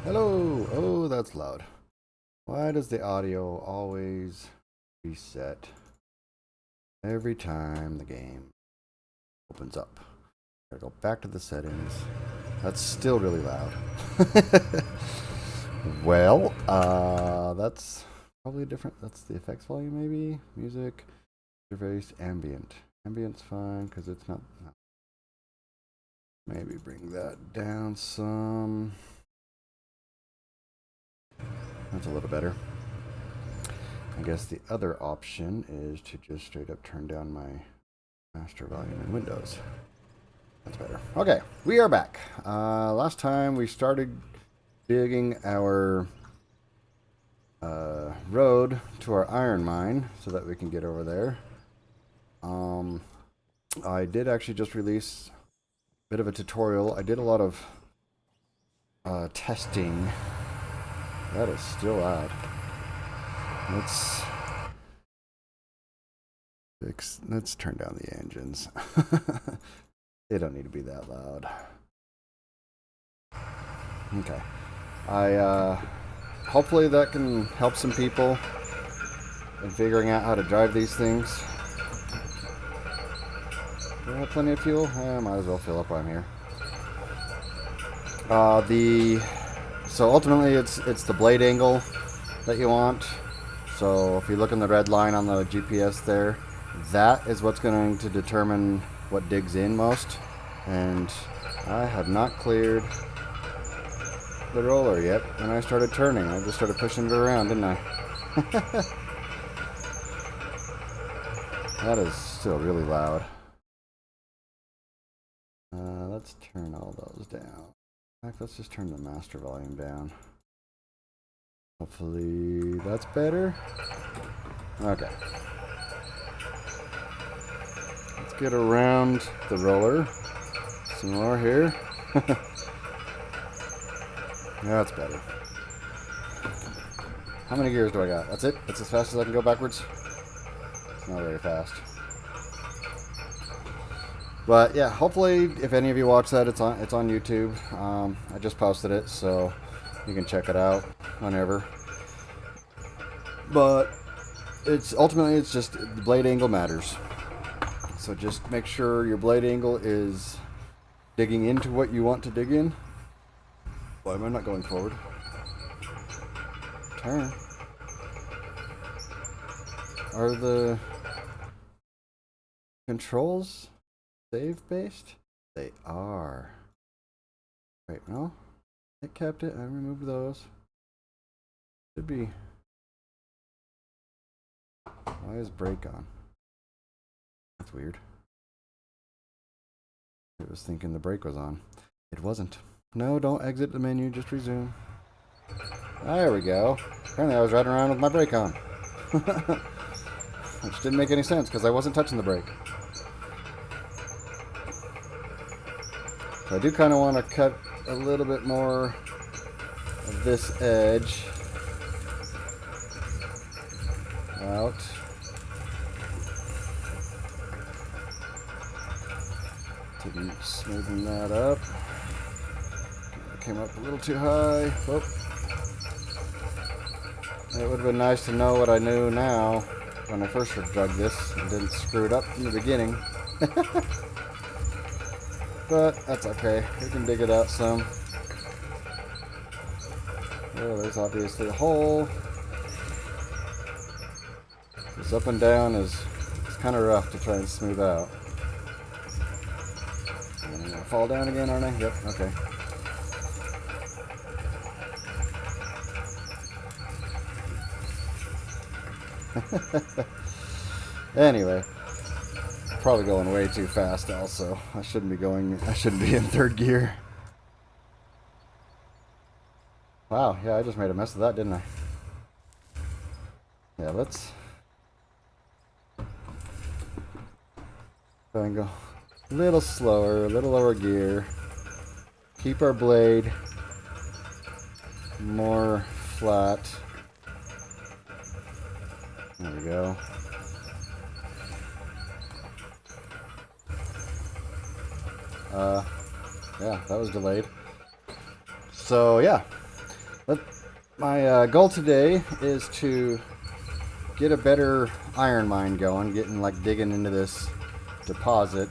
Hello! Oh, that's loud. Why does the audio always reset every time the game opens up? Gotta go back to the settings. That's still really loud. Well, that's probably different. That's the effects volume, maybe? Music, interface, ambient. Ambient's fine because it's not. No. Maybe bring that down some. That's a little better. I guess the other option is to just straight up turn down my master volume in Windows. That's better. Okay, we are back. Last time we started digging our road to our iron mine so that we can get over there. I did actually just release a bit of a tutorial. I did a lot of testing. That is still loud. Let's turn down the engines. They don't need to be that loud. Okay. Hopefully that can help some people in figuring out how to drive these things. Do I have plenty of fuel? Might as well fill up while I'm here. So ultimately it's the blade angle that you want. So if you look in the red line on the GPS there, that is what's going to determine what digs in most. And I have not cleared the roller yet when I started turning. I just started pushing it around, didn't I? That is still really loud. Let's turn all those down. In fact, let's just turn the master volume down. Hopefully that's better. Okay. Let's get around the roller. Some more here. That's better. How many gears do I got? That's it? That's as fast as I can go backwards? It's not very fast. But yeah, hopefully if any of you watch that, it's on YouTube. I just posted it, so you can check it out whenever. But ultimately it's just the blade angle matters. So just make sure your blade angle is digging into what you want to dig in. Why am I not going forward? Turn. Are the controls save based? They are. Wait, no? It kept it. I removed those. Should be. Why is brake on? That's weird. It was thinking the brake was on. It wasn't. No, don't exit the menu, just resume. There we go. Apparently I was riding around with my brake on. Which didn't make any sense because I wasn't touching the brake. So I do kind of want to cut a little bit more of this edge out. Smoothing that up. Came up a little too high. Oh. It would have been nice to know what I knew now when I first drug this and didn't screw it up in the beginning. But that's okay. We can dig it out some. Oh, there's obviously a hole. This up and down is kind of rough to try and smooth out. I'm gonna fall down again, aren't I? Yep, okay. Anyway, probably going way too fast also. I shouldn't be in third gear. Wow, yeah, I just made a mess of that, didn't I? Yeah, let's try and go a little slower, a little lower gear. Keep our blade more flat. There we go. Yeah, that was delayed. So yeah, My goal today is to get a better iron mine going, getting like digging into this deposit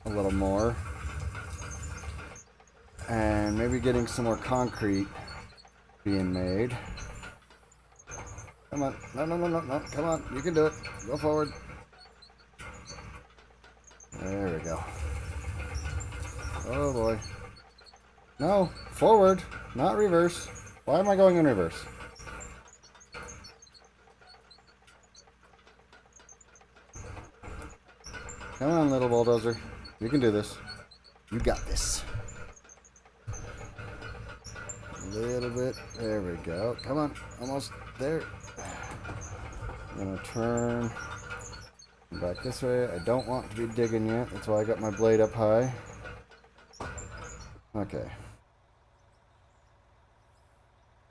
a little more, and maybe getting some more concrete being made. Come on, no, come on, you can do it. Go forward. There we go. Oh boy. No, forward, not reverse. Why am I going in reverse? Come on, little bulldozer. You can do this. You got this. A little bit. There we go. Come on. Almost there. I'm going to turn back this way. I don't want to be digging yet. That's why I got my blade up high. Okay.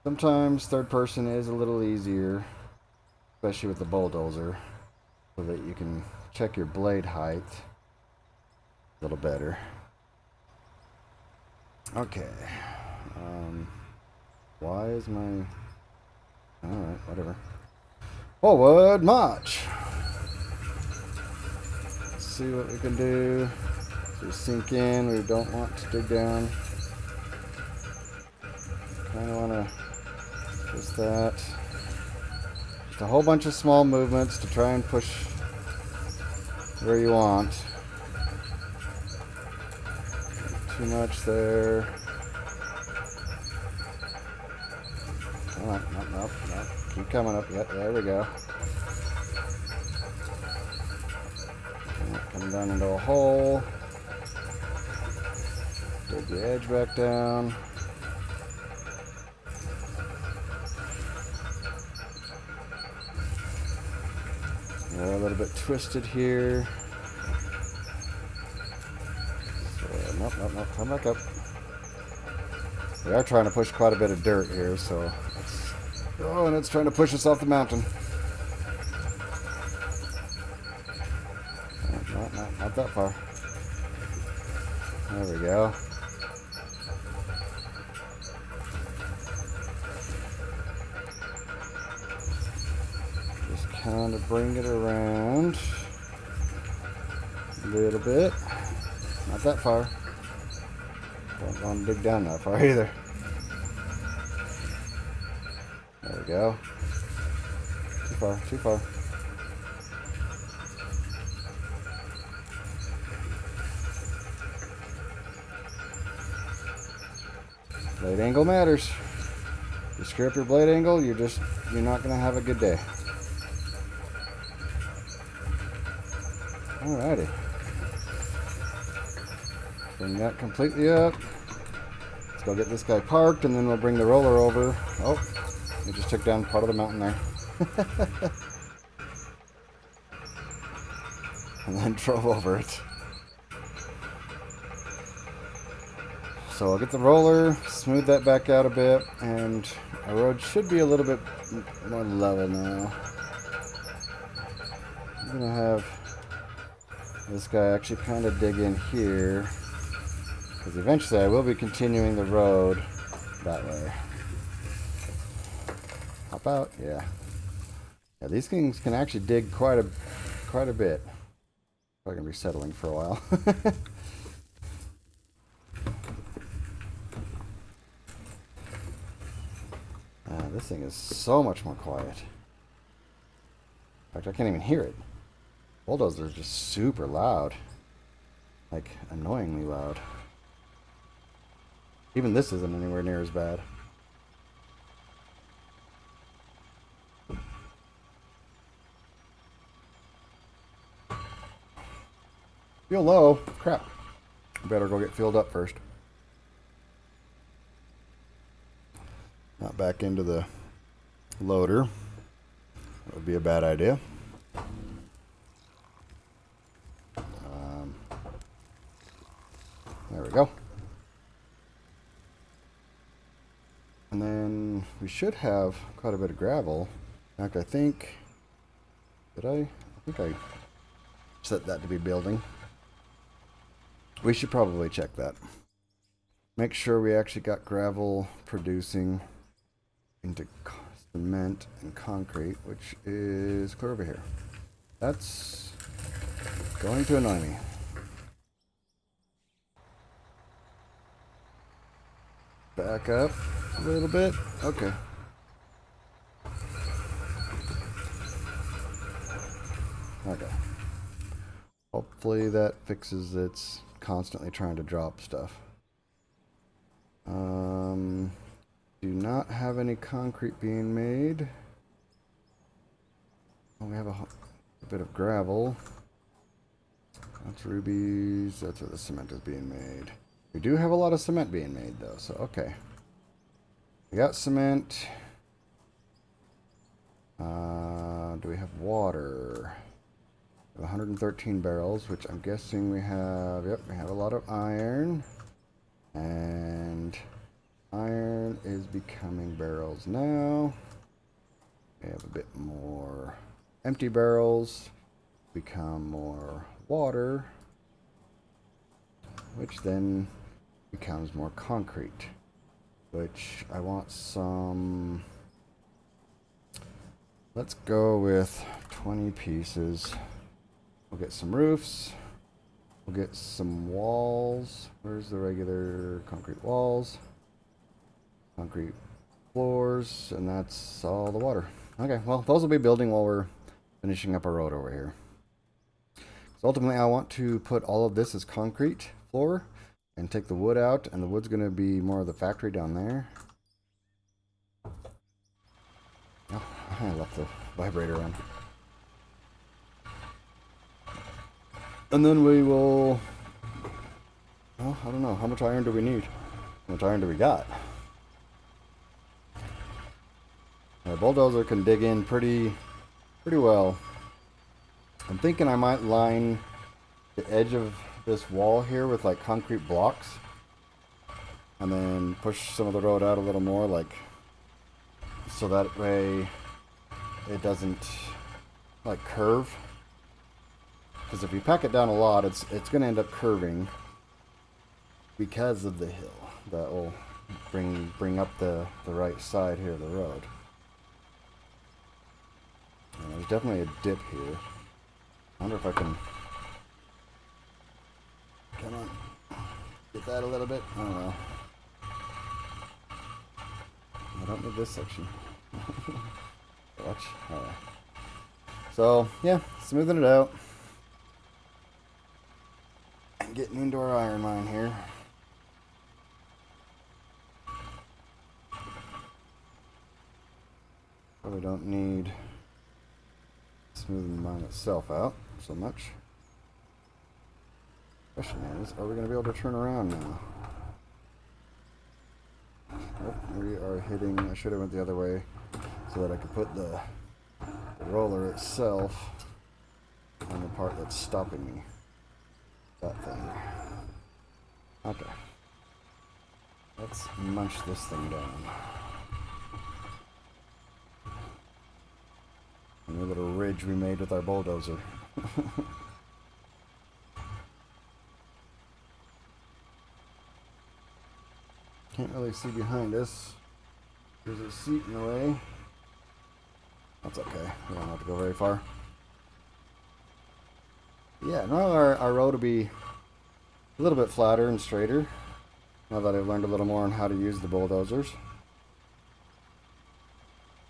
Sometimes third person is a little easier, especially with the bulldozer, so that you can check your blade height a little better. Okay. Why is my... Alright, whatever. Forward march! Let's see what we can do. So we sink in, we don't want to dig down. Kind of want to just that. Just a whole bunch of small movements to try and push where you want. Too much there. Come on, nope. Keep coming up. Yep, there we go. Coming down into a hole. Dig the edge back down. We're a little bit twisted here. So, nope. Come back up. We are trying to push quite a bit of dirt here, so oh, and it's trying to push us off the mountain. Not that far. There we go. Just kind of bring it around a little bit. Not that far. Don't want to dig down that far either. There we go. Too far. Blade angle matters. If you screw up your blade angle, you're not gonna have a good day. Alrighty. Bring that completely up. Let's go get this guy parked, and then we'll bring the roller over. Oh, we just took down part of the mountain there. And then drove over it. So I'll get the roller, smooth that back out a bit, and our road should be a little bit more level now. I'm gonna have this guy actually kind of dig in here, because eventually I will be continuing the road that way. Hop out, yeah. Yeah, these things can actually dig quite a bit. Probably gonna be settling for a while. This thing is so much more quiet. In fact, I can't even hear it. Bulldozers are just super loud. Like, annoyingly loud. Even this isn't anywhere near as bad. Feel low. Crap. I better go get filled up first. Not back into the loader. That would be a bad idea. There we go. And then we should have quite a bit of gravel. In fact, I think I set that to be building. We should probably check that. make sure we actually got gravel producing into cement and concrete, which is clear over here. That's going to annoy me. Back up a little bit. Okay. Okay. Hopefully that fixes its constantly trying to drop stuff. Do not have any concrete being made. Oh, we have a bit of gravel. That's rubies. That's where the cement is being made. We do have a lot of cement being made, though, so okay. We got cement. Do we have water? We have 113 barrels, which I'm guessing we have... Yep, we have a lot of iron. And iron is becoming barrels now. We have a bit more empty barrels. Become more water, which then becomes more concrete, which I want some. Let's go with 20 pieces. We'll get some roofs. We'll get some walls. Where's the regular concrete walls? Concrete floors, and that's all the water. Okay, well, those will be building while we're finishing up our road over here. So ultimately, I want to put all of this as concrete floor and take the wood out, and the wood's going to be more of the factory down there. Oh, I left the vibrator on. And then we will... Well, I don't know. How much iron do we need? How much iron do we got? The bulldozer can dig in pretty well. I'm thinking I might line the edge of this wall here with like concrete blocks, and then push some of the road out a little more, like, so that way it doesn't like curve. Because if you pack it down a lot, it's going to end up curving because of the hill that will bring up the right side here of the road. And there's definitely a dip here. I wonder if I can... Come on. Get that a little bit. I don't know. I don't need this section. Watch. Alright. So, yeah. Smoothing it out. And getting into our iron mine here. Probably don't need smoothing the mine itself out so much. Question is, are we going to be able to turn around now? Oh, we are hitting... I should have went the other way so that I could put the roller itself on the part that's stopping me. That thing. Okay. Let's munch this thing down. A new little ridge we made with our bulldozer. Can't really see behind us. There's a seat in the way. That's okay. We don't have to go very far. Yeah, now our road will be a little bit flatter and straighter. Now that I've learned a little more on how to use the bulldozers.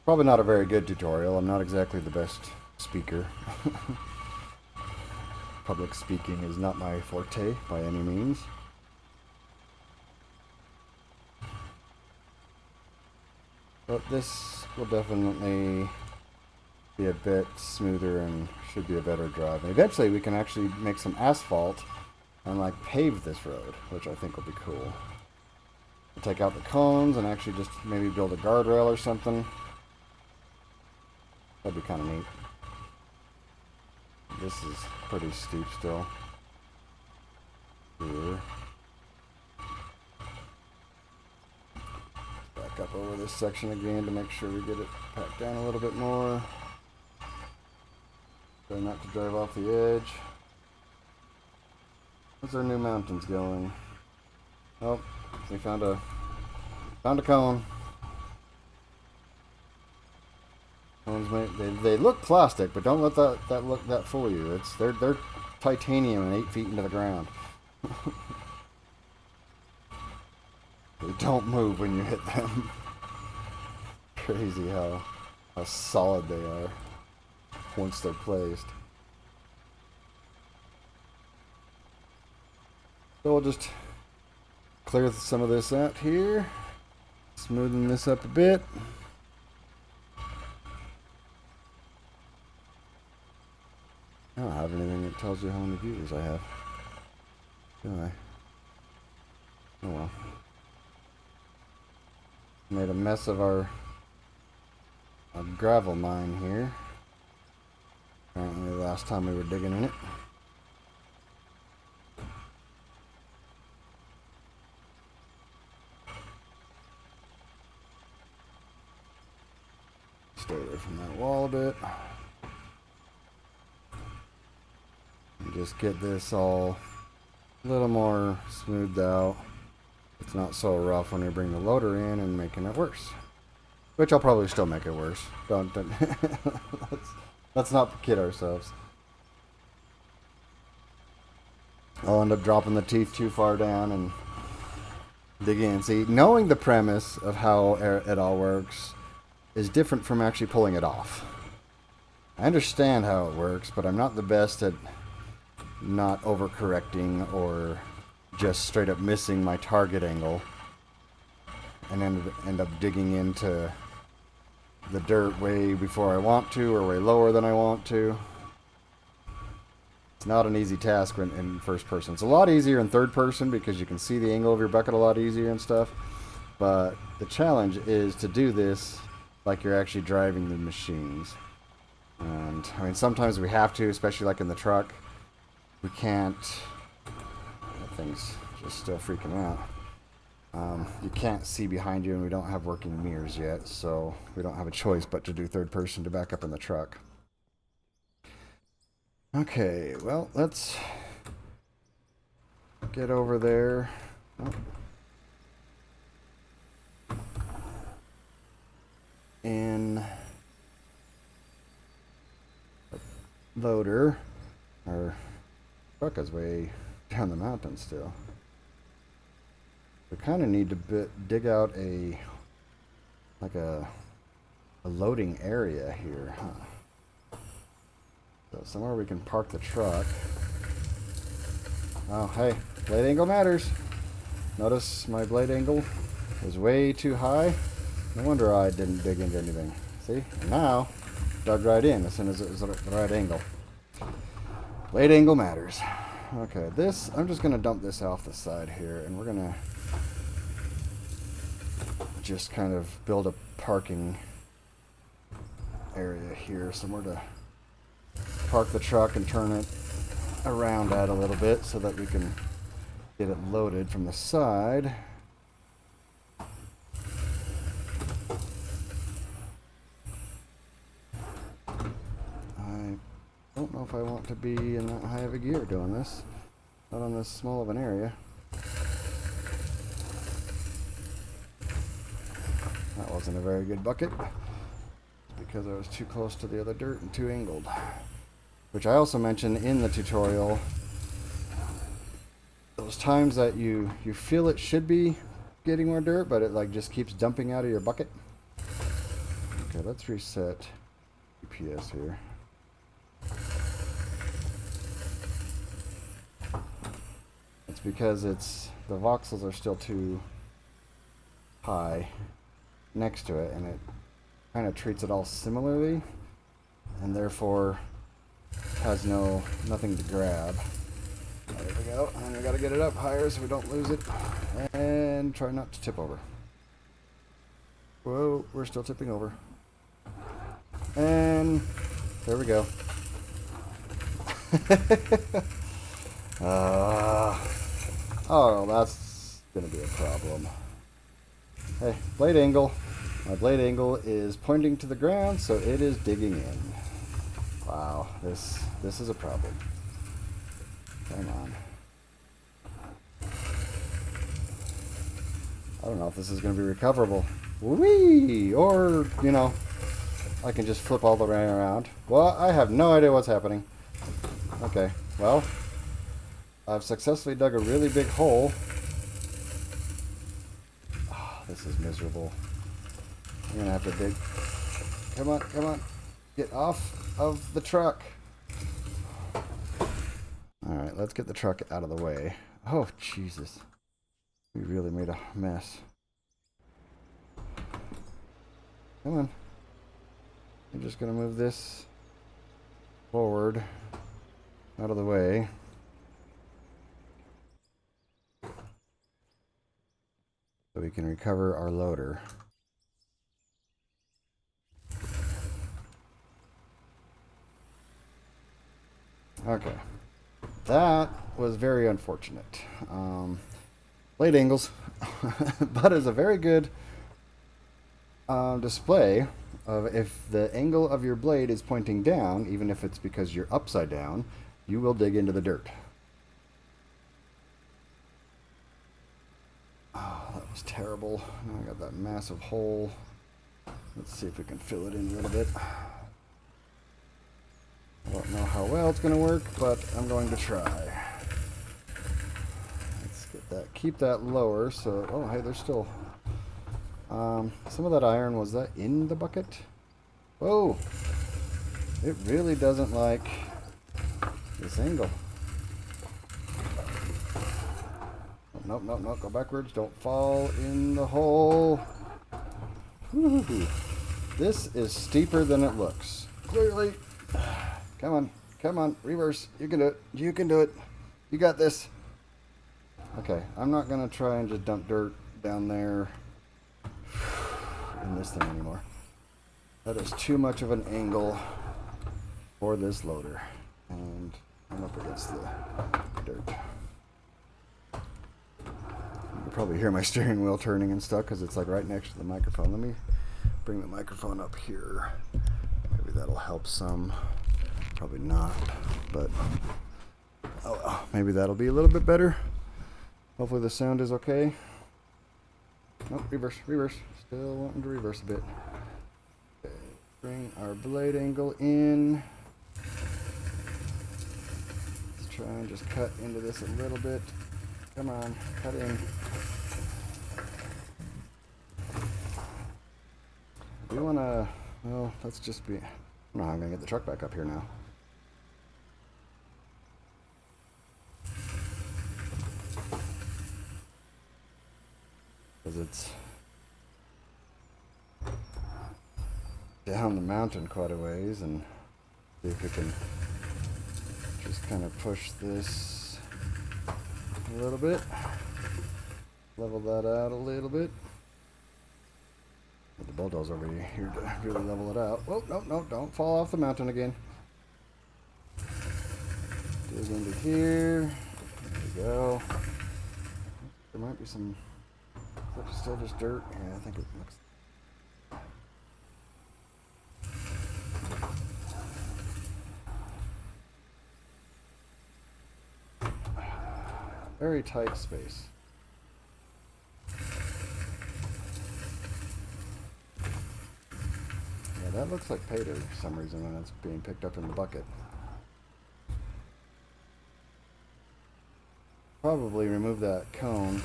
Probably not a very good tutorial. I'm not exactly the best speaker. Public speaking is not my forte by any means. But this will definitely be a bit smoother and should be a better drive. And eventually we can actually make some asphalt and like pave this road, which I think will be cool. We'll take out the cones and actually just maybe build a guardrail or something. That'd be kind of neat. This is pretty steep still. Here. Back up over this section again to make sure we get it packed down a little bit more. Try not to drive off the edge. Where's our new mountains going? Oh, we found a cone. They look plastic, but don't let that fool you. They're titanium and 8 feet into the ground. They don't move when you hit them. Crazy how solid they are once they're placed. So we'll just clear some of this out here, smoothing this up a bit. I don't have anything that tells you how many viewers I have, do I? Oh well. Made a mess of our gravel mine here. Apparently the last time we were digging in it. Stay away from that wall a bit. And just get this all a little more smoothed out. It's not so rough when you bring the loader in and making it worse. Which I'll probably still make it worse. Don't let's not kid ourselves. I'll end up dropping the teeth too far down and digging in. See, knowing the premise of how it all works is different from actually pulling it off. I understand how it works, but I'm not the best at not overcorrecting or just straight up missing my target angle and end up digging into the dirt way before I want to or way lower than I want to. It's not an easy task in first person. It's a lot easier in third person because you can see the angle of your bucket a lot easier and stuff. But the challenge is to do this like you're actually driving the machines. And I mean, sometimes we have to, especially like in the truck. We can't. That thing's just still freaking out. You can't see behind you, and we don't have working mirrors yet, so we don't have a choice but to do third person to back up in the truck. Okay, well, let's get over there. In the loader, our truck is way down the mountain still. We kind of need to dig out a loading area here, huh? So somewhere we can park the truck. Oh, hey, blade angle matters. Notice my blade angle is way too high. No wonder I didn't dig into anything. See? And now, dug right in as soon as it was at the right angle. Blade angle matters. Okay, this, I'm just going to dump this off the side here, and we're going to just kind of build a parking area here, somewhere to park the truck and turn it around at a little bit so that we can get it loaded from the side. I don't know if I want to be in that high of a gear doing this, not on this small of an area. That wasn't a very good bucket because I was too close to the other dirt and too angled. Which I also mentioned in the tutorial, those times that you feel it should be getting more dirt, but it like just keeps dumping out of your bucket. Okay, let's reset GPS here. It's because the voxels are still too high next to it, and it kind of treats it all similarly, and therefore has nothing to grab. There we go, and we gotta get it up higher so we don't lose it, and try not to tip over. Whoa, we're still tipping over. And there we go. Oh, that's gonna be a problem. Hey, blade angle. My blade angle is pointing to the ground, so it is digging in. Wow, this is a problem. Come on. I don't know if this is going to be recoverable. Whee! Or, you know, I can just flip all the way around. Well, I have no idea what's happening. Okay, well, I've successfully dug a really big hole. Oh, this is miserable. I'm going to have to dig. Come on, come on. Get off of the truck. Alright, let's get the truck out of the way. Oh, Jesus. We really made a mess. Come on. I'm just going to move this forward out of the way. So we can recover our loader. Okay. That was very unfortunate. Blade angles. But it's a very good display of if the angle of your blade is pointing down, even if it's because you're upside down, you will dig into the dirt. Oh, that was terrible. Now I got that massive hole. Let's see if we can fill it in a little bit. I don't know how well it's going to work, but I'm going to try. Let's get that, keep that lower. So, oh, hey, there's still some of that iron. Was that in the bucket? Whoa! It really doesn't like this angle. Nope, nope, nope. Go backwards. Don't fall in the hole. Woo-hoo. This is steeper than it looks. Clearly. Come on. Come on. Reverse. You can do it. You can do it. You got this. Okay. I'm not going to try and just dump dirt down there in this thing anymore. That is too much of an angle for this loader. And I'm up against the dirt. You can probably hear my steering wheel turning and stuff because it's like right next to the microphone. Let me bring the microphone up here. Maybe that'll help some. Probably not, but oh well, maybe that'll be a little bit better. Hopefully the sound is okay. Nope, reverse, reverse. Still wanting to reverse a bit. Okay, bring our blade angle in. Let's try and just cut into this a little bit. Come on, cut in. Do you want to, well, let's just be, I don't know how I'm going to get the truck back up here now. Because it's down the mountain quite a ways, and see if we can just kind of push this a little bit, level that out a little bit. Get the bulldozer over here to really level it out. Oh, no, no, don't fall off the mountain again. Dig into here. There we go. There might be some, is it still just dirt? Yeah, I think it looks. Very tight space. Yeah, that looks like pay dirt for some reason when it's being picked up in the bucket. Probably remove that cone.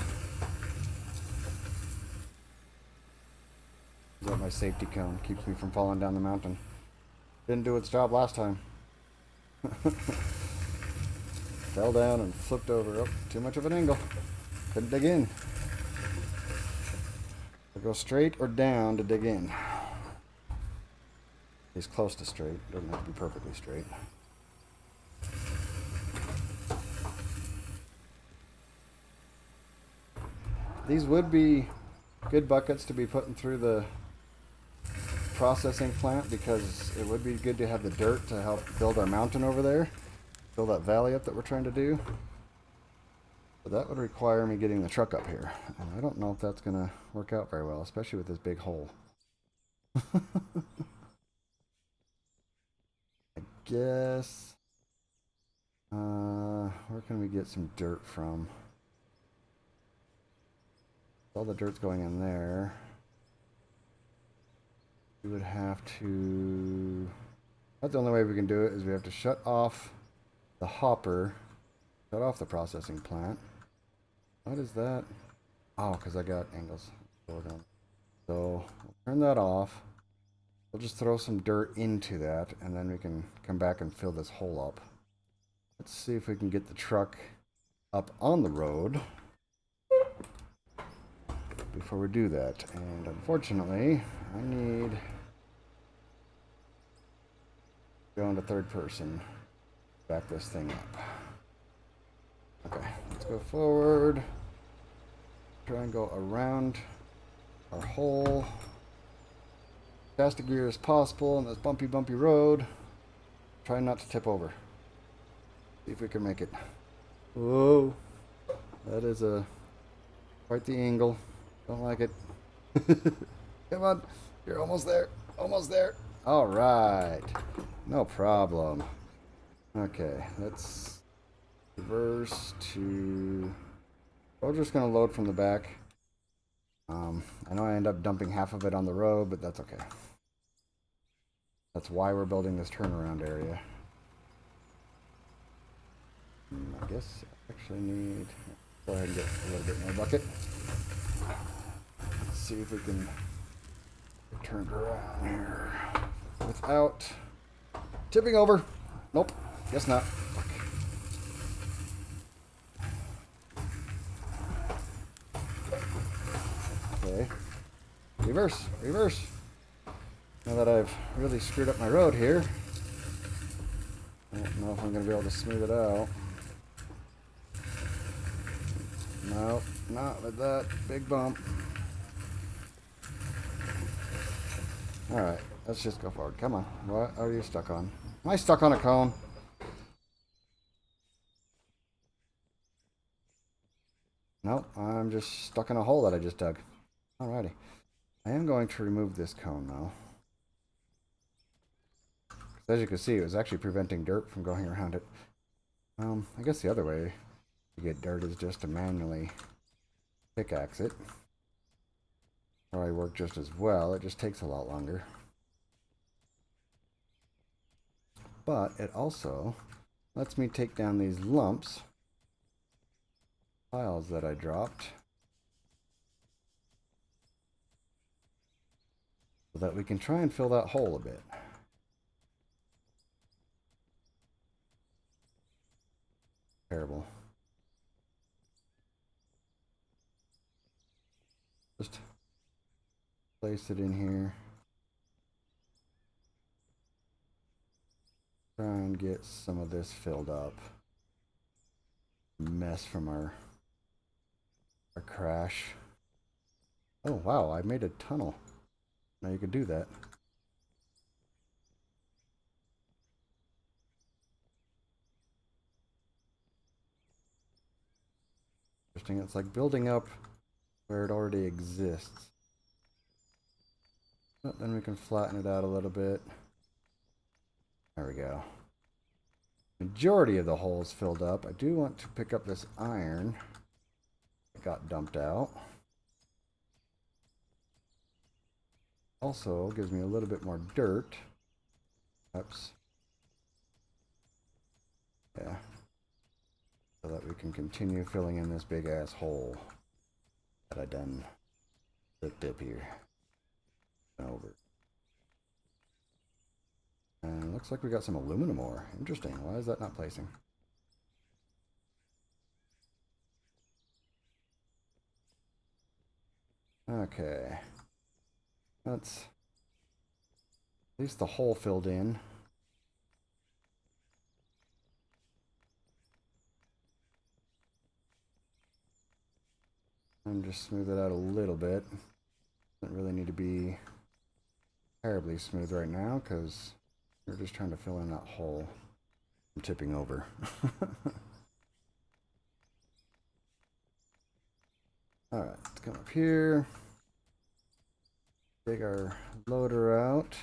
Is that my safety cone? Keeps me from falling down the mountain. Didn't do its job last time. Fell down and flipped over. Oh, too much of an angle. Couldn't dig in. I go straight or down to dig in. He's close to straight. Doesn't have to be perfectly straight. These would be good buckets to be putting through the processing plant because it would be good to have the dirt to help build our mountain over there. Fill that valley up that we're trying to do. But that would require me getting the truck up here. And I don't know if that's going to work out very well, especially with this big hole. I guess... where can we get some dirt from? All the dirt's going in there. We would have to... That's the only way we can do it, is we have to shut off the hopper. Shut off the processing plant. What is that? Oh, because I got angles. So we'll turn that off. We'll just throw some dirt into that, and then we can come back and fill this hole up. Let's see if we can get the truck up on the road before we do that. And unfortunately, I need to go into third person. Back this thing up. Okay, let's go forward. Try and go around our hole. Fast gear as possible on this bumpy road. Try not to tip over. See if we can make it. Whoa, that is quite the angle. Don't like it. Come on, you're almost there. Almost there. All right, no problem. Okay, let's reverse to. We're just gonna load from the back. I know I end up dumping half of it on the road, but that's okay. That's why we're building this turnaround area. I guess I actually need... Go ahead and get a little bit more bucket. Let's see if we can turn it around here without tipping over. Nope, guess not. Fuck. Okay. Reverse, reverse. Now that I've really screwed up my road here, I don't know if I'm going to be able to smooth it out. Nope, not with that big bump. Alright, let's just go forward. Come on. What are you stuck on? Am I stuck on a cone? Nope, I'm just stuck in a hole that I just dug. Alrighty. I am going to remove this cone now. As you can see, it was actually preventing dirt from going around it. I guess the other way to get dirt is just to manually pickaxe it. Probably work just as well, it just takes a lot longer. But it also lets me take down these lumps, piles that I dropped, so that we can try and fill that hole a bit. Terrible. Just place it in here. Try and get some of this filled up. Mess from our crash. Oh wow, I made a tunnel. Now you could do that. Interesting, it's like building up where it already exists. But then we can flatten it out a little bit. There we go. Majority of the hole's filled up. I do want to pick up this iron that got dumped out. Also gives me a little bit more dirt. Oops. Yeah. So that we can continue filling in this big ass hole that I done ripped up here. Over. And looks like we got some aluminum ore. Interesting. Why is that not placing? Okay. That's at least the hole filled in. And just smooth it out a little bit. Doesn't really need to be terribly smooth right now because we're just trying to fill in that hole. I'm tipping over. Alright, let's come up here. Take our loader out.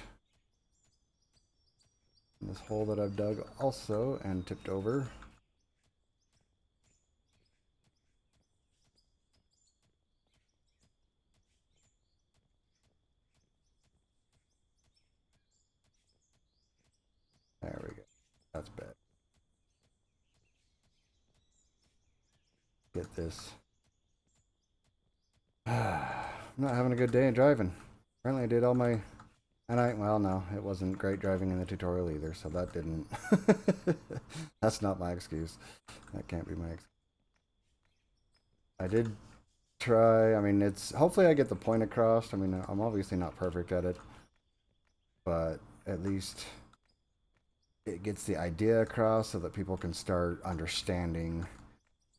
And this hole that I've dug also and tipped over. That's bad. Get this. I'm not having a good day in driving. Apparently I did all my... well, no, it wasn't great driving in the tutorial either, so that didn't... That's not my excuse. That can't be my excuse. I did try, I mean, it's... Hopefully I get the point across. I mean, I'm obviously not perfect at it. But at least it gets the idea across so that people can start understanding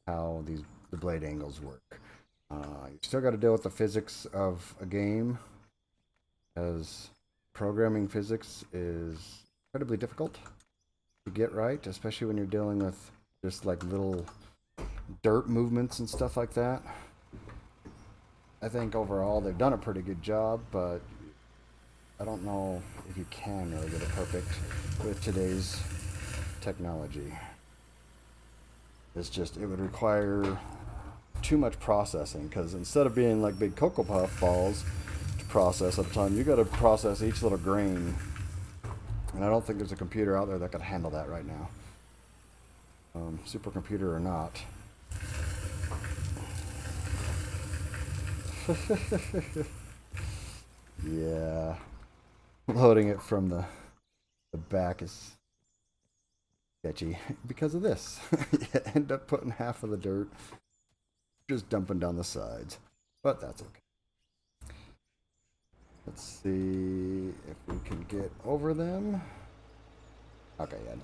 how the blade angles work. You still got to deal with the physics of a game, as programming physics is incredibly difficult to get right, especially when you're dealing with just like little dirt movements and stuff like that. I think overall they've done a pretty good job, but I don't know if you can really get it perfect with today's technology. It's just, it would require too much processing, because instead of being like big Cocoa Puff balls to process at a time, you got to process each little grain. And I don't think there's a computer out there that could handle that right now. Supercomputer or not. Yeah. Loading it from the back is sketchy because of this. You end up putting half of the dirt just dumping down the sides, but that's okay. Let's see if we can get over them. Okay, yeah, no.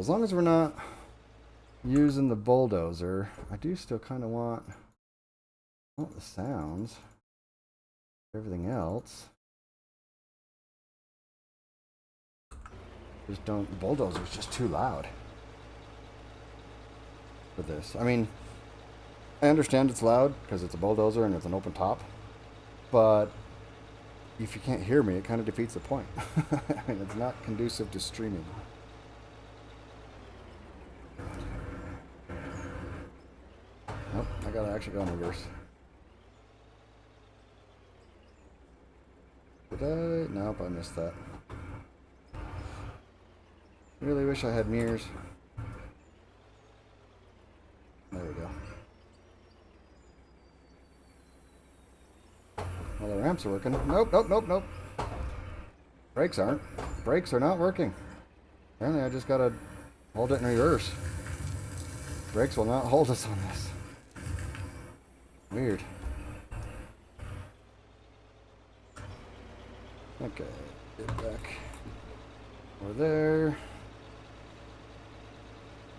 As long as we're not using the bulldozer, I do still kind of want the sounds. Everything else. Just don't, bulldozer's just too loud for this. I mean, I understand it's loud because it's a bulldozer and it's an open top, but if you can't hear me, it kind of defeats the point. I mean, it's not conducive to streaming. Nope, I gotta actually go in reverse. Did I? Nope, I missed that. Really wish I had mirrors. There we go. Well, the ramps are working. Nope, nope, nope, nope. Brakes aren't. Brakes are not working. Apparently I just gotta hold it in reverse. Brakes will not hold us on this. Weird. Okay, get back over there.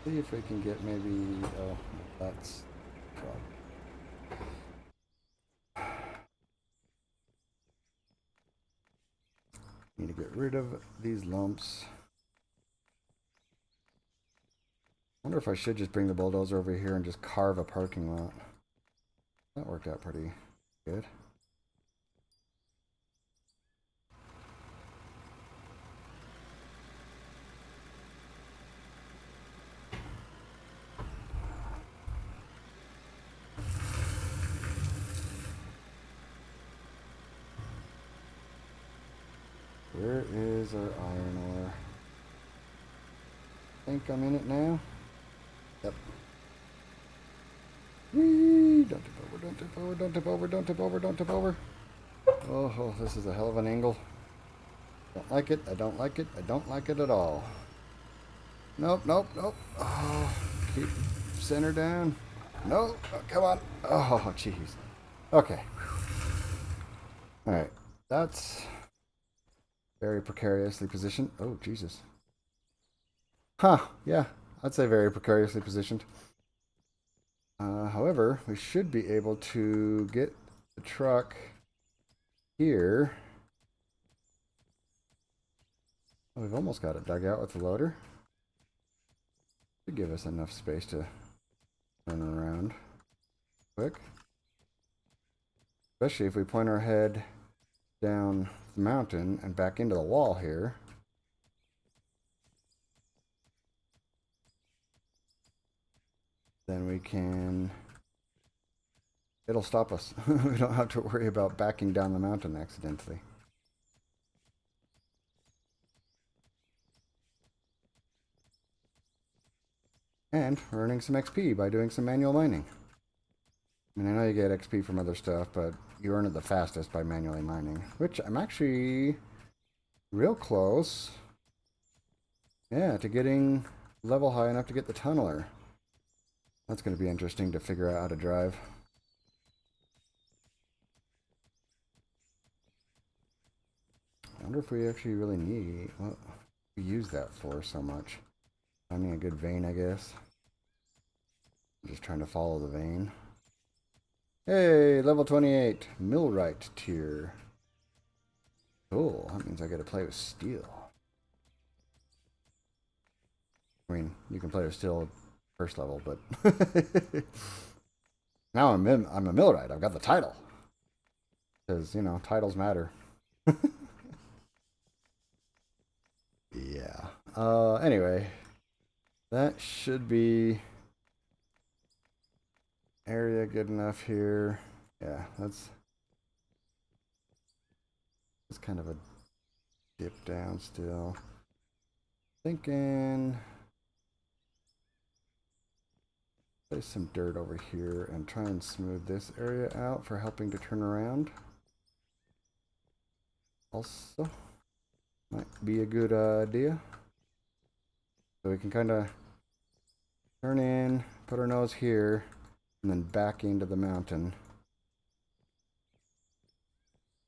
See if we can get maybe, oh, that's problem. Need to get rid of these lumps. Wonder if I should just bring the bulldozer over here and just carve a parking lot. That worked out pretty good. Where is our iron ore? I think I'm in it now. Yep. Whee! Don't tip over, don't tip over, don't tip over, don't tip over, don't tip over. Oh, this is a hell of an angle. Don't like it, I don't like it, I don't like it at all. Nope, nope, nope. Oh, keep center down. No, oh, come on. Oh, jeez. Okay. Alright, that's very precariously positioned. Oh, Jesus. Huh, yeah, I'd say very precariously positioned. However, we should be able to get the truck here. Oh, we've almost got it dug out with the loader. Should give us enough space to turn around quick. Especially if we point our head down the mountain and back into the wall here. Then we can, it'll stop us. We don't have to worry about backing down the mountain accidentally. And we're earning some XP by doing some manual mining. I mean, I know you get XP from other stuff, but you earn it the fastest by manually mining, which I'm actually real close. Yeah, to getting level high enough to get the tunneler. That's going to be interesting to figure out how to drive. I wonder if we actually really need... What we use that for so much. Finding a good vein, I guess. I'm just trying to follow the vein. Hey, level 28. Millwright tier. Cool. That means I get to play with steel. I mean, you can play with steel first level, but... now I'm a millwright. I've got the title. Because, you know, titles matter. Yeah. Anyway. That should be... area good enough here. Yeah, that's kind of a dip down still. Thinking place some dirt over here and try and smooth this area out for helping to turn around. Also, might be a good idea. So we can kind of turn in, put our nose here, and then back into the mountain.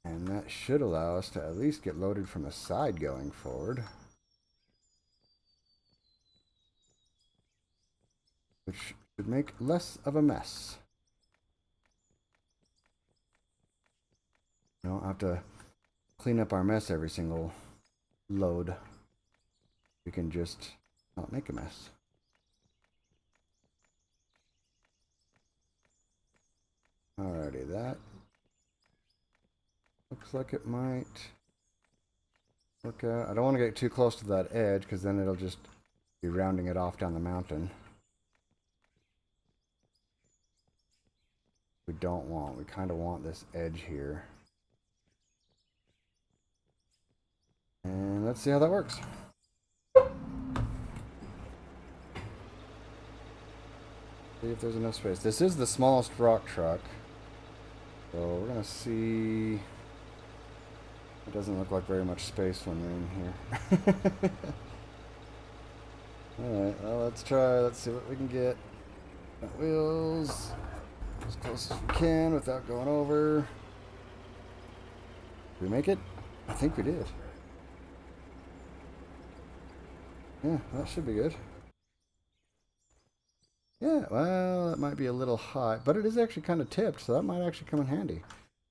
And that should allow us to at least get loaded from the side going forward. Which should make less of a mess. We don't have to clean up our mess every single load. We can just not make a mess. Alrighty, that looks like it might work out. I don't want to get too close to that edge because then it'll just be rounding it off down the mountain. We don't want. We kind of want this edge here. And let's see how that works. See if there's enough space. This is the smallest rock truck. So we're going to see... It doesn't look like very much space when we're in here. Alright, well, let's try. Let's see what we can get. Got wheels as close as we can without going over. Did we make it? I think we did. Yeah, that should be good. Yeah, well, that might be a little high, but it is actually kind of tipped, so that might actually come in handy.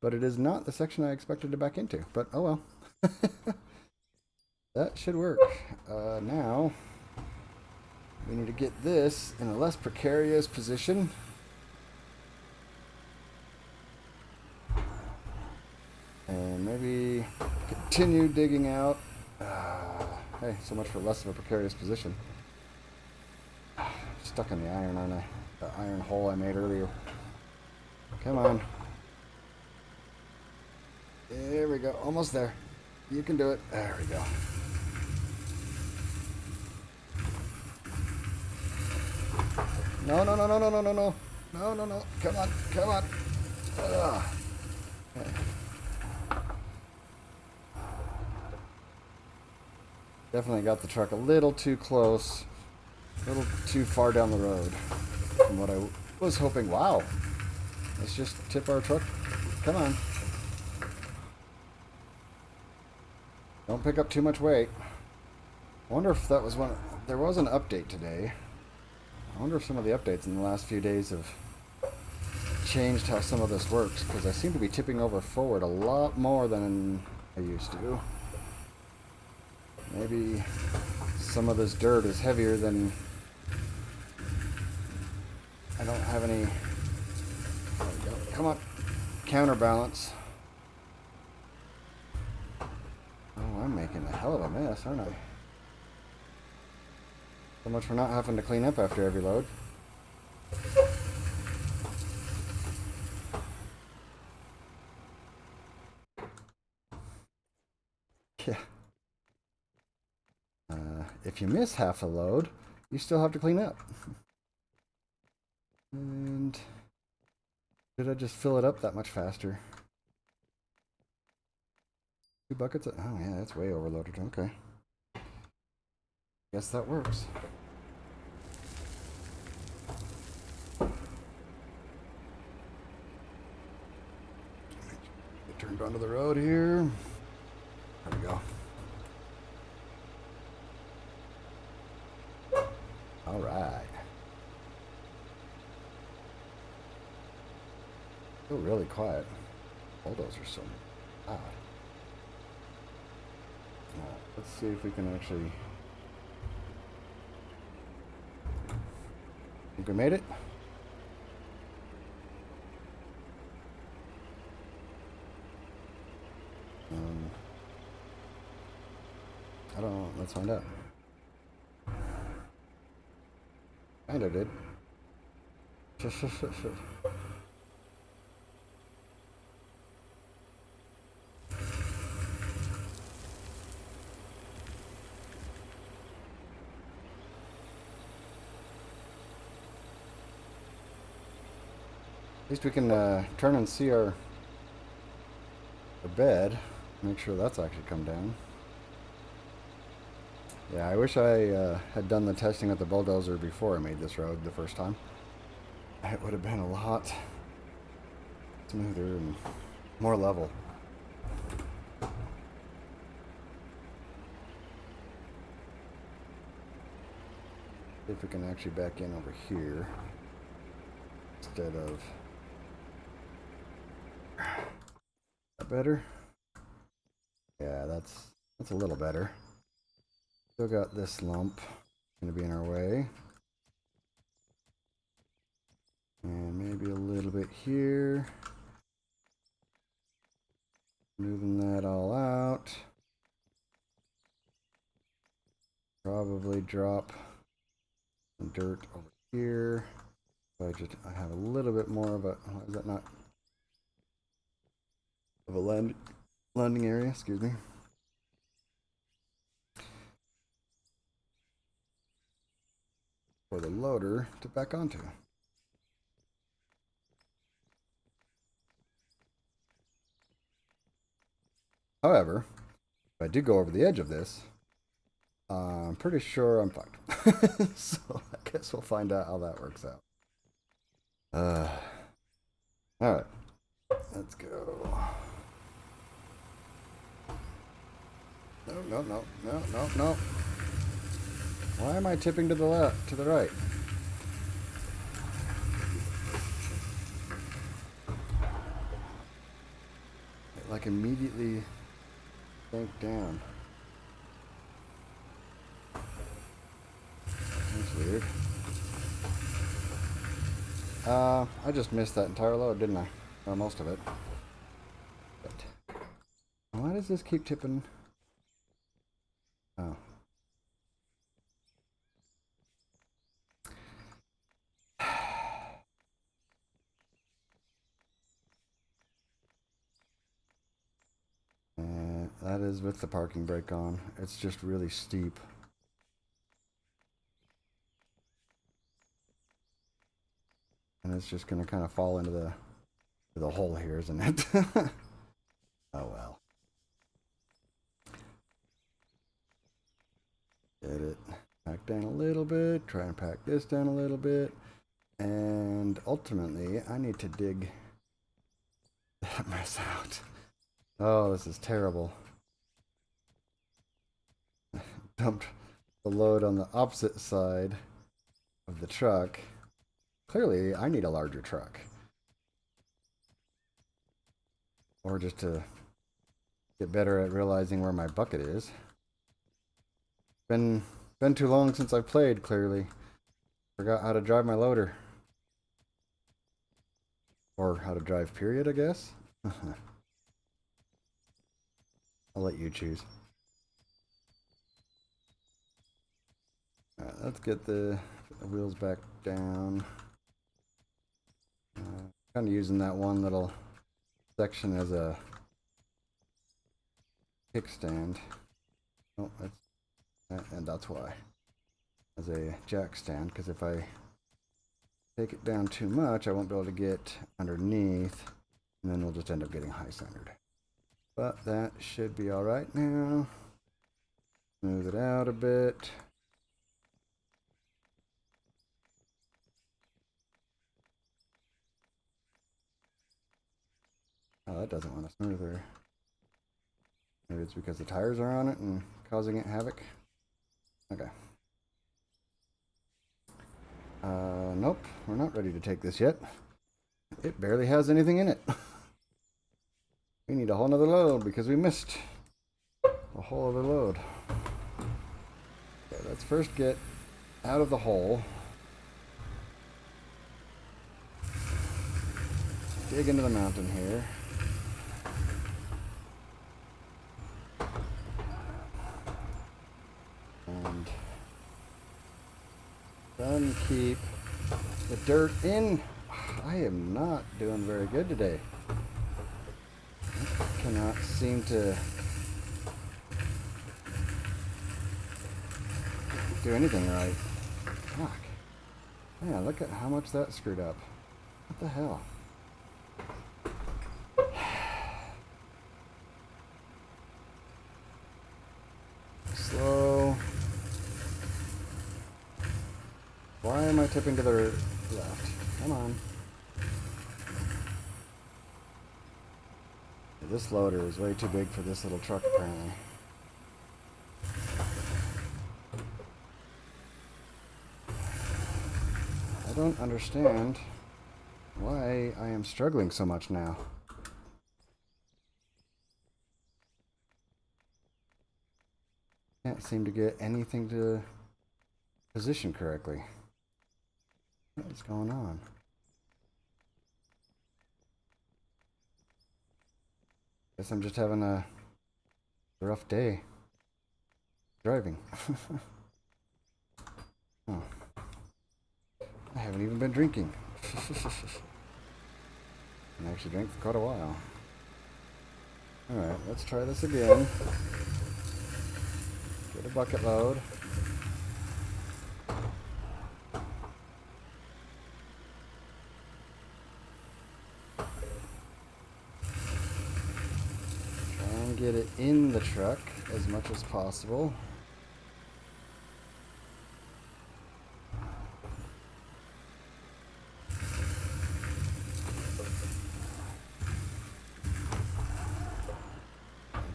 But it is not the section I expected to back into, but oh well. That should work. Now, we need to get this in a less precarious position. And maybe continue digging out. Hey, so much for less of a precarious position. Stuck in the iron, aren't I? The iron hole I made earlier. Come on. There we go. Almost there. You can do it. There we go. No, no, no, no, no, no, no, no. No, no, no. Come on. Come on. Ugh. Okay. Definitely got the truck a little too close. A little too far down the road from what I was hoping. Wow. Let's just tip our truck. Come on. Don't pick up too much weight. I wonder if that was one... There was an update today. I wonder if some of the updates in the last few days have changed how some of this works, because I seem to be tipping over forward a lot more than I used to. Maybe some of this dirt is heavier than... I don't have any... There we go. Come on. Counterbalance. Oh, I'm making a hell of a mess, aren't I? So much for not having to clean up after every load. Yeah. If you miss half a load, you still have to clean up. And did I just fill it up that much faster? 2 buckets? Oh yeah, that's way overloaded. Okay. Guess that works. Get turned onto the road here. There we go. All right. Still really quiet. Bulldozers so loud. Let's see if we can actually. Think we made it? I don't know. Let's find out. Kinda did. At least we can turn and see our bed. Make sure that's actually come down. Yeah, I wish I had done the testing with the bulldozer before I made this road the first time. It would have been a lot smoother and more level. See if we can actually back in over here instead of. That better? Yeah, that's a little better. Still got this lump gonna be in our way. And maybe a little bit here. Moving that all out. Probably drop some dirt over here. So I have a little bit more of a, is that not, of a landing area, excuse me. For the loader to back onto. However, if I do go over the edge of this, I'm pretty sure I'm fucked. So I guess we'll find out how that works out. Alright. Let's go. No. Why am I tipping to the left, to the right? It like immediately sank down. That's weird. I just missed that entire load, didn't I? Or most of it. But why does this keep tipping? Oh. That is with the parking brake on. It's just really steep. And it's just going to kind of fall into the hole here, isn't it? Oh well. Get it back down a little bit. Try and pack this down a little bit. And ultimately, I need to dig that mess out. Oh, this is terrible. Dumped the load on the opposite side of the truck. Clearly, I need a larger truck. Or just to get better at realizing where my bucket is. Been too long since I've played, clearly. Forgot how to drive my loader. Or how to drive, period, I guess. I'll let you choose. Alright, let's get the wheels back down. Kind of using that one little section as a kickstand. Oh, and that's why. As a jack stand, because if I take it down too much, I won't be able to get underneath, and then we'll just end up getting high centered. But that should be all right now. Smooth it out a bit. Oh, that doesn't want to smoother. Maybe it's because the tires are on it and causing it havoc. Okay. Nope, we're not ready to take this yet. It barely has anything in it. We need a whole nother load because we missed a whole other load. Okay, let's first get out of the hole. Dig into the mountain here. And then keep the dirt in. I am not doing very good today. I cannot seem to do anything right. Fuck. Man, look at how much that screwed up. What the hell? Slow. Why am I tipping to the left? Come on. This loader is way too big for this little truck, apparently. I don't understand why I am struggling so much now. Can't seem to get anything to position correctly. What is going on? Guess I'm just having a rough day driving. Oh. I haven't even been drinking. I actually drank for quite a while. Alright, let's try this again. Get a bucket load. Try and get it in the truck as much as possible.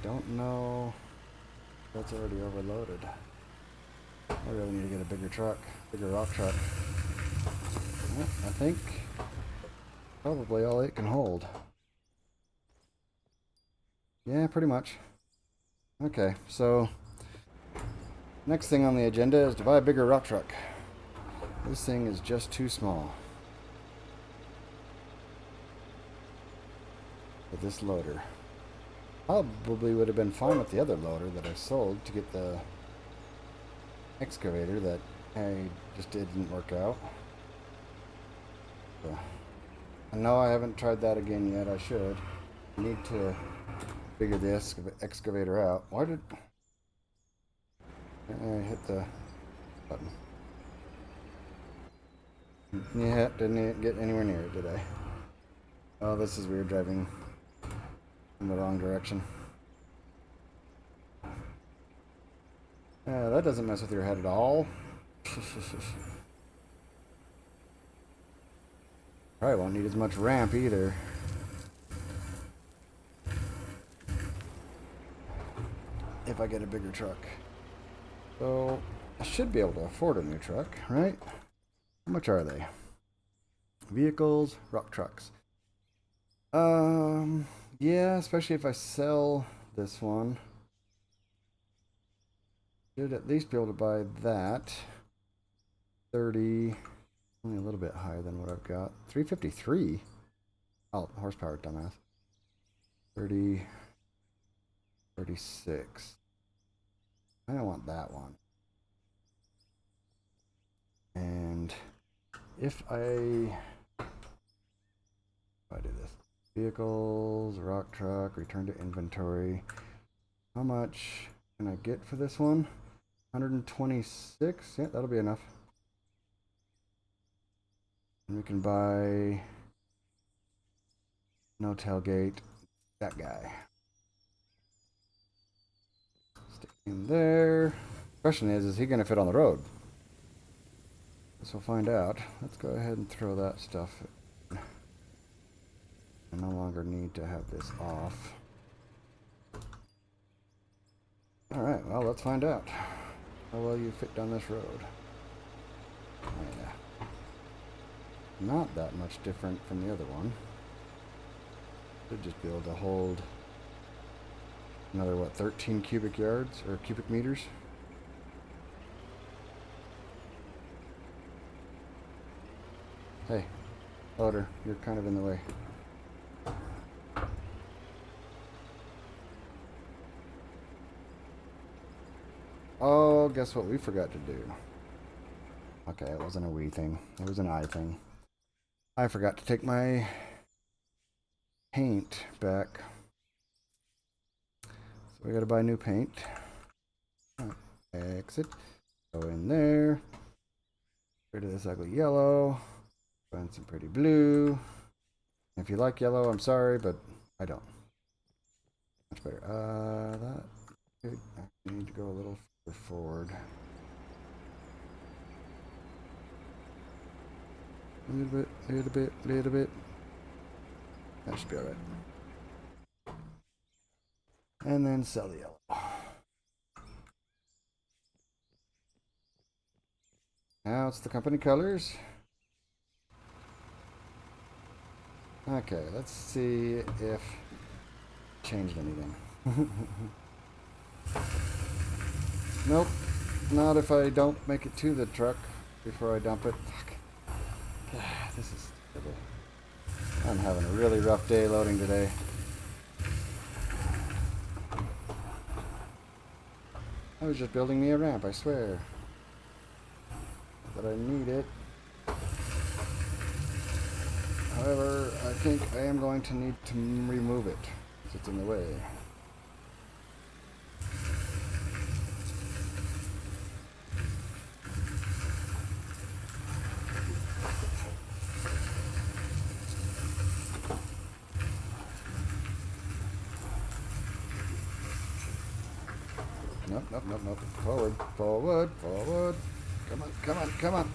Don't know if that's already overloaded. I really need to get a bigger truck, bigger rock truck. Well, I think probably all it can hold. Yeah, pretty much. Okay, so next thing on the agenda is to buy a bigger rock truck. This thing is just too small for this loader. Probably would have been fine with the other loader that I sold to get the excavator that just didn't work out. So, I know I haven't tried that again yet. I should. I need to figure the excavator out. Why did I hit the button? Yeah, didn't get anywhere near it, did I? Oh, this is weird driving in the wrong direction. That doesn't mess with your head at all. Probably won't need as much ramp either. If I get a bigger truck. So, I should be able to afford a new truck, right? How much are they? Vehicles, rock trucks. Yeah, especially if I sell this one. Should at least be able to buy that. 30, only a little bit higher than what I've got. 353. Oh, horsepower, dumbass. 30, 36. I don't want that one. And if I do this, vehicles, rock truck, return to inventory. How much can I get for this one? 126. Yeah, that'll be enough. And we can buy no tailgate, that guy. Stick him there. Question is he going to fit on the road? Guess we'll find out. Let's go ahead and throw that stuff in. I no longer need to have this off. Alright, well, let's find out how well you fit down this road. Yeah. Not that much different from the other one. Should just be able to hold another, what, 13 cubic yards or cubic meters? Hey, loader, you're kind of in the way. Oh, guess what we forgot to do? Okay, it wasn't a we thing. It was an I thing. I forgot to take my paint back. So we gotta buy new paint. Exit. Go in there. Get rid of this ugly yellow. Find some pretty blue. If you like yellow, I'm sorry, but I don't. Much better. That could, I need to go a little further forward. Little bit. That should be alright. And then sell the yellow. Now it's the company colors. Okay, let's see if changed anything. Nope, not if I don't make it to the truck before I dump it. Fuck. This is terrible. I'm having a really rough day loading today. I was just building me a ramp, I swear. But I need it. However, I think I am going to need to remove it because it's in the way. Nope. Forward. Come on.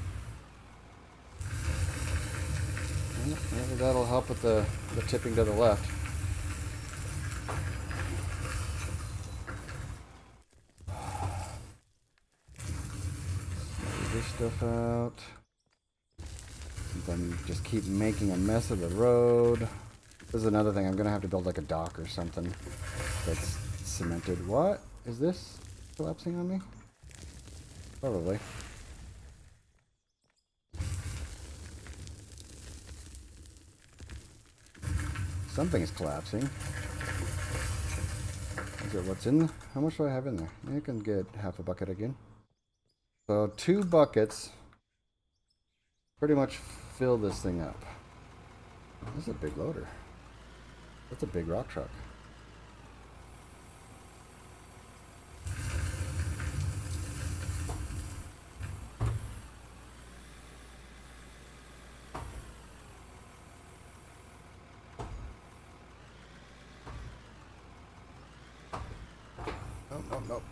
Maybe that'll help with the tipping to the left. Move this stuff out. And then just keep making a mess of the road. This is another thing. I'm going to have to build like a dock or something that's cemented. What? Is this collapsing on me? Probably. Something's collapsing. Is it what's in? How much do I have in there? You can get half a bucket again. So 2 buckets pretty much fill this thing up. This is a big loader. That's a big rock truck. Nope.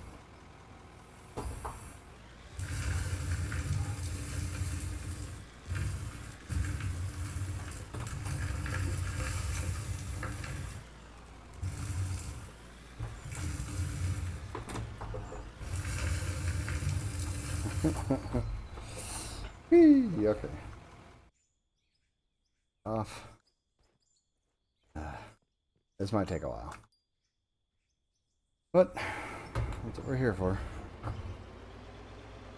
Okay. Off. This might take a while. But that's what we're here for.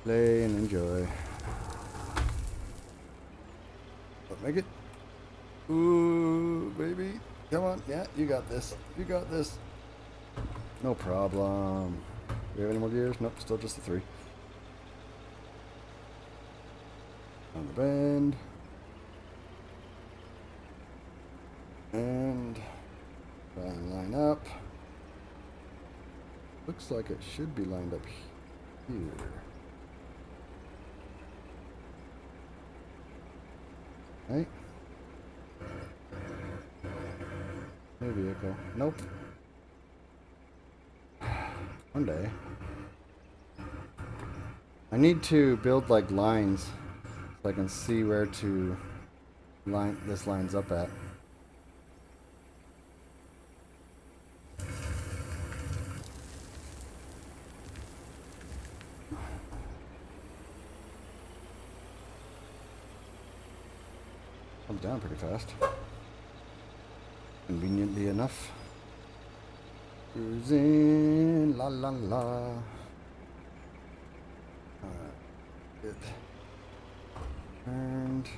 Play and enjoy. But make it. Ooh, baby. Come on. Yeah, you got this. No problem. Do we have any more gears? Nope, still just the 3. On the bend. And try and line up. Looks like it should be lined up here. go. Nope. One day. I need to build like lines so I can see where to line this lines up at. Comes down pretty fast. Conveniently enough. Cruising, la la la. Good. Turned.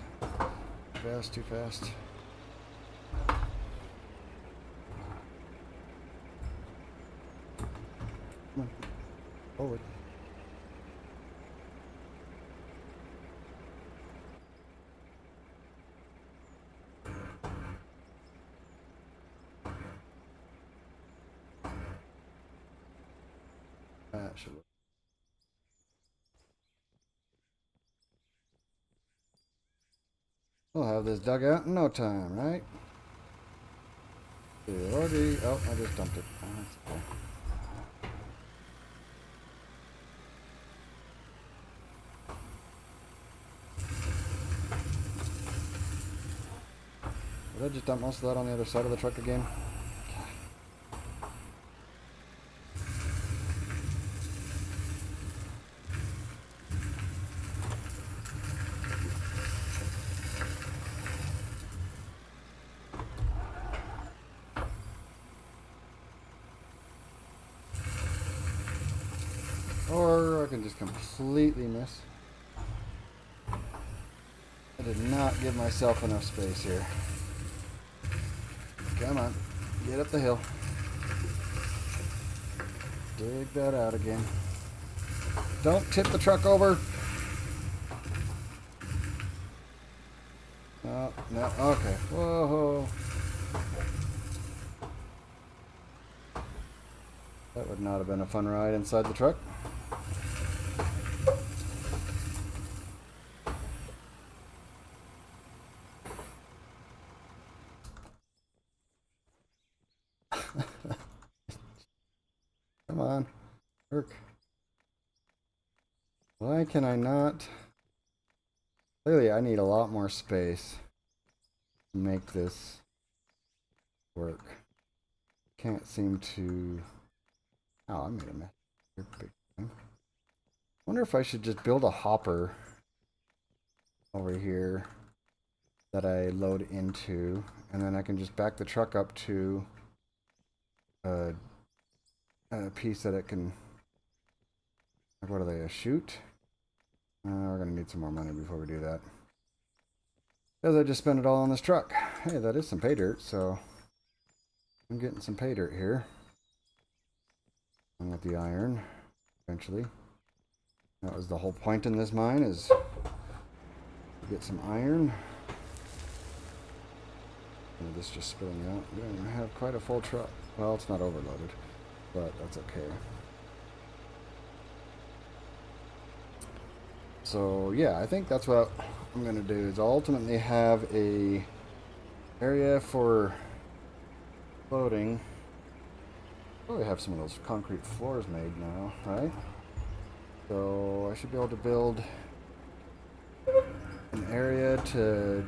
Fast, too fast. Come on. Forward. That should work. We'll have this dug out in no time, right? Already. Oh, I just dumped it. Oh, that's okay. Did I just dump most of that on the other side of the truck again? Or I can just completely miss. I did not give myself enough space here. Come on, get up the hill. Dig that out again. Don't tip the truck over. No, no, okay. Whoa. That would not have been a fun ride inside the truck. Come on, work. Why can I not? Clearly, I need a lot more space to make this work. Can't seem to. Oh, I made a mess. Wonder if I should just build a hopper over here that I load into, and then I can just back the truck up to a piece that it can. What are they? A chute? We're gonna need some more money before we do that. Because I just spent it all on this truck. Hey, that is some pay dirt, so I'm getting some pay dirt here. And with the iron, eventually. That was the whole point in this mine, is to get some iron. And this just spilling out. We don't even have quite a full truck. Well, it's not overloaded, but that's okay. So yeah, I think that's what I'm gonna do, is ultimately have a area for floating. Probably have some of those concrete floors made now, right? So I should be able to build an area to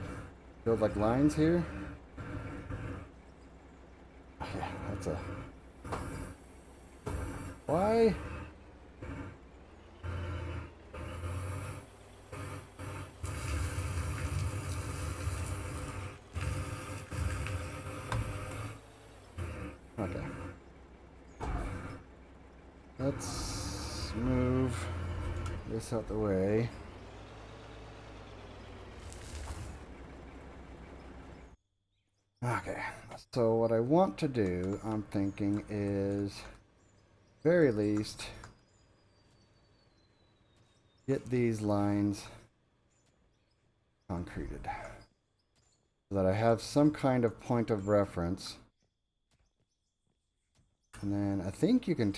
build like lines here. Yeah, that's a... Why? Okay. Let's move this out the way. Okay, so what I want to do, I'm thinking, is very least get these lines concreted so that I have some kind of point of reference. And then I think you can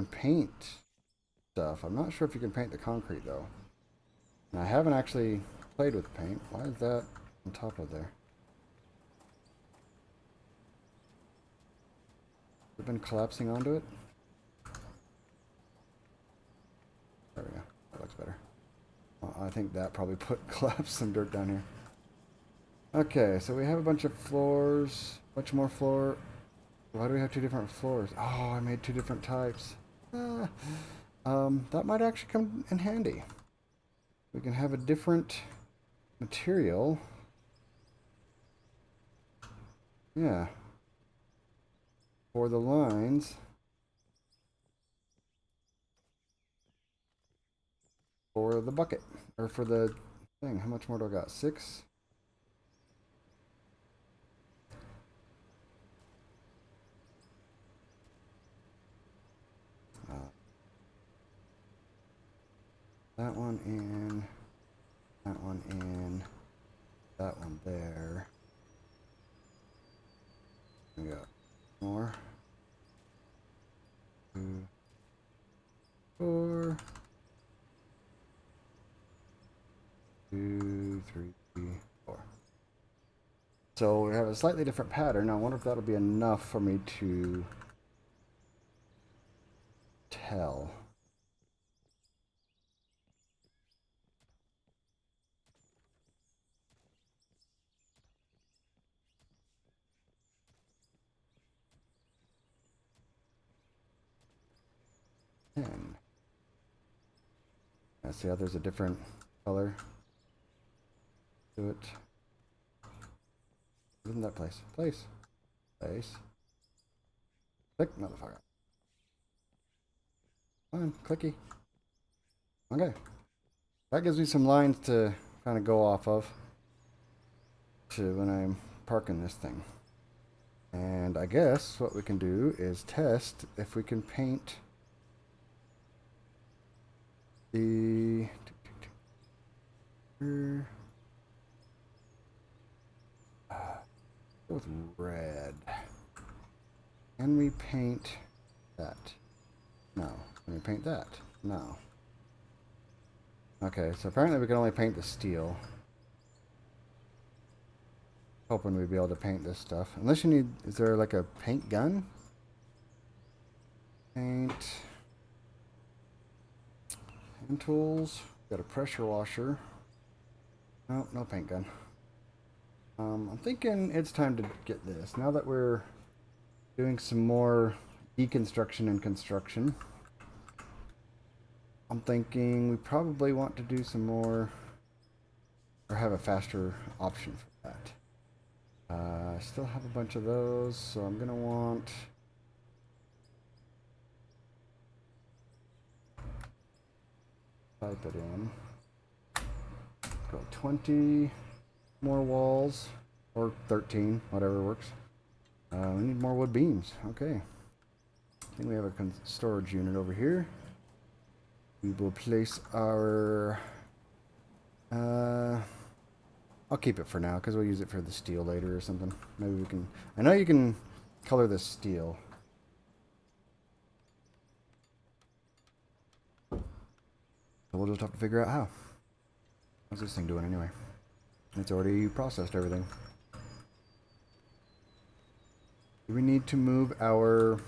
paint stuff. I'm not sure if you can paint the concrete though. And I haven't actually played. played with paint. Why is that on top of there? been collapsing onto it? There we go. That looks better. Well, I think that probably collapsed some dirt down here. Okay, so we have a bunch of floors. Much more floor. Why do we have two different floors? Oh, I made two different types. That might actually come in handy. We can have a different material. Yeah. For the lines. For the bucket. Or for the thing. How much more do I got? 6? That one in. That one in. That one there. We got more. 2, 4. 2, 3, 4. So we have a slightly different pattern. I wonder if that'll be enough for me to tell. I see how there's a different color to it. Isn't that place? Place. Click, motherfucker. Come on, clicky. Okay. That gives me some lines to kind of go off of to when I'm parking this thing. And I guess what we can do is test if we can paint the with red. Can we paint that? No. Can we paint that? No. Okay, so apparently we can only paint the steel. Hoping we'd be able to paint this stuff. Unless you need, is there like a paint gun? Paint. Hand tools. Got a pressure washer. No, no paint gun. I'm thinking it's time to get this. Now that we're doing some more deconstruction and construction, I'm thinking we probably want to do some more, or have a faster option for that. I still have a bunch of those, so I'm going to want type it in. Go 20 more walls, or 13, whatever works. We need more wood beams. Okay. I think we have a storage unit over here. We will place our... I'll keep it for now, because we'll use it for the steel later or something. Maybe we can... I know you can color this steel. So we'll just have to figure out how. How's this thing doing anyway? It's already processed everything. Do we need to move our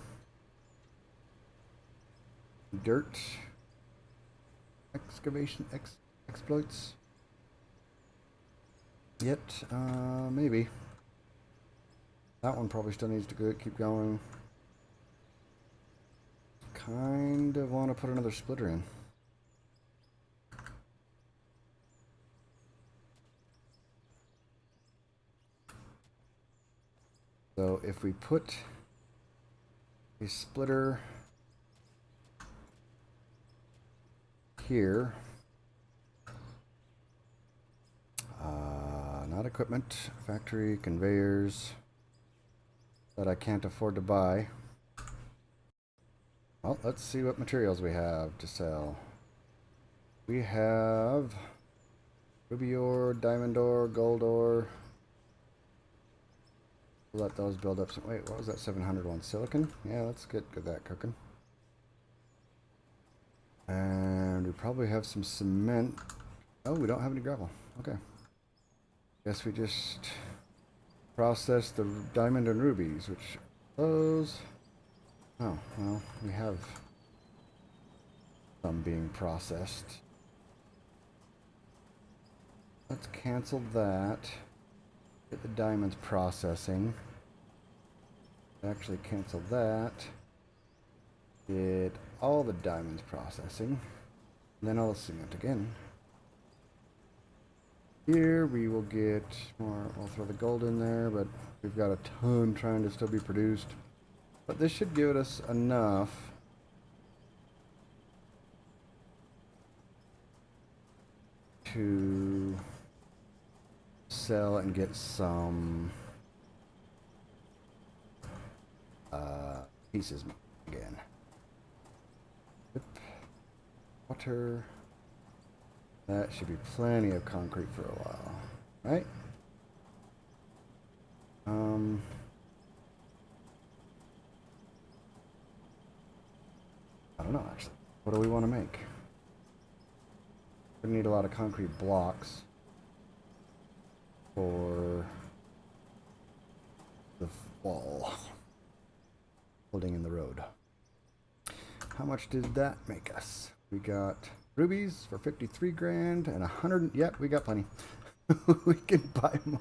dirt excavation exploits yet? Maybe. That one probably still needs to keep going. Kind of want to put another splitter in. So if we put a splitter here, not equipment, factory, conveyors that I can't afford to buy. Well, let's see what materials we have to sell. We have ruby ore, diamond ore, gold ore. Let those build up some. Wait, what was that 700 one? Silicon? Yeah, let's get that cooking. And we probably have some cement. Oh, we don't have any gravel. Okay. Guess we just process the diamond and rubies, which those. Oh, well, we have some being processed. Let's cancel that. Get the diamonds processing. Actually cancel that. Get all the diamonds processing. And then all the cement again. Here we will get more. We'll throw the gold in there, but we've got a ton trying to still be produced. But this should give us enough to sell and get some pieces again. Yep. Water. That should be plenty of concrete for a while, right? I don't know actually. What do we want to make? We need a lot of concrete blocks for the wall holding in the road. How much did that make us? We got rubies for 53 grand and 100. Yep, we got plenty. We can buy more,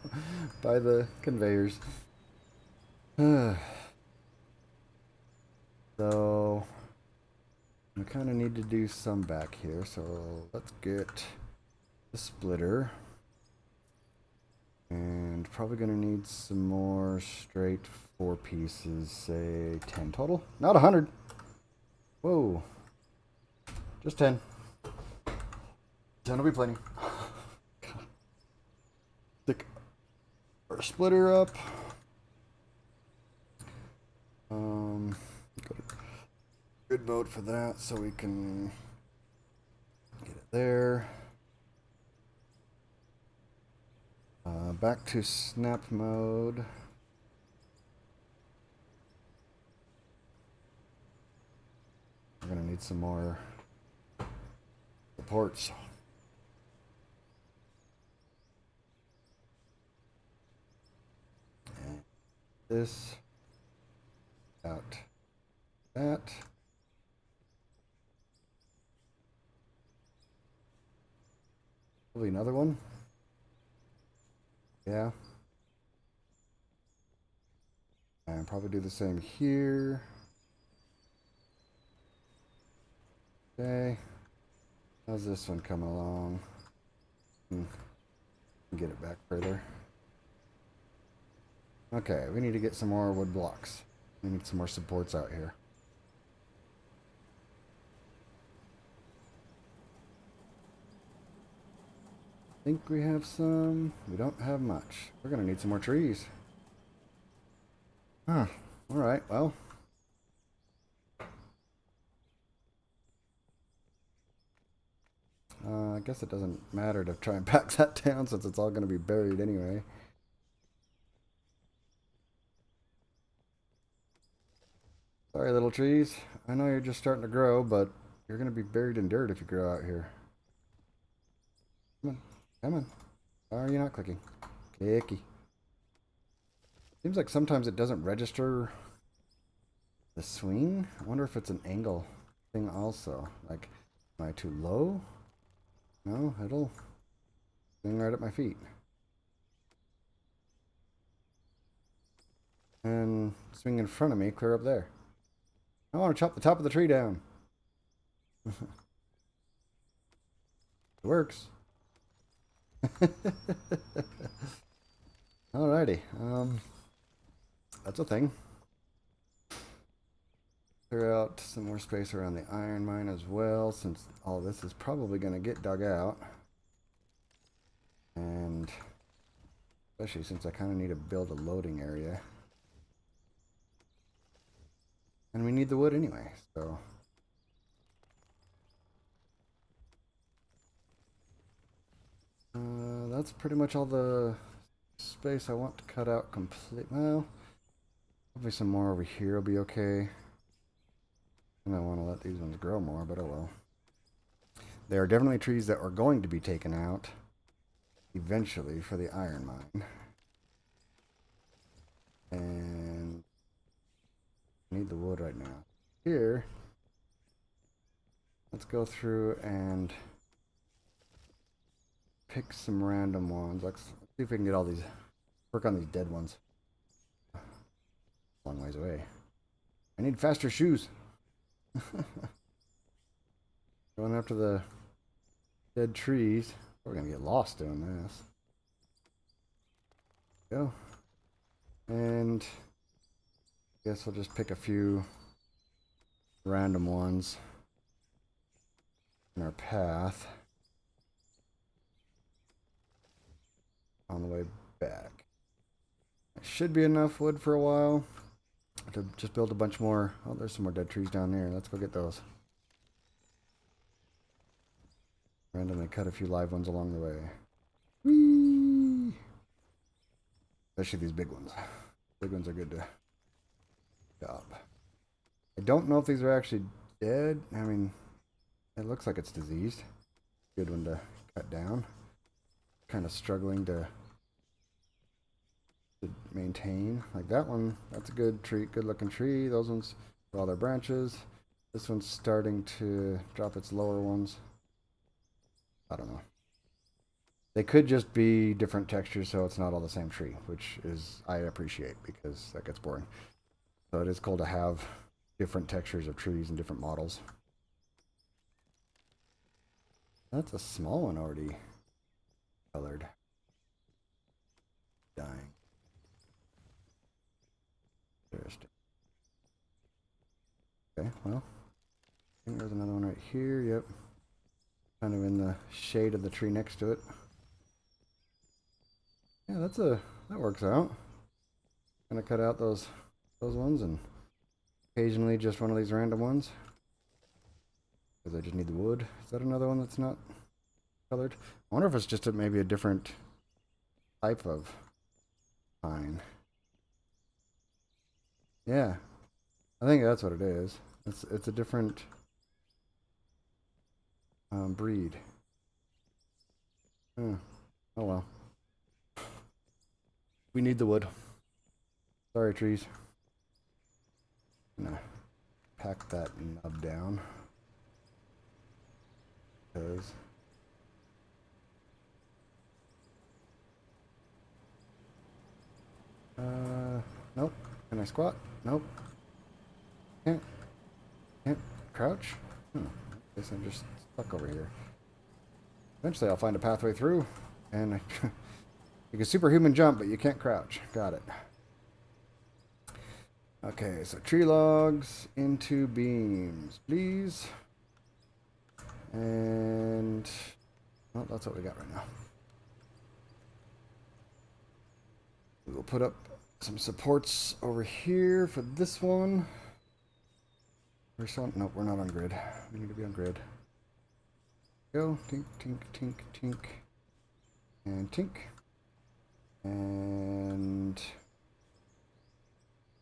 buy the conveyors. So we kind of need to do some back here. So let's get the splitter. And probably going to need some more straight 4 pieces, say 10 total. Not 100. Whoa. Just 10. 10 will be plenty. Stick our splitter up. Go to grid mode for that so we can get it there. Back to snap mode. We're gonna need some more supports. And this out that. Probably another one. Yeah. And probably do the same here. Okay. How's this one coming along? Get it back further. Okay, we need to get some more wood blocks. We need some more supports out here. I think we have some. We don't have much. We're gonna need some more trees. Huh. Alright, well. I guess it doesn't matter to try and pack that down since it's all gonna be buried anyway. Sorry, little trees. I know you're just starting to grow, but you're gonna be buried in dirt if you grow out here. Come on. Come on. Why are you not clicking? Clicky. Seems like sometimes it doesn't register the swing. I wonder if it's an angle thing also. Like, am I too low? No, it'll swing right at my feet. And swing in front of me, clear up there. I want to chop the top of the tree down. It works. Alrighty, that's a thing. Clear out some more space around the iron mine as well, since all this is probably going to get dug out. And especially since I kind of need to build a loading area. And we need the wood anyway, so. That's pretty much all the space I want to cut out complete. Well, probably some more over here will be okay. And I want to let these ones grow more, but oh well. There are definitely trees that are going to be taken out eventually for the iron mine. And I need the wood right now. Here, let's go through and pick some random ones. Let's see if we can get all these, work on these dead ones. Long ways away. I need faster shoes. Going after the dead trees. We're gonna get lost doing this. Go. And I guess I'll just pick a few random ones in our path on the way back. It should be enough wood for a while to just build a bunch more. Oh, there's some more dead trees down there. Let's go get those. Randomly cut a few live ones along the way. Whee! Especially these big ones. Big ones are good to chop. I don't know if these are actually dead. I mean, it looks like it's diseased. Good one to cut down. Kind of struggling to maintain. Like that one, that's a good tree, good looking tree. Those ones, all their branches. This one's starting to drop its lower ones. I don't know. They could just be different textures, so it's not all the same tree, which is I appreciate because that gets boring. So it is cool to have different textures of trees and different models. That's a small one already colored. Dying. Interesting. Okay, well, I think there's another one right here. Yep. Kind of in the shade of the tree next to it. Yeah, that works out. Gonna cut out those ones and occasionally just one of these random ones. Because I just need the wood. Is that another one that's not colored? I wonder if it's just maybe a different type of pine. Yeah, I think that's what it is. It's a different breed. Oh well. We need the wood. Sorry, trees. I'm gonna pack that nub down. Because nope. Can I squat? Nope. Can't crouch? Guess I'm just stuck over here. Eventually I'll find a pathway through, and you can superhuman jump, but you can't crouch. Got it. Okay, so tree logs into beams, please. And well, that's what we got right now. We will put up some supports over here for this one. We're still, nope, we're not on grid. We need to be on grid. Go, tink, tink, tink, tink, and tink. And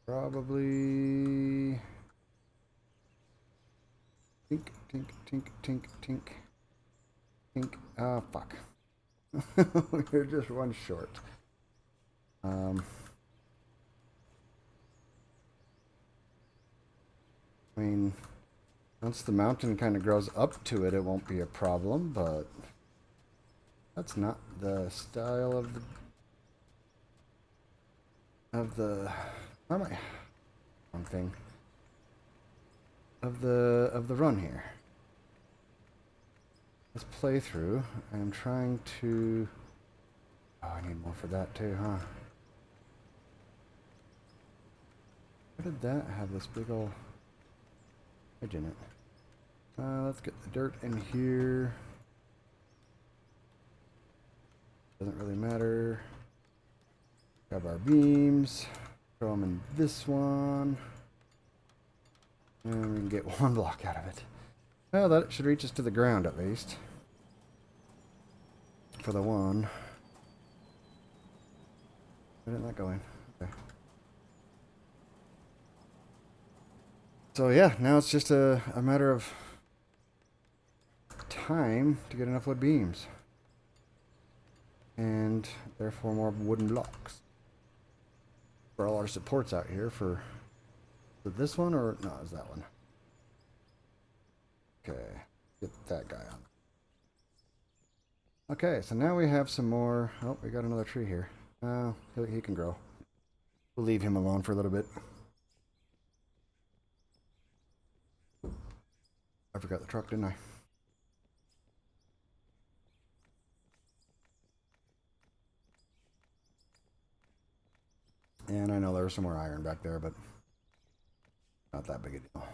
probably tink, tink, tink, tink, tink, tink. Ah, fuck. We're just one short. I mean, once the mountain kind of grows up to it, it won't be a problem, but that's not the style of the why am I wrong thing of the run here. This playthrough, I'm trying to, oh, I need more for that too, huh? Where did that have this big old edge in it? Let's get the dirt in here. Doesn't really matter. Grab our beams, throw them in this one, and we can get one block out of it. Well, that should reach us to the ground at least. For the one. Where did that go in? Okay. So yeah, now it's just a matter of time to get enough wood beams. And therefore more wooden blocks. For all our supports out here for Is it this one or no? Is that one? Okay, get that guy on. Okay, so now we have some more. Oh, we got another tree here. He can grow. We'll leave him alone for a little bit. I forgot the truck, didn't I? And I know there was some more iron back there, but not that big a deal.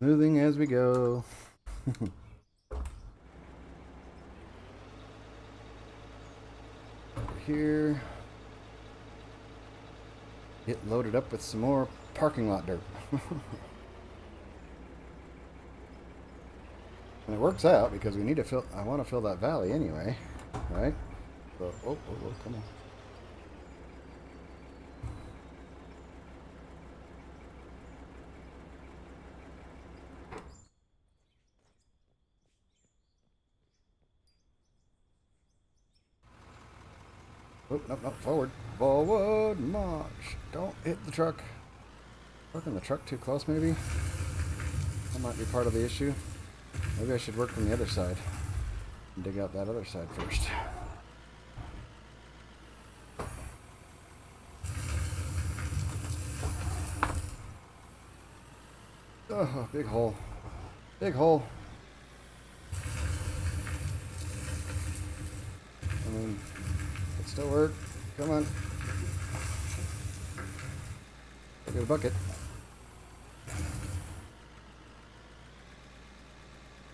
Moving as we go. Over here. Get loaded up with some more parking lot dirt. And it works out because we need to fill. I want to fill that valley anyway, right? So, oh, come on. Oh, no, forward. Forward march. Don't hit the truck. Working the truck too close, maybe? That might be part of the issue. Maybe I should work from the other side. And dig out that other side first. Oh, big hole. Big hole. I mean, it still work. Come on. Get a bucket.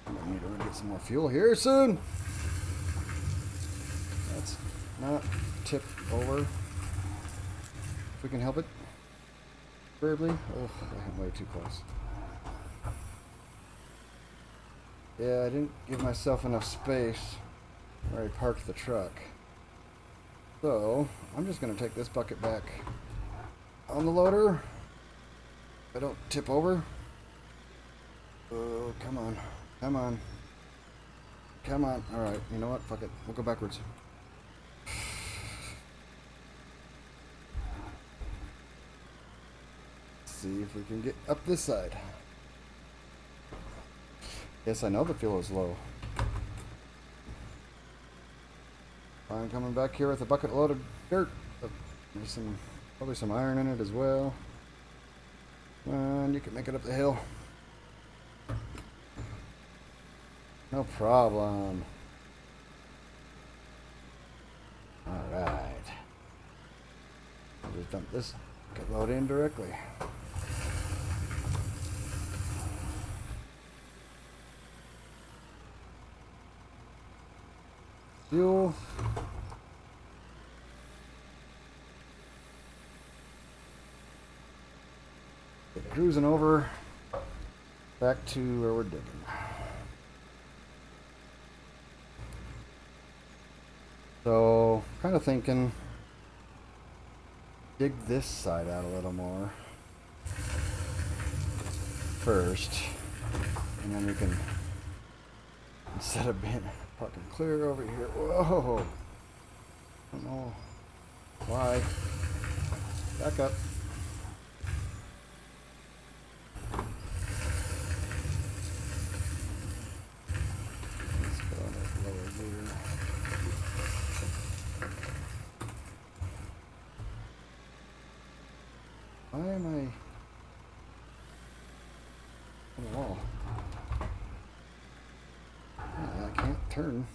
I need to get some more fuel here soon. Let's not tip over. If we can help it. Preferably. Oh, I'm way too close. Yeah, I didn't give myself enough space where I parked the truck. So, I'm just going to take this bucket back on the loader. If I don't tip over. Oh, come on. Come on. Come on. Alright, you know what? Fuck it. We'll go backwards. Let's see if we can get up this side. Yes, I know the fuel is low. I'm coming back here with a bucket load of dirt. There's probably some iron in it as well. And you can make it up the hill. No problem. Alright. I'll just dump this bucket load in directly. Fuel. Get cruising over back to where we're digging. So, kind of thinking, dig this side out a little more first, and then we can, instead of being fucking clear over here. Whoa! I don't know why. Back up. Let's go on that lower gear. Why am I on the wall? I can't turn.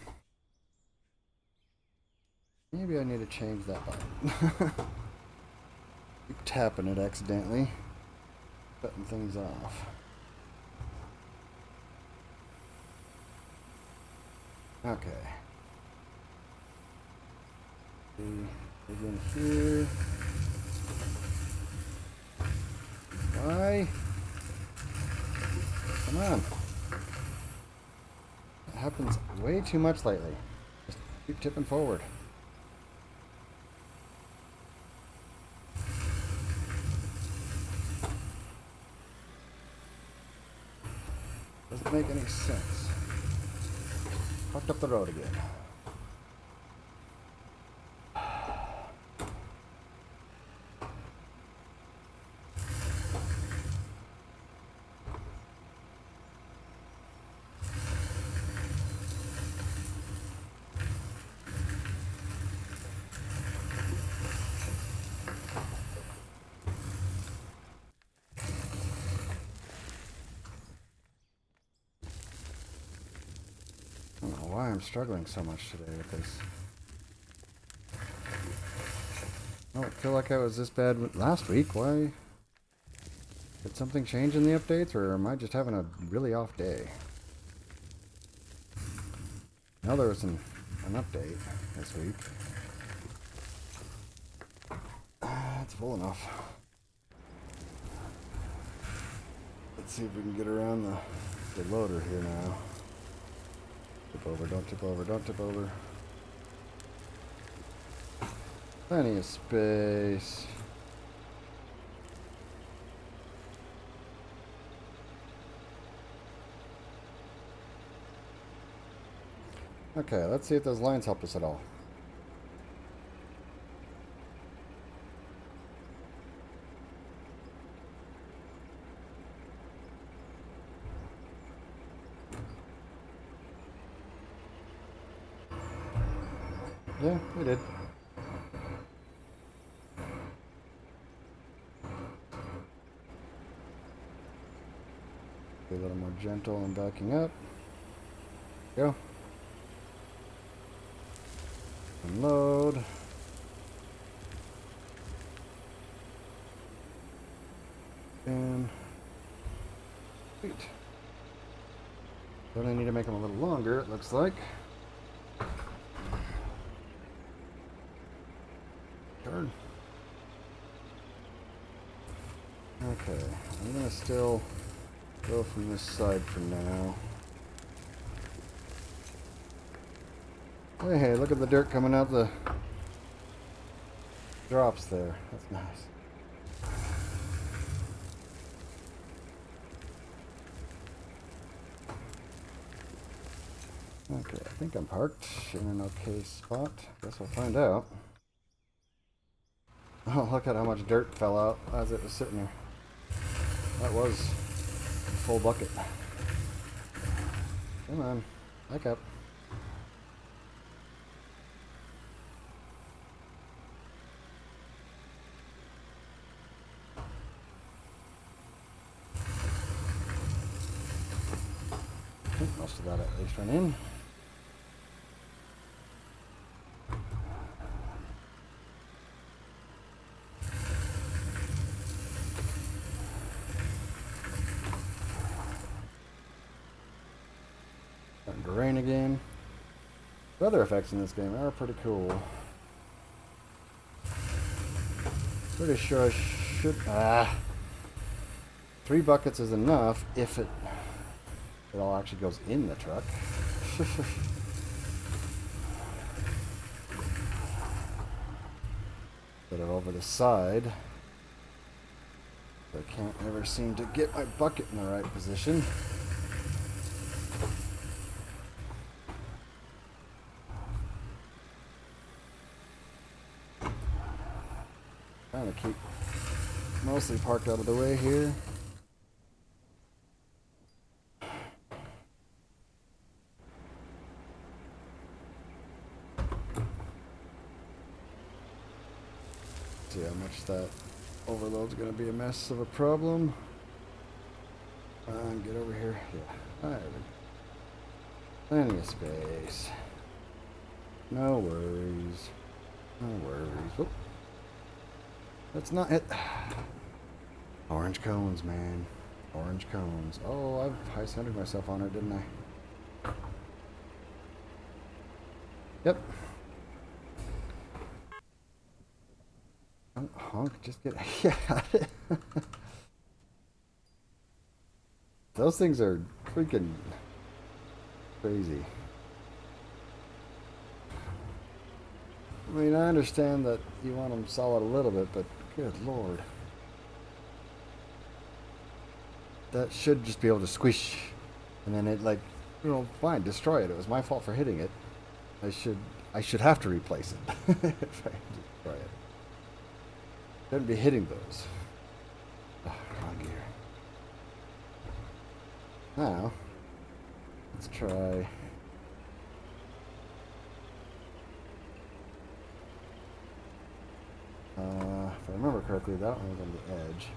Maybe I need to change that button. Keep tapping it accidentally. Cutting things off. Okay. Dig in here. Why? Come on. That happens way too much lately. Just keep tipping forward. Doesn't make any sense. Fucked up the road again. why I'm struggling so much today with this. I don't feel like I was this bad last week. Why? Did something change in the updates, or am I just having a really off day? No, there was an update this week. It's full enough. Let's see if we can get around the loader here now. Tip over, don't tip over, don't tip over. Plenty of space. Okay, let's see if those lines help us at all. Yeah, we did. Be a little more gentle and backing up. Go. Unload. And sweet. Don't I need to make them a little longer, it looks like. Turn. Okay, I'm gonna still go from this side for now. Hey, look at the dirt coming out the drops there. That's nice. Okay, I think I'm parked in an okay spot. Guess we'll find out. Oh, look at how much dirt fell out as it was sitting there. That was a full bucket. Come on, back up. I think most of that at least went in. Starting to rain again. Weather effects in this game are pretty cool. Pretty sure I should... 3 buckets is enough if it all actually goes in the truck. Put it over the side. I can't ever seem to get my bucket in the right position. Trying to keep mostly parked out of the way here. See how much that overload's going to be a mess of a problem. Get over here. Yeah, there we go. Plenty of space. No worries. No worries. Whoop. That's not it. Orange cones, man. Orange cones. Oh, I've high-centered myself on it, didn't I? Yep. Honk, just get... Yeah. Those things are freaking crazy. I mean, I understand that you want them solid a little bit, but good lord. That should just be able to squish. And then it, like, you know, fine, destroy it. It was my fault for hitting it. I should have to replace it if I destroy it. Shouldn't be hitting those. Oh, wrong gear. Now, let's try. If I remember correctly, that one was on the edge.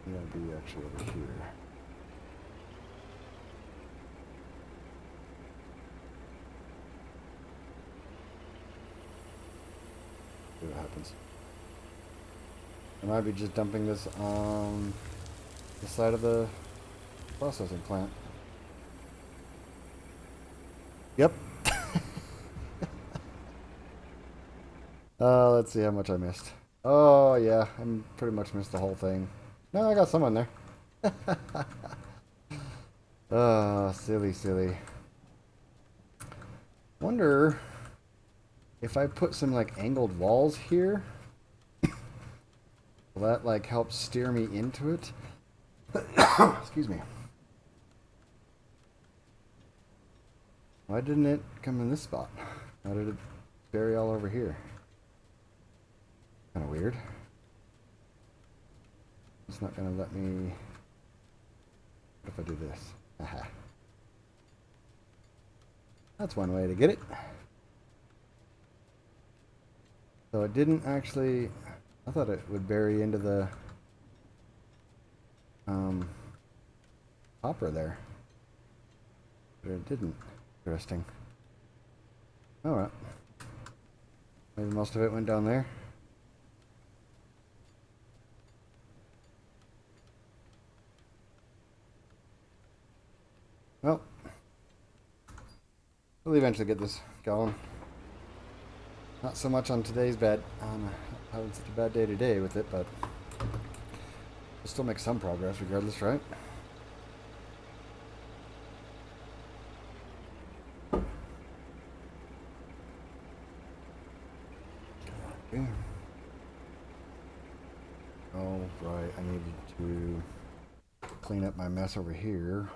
I'm going to be actually over here. See what happens. I might be just dumping this on the side of the processing plant. Yep. Let's see how much I missed. Oh, yeah, I pretty much missed the whole thing. No, I got some on there. Oh, silly, silly. Wonder if I put some, like, angled walls here, will that, like, help steer me into it? Excuse me. Why didn't it come in this spot? How did it bury all over here? Kind of weird. It's not going to let me... What if I do this? Aha. That's one way to get it. So it didn't actually... I thought it would bury into the hopper there. But it didn't. Interesting. Alright. Maybe most of it went down there. Well, we'll eventually get this going. Not so much on today's bed. Having such a bad day today with it, but we'll still make some progress regardless, right? Okay. Oh, right. I needed to clean up my mess over here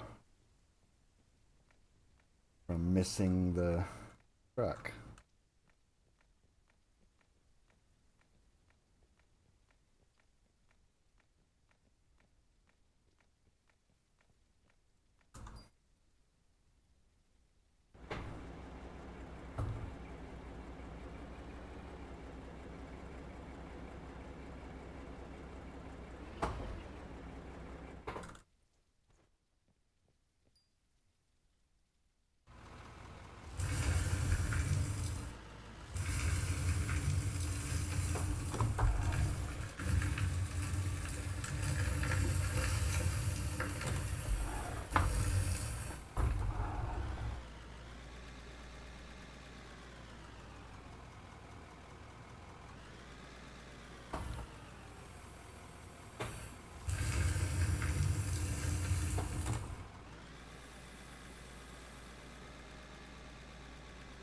from missing the truck.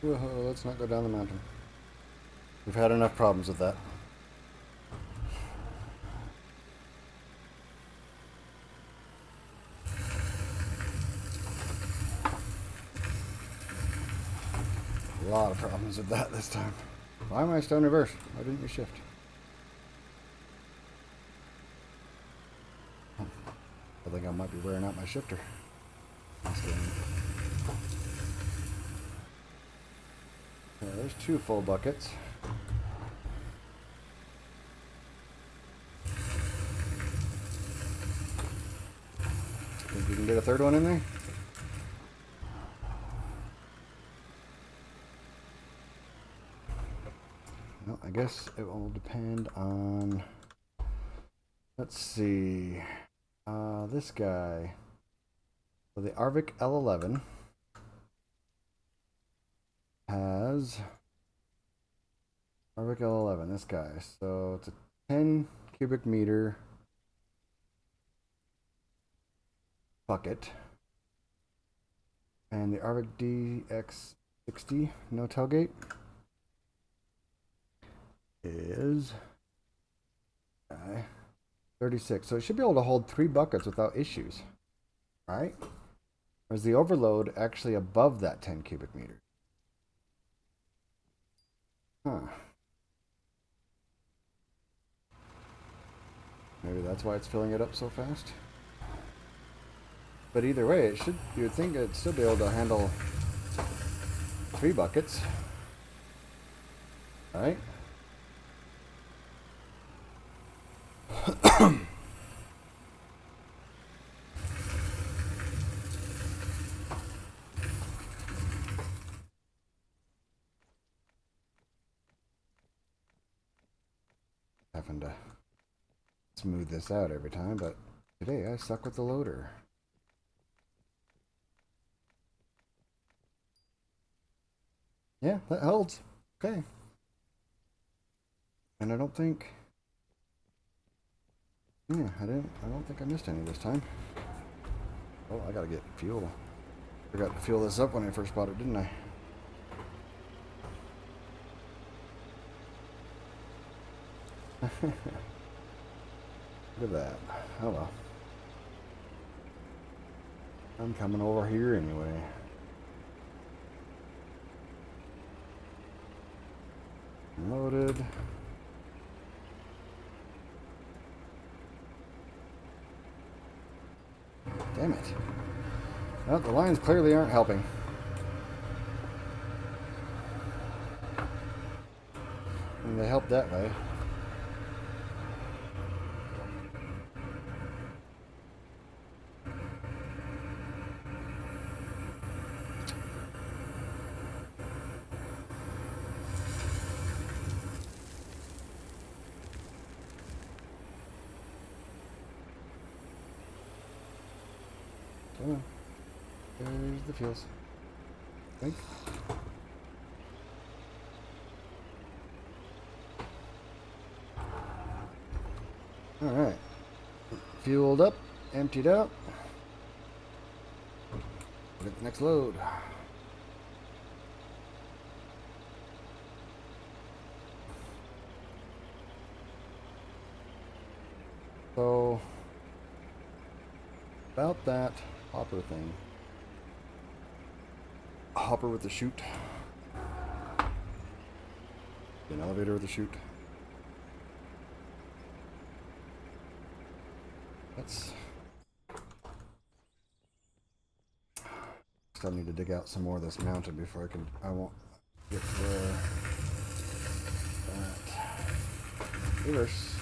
Whoa, let's not go down the mountain. We've had enough problems with that. A lot of problems with that this time. Why am I still in reverse? Why didn't you shift? I think I might be wearing out my shifter. There's 2 full buckets. Think we can get a 3rd one in there? Well, I guess it will depend on... Let's see... this guy. So the Arvik L11 has Arvik L11, this guy. So it's a 10 cubic meter bucket. And the Arvik DX60 no tailgate is 36. So it should be able to hold 3 buckets without issues, right? Or is the overload actually above that 10 cubic meters? Huh. Maybe that's why it's filling it up so fast. But either way, it should, you would think it'd still be able to handle 3 buckets, right? having to smooth this out every time, but today I suck with the loader. Yeah, that holds. Okay. And I don't think... Yeah, I don't think I missed any this time. Oh, I gotta get fuel. Forgot to fuel this up when I first bought it, didn't I? Look at that. Oh well. I'm coming over here anyway. Loaded. Damn it. Well, the lines clearly aren't helping. And they help that way. Come on. There's the fuels. Think. Alright. Fueled up, emptied out. Look at the next load. So, about that hopper thing. Hopper with the chute. An elevator with a chute. That's... Still need to dig out some more of this mounted before I won't get to that. Reverse.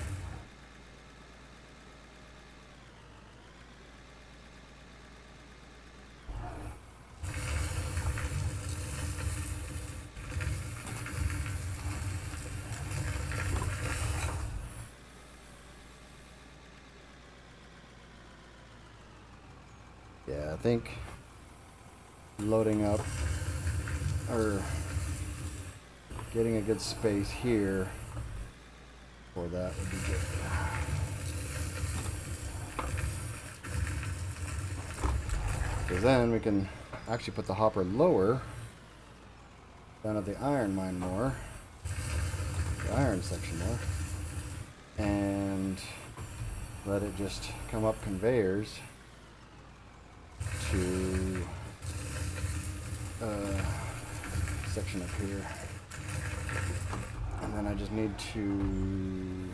Yeah, I think loading up or getting a good space here for that would be good. Because then we can actually put the hopper lower down at the iron mine more, the iron section more, and let it just come up conveyors to section up here, and then I just need to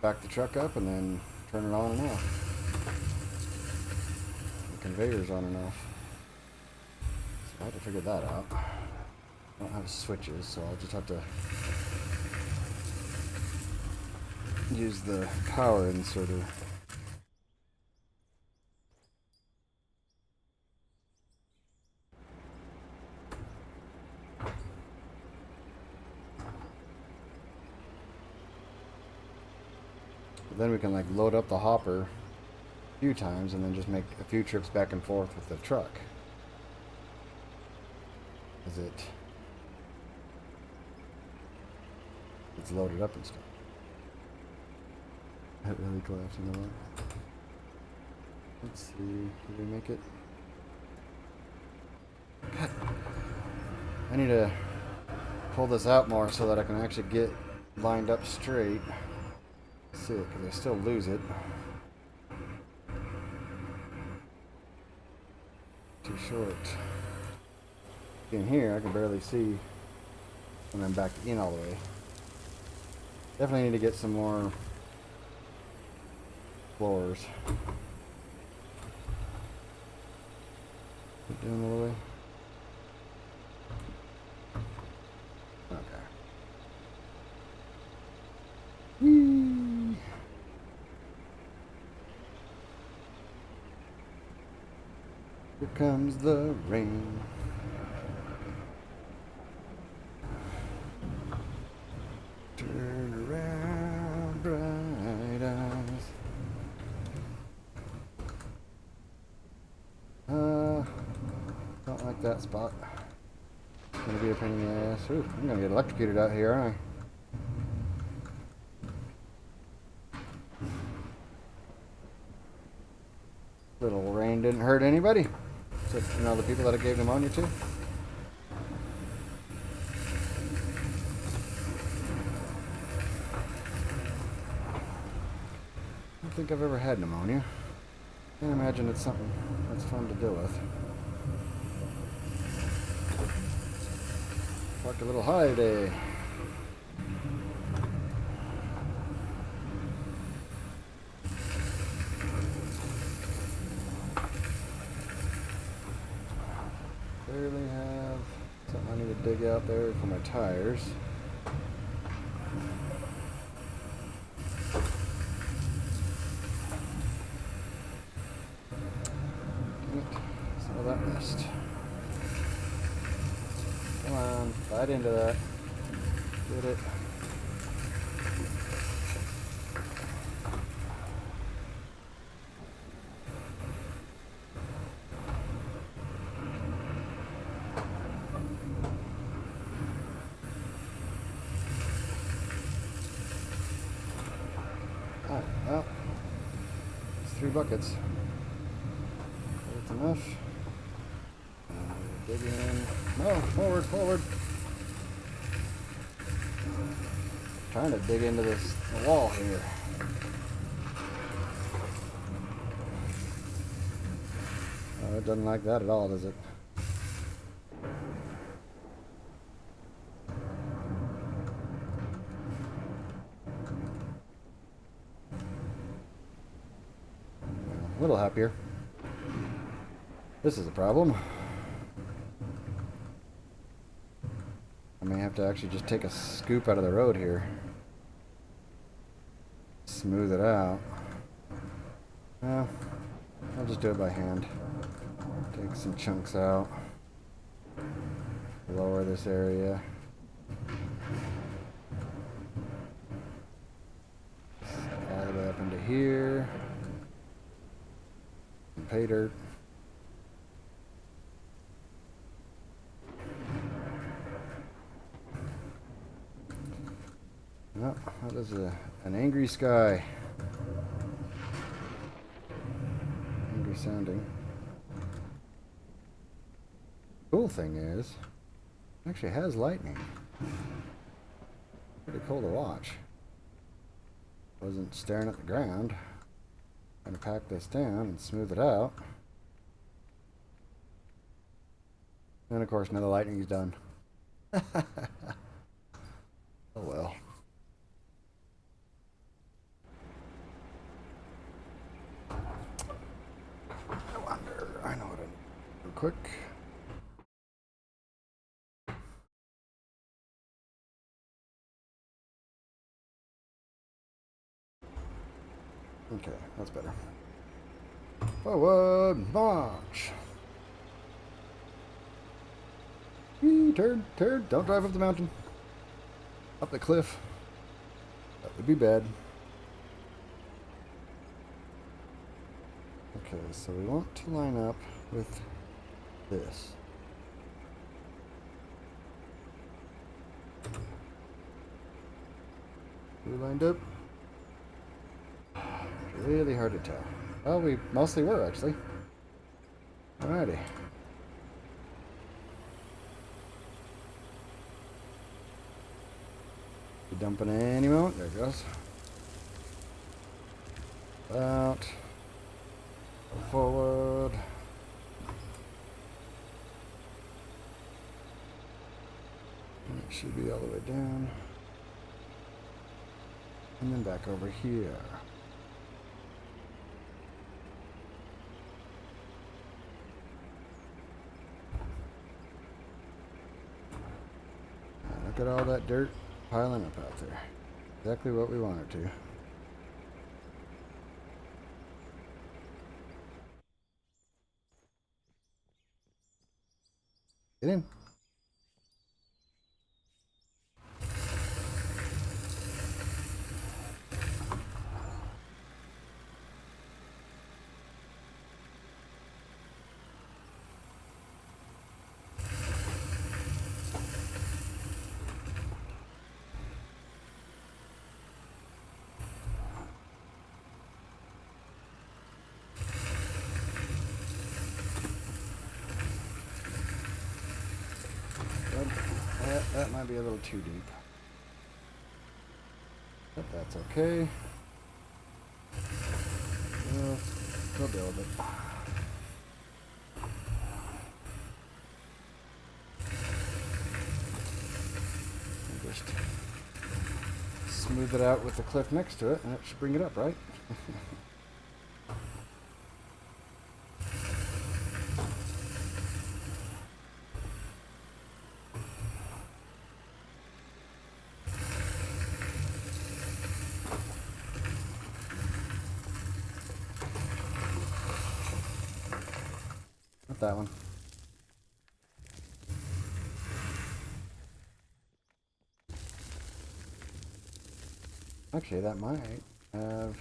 back the truck up and then turn it on and off. The conveyor's on and off. So I have to figure that out. I don't have switches, so I'll just have to use the power inserter. Then we can like load up the hopper a few times and then just make a few trips back and forth with the truck. As it's loaded up and stuff. That really collapsed, you know what? Let's see, can we make it? God. I need to pull this out more so that I can actually get lined up straight. See it, because I still lose it. Too short. In here, I can barely see when I'm back in all the way. Definitely need to get some more floors. Keep doing all the way. Okay. Whee! Here comes the rain. Turn around, bright eyes. Don't like that spot. It's gonna be a pain in the ass. Ooh, I'm gonna get electrocuted out here, aren't I? Little rain didn't hurt anybody. Except, you know, the people that I gave pneumonia to. I don't think I've ever had pneumonia. Can't imagine it's something that's fun to deal with. Fucked a little high today. Clearly have something I need to dig out there for my tires. Some of that missed. Come on, bite into that. Get it. Oh, well, it's 3 buckets. That's enough. Dig in. No, forward, forward. Trying to dig into this wall here. Oh, it doesn't like that at all, does it? A little happier. This is a problem. I may have to actually just take a scoop out of the road here. Smooth it out. Well, I'll just do it by hand. Take some chunks out. Lower this area. All the way up into here. Some pay dirt. Oh, that is an angry sky. Angry sounding. Cool thing is, it actually has lightning. Pretty cool to watch. Wasn't staring at the ground. Gonna pack this down and smooth it out. And of course now the lightning's done. Oh well. I know what I need. Real quick. Okay, that's better. Forward march. Turn, turn. Don't drive up the mountain. Up the cliff. That would be bad. Okay, so we want to line up with this. We lined up. Really hard to tell. Well, we mostly were, actually. Alrighty. Be dumping any moment. There it goes. Out. Forward. And it should be all the way down. And then back over here. And look at all that dirt piling up out there. Exactly what we wanted to. Get in. That might be a little too deep. But that's okay. We'll deal with it. Just smooth it out with the cliff next to it, and it should bring it up, right? Not that one. Actually, that might have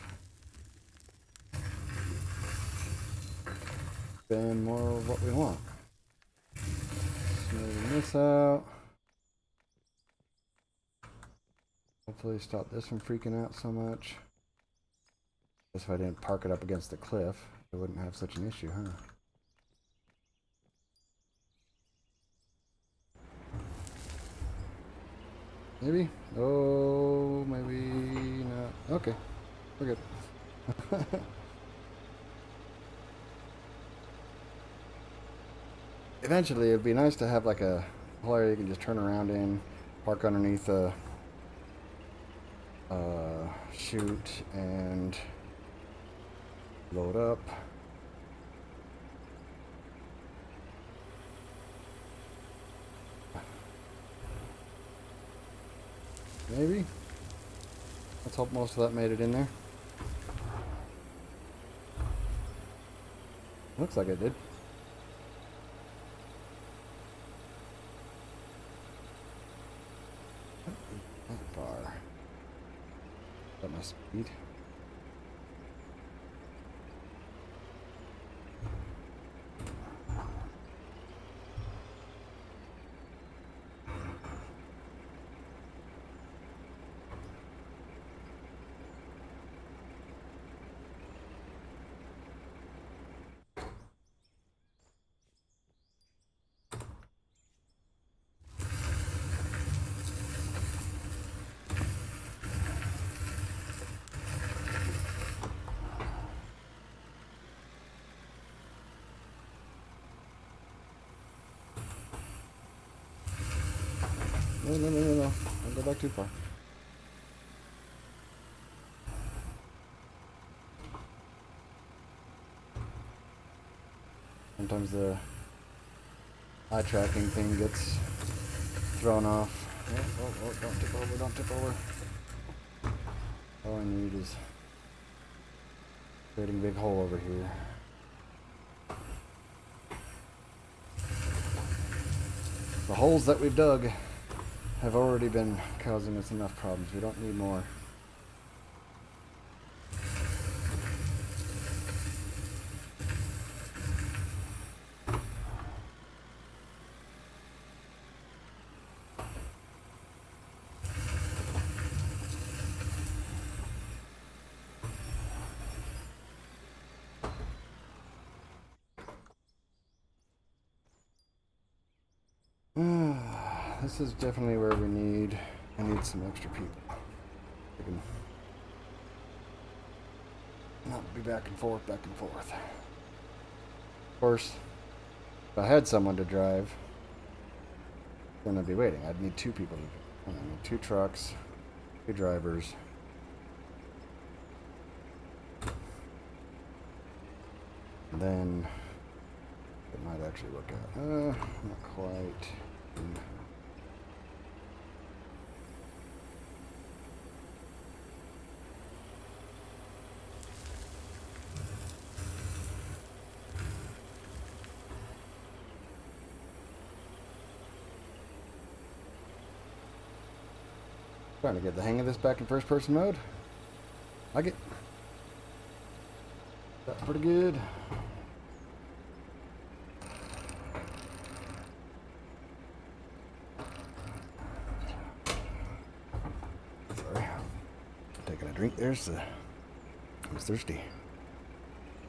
been more of what we want. Smoothing this out. Hopefully stop this from freaking out so much. Guess if I didn't park it up against the cliff, it wouldn't have such an issue, huh? Maybe? Oh, maybe not. Okay, we're good. Eventually, it'd be nice to have like a whole area you can just turn around in, park underneath a chute, and load up. Maybe. Let's hope most of that made it in there. Looks like it did. That far. Is that my speed? No. Don't go back too far. Sometimes the eye tracking thing gets thrown off. Oh, don't tip over. All I need is creating a big hole over here. The holes that we've dug have already been causing us enough problems. We don't need more. This is definitely where I need some extra people. I can not be back and forth. Of course, if I had someone to drive, then I'd be waiting. I'd need two people. I need 2 trucks, 2 drivers. And then it might actually work out. Not quite. Trying to get the hang of this back in first person mode. Like it. That's pretty good. Sorry. Taking a drink there, so I was thirsty.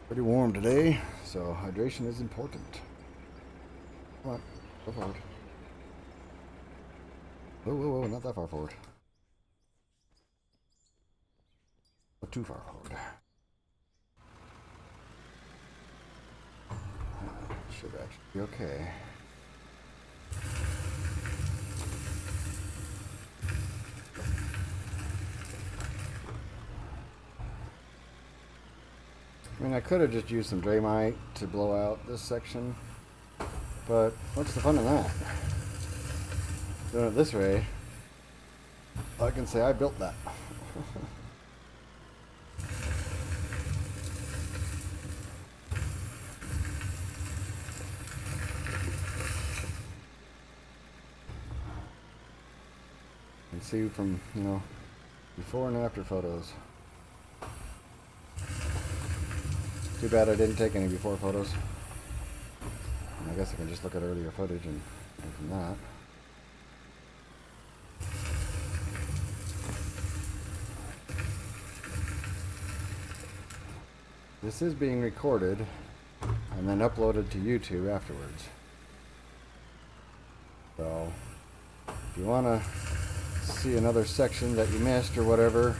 Pretty warm today, so hydration is important. Come on, go forward. Whoa, whoa, whoa, not that far forward. Not too far forward. Should actually be okay. I mean, I could have just used some Draymite to blow out this section, but what's the fun in that? Doing it this way, I can say I built that. And see from, you know, before and after photos. Too bad I didn't take any before photos. And I guess I can just look at earlier footage and from that. This is being recorded and then uploaded to YouTube afterwards. So, if you want to see another section that you missed or whatever,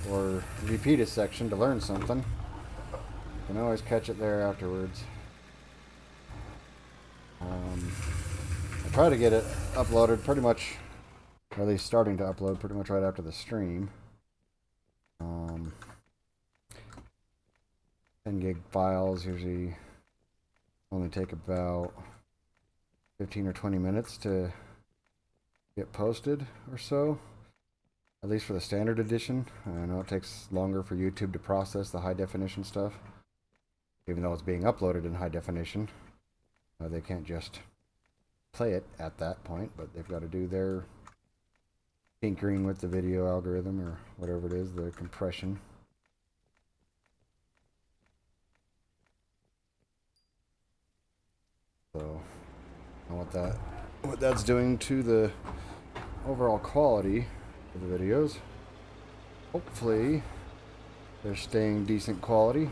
or repeat a section to learn something, you can always catch it there afterwards. I try to get it uploaded pretty much, or at least starting to upload pretty much right after the stream. 10 gig files usually only take about 15 or 20 minutes to get posted or so, at least for the standard edition. I know it takes longer for YouTube to process the high definition stuff, even though it's being uploaded in high definition. They can't just play it at that point, but they've got to do their tinkering with the video algorithm or whatever it is, the compression. So, and what that's doing to the overall quality of the videos. Hopefully, they're staying decent quality.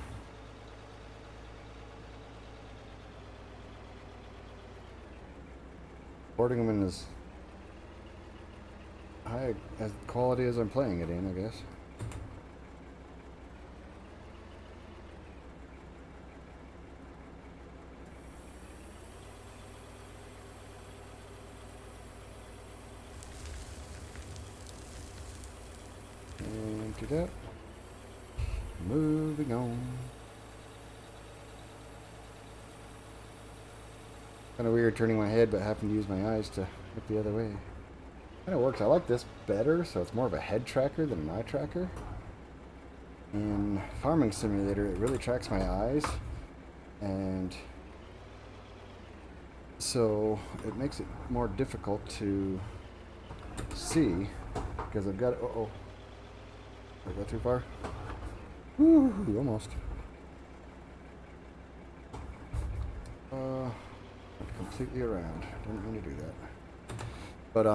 Recording them in as high as quality as I'm playing it in, I guess. Empty that. Moving on. Kind of weird turning my head, but having to use my eyes to look the other way. Kind of works. I like this better, so it's more of a head tracker than an eye tracker. In Farming Simulator, it really tracks my eyes, and so it makes it more difficult to see because I've got. Uh-oh. Did I go too far? Woo, almost. Completely around. Didn't mean to do that. But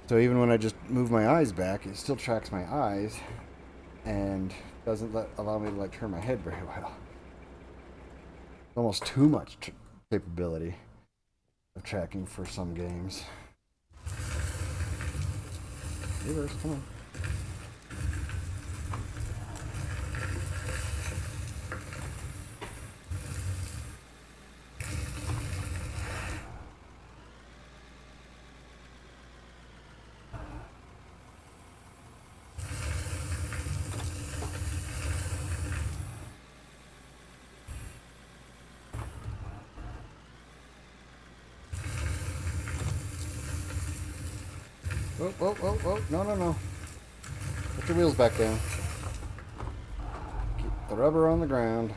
so even when I just move my eyes back, it still tracks my eyes and doesn't allow me to like turn my head very well. Almost too much capability of tracking for some games. Reverse, come on. Oh, oh, oh, oh, no, no, no. Put your wheels back down. Keep the rubber on the ground.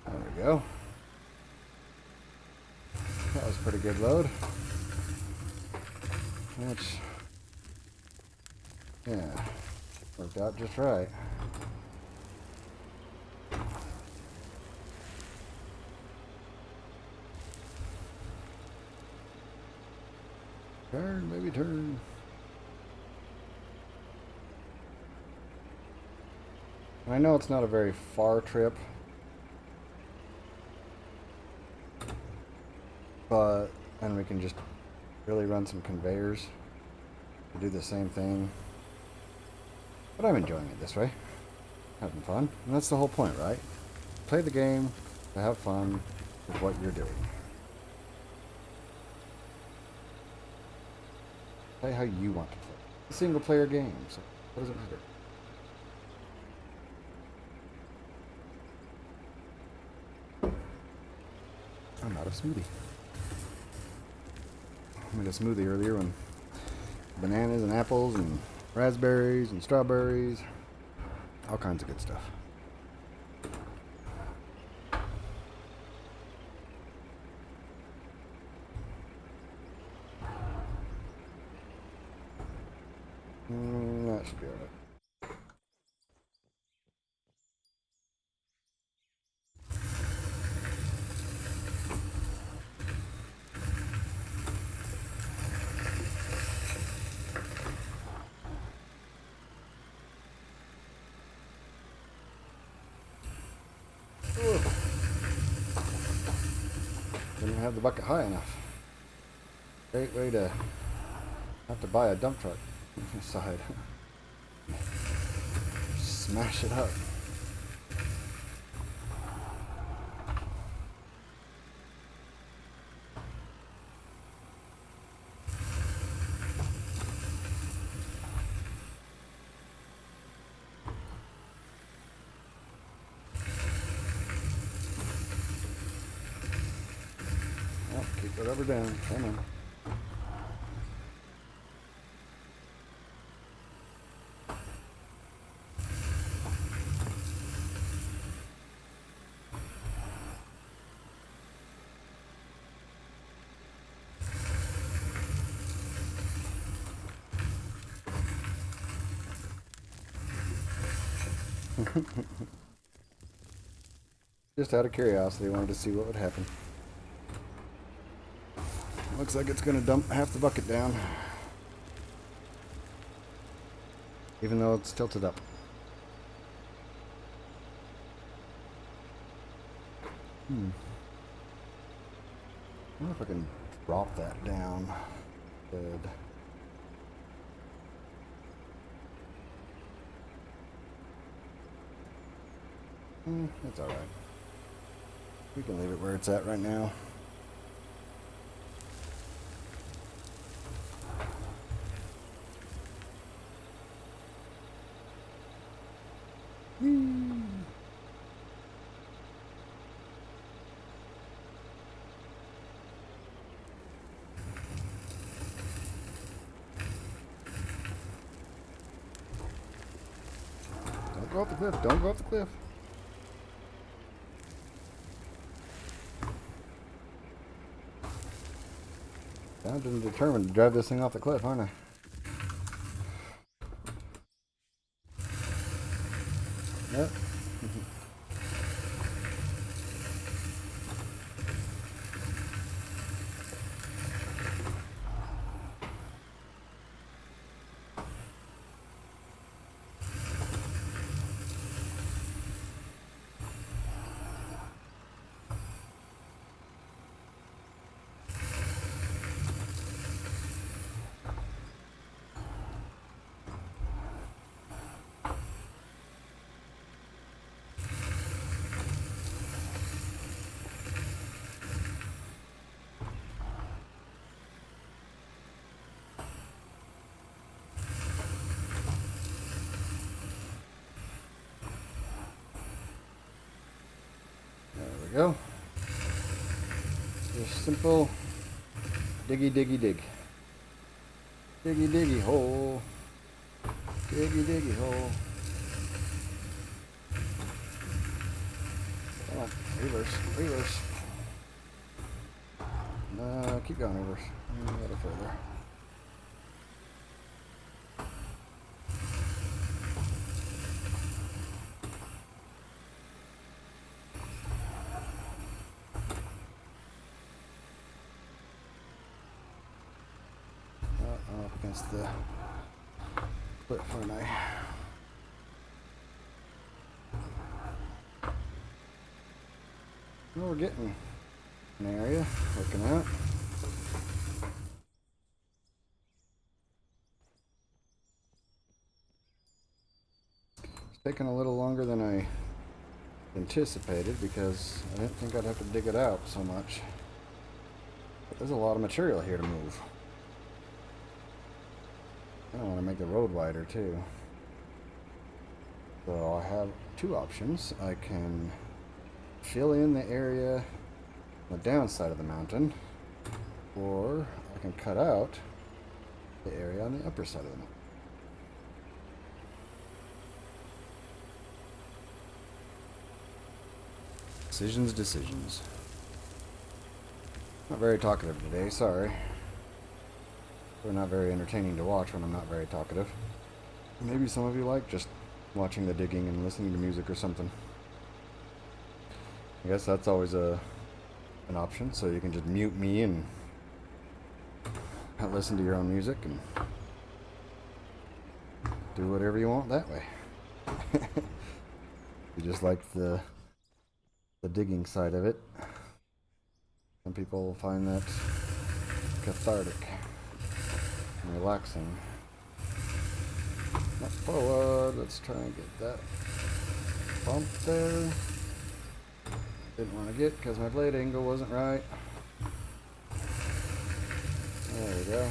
There we go. That was a pretty good load. Which, yeah, worked out just right. Turn, baby, turn. I know it's not a very far trip, but then we can just really run some conveyors to do the same thing. But I'm enjoying it this way, having fun, and that's the whole point, right? Play the game to have fun with what you're doing. Play how you want to play. It's a single player game, so what does it matter? I'm out of smoothie. I made a smoothie earlier with bananas and apples and raspberries and strawberries. All kinds of good stuff. That should be alright. Didn't have the bucket high enough. Great way to have to buy a dump truck inside. Smash it up. Oh, keep the rubber down. Come on. Just out of curiosity, I wanted to see what would happen. Looks like it's going to dump half the bucket down, even though it's tilted up. I wonder if I can drop that down. Good. That's alright. We can leave it where it's at right now. Don't go off the cliff. Don't go off the cliff. I'm just determined to drive this thing off the cliff, aren't I? Yep. Go. Just simple diggy diggy dig. Diggy diggy hole. Diggy diggy hole. Come on, reverse, reverse. Keep going over a little further. Up against the cliff, aren't I? Well, we're getting an area, looking at. It's taking a little longer than I anticipated because I didn't think I'd have to dig it out so much. But there's a lot of material here to move. I want to make the road wider too. So I have two options. I can fill in the area on the downside of the mountain, or I can cut out the area on the upper side of the mountain. Decisions. Not very talkative today, sorry. They're not very entertaining to watch when I'm not very talkative. Maybe some of you like just watching the digging and listening to music or something. I guess that's always an option, so you can just mute me and listen to your own music and do whatever you want that way. You just like the digging side of it. Some people find that cathartic and relaxing. Not forward. Let's try and get that bump there. Didn't want to get because my blade angle wasn't right. There we go.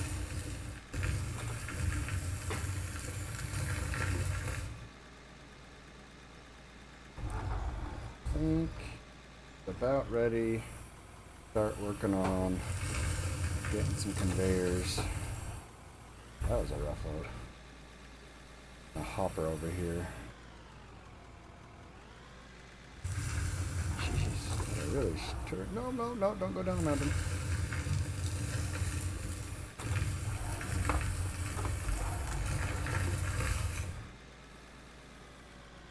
I think it's about ready. Start working on getting some conveyors. That was a rough load. A hopper over here. Jeez, I really sure. No, don't go down the mountain.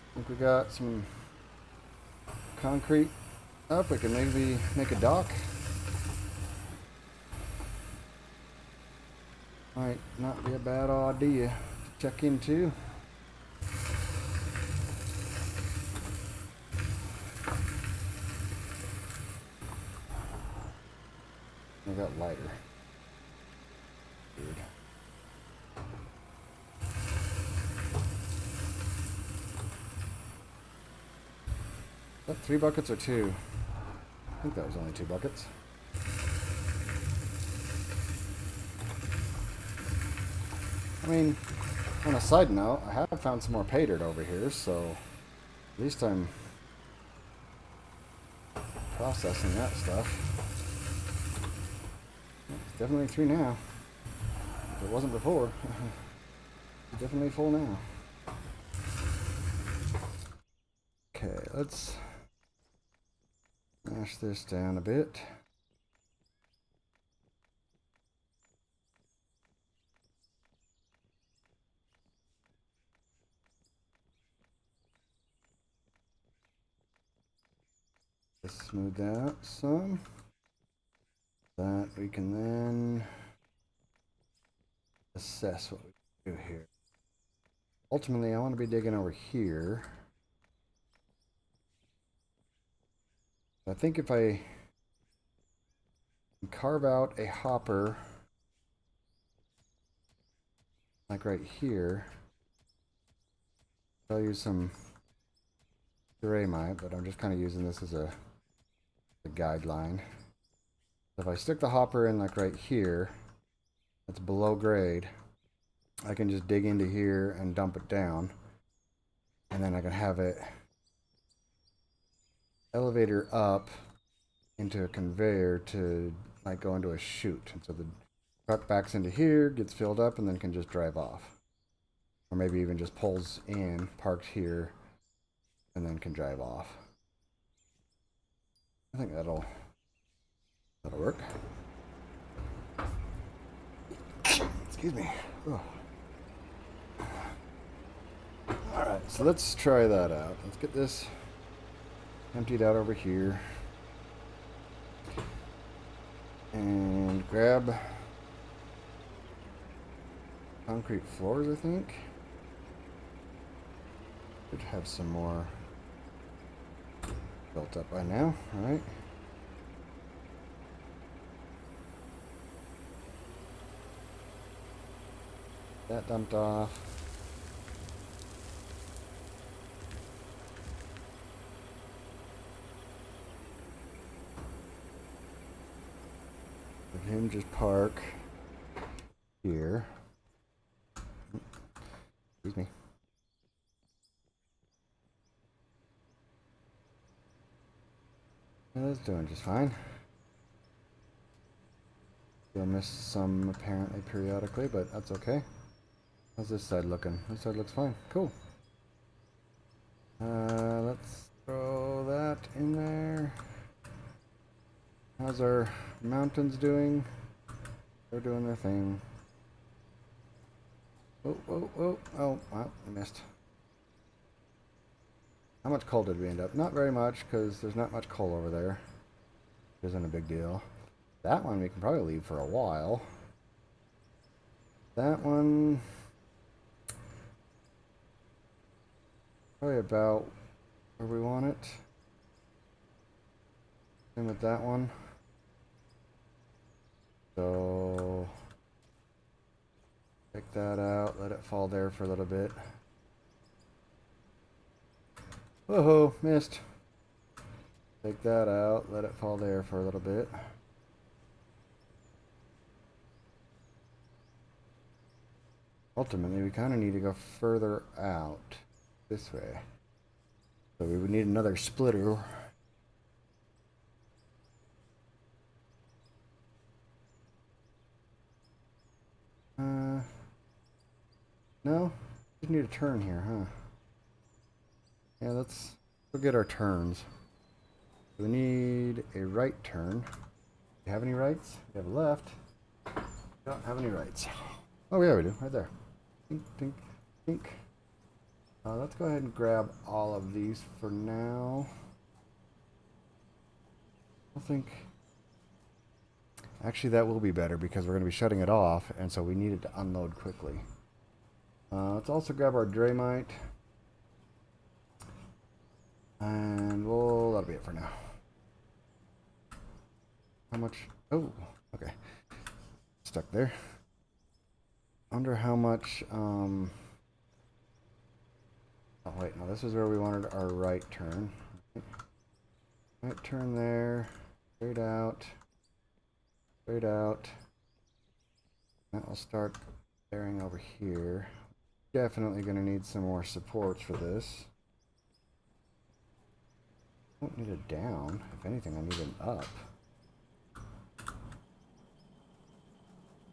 I think we got some concrete up. We can maybe make a dock. Might not be a bad idea to check into. I got lighter. Weird. Is that 3 buckets or 2? I think that was only 2 buckets. I mean, on a side note, I have found some more pay dirt over here, so at least I'm processing that stuff. It's definitely 3 now. If it wasn't before. It's definitely full now. Okay, let's mash this down a bit. Just smooth that out some. That we can then assess what we do here. Ultimately, I want to be digging over here. I think if I carve out a hopper like right here, I'll use some ceramite, but I'm just kind of using this as a guideline. So if I stick the hopper in like right here, that's below grade, I can just dig into here and dump it down, and then I can have it elevator up into a conveyor to like go into a chute, and so the truck backs into here, gets filled up, and then can just drive off, or maybe even just pulls in, parked here, and then can drive off. I think that'll work. Excuse me. Oh. Alright, so let's try that out. Let's get this emptied out over here. And grab concrete floors, I think. Should have some more built up by now, alright. That dumped off. Let him just park here. Excuse me. That's doing just fine. You'll miss some apparently periodically, but that's okay. How's this side looking? This side looks fine. Cool. Let's throw that in there. How's our mountains doing? They're doing their thing. Oh, well, I missed. How much coal did we end up? Not very much, because there's not much coal over there. Isn't a big deal. That one we can probably leave for a while. That one... probably about where we want it. Same with that one. So... take that out, let it fall there for a little bit. Whoa, missed. Take that out, let it fall there for a little bit. Ultimately, we kind of need to go further out this way. So we would need another splitter. No? Just need a turn here, huh? Yeah, let's go get our turns. We need a right turn. Do you have any rights? We have a left. Don't have any rights. Oh yeah, we do. Right there. Tink, tink, tink. Let's go ahead and grab all of these for now. I think... actually, that will be better because we're going to be shutting it off, and so we need it to unload quickly. Let's also grab our Draymite. And that'll be it for now. How much? Oh, okay. Stuck there. Wonder how much, oh wait, no, this is where we wanted our right turn. Right turn there. Straight out. Straight out. That will start bearing over here. Definitely going to need some more supports for this. I don't need it down. If anything, I need it up.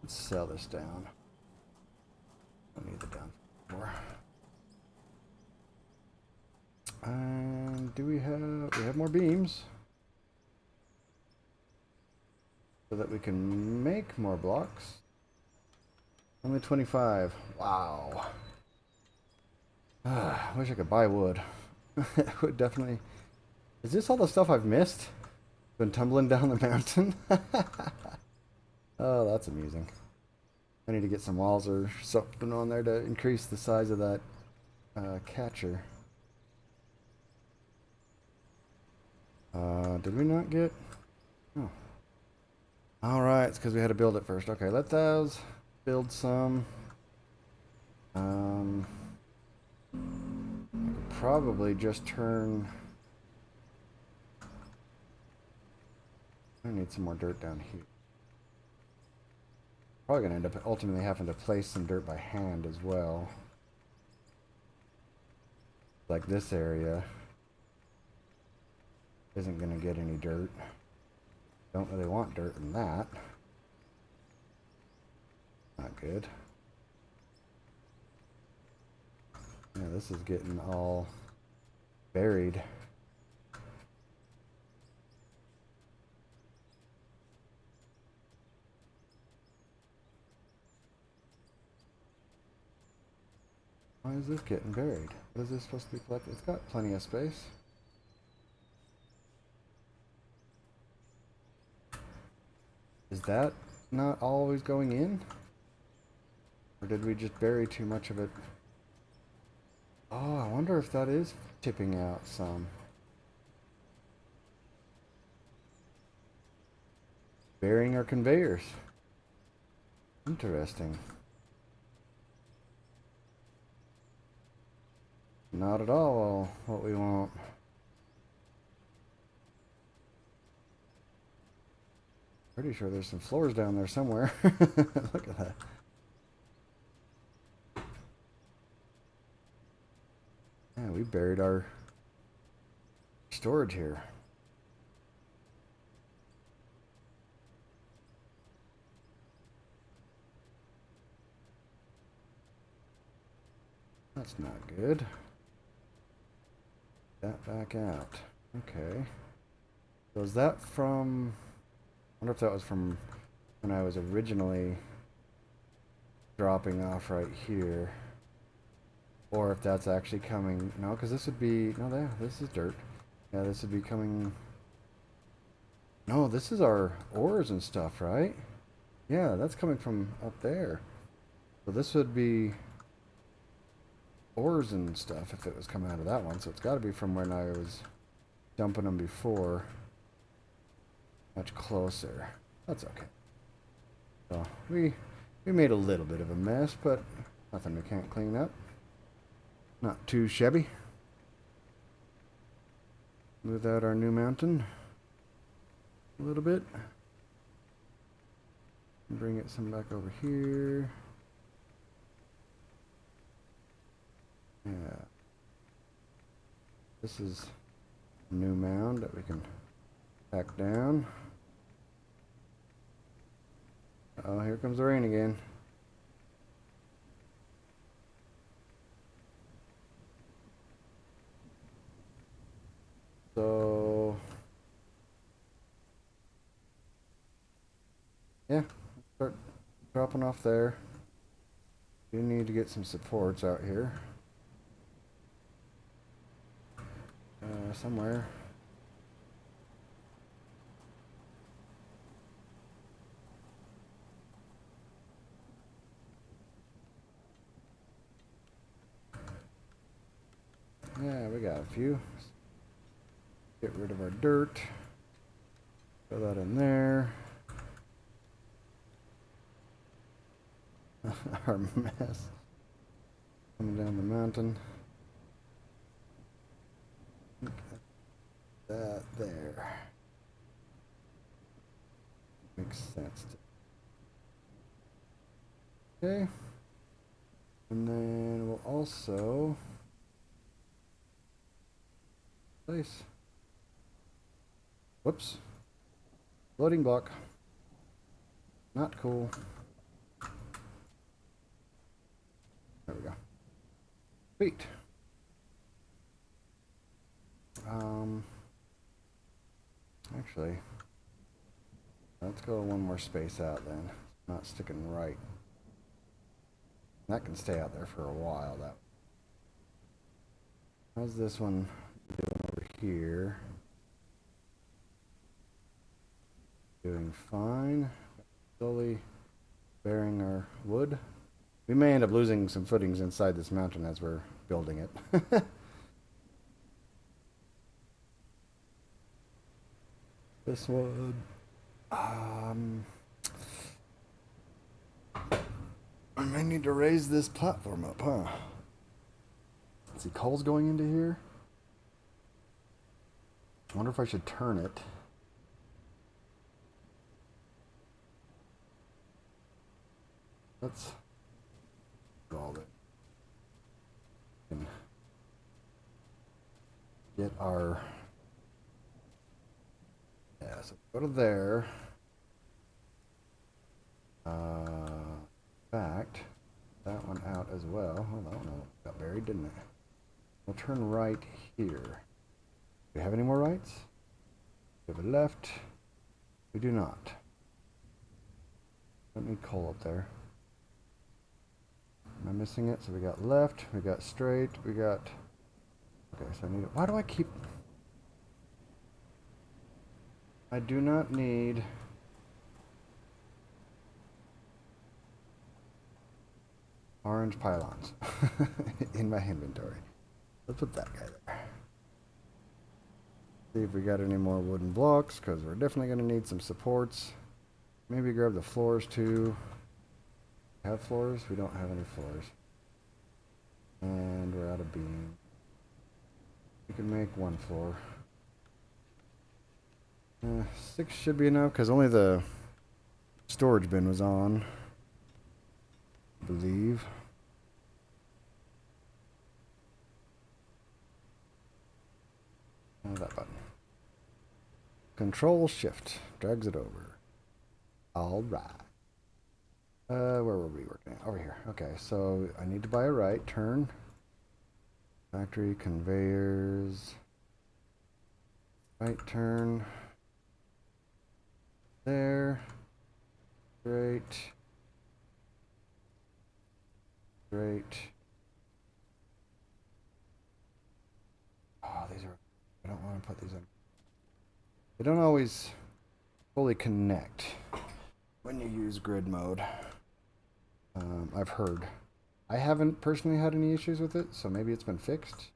Let's sell this down. I don't need it down more. And do we have more beams? So that we can make more blocks. Only 25. Wow. I wish I could buy wood. It would definitely... Is this all the stuff I've missed? Been tumbling down the mountain? Oh, that's amusing. I need to get some walls or something on there to increase the size of that catcher. Did we not get... Oh. Alright, it's because we had to build it first. Okay, let those build some. I could probably just turn... I need some more dirt down here. Probably going to end up ultimately having to place some dirt by hand as well. Like this area isn't going to get any dirt. Don't really want dirt in that. Not good. Yeah, this is getting all buried. Why is this getting buried? What is this supposed to be collected? It's got plenty of space. Is that not always going in? Or did we just bury too much of it? Oh, I wonder if that is tipping out some. Burying our conveyors. Interesting. Not at all what we want. Pretty sure there's some floors down there somewhere. Look at that. Yeah, we buried our storage here. That's not good. That back out. Okay. So is that from... I wonder if that was from when I was originally dropping off right here. Or if that's actually coming... No, because this would be... No, this is dirt. Yeah, this would be coming... No, this is our ores and stuff, right? Yeah, that's coming from up there. So this would be ores and stuff if it was coming out of that one. So it's got to be from when I was dumping them before. Much closer. That's okay. So we made a little bit of a mess, but nothing we can't clean up. Not too shabby. Smooth out our new mountain a little bit. Bring it some back over here. Yeah. This is a new mound that we can back down. Oh, here comes the rain again. So, yeah, start dropping off there. You need to get some supports out here. Somewhere. Yeah, we got a few. Get rid of our dirt. Throw that in there. Our mess. Coming down the mountain. That there. Makes sense. Okay. And then we'll also place. Whoops. Loading block. Not cool. There we go. Sweet. Actually, let's go one more space out then. Not sticking right. That can stay out there for a while. That. How's this one doing over here? Doing fine. Slowly bearing our wood. We may end up losing some footings inside this mountain as we're building it. This wood. I may need to raise this platform up, huh? Let's see, coal's going into here. I wonder if I should turn it. Let's draw it. And get our... Yeah, so go to there. Fact, that one out as well. Oh, that one got buried, didn't it? We'll turn right here. Do we have any more rights? We have a left. We do not. Don't need coal up there. Am I missing it? So we got left, we got straight, we got... Okay, so I need... Why do I keep... I do not need... orange pylons in my inventory. Let's put that guy there. See if we got any more wooden blocks, because we're definitely going to need some supports. Maybe grab the floors too. Have floors? We don't have any floors. And we're out of beam. We can make one floor. 6 should be enough, because only the storage bin was on, I believe. Oh, that button. Control Shift drags it over. All right. Where were we working at? Over here. Okay, so I need to buy a right turn. Factory conveyors. Right turn. There. Great. Great. Oh, these are... I don't want to put these in. They don't always fully connect when you use grid mode. I've heard. I haven't personally had any issues with it, so maybe it's been fixed.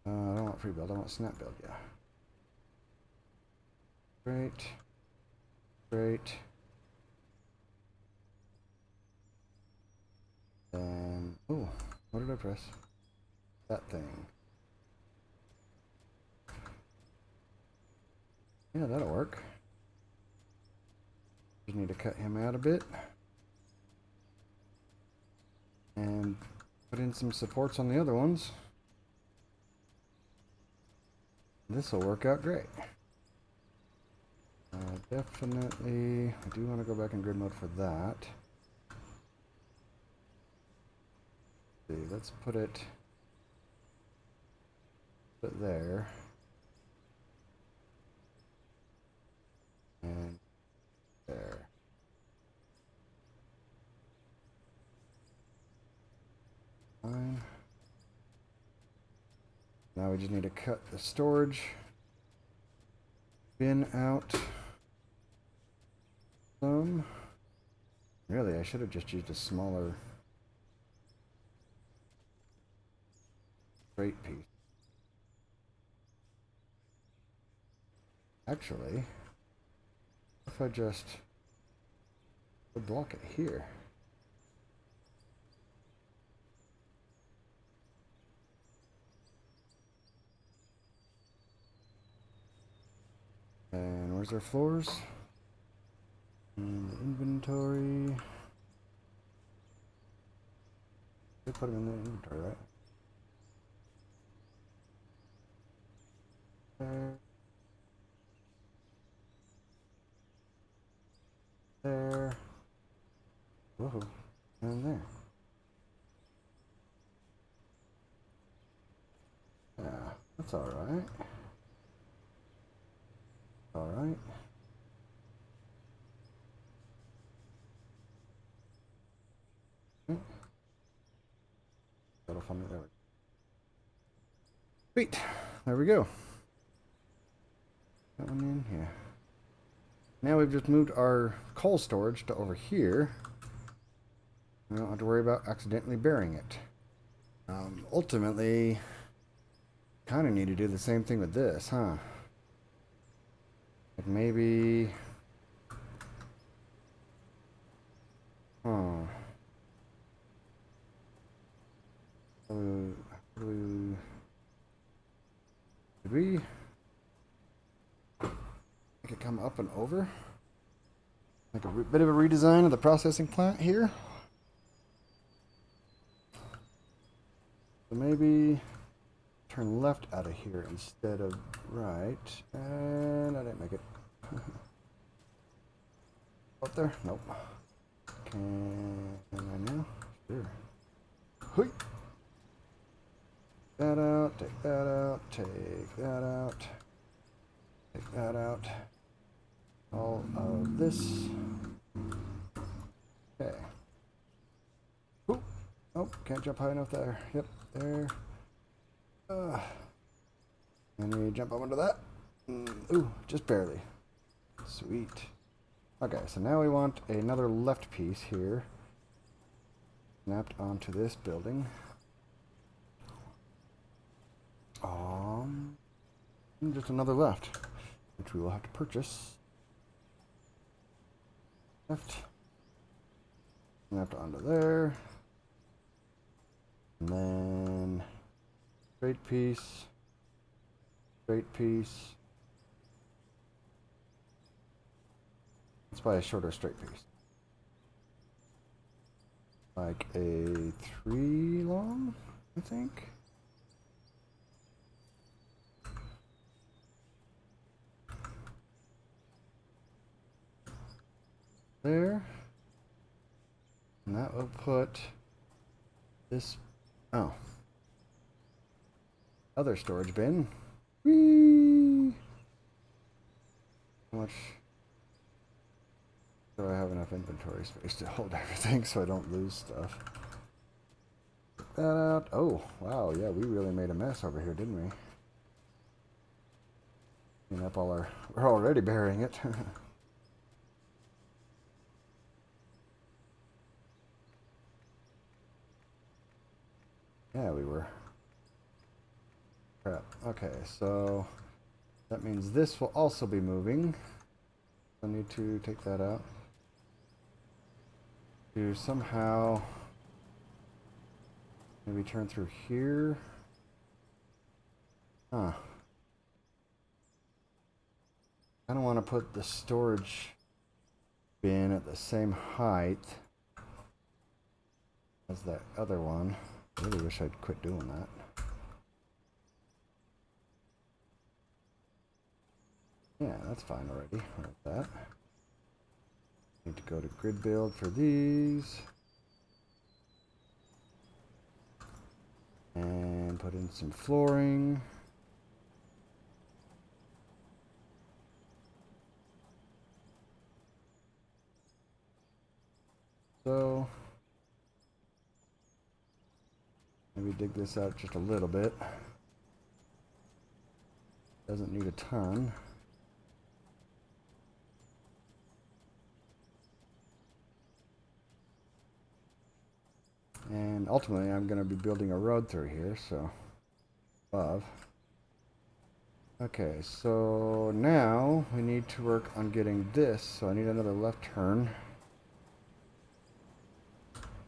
I don't want free build, I want snap build, yeah. Great. Great. And, oh, what did I press? That thing. Yeah, that'll work. Just need to cut him out a bit. And put in some supports on the other ones. This will work out great. Definitely, I do want to go back in grid mode for that. Let's put it there. And there. Fine. Now we just need to cut the storage bin out some. Really, I should have just used a smaller straight piece. Actually, if I just block it here. And where's our floors? And the inventory. They put them in the inventory, right? There. There. Whoa. And there. Yeah, that's alright. Alright. That'll fund it. There we go. Sweet. There we go. That one in here. Now we've just moved our coal storage to over here. We don't have to worry about accidentally burying it. Ultimately, kind of need to do the same thing with this, huh? Like maybe... Huh. Did we make it come up and over? Like a bit of a redesign of the processing plant here? So maybe turn left out of here instead of right. And I didn't make it. Up there? Nope. Can I now? Sure. Hui. That out, take that out, take that out, take that out. All of this. Okay. Oop. Oh, Nope, can't jump high enough there. Yep, there. And we jump up into that. Ooh, just barely. Sweet. Okay, so now we want another left piece here. Snapped onto this building. Just another left, which we will have to purchase. Left. Snapped onto there. And then straight piece. Straight piece. Let's buy a shorter straight piece. Like a 3 long, I think. There. And that will put this, oh, other storage bin. Whee! How much do I have enough inventory space to hold everything so I don't lose stuff? Check that out. Oh, wow, yeah, we really made a mess over here, didn't we? Clean up all our, we're already burying it. Yeah, we were. Crap. Okay, so that means this will also be moving. I need to take that out. To somehow maybe turn through here. Huh. I don't want to put the storage bin at the same height as that other one. I really wish I'd quit doing that. Yeah, that's fine already. Like that. Need to go to grid build for these. And put in some flooring. So maybe dig this out just a little bit. Doesn't need a ton. And ultimately I'm going to be building a road through here, so above. Okay, so now we need to work on getting this, so I need another left turn.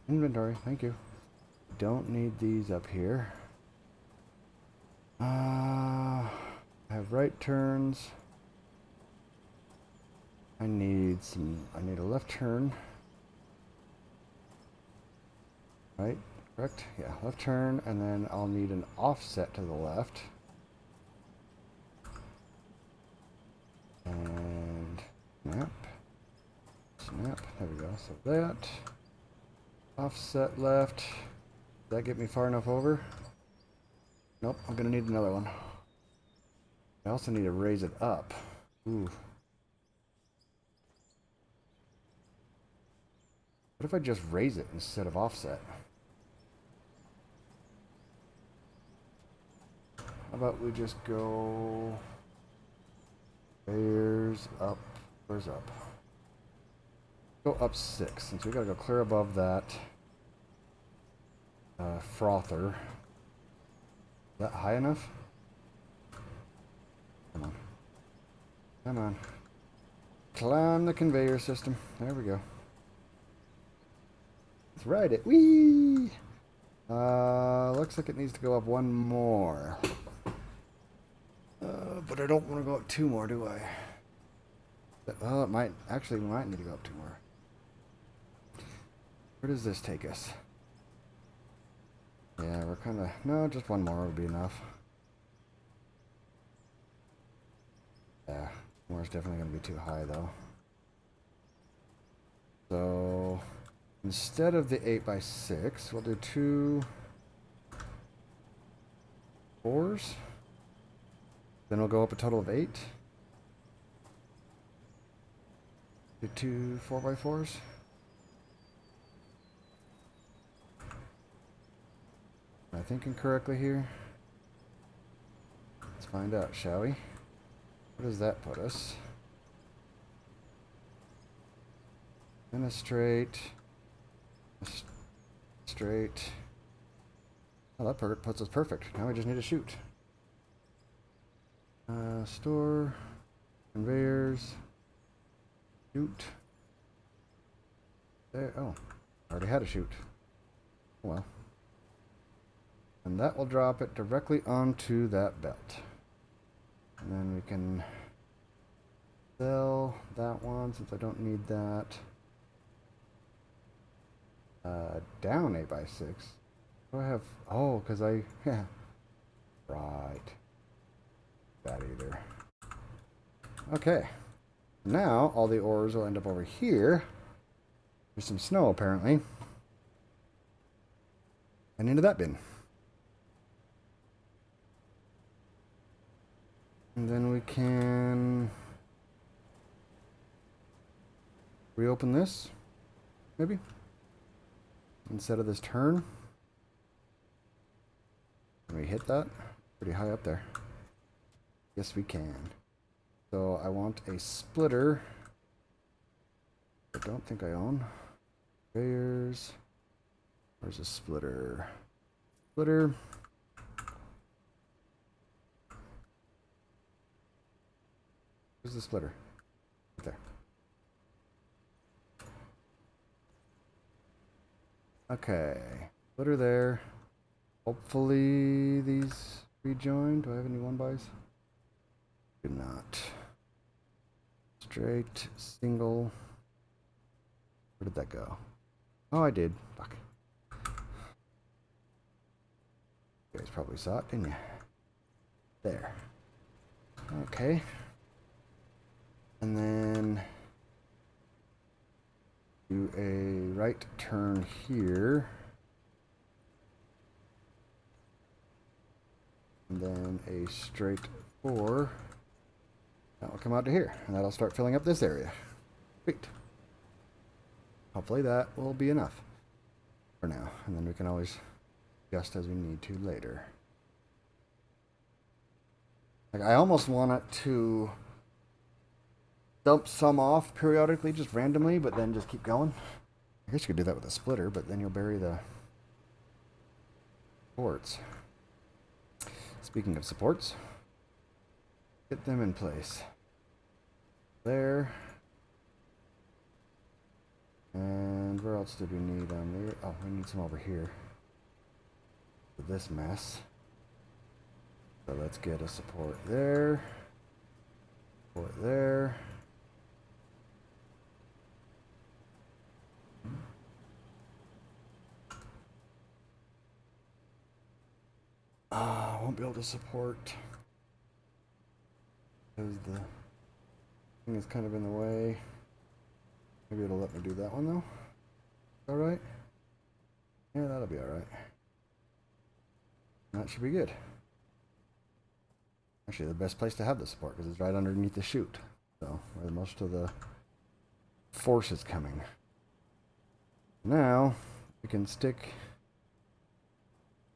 Inventory, thank you. Don't need these up here. I have right turns. I need a left turn. Right, correct? Yeah, left turn, and then I'll need an offset to the left. And snap. Snap, there we go. So that. Offset left. Does that get me far enough over? Nope, I'm gonna need another one. I also need to raise it up. Ooh. What if I just raise it instead of offset? How about we just go... Where's up? Where's up? Go up 6, since we gotta go clear above that frother. Is that high enough? Come on. Come on. Climb the conveyor system. There we go. Let's ride it. Whee! Looks like it needs to go up one more. But I don't want to go up 2 more, do I? Well, it might. Actually, we might need to go up 2 more. Where does this take us? Yeah, we're kind of... No, just 1 more would be enough. Yeah, more is definitely going to be too high, though. So, instead of the 8x6, we'll do 2 4s. Then we'll go up a total of 8. Do 2 4x4s. Am I thinking correctly here? Let's find out, shall we? Where does that put us? In a straight. Straight. Oh, that puts us perfect. Now we just need to shoot. Store. Conveyors. Shoot. There. Oh, I already had a shoot. Oh, well. And that will drop it directly onto that belt. And then we can sell that one since I don't need that. Down 8x6. Do I have... Oh, because I... Yeah. Right. That either. Okay. Now, all the ores will end up over here. There's some snow, apparently. And into that bin. And then we can... reopen this. Maybe. Instead of this turn. Can we hit that? Pretty high up there. Yes, we can. So I want a splitter. I don't think I own. Conveyors. Where's a splitter? Splitter. Where's the splitter? Right there. Okay. Splitter there. Hopefully these rejoin. Do I have any 1-bys? Do not. Straight, single. Where did that go? Oh, I did. Fuck. You guys probably saw it, didn't you? There. Okay. And then do a right turn here. And then a straight 4. That will come out to here, and that'll start filling up this area. Sweet. Hopefully that will be enough for now, and then we can always adjust as we need to later. Like, I almost want it to dump some off periodically, just randomly, but then just keep going. I guess you could do that with a splitter, but then you'll bury the supports. Speaking of supports, get them in place. There. And where else did we need on there? Oh, we need some over here. For this mess. So let's get a support there. Support there. I won't be able to support because the thing is kind of in the way. Maybe it'll let me do that one though. Alright? Yeah, that'll be alright. That should be good. Actually, the best place to have the support because it's right underneath the chute. So, where most of the force is coming. Now, we can stick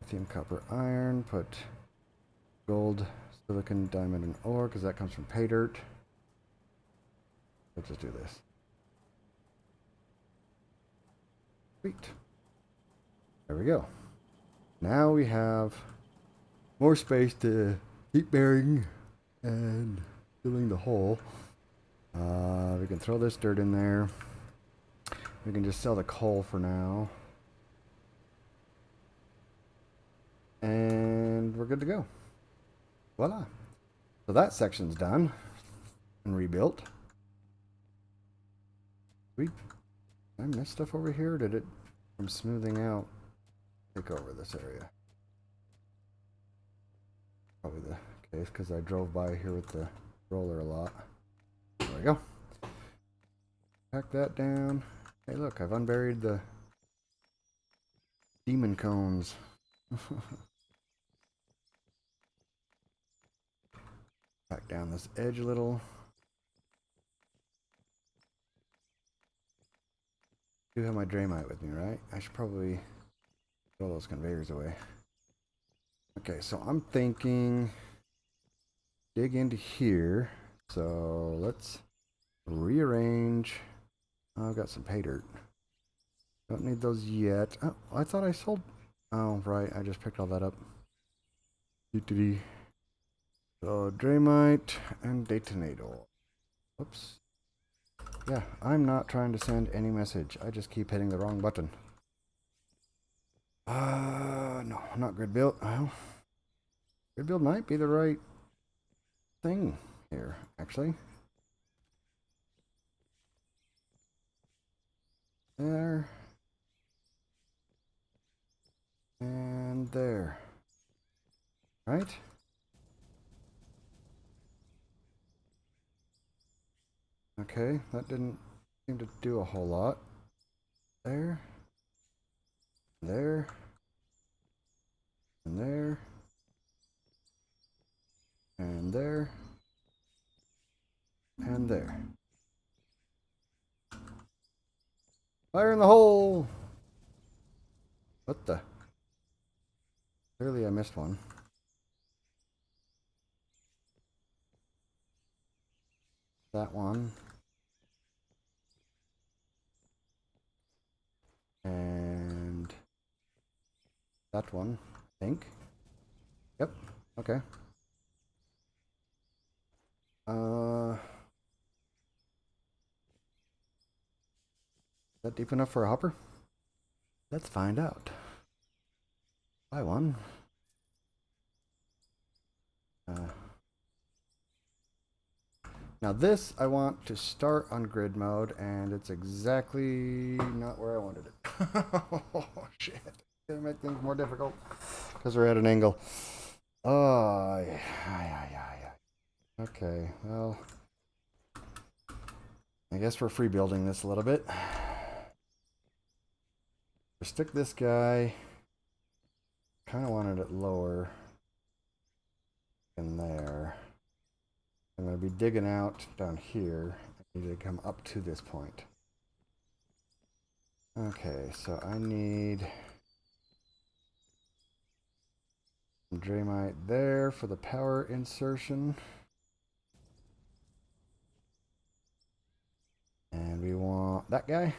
lithium, copper, iron, put gold, silicon, diamond, and ore because that comes from pay dirt. Let's just do this. Sweet. There we go. Now we have more space to keep burying and filling the hole. We can throw this dirt in there. We can just sell the coal for now. And we're good to go. Voila. So that section's done and rebuilt. Sweet. Did I miss stuff over here? Or did it, from smoothing out, take over this area? Probably the case because I drove by here with the roller a lot. There we go. Pack that down. Hey, look, I've unburied the demon cones. Pack down this edge a little. I do have my Draymite with me, right? I should probably throw those conveyors away. Okay, so I'm thinking dig into here. So let's rearrange. Oh, I've got some pay dirt. Don't need those yet. Oh, I thought I sold. Oh, right. I just picked all that up. So Dramite and Detonator. Whoops. Yeah, I'm not trying to send any message. I just keep hitting the wrong button. No, not grid build. Well, grid build might be the right thing here, actually. There. And there. Right? Okay, that didn't seem to do a whole lot. There. There. And there. And there. And there. Fire in the hole! What the? Clearly I missed one. That one. And that one, I think. Yep. Okay. Is that deep enough for a hopper? Let's find out. Buy one. Now this I want to start on grid mode, and it's exactly not where I wanted it. Oh shit! Gonna make things more difficult because we're at an angle. Oh, yeah. Okay, well, I guess we're free building this a little bit. Stick this guy. Kind of wanted it lower in there. I'm going to be digging out down here. I need to come up to this point. Okay, so I need some Dramite there for the power insertion. And we want that guy.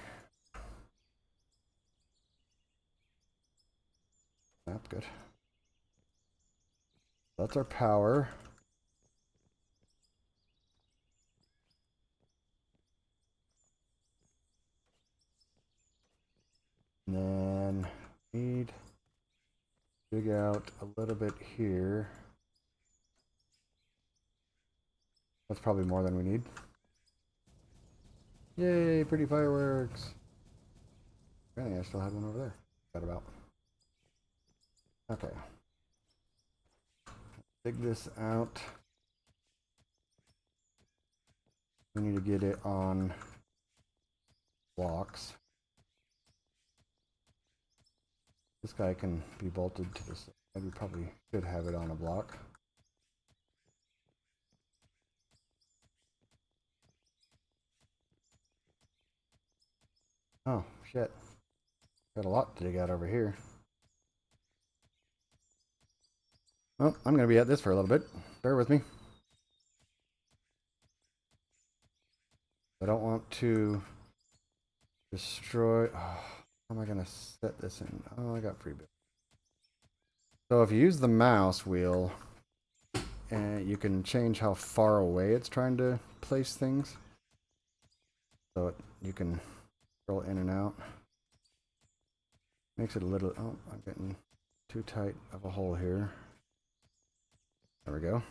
That's good. That's our power. And then need to dig out a little bit here. That's probably more than we need. Yay, pretty fireworks. I think I still had one over there. Got about. Okay. Dig this out. We need to get it on blocks. This guy can be bolted to this. We probably should have it on a block. Oh, shit. Got a lot to dig out over here. Well, I'm going to be at this for a little bit. Bear with me. I don't want to destroy... Oh, how am I going to set this in? Oh, I got free build. So if you use the mouse wheel, and you can change how far away it's trying to place things. So you can scroll in and out. Makes it a little... Oh, I'm getting too tight of a hole here. There we go.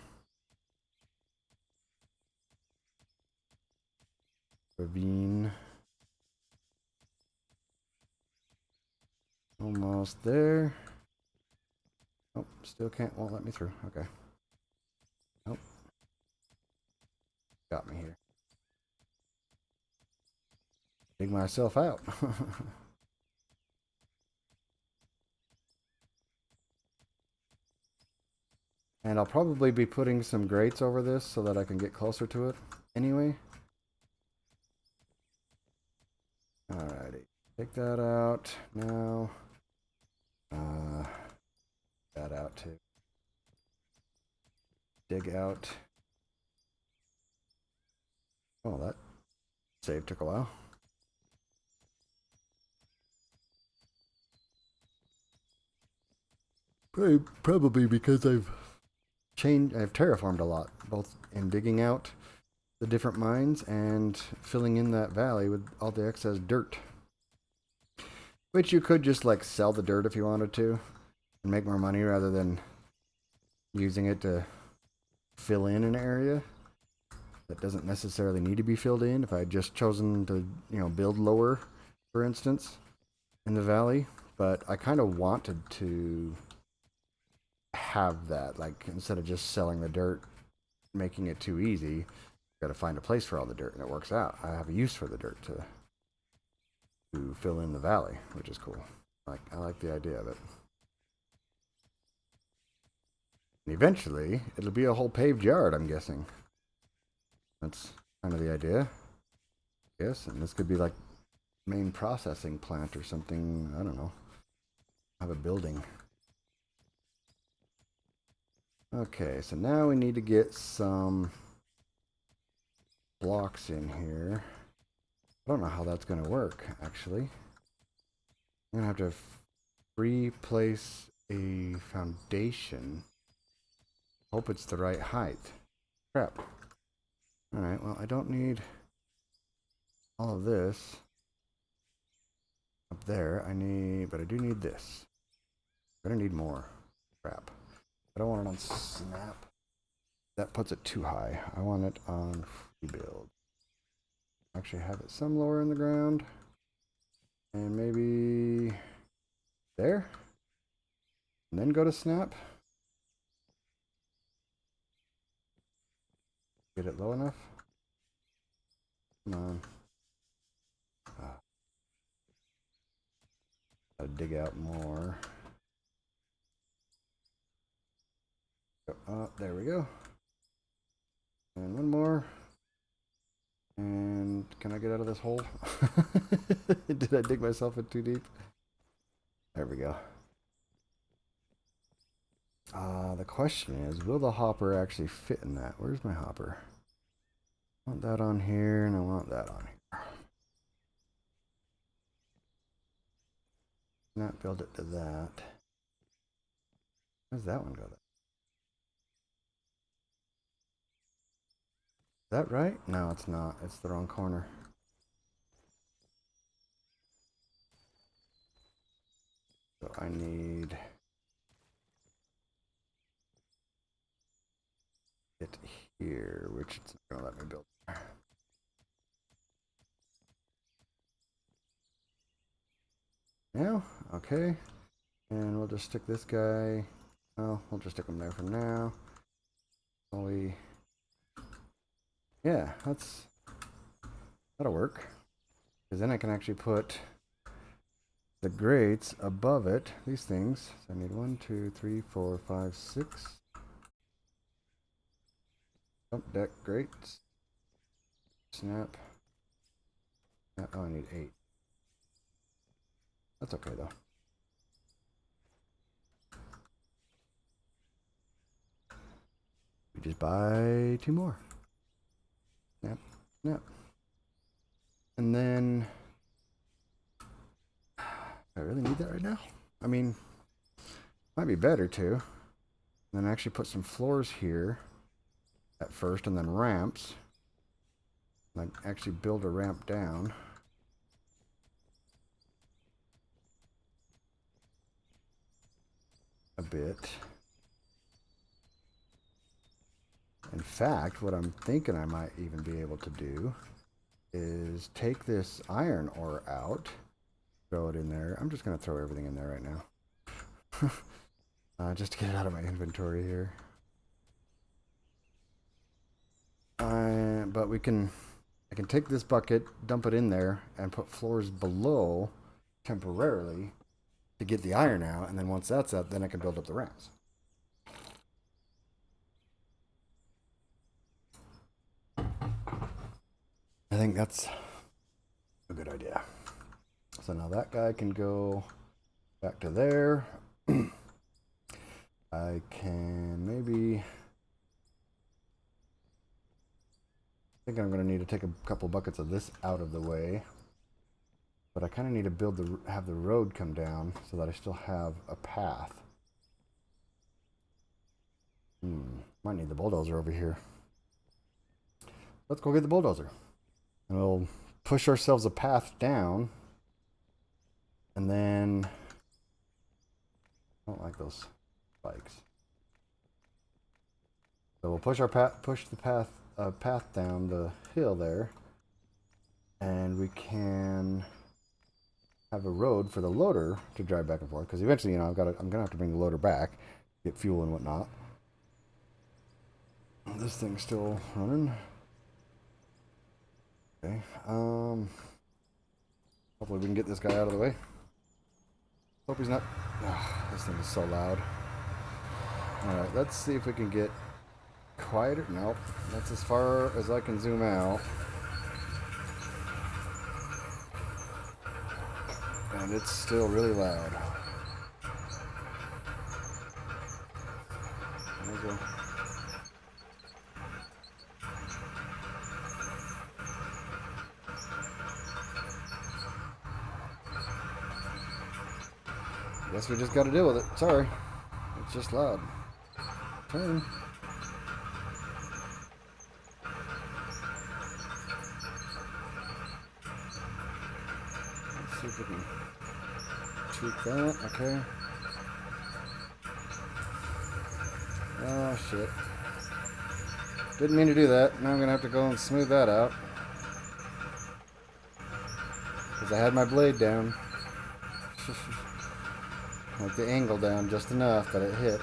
Ravine. Almost there. Oh, still won't let me through. Okay. Nope. Got me here. Dig myself out. And I'll probably be putting some grates over this so that I can get closer to it anyway. Alrighty. Take that out. Now, that out too. dig out. Oh, that save took a while. Probably because I've terraformed a lot, both in digging out the different mines and filling in that valley with all the excess dirt. Which you could just like sell the dirt if you wanted to and make more money rather than using it to fill in an area that doesn't necessarily need to be filled in. If I had just chosen to, build lower, for instance, in the valley, but I kind of wanted to have that, like instead of just selling the dirt, making it too easy, got to find a place for all the dirt, and it works out. I have a use for the dirt to fill in the valley, which is cool. I like the idea of it. And eventually, it'll be a whole paved yard, I'm guessing. That's kind of the idea. Yes, and this could be like main processing plant or something. I don't know. Have a building. Okay, so now we need to get some blocks in here. I don't know how that's going to work, actually. I'm going to have to replace a foundation. Hope it's the right height. Crap. Alright, well, I don't need all of this up there. But I do need this. I'm going to need more. Crap. I don't want it on snap. That puts it too high. I want it on free build. Actually have it some lower in the ground. And maybe there. And then go to snap. Get it low enough. Come on. Gotta dig out more. There we go. And one more. And can I get out of this hole? Did I dig myself in too deep? There we go. The question is, will the hopper actually fit in that? Where's my hopper? I want that on here, and I want that on here. Not build it to that. Where's that one go? Is that right? No, it's not. It's the wrong corner. So I need it here, which it's not gonna let me build. Now, okay. And we'll just stick this guy. Oh, we'll just stick him there for now. Yeah, that'll work. Because then I can actually put the grates above it, these things. So I need 1, 2, 3, 4, 5, 6. Dump deck grates. Snap. Oh, I need 8. That's okay though. We just buy 2 more. Snap, snap. And then, I really need that right now? I mean, might be better too. And then actually put some floors here at first and then ramps. Like actually build a ramp down. A bit. In fact, what I'm thinking I might even be able to do is take this iron ore out, throw it in there. I'm just going to throw everything in there right now. Just to get it out of my inventory here. But I can take this bucket, dump it in there, and put floors below temporarily to get the iron out, and then once that's out, then I can build up the ramps. I think that's a good idea. So now that guy can go back to there. I can maybe think I'm going to need to take a couple buckets of this out of the way. But I kind of need to have the road come down so that I still have a path. Might need the bulldozer over here. Let's go get the bulldozer. And we'll push ourselves a path down. And then... I don't like those spikes. So we'll push the path down the hill there. And we can have a road for the loader to drive back and forth. Because eventually, you know, I'm gonna have to bring the loader back, get fuel and whatnot. This thing's still running. Okay. Hopefully we can get this guy out of the way. Hope he's not. This thing is so loud. Alright, let's see if we can get quieter. Nope. That's as far as I can zoom out. And it's still really loud. There we go. Guess we just got to deal with it. Sorry. It's just loud. Turn. Let's see if we can tweak that. Okay. Oh, shit. Didn't mean to do that. Now I'm going to have to go and smooth that out. Because I had my blade down. Like the angle down just enough that it hit.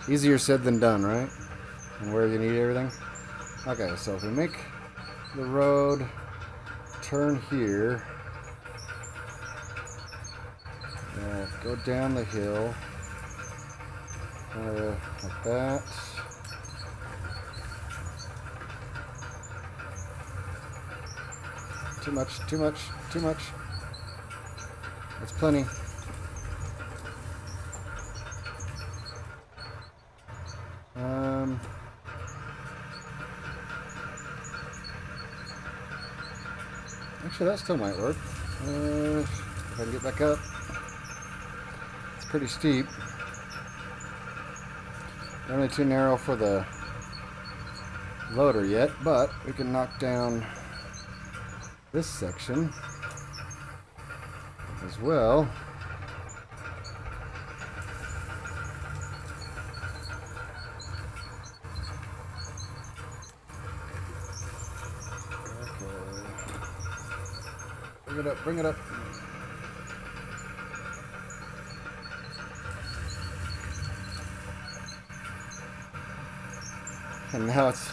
Easier said than done, right? And where you need everything. Okay, so if we make the road turn here, we'll go down the hill, like that. Too much, too much, too much. That's plenty. Actually, that still might work. If I can get back up. It's pretty steep. Only too narrow for the loader yet, but we can knock down this section as well. Bring it up, bring it up. And now it's...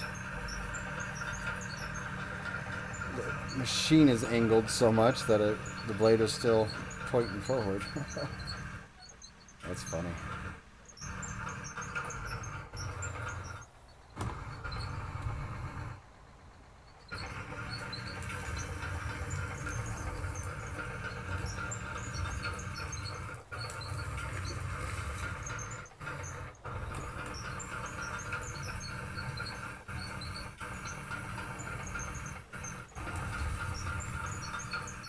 the machine is angled so much that the blade is still pointing forward. That's funny.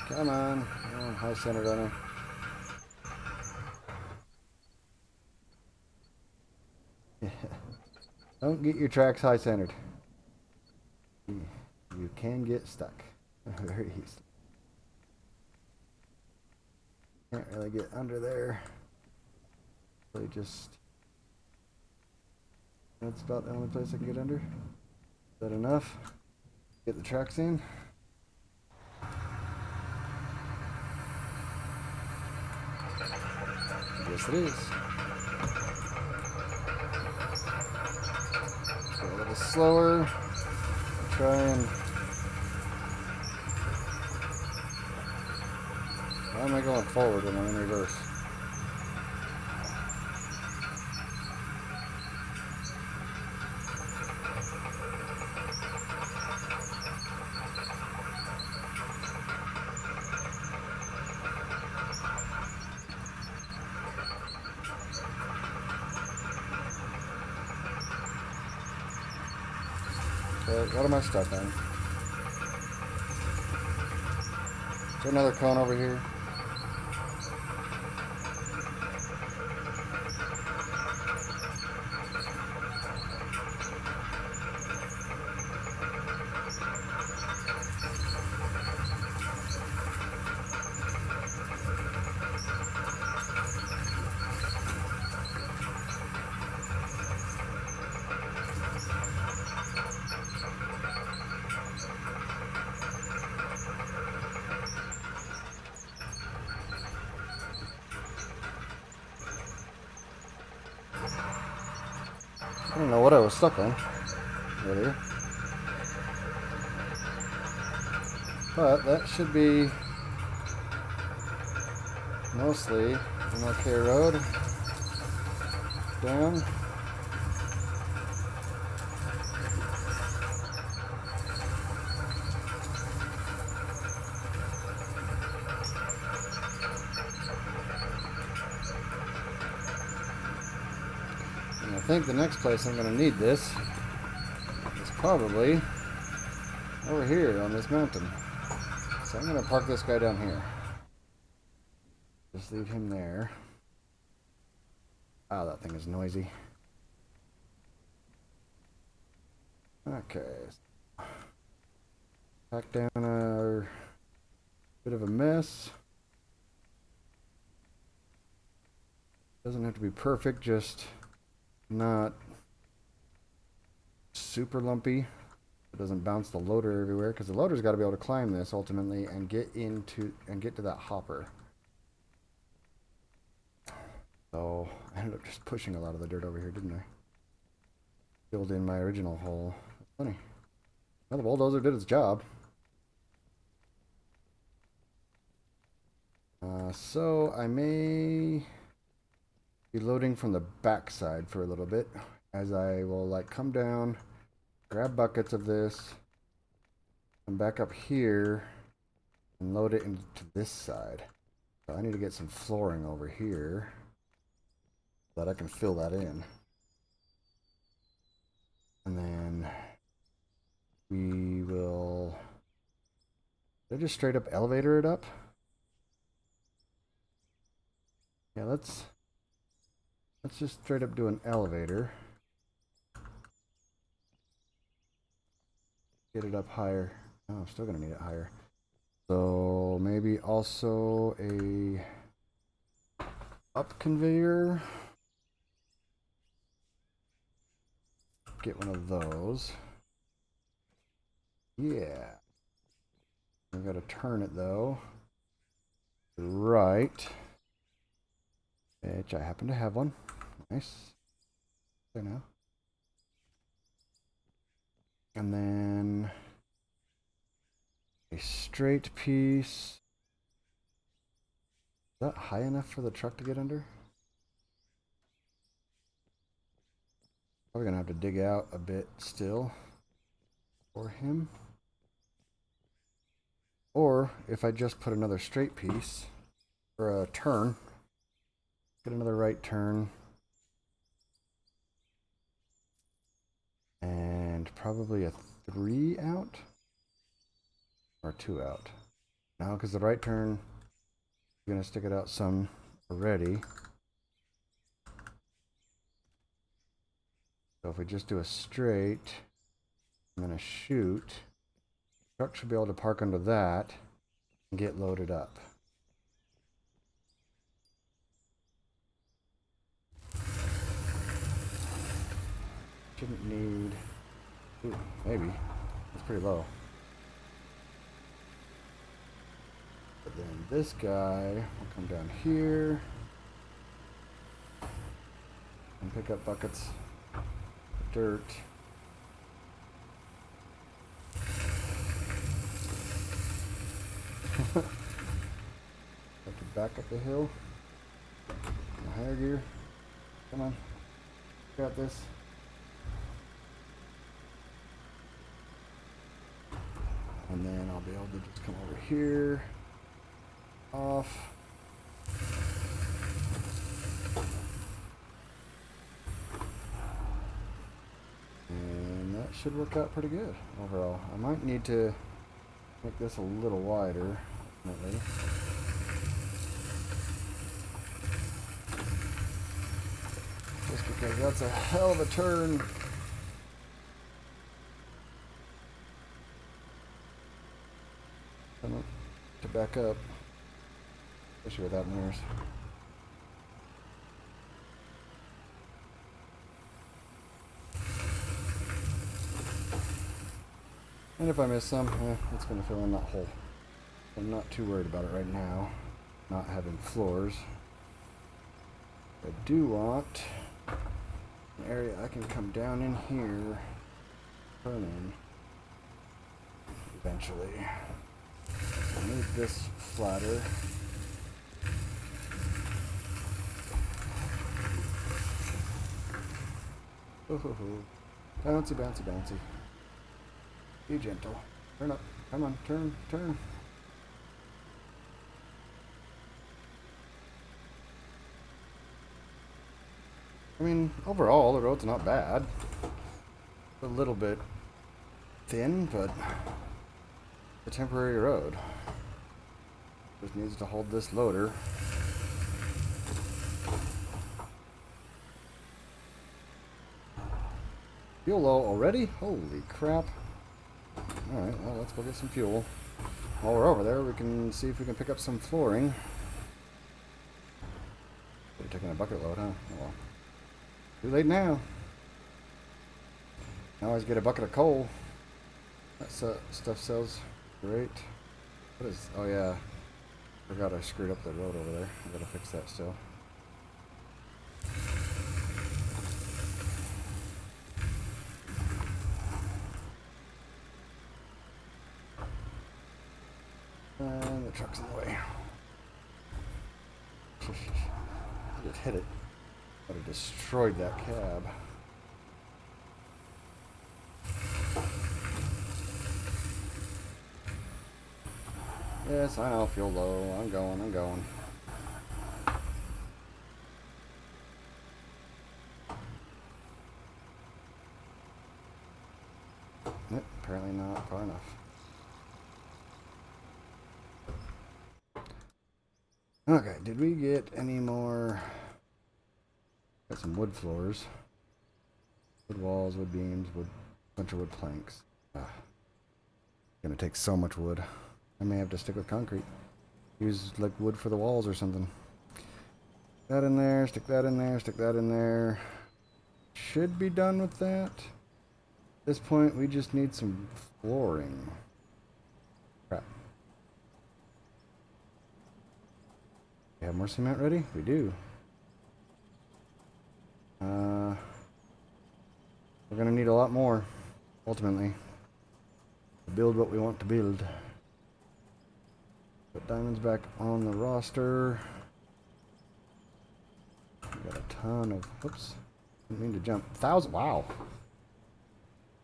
Come on. Oh, high centered on her. Don't get your tracks high centered. You can get stuck very easily. Can't really get under there. Really just... that's about the only place I can get under. Is that enough? Get the tracks in. Yes, it is. Go a little slower. Try and... why am I going forward when I'm in reverse? But what am I stuck on? Is there another cone over here? I don't know what I was stuck on earlier. But that should be mostly an okay road. Down. And I think the next place I'm going to need this is probably over here on this mountain. So I'm going to park this guy down here. Just leave him there. Oh, that thing is noisy. Okay. Pack down our bit of a mess. Doesn't have to be perfect, just not super lumpy. It doesn't bounce the loader everywhere, because the loader's got to be able to climb this ultimately and get to that hopper. So I ended up just pushing a lot of the dirt over here, didn't I? Filled in my original hole. That's funny. Well, the bulldozer did its job. So I may be loading from the backside for a little bit, as I will like come down, grab buckets of this, come back up here, and load it into this side. So I need to get some flooring over here so that I can fill that in. And then we will... Did I just straight up elevator it up? Yeah, let's just straight up do an elevator. Get it up higher. Oh, I'm still gonna need it higher. So maybe also a up conveyor. Get one of those. Yeah. I've got to turn it though. Right. Which I happen to have one. Nice. There now. And then a straight piece. Is that high enough for the truck to get under? Probably gonna have to dig out a bit still for him. Or if I just put another straight piece or a turn, get another right turn, and probably a 3 out or 2 out. Now, because the right turn, I'm gonna stick it out some already. So if we just do a straight and then a shoot, the truck should be able to park under that and get loaded up. Shouldn't need... Ooh, maybe. That's pretty low. But then this guy will come down here and pick up buckets of dirt. Have to back up the hill. In higher gear. Come on. Got this. And then I'll be able to just come over here. Off. And that should work out pretty good overall. I might need to make this a little wider, ultimately. Just because that's a hell of a turn. To back up, especially without mirrors. And if I miss some, it's going to fill in that hole. I'm not too worried about it right now, not having floors. I do want an area I can come down in here, turn in, eventually. I need this flatter. Ooh, bouncy, bouncy, bouncy. Be gentle. Turn up. Come on, turn, turn. I mean, overall, the road's not bad. A little bit thin, but a temporary road. Just needs to hold this loader. Fuel low already? Holy crap. Alright, well, let's go get some fuel. While we're over there, we can see if we can pick up some flooring. We're taking a bucket load, huh? Oh well. Too late now. I always get a bucket of coal. That stuff sells great. What is... Oh yeah. Forgot I screwed up the road over there. I gotta fix that still. And the truck's in the way. I just hit it. Would have destroyed that cab. Yes, I know, fuel low. I'm going, I'm going. Nope, apparently not far enough. Okay, did we get any more? Got some wood floors. Wood walls, wood beams, bunch of wood planks. Gonna take so much wood. I may have to stick with concrete. Use like wood for the walls or something. That in there, stick that in there, stick that in there. Should be done with that. At this point, we just need some flooring. Crap. We have more cement ready? We do. We're gonna need a lot more, ultimately, to build what we want to build. Put diamonds back on the roster. We got a ton of, whoops, didn't mean to jump. 1,000, wow.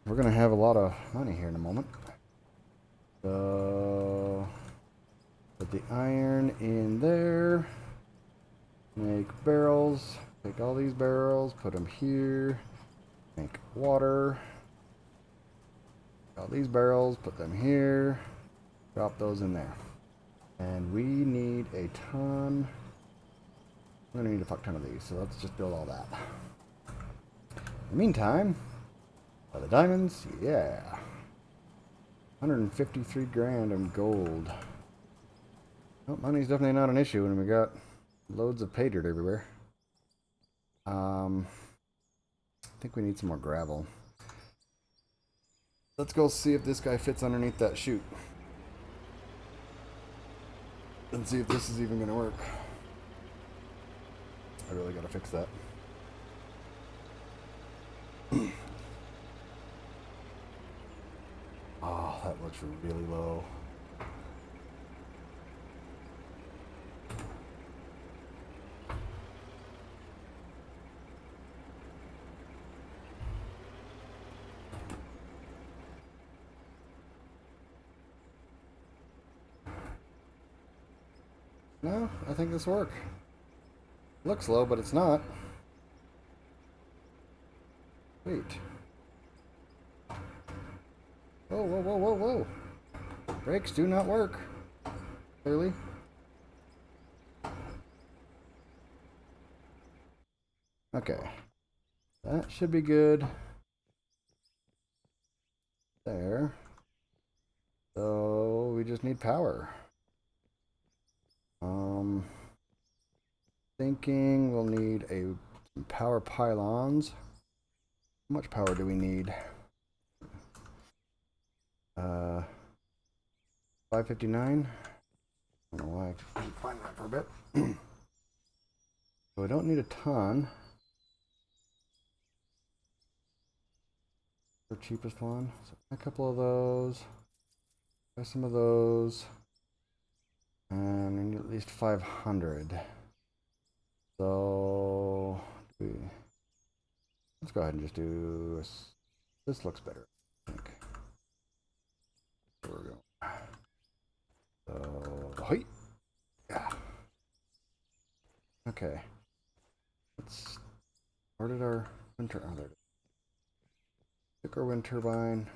We're gonna have a lot of money here in a moment. So, put the iron in there. Make barrels. Take all these barrels, put them here. Make water. All these barrels, put them here. Drop those in there. And we need a ton. We're gonna need a fuck ton of these, so let's just build all that. In the meantime, are the diamonds? Yeah. 153 grand in gold. Well, money's definitely not an issue when we got loads of pay dirt everywhere. I think we need some more gravel. Let's go see if this guy fits underneath that chute. And see if this is even gonna work. I really gotta fix that. Oh, that looks really low. No, I think this will work. Looks low, but it's not. Wait. Whoa, whoa, whoa, whoa, whoa. Brakes do not work. Clearly. Okay. That should be good. There. So we just need power. Thinking we'll need some power pylons. How much power do we need? 559. I don't know why I couldn't find that for a bit. So we don't need a ton. The cheapest one. So a couple of those. Buy some of those. And we need at least 500. So let's go ahead and just do this. This looks better, I think. There we go. So, hey. Yeah. Okay. Where did our wind turbine? Oh, there it is. Took our wind turbine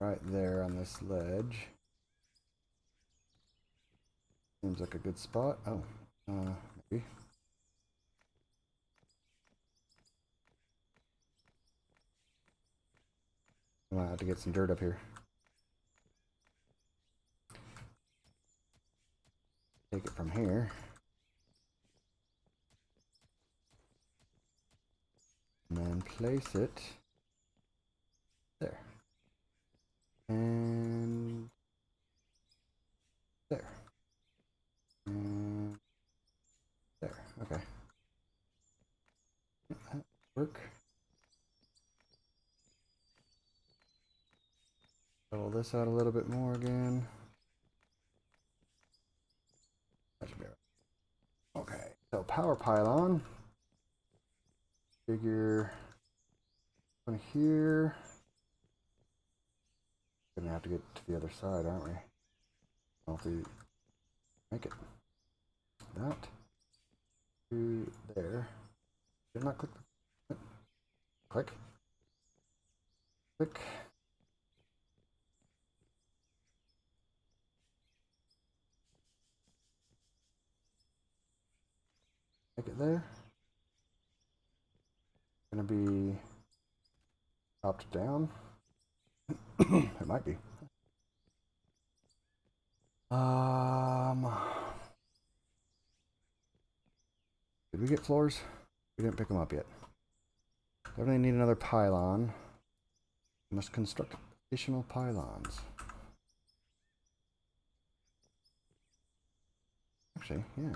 right there on this ledge. Seems like a good spot. Oh, maybe. I might have to get some dirt up here. Take it from here. And then place it there. And there. And there. Okay. That work. Level this out a little bit more again. That should be right. Okay. So power pylon. Figure one here. Gonna have to get to the other side, aren't we? I'll have to make it. That to there. Did not click. Click. Click. Make it there. Gonna be chopped down. It might be. Did we get floors? We didn't pick them up yet. Definitely need another pylon. We must construct additional pylons. Actually, yeah.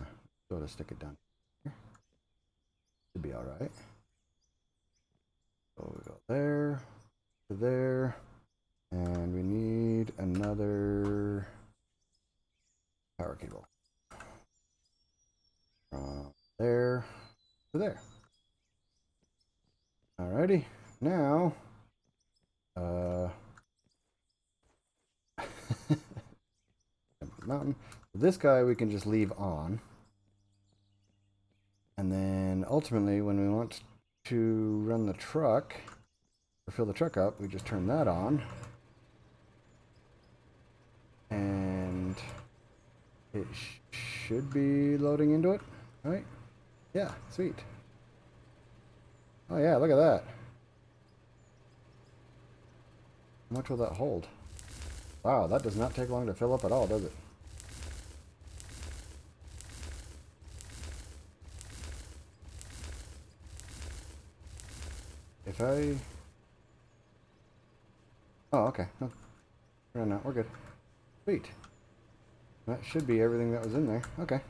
Go to stick it down here. Should be alright. So we go there, to there, and we need another power cable. From there to there. Alrighty, now, mountain. This guy we can just leave on. And then ultimately when we want to run the truck, or fill the truck up, we just turn that on. And it should be loading into it, right? Yeah, sweet. Oh yeah, look at that. How much will that hold? Wow, that does not take long to fill up at all, does it? If I... Oh, okay. No. No, we're good. Sweet. That should be everything that was in there. Okay.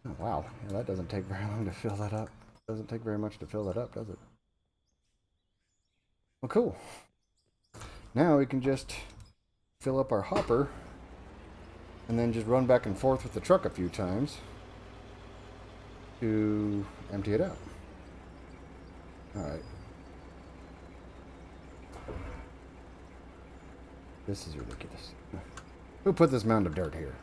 Oh, wow. Yeah, that doesn't take very long to fill that up. Doesn't take very much to fill that up, does it? Well, cool. Now we can just fill up our hopper and then just run back and forth with the truck a few times to empty it out. Alright. This is ridiculous. Who put this mound of dirt here?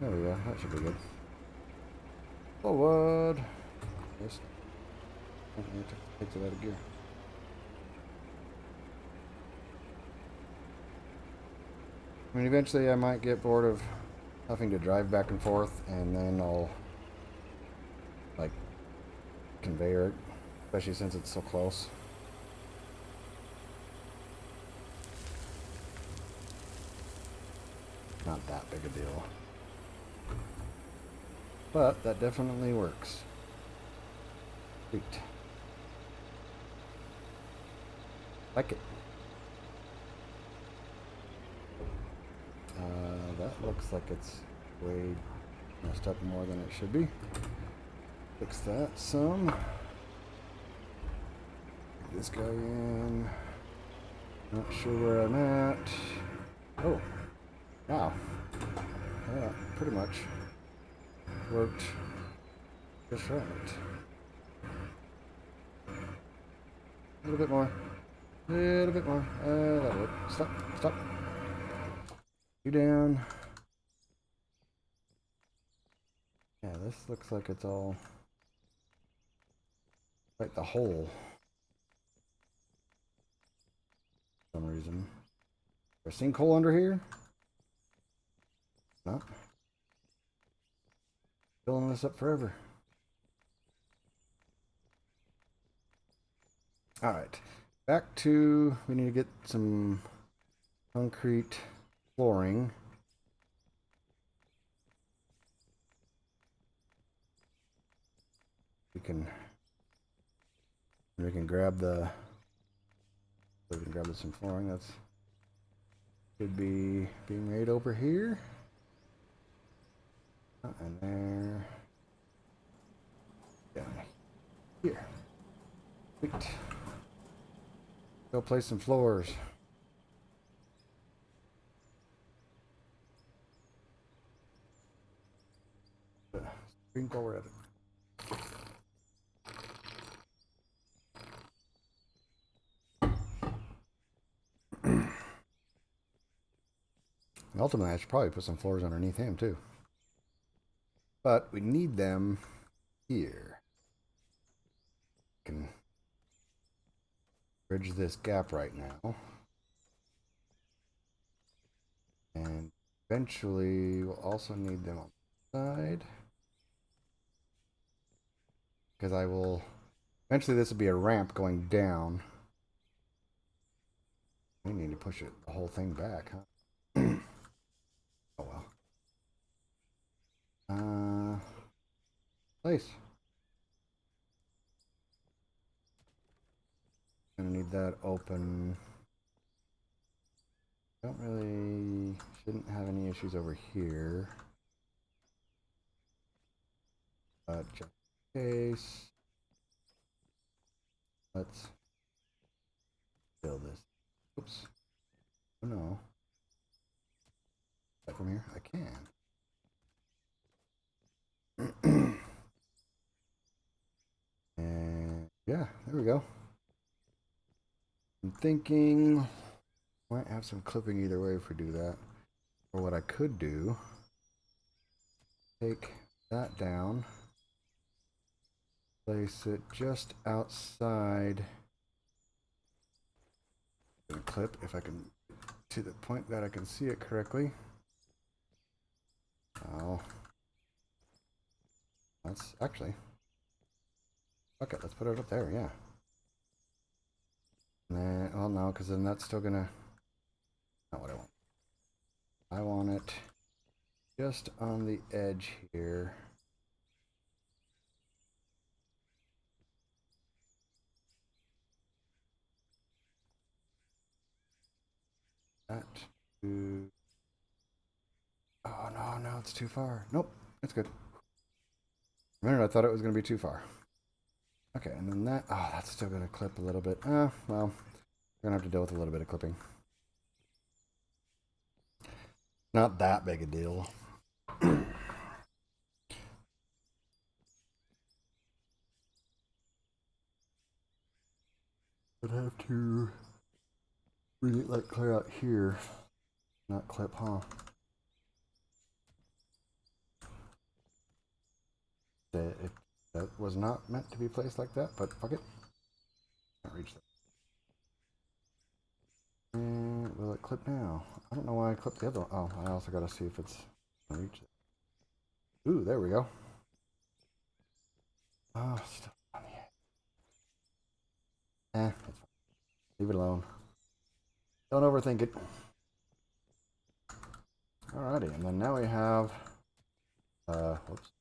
There we go. That should be good. Forward. Just takes it out of gear. I mean, eventually I might get bored of having to drive back and forth, and then I'll like conveyor it, especially since it's so close. Not that big a deal. But that definitely works. Sweet. Like it. That looks like it's way messed up more than it should be. Fix that some. Get this guy in. Not sure where I'm at. Oh. Wow. Yeah, pretty much worked just right. A little bit more. A little bit more. That'll work. Stop. Stop. You down. Yeah, this looks like it's all like the hole. For some reason. Is there a sinkhole under here? No. Filling this up forever. Alright. Back to, we need to get some concrete flooring. We can grab the, we can grab some flooring. That's should be being made over here. And there. Down here. Sweet. Go place some floors. Sprinkle over at it. Ultimately, I should probably put some floors underneath him too. But we need them here. Can bridge this gap right now. And eventually we'll also need them on the side. Because I will, eventually this will be a ramp going down. We need to push it, the whole thing back, huh? Oh well. Place. Gonna need that open. Don't really, shouldn't have any issues over here. But just in case, let's fill this. Oops. Oh no. Back from here? I can. And yeah, there we go. I'm thinking might have some clipping either way if we do that. Or what I could do, take that down, place it just outside the clip if I can, to the point that I can see it correctly. Oh, that's actually, okay, let's put it up there, yeah. And then, well no, because then that's still gonna, not what I want. I want it just on the edge here. That to, oh no, no, it's too far. Nope, it's good. A minute, I thought it was going to be too far. Okay, and then that, oh, that's still going to clip a little bit. Well, we're going to have to deal with a little bit of clipping. Not that big a deal. I'd have to bring it like clear out here, not clip, huh? That was not meant to be placed like that, but fuck it. Can't reach that. And will it clip now? I don't know why I clipped the other one. Oh, I also gotta see if it's gonna reach it. Ooh, there we go. Oh, still on the edge. That's fine. Leave it alone. Don't overthink it. Alrighty, and then now we have whoops.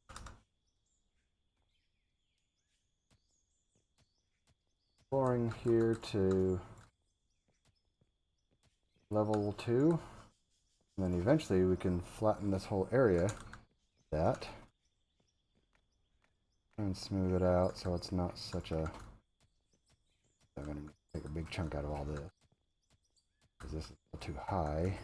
Flooring here to level 2. And then eventually we can flatten this whole area. That. And smooth it out so it's not such a... I'm going to take a big chunk out of all this. Because this is a little too high.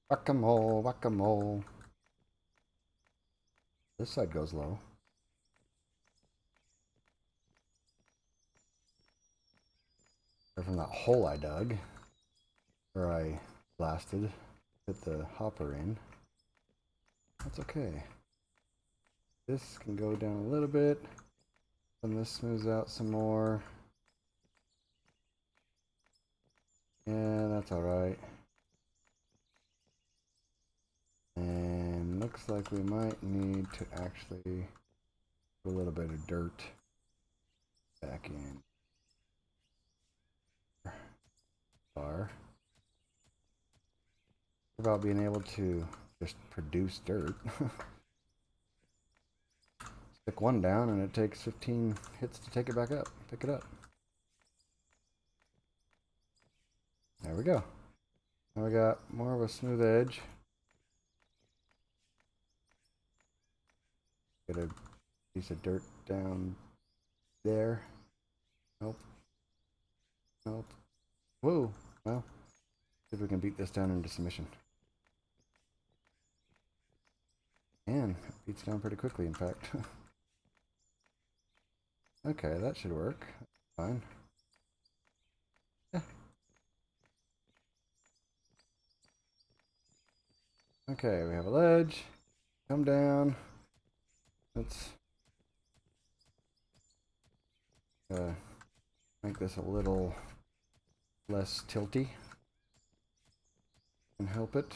Whack-a-mole, whack-a-mole. This side goes low. From that hole I dug, or I blasted, hit the hopper in. That's okay. This can go down a little bit, and this smooths out some more. Yeah, that's alright. And looks like we might need to actually put a little bit of dirt back in. About being able to just produce dirt. Stick one down and it takes 15 hits to take it back up, pick it up. There we go. Now we got more of a smooth edge. Get a piece of dirt down there. Nope. Nope. Whoa. Well, see if we can beat this down into submission. And it beats down pretty quickly, in fact. Okay, that should work. Fine. Yeah. Okay, we have a ledge. Come down. Let's make this a little less tilty and help it.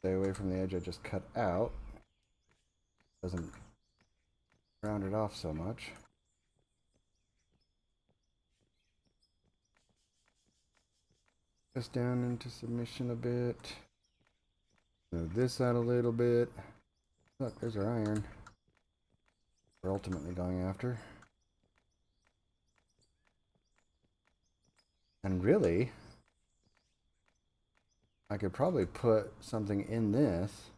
Stay away from the edge I just cut out. Doesn't round it off so much. This down into submission a bit. Move this out a little bit. Look, there's our iron. We're ultimately going after. And really, I could probably put something in this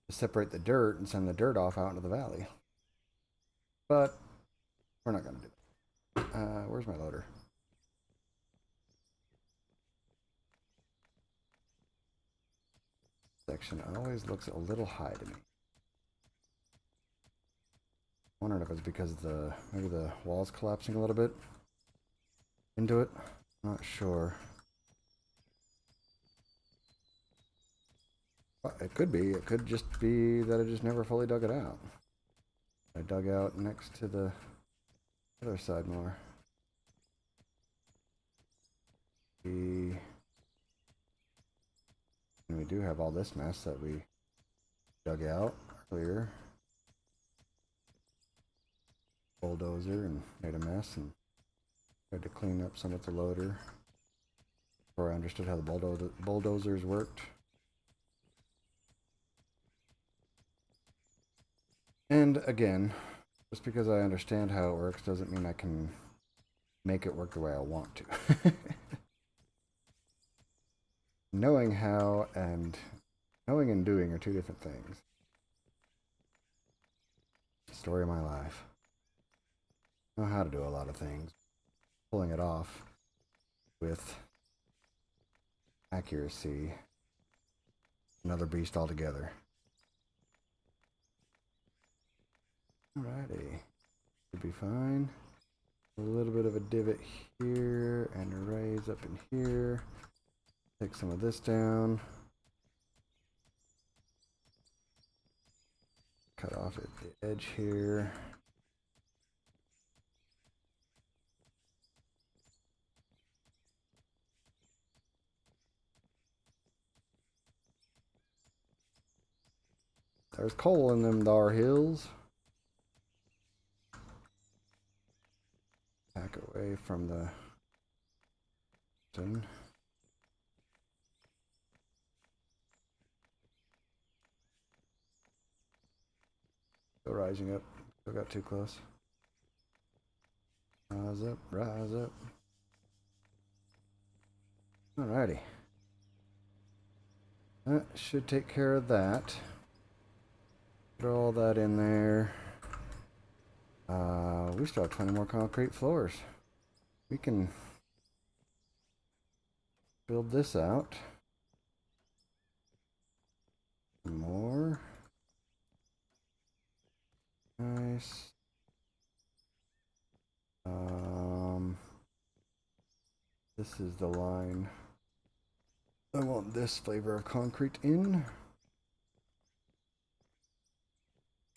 to separate the dirt and send the dirt off out into the valley. But we're not going to do that. Where's my loader? Section always looks a little high to me. Wondering if it's because maybe the wall's collapsing a little bit into it. Not sure. Well, it could be. It could just be that I just never fully dug it out. I dug out next to the other side more. And we do have all this mess that we dug out earlier. Bulldozer and made a mess and tried to clean up some of the loader before I understood how the bulldozers worked. And again, just because I understand how it works doesn't mean I can make it work the way I want to. Knowing how and Knowing and doing are two different things. Story of my life. I know how to do a lot of things. Pulling it off with accuracy. Another beast altogether. Alrighty. Should be fine. A little bit of a divot here and a raise up in here. Take some of this down. Cut off at the edge here. There's coal in them dar hills. Back away from the thing. Still rising up. Still got too close. Rise up, rise up. Alrighty. That should take care of that. Put all that in there. We still have 20 more concrete floors. We can build this out. More. Nice. This is the line I want this flavor of concrete in.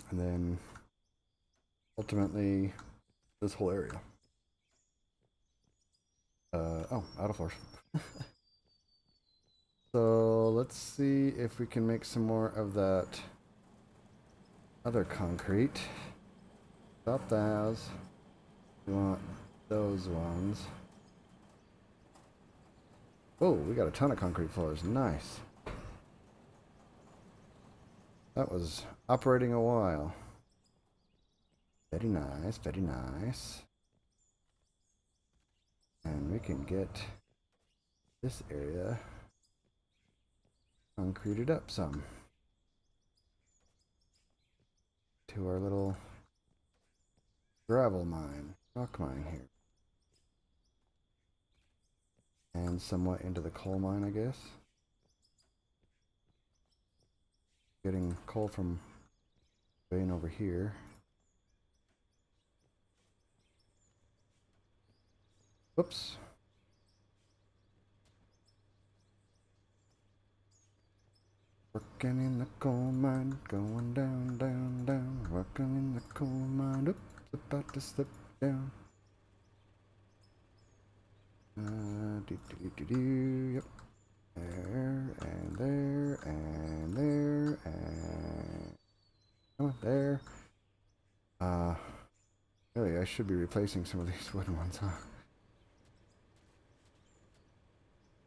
And then ultimately this whole area. Oh, out of floors. So let's see if we can make some more of that other concrete. Stop those. We want those ones. Oh, we got a ton of concrete floors. Nice. That was operating a while. Very nice, very nice. And we can get this area concreted up some to our little gravel mine, rock mine here. And somewhat into the coal mine, I guess. Getting coal from vein over here. Whoops. Working in the coal mine, going down, down, down. Working in the coal mine, oops, about to slip down. Yep. There, and there, and there, and... oh, there. Really, I should be replacing some of these wooden ones, huh?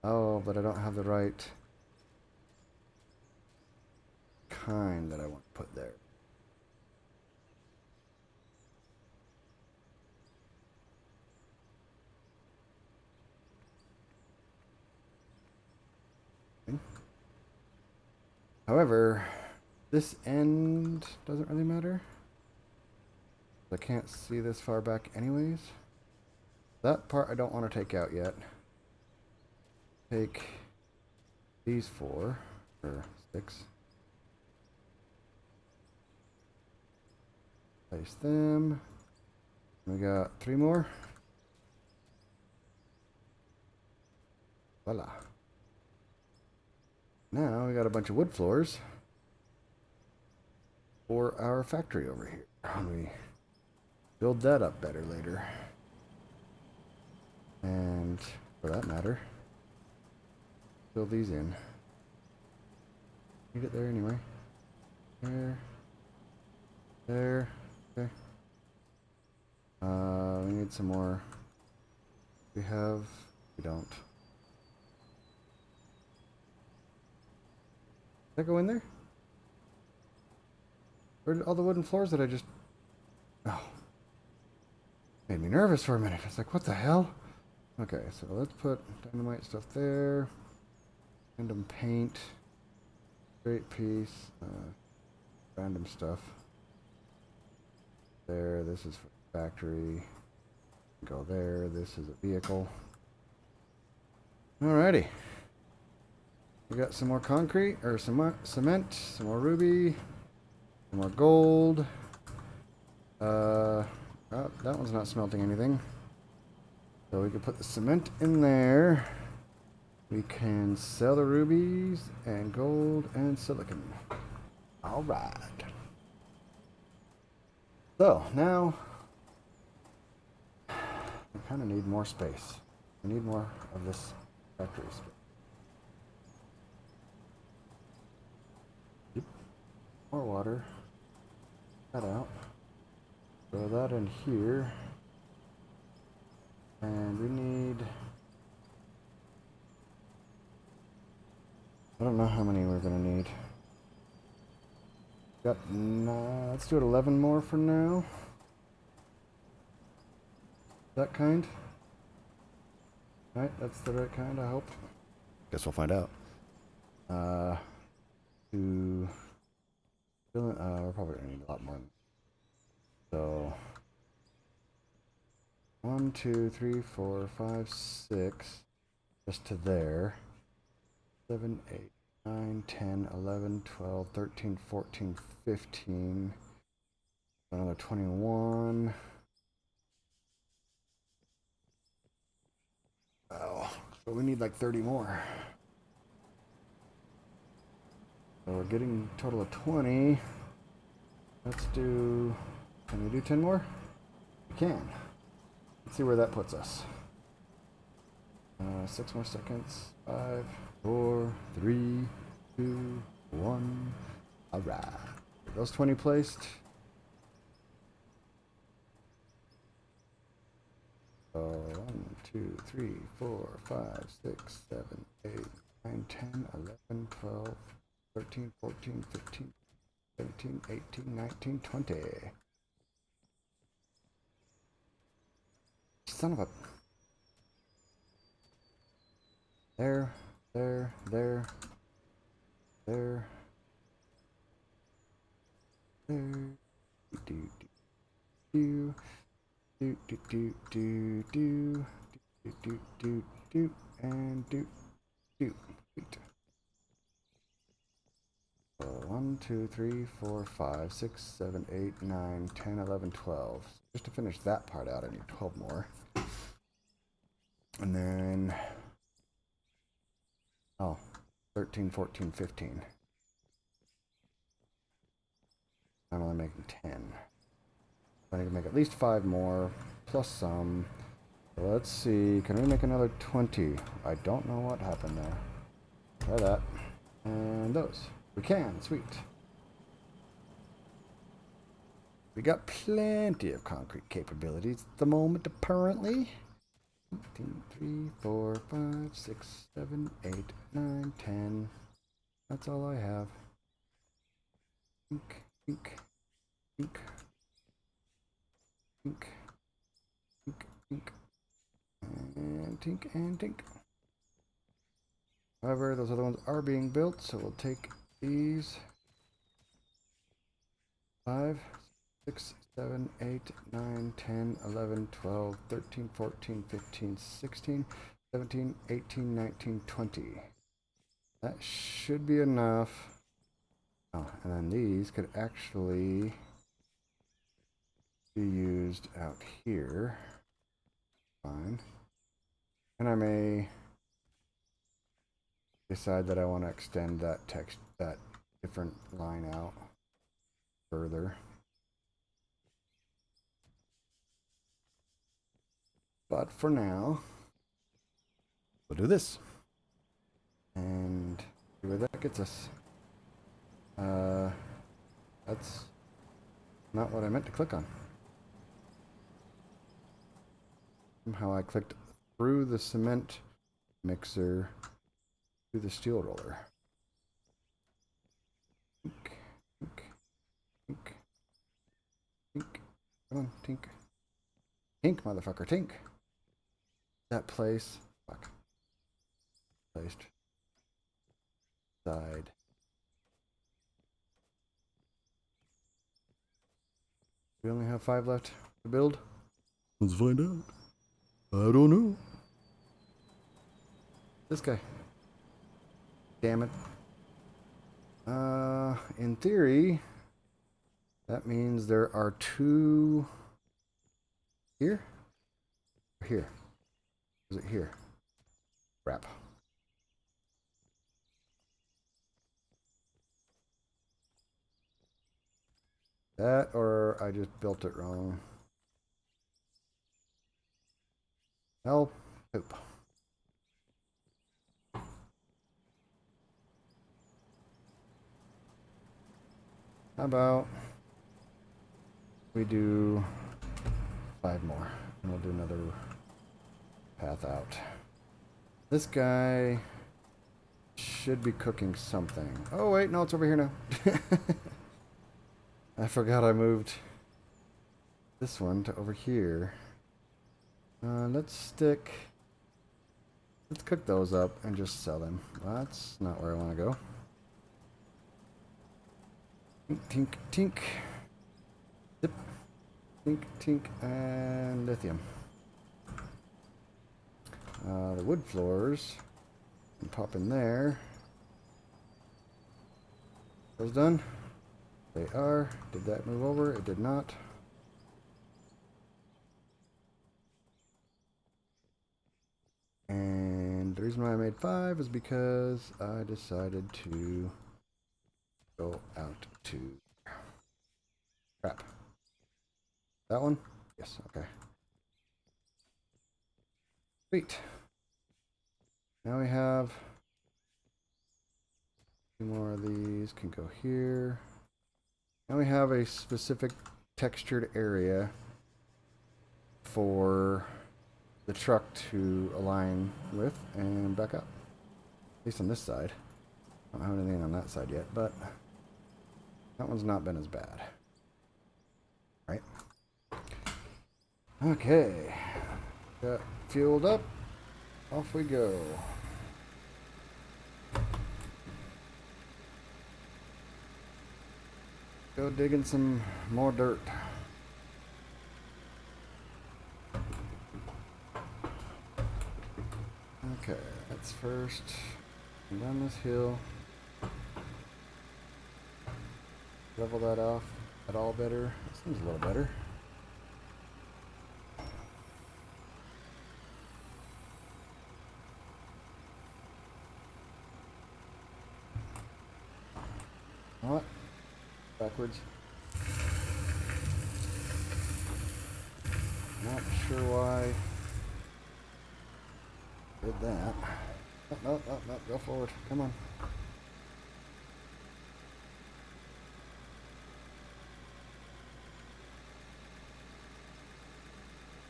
Oh, but I don't have the right kind that I want to put there. However, this end doesn't really matter. I can't see this far back anyways. That part I don't want to take out yet. Take these 4 or 6. Place them. We got 3 more. Voila. Now we got a bunch of wood floors for our factory over here. We build that up better later. And for that matter, fill these in. Need it there anyway. There. There. Okay. We need some more. We have. We don't. Did I go in there? Where did all the wooden floors that I just... oh. Made me nervous for a minute. I was like, what the hell? Okay, so let's put dynamite stuff there. Random paint. Straight piece. Random stuff. There, this is for the factory. Go there, this is a vehicle. Alrighty. We got some more concrete, or some more cement, some more ruby, some more gold. Oh, that one's not smelting anything. So we can put the cement in there. We can sell the rubies and gold and silicon. Alright. So, now we kind of need more space. We need more of this factory space. Yep. More water. That out. Throw that in here. And we need... I don't know how many we're going to need. Got let's do it 11 more for now. That kind? Right, that's the right kind, I hope. Guess we'll find out. We're probably gonna need a lot more. So 1, 2, 3, 4, 5, 6, just to there. 7, 8, 9, 10, 11, 12, 13, 14, 15. Another 21. Oh, so we need like 30 more. So we're getting a total of 20. Let's do... Can we do 10 more? We can. Let's see where that puts us. 6 more seconds. 5, 4, 3, 2, 1. Alright. Those 20 placed. So 1, 2, 3, 4, 5, 6, 7, 8, 9, 10, 11, 12, 13, 14, 15, 17, 18, 19, 20. Son of a... There, there, there, there, there, do, do, do, do, do, do, do, do, do, do, do, and do, do. Sweet. So 1, 2, 3, 4, 5, 6, 7, 8, 9, 10, 11, 12. Just to finish that part out, I need 12 more. And then... Oh, 13, 14, 15. I'm only making 10. I need to make at least 5 more, plus some. So let's see, can we make another 20? I don't know what happened there. Try that. And those. We can, sweet. We got plenty of concrete capabilities at the moment, apparently. 2, 3, 4, 5, 6, 7, 8, 9, 10. That's all I have. Ink, ink, ink, ink, ink, ink, and tink and tink. However, those other ones are being built, so we'll take these. 5, 6, 7, 8, 9, 10, 11, 12, 13, 14, 15, 16, 17, 18, 19, 20. That should be enough. Oh, and then these could actually be used out here. Fine. And I may decide that I want to extend that text, that different line out further. But for now, we'll do this. And see where that gets us. That's not what I meant to click on. Somehow I clicked through the cement mixer to the steel roller. Tink, tink, tink, tink. Come on, tink. Tink, motherfucker, tink. That place. Fuck. Placed. Side. We only have 5 left to build. Let's find out. I don't know. This guy. Damn it. In theory, that means there are 2 here. Here. Is it here? Crap. That, or I just built it wrong. Help. Poop. How about we do 5 more, and we'll do another path out. This guy should be cooking something. Oh wait, no, it's over here now. I forgot I moved this one to over here. Let's cook those up and just sell them. That's not where I want to go. Tink, tink. Zip. Tink, tink, and lithium. The wood floors can pop in there. Those done? They are. Did that move over? It did not. And the reason why I made 5 is because I decided to go out to crap. That one? Yes, okay. Sweet. Now we have 2 more of these can go here. Now we have a specific textured area for the truck to align with and back up. At least on this side. I don't have anything on that side yet, but that one's not been as bad. Right? Okay. Got fueled up. Off we go. Go digging some more dirt. Okay, let's first come down this hill. Level that off at all better. Seems a little better. What? Backwards. Not sure why I did that. No, go forward. Come on.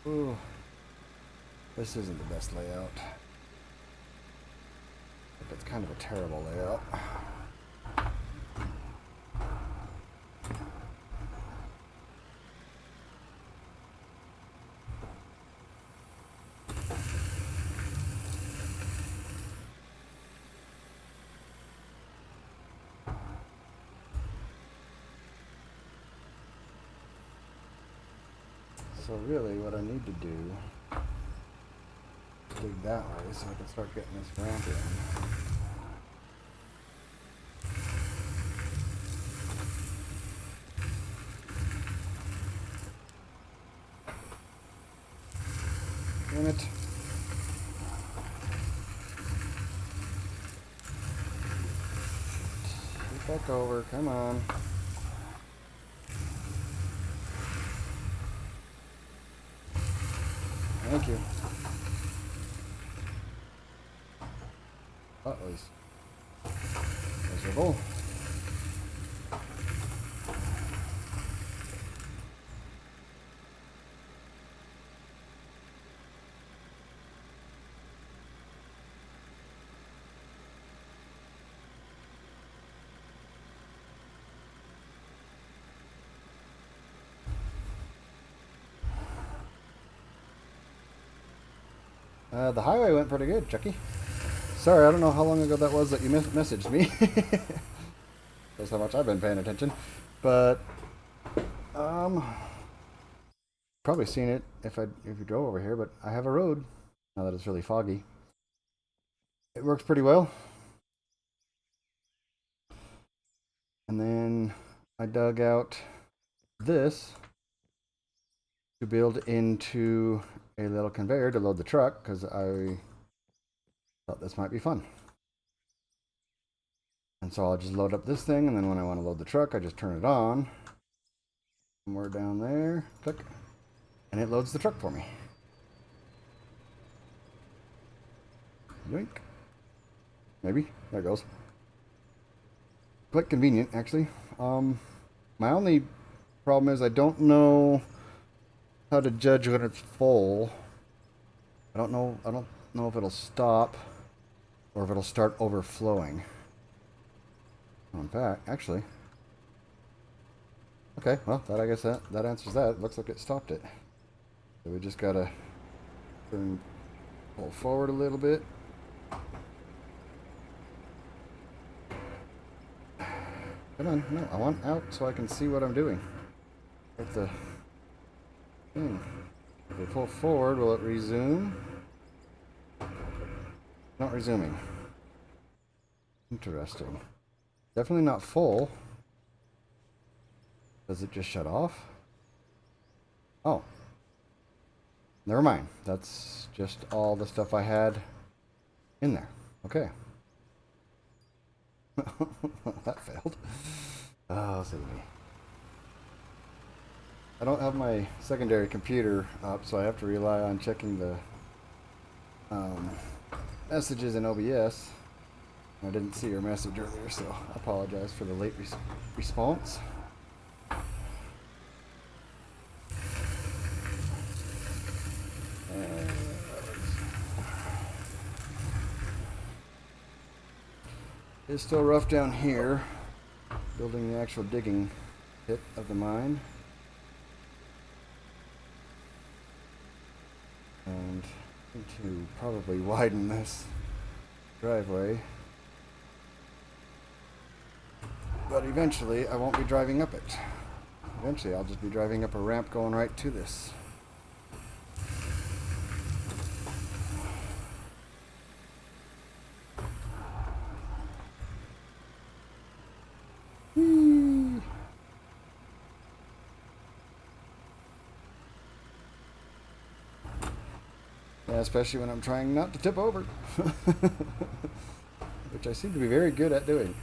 Ooh. This isn't the best layout. It's kind of a terrible layout. So really what I need to do is dig that way so I can start getting this ramp in. Damn it. Get back over, come on. Thank you. That was miserable. The highway went pretty good, Chucky. Sorry, I don't know how long ago that was that you messaged me. That's how much I've been paying attention. But, probably seen it if you drove over here, but I have a road now that it's really foggy. It works pretty well. And then I dug out this to build into a little conveyor to load the truck because I thought this might be fun. And so I'll just load up this thing, and then when I want to load the truck, I just turn it on. Somewhere down there, click, and it loads the truck for me. Yoink. Maybe. There it goes. Quite convenient, actually. My only problem is I don't know how to judge when it's full. I don't know if it'll stop or if it'll start overflowing. In fact, actually. Okay, well, I guess that answers that. It looks like it stopped it. So we just gotta pull forward a little bit. Come on, no, I want out so I can see what I'm doing. With the thing. If we pull forward, will it resume? Not resuming. Interesting. Definitely not full. Does it just shut off? Oh. Never mind. That's just all the stuff I had in there. Okay. That failed. Oh, silly me. I don't have my secondary computer up, so I have to rely on checking the messages in OBS. I didn't see your message earlier, so I apologize for the late response. It's still rough down here, building the actual digging pit of the mine. And I need to probably widen this driveway. But eventually I won't be driving up it. Eventually I'll just be driving up a ramp going right to this. Yeah, especially when I'm trying not to tip over. Which I seem to be very good at doing.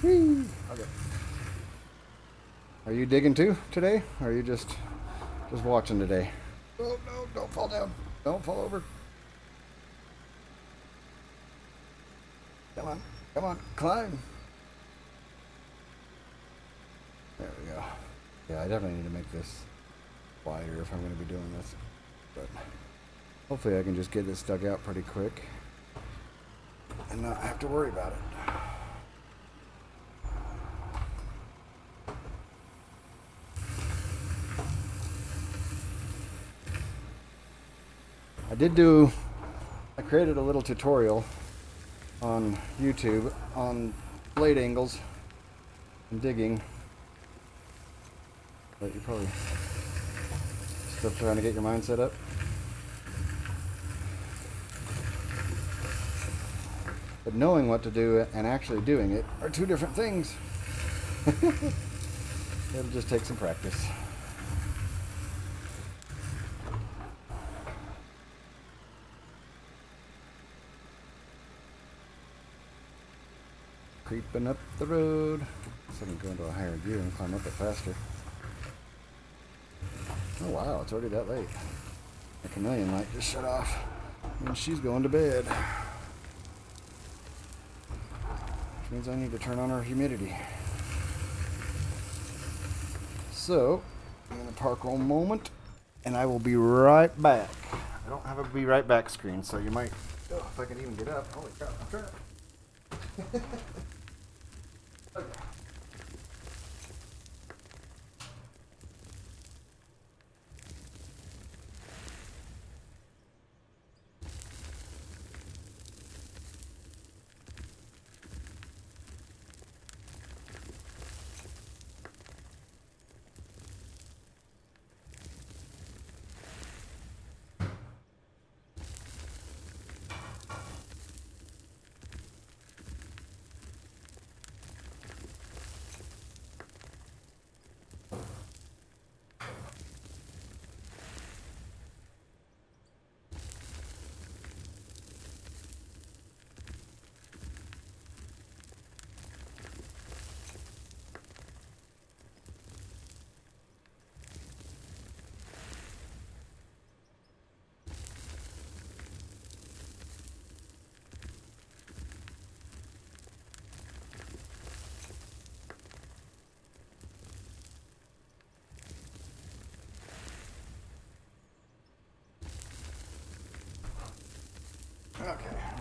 Whee! Okay. Are you digging too today? Or are you just watching today? Oh no, don't fall down. Don't fall over. Come on, climb. There we go. Yeah, I definitely need to make this wider if I'm going to be doing this. But hopefully I can just get this dug out pretty quick and not have to worry about it. I created a little tutorial on YouTube on blade angles and digging. But you're probably still trying to get your mind set up. But knowing what to do and actually doing it are two different things. It'll just take some practice. Creeping up the road. So I can go into a higher gear and climb up it faster. Oh wow, it's already that late. The chameleon light just shut off and she's going to bed. Which means I need to turn on our humidity. So, I'm going to park one moment and I will be right back. I don't have a be right back screen, so you might, oh, if I can even get up. Holy crap, I'm trying. Okay.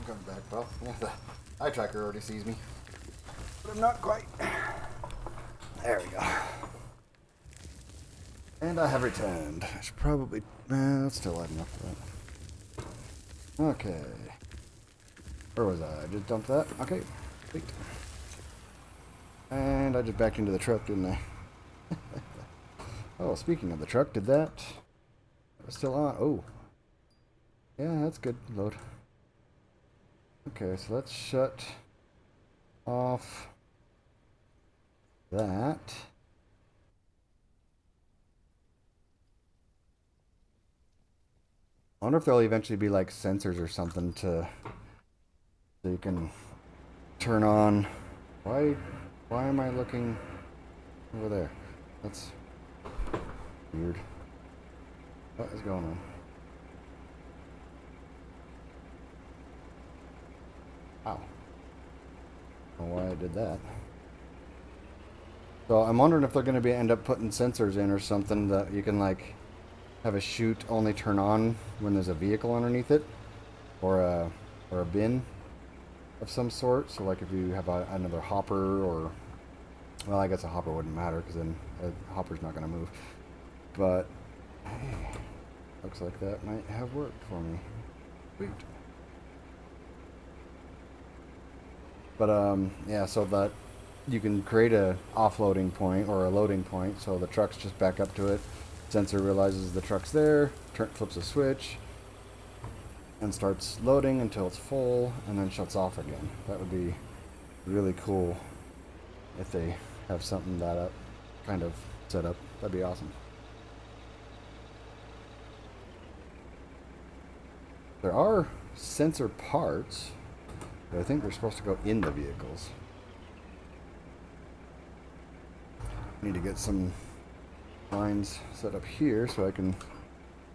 I'm coming back. Well, yeah, the eye tracker already sees me. But I'm not quite. There we go. And I have returned. I should probably... that's still light enough for that. Okay. Where was I? I just dumped that? Okay. Sweet. And I just backed into the truck, didn't I? Oh, speaking of the truck, did that... It was still on. Oh. Yeah, that's good. Load. Okay, so let's shut off that. I wonder if there'll eventually be like sensors or something to so you can turn on. Why am I looking over there? That's weird. What is going on? Ow. I don't know why I did that. So I'm wondering if they're going to end up putting sensors in or something that you can like have a chute only turn on when there's a vehicle underneath it, or a bin of some sort. So like if you have another hopper, or well, I guess a hopper wouldn't matter because then a hopper's not going to move. But hey, looks like that might have worked for me. Sweet. But yeah, so that you can create a offloading point or a loading point, so the truck's just back up to it. Sensor realizes the truck's there, flips a switch, and starts loading until it's full, and then shuts off again. That would be really cool if they have something that up, kind of set up. That'd be awesome. There are sensor parts, but I think they're supposed to go in the vehicles. Need to get some lines set up here so I can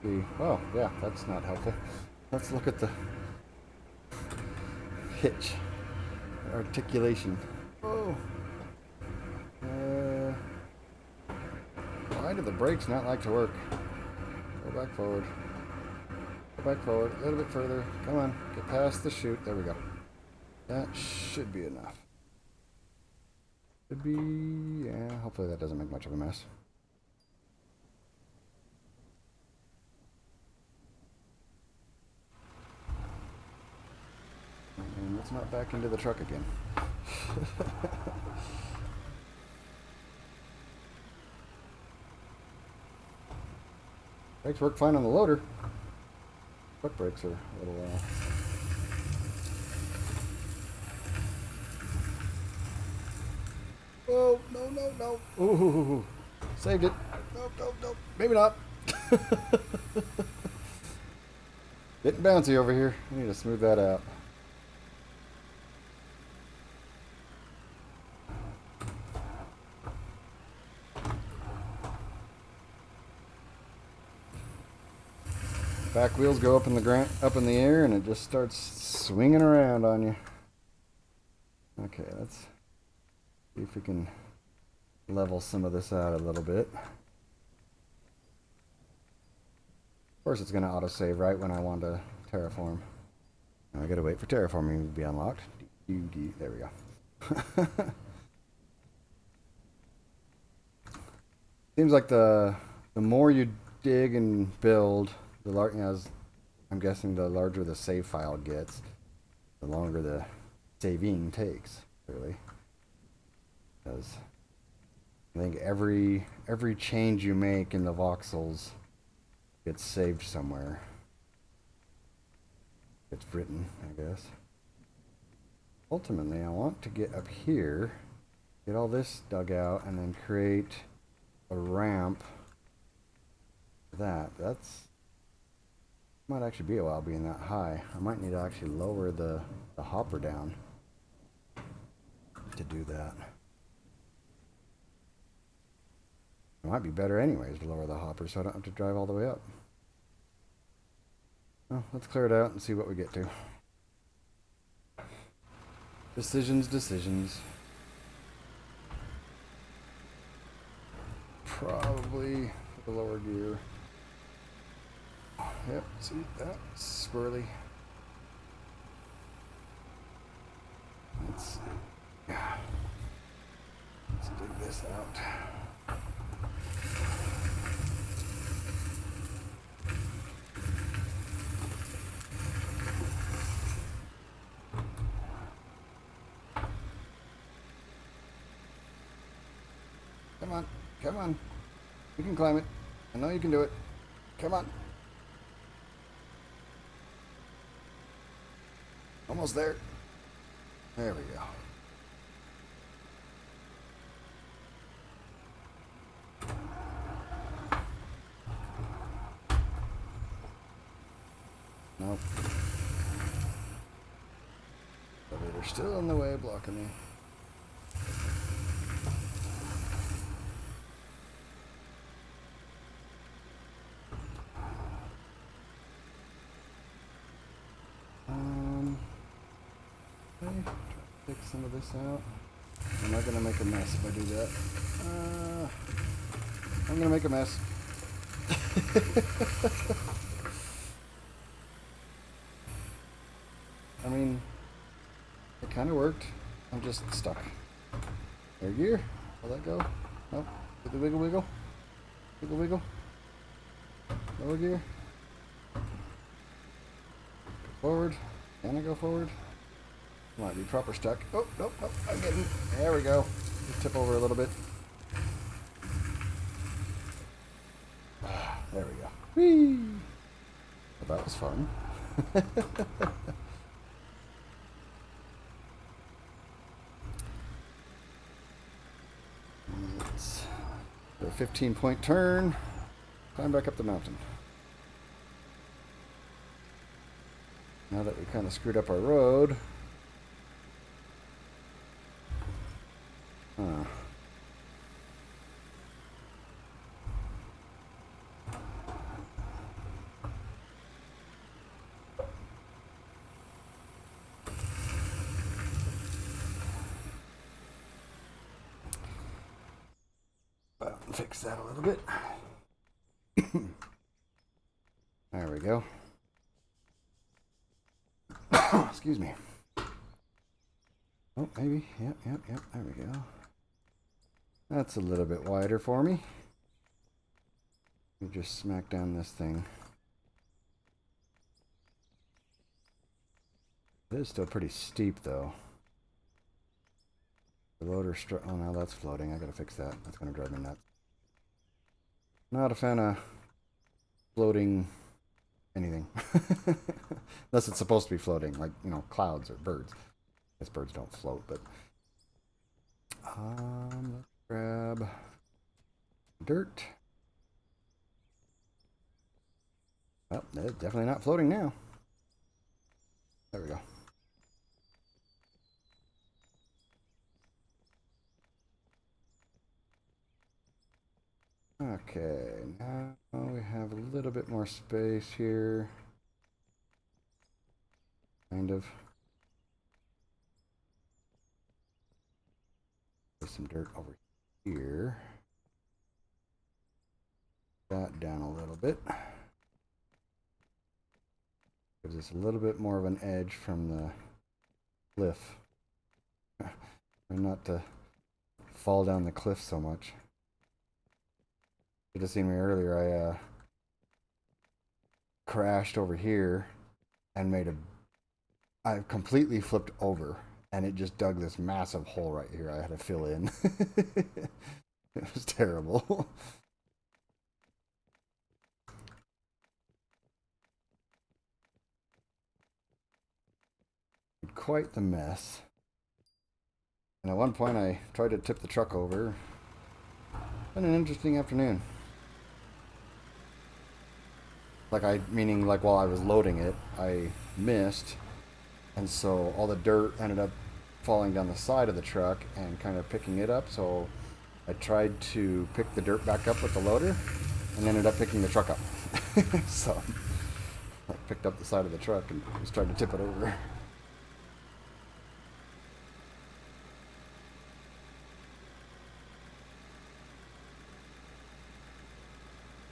see. Oh, yeah, that's not helpful. Let's look at the hitch articulation. Oh, why do the brakes not like to work? Go back forward. Go back forward a little bit further. Come on, get past the chute. There we go. That should be enough. Should be, yeah, hopefully that doesn't make much of a mess. And let's not back into the truck again. Brakes work fine on the loader. Truck brakes are a little Oh, no, no, no. Ooh, saved it. Nope, nope, nope. Maybe not. Getting bouncy over here. I need to smooth that out. Back wheels go up in the air, and it just starts swinging around on you. Okay, let's see if we can level some of this out a little bit. Of course, it's going to autosave right when I want to terraform. Now I got to wait for terraforming to be unlocked. There we go. Seems like the more you dig and build, the I'm guessing the larger the save file gets, the longer the saving takes, really. Because I think every change you make in the voxels gets saved somewhere. It's written, I guess. Ultimately, I want to get up here, get all this dug out, and then create a ramp for that. That's might actually be a while being that high. I might need to actually lower the hopper down to do that. It might be better anyways to lower the hopper so I don't have to drive all the way up. Well, let's clear it out and see what we get to. Decisions. Probably the lower gear. Yep, see that? Squirrely. take this out. Come on, come on. You can climb it. I know you can do it. Come on. Almost there. There we go. Nope. Elevator's still in the way, blocking me. Okay, try to take some of this out. I'm not gonna make a mess if I do that. I'm gonna make a mess. I mean, it kind of worked. I'm just stuck. Air gear. Will that go? Nope. Wiggle, wiggle, wiggle. Wiggle, wiggle. Lower gear. Go forward. Can I go forward? Might be proper stuck. Oh, nope, nope. I'm getting. There we go. Just tip over a little bit. There we go. Whee! Well, that was fun. Let's do a 15-point turn. Climb back up the mountain. Now that we kind of screwed up our road. Fix that a little bit. There we go. Excuse me. Oh, maybe. Yep. There we go. That's a little bit wider for me. You just smack down this thing. It is still pretty steep, though. The loader oh, now that's floating. I gotta fix that. That's gonna drive me nuts. Not a fan of floating anything. Unless it's supposed to be floating, like, you know, clouds or birds. I guess birds don't float, but... let's grab dirt. Well, it's definitely not floating now. There we go. Okay, now we have a little bit more space here. Kind of. There's some dirt over here. That down a little bit. Gives us a little bit more of an edge from the cliff. And not to fall down the cliff so much. You just seen me earlier, I crashed over here and I completely flipped over and it just dug this massive hole right here I had to fill in. It was terrible. Quite the mess. And at one point I tried to tip the truck over. It's been an interesting afternoon. Meaning while I was loading it, I missed, and so all the dirt ended up falling down the side of the truck and kind of picking it up. So I tried to pick the dirt back up with the loader, and ended up picking the truck up. So I picked up the side of the truck and just tried to tip it over.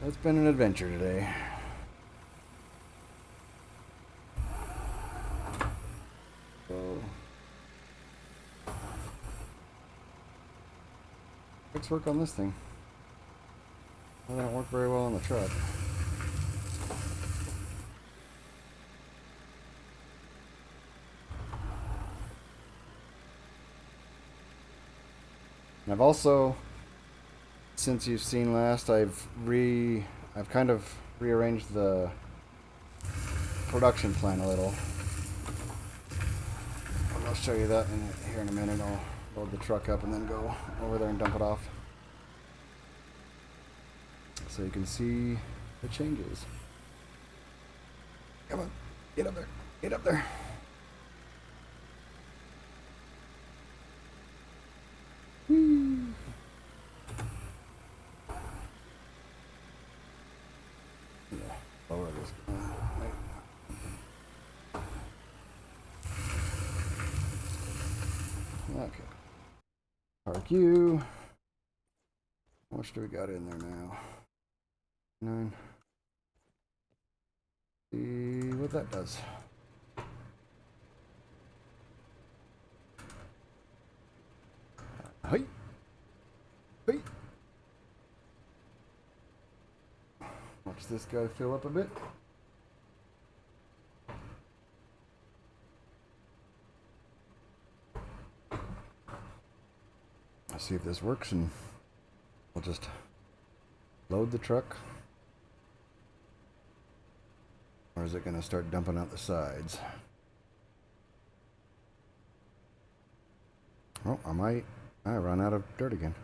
It's been an adventure today. So, Let's work on this thing. That don't work very well on the truck. And I've also, since you've seen last, I've kind of rearranged the production plan a little. I'll show you that here in a minute. I'll load the truck up and then go over there and dump it off, so you can see the changes. Come on, get up there, get up there. Whee. Yeah, lower this. Okay. Park you. How much do we got in there now? 9. See what that does. Hey. Hey. Watch this guy fill up a bit. Let's see if this works, and we'll just load the truck. Or is it going to start dumping out the sides? Oh, I run out of dirt again.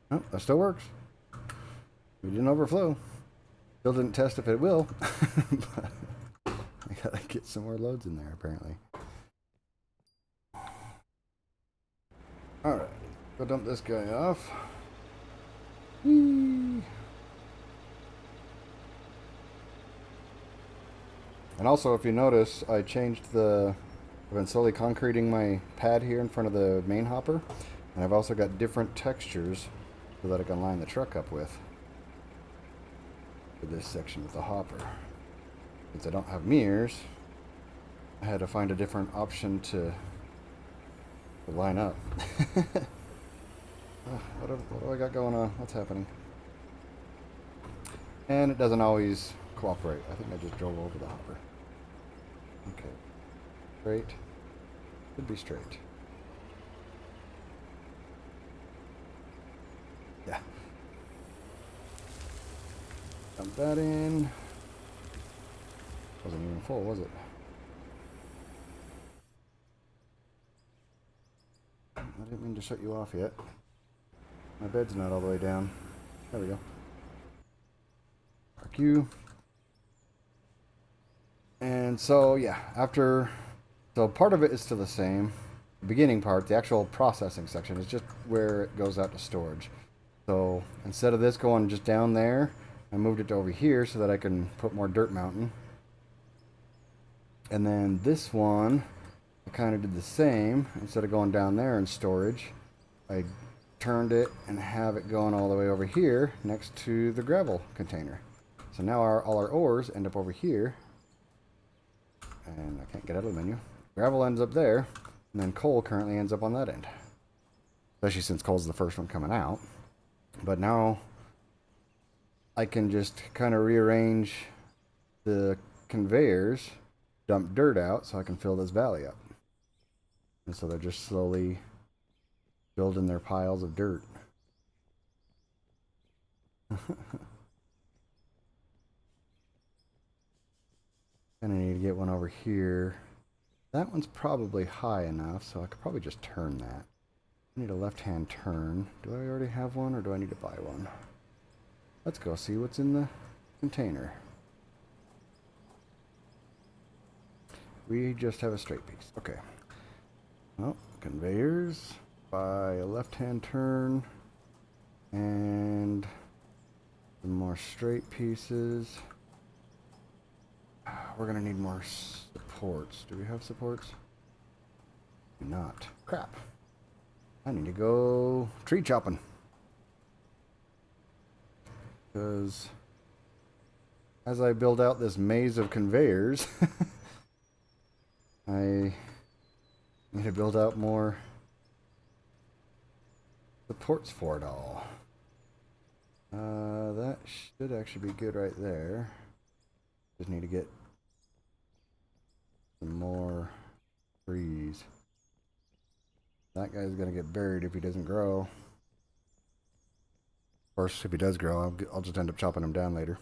Oh, that still works. We didn't overflow. Still didn't test if it will. But I gotta get some more loads in there, apparently. Alright, go dump this guy off. Whee! And also, if you notice, I've been slowly concreting my pad here in front of the main hopper. And I've also got different textures so that I can line the truck up with. For this section with the hopper. Since I don't have mirrors, I had to find a different option to line up. What do I got going on? What's happening? And it doesn't always cooperate. I think I just drove over the hopper. Okay. Straight. Should be straight. Yeah. Dump that in. Wasn't even full, was it? I didn't mean to shut you off yet. My bed's not all the way down. There we go. Park you. And so, yeah, so part of it is still the same. The beginning part, the actual processing section, is just where it goes out to storage. So instead of this going just down there, I moved it to over here so that I can put more dirt mountain. And then this one, I kind of did the same. Instead of going down there in storage, I turned it and have it going all the way over here next to the gravel container. So now all our ores end up over here. And I can't get out of the menu. Gravel ends up there, and then coal currently ends up on that end. Especially since coal's the first one coming out. But now I can just kind of rearrange the conveyors, dump dirt out so I can fill this valley up. And so they're just slowly building their piles of dirt. And I need to get one over here. That one's probably high enough, so I could probably just turn that. I need a left-hand turn. Do I already have one, or do I need to buy one? Let's go see what's in the container. We just have a straight piece. Okay. Well, conveyors. Buy a left-hand turn. And some more straight pieces. We're gonna need more supports. Do we have supports? Do not. Crap. I need to go tree chopping. Because as I build out this maze of conveyors, I need to build out more supports for it all. That should actually be good right there. Just need to get some more trees. That guy's gonna get buried if he doesn't grow. Of course, if he does grow, I'll just end up chopping him down later.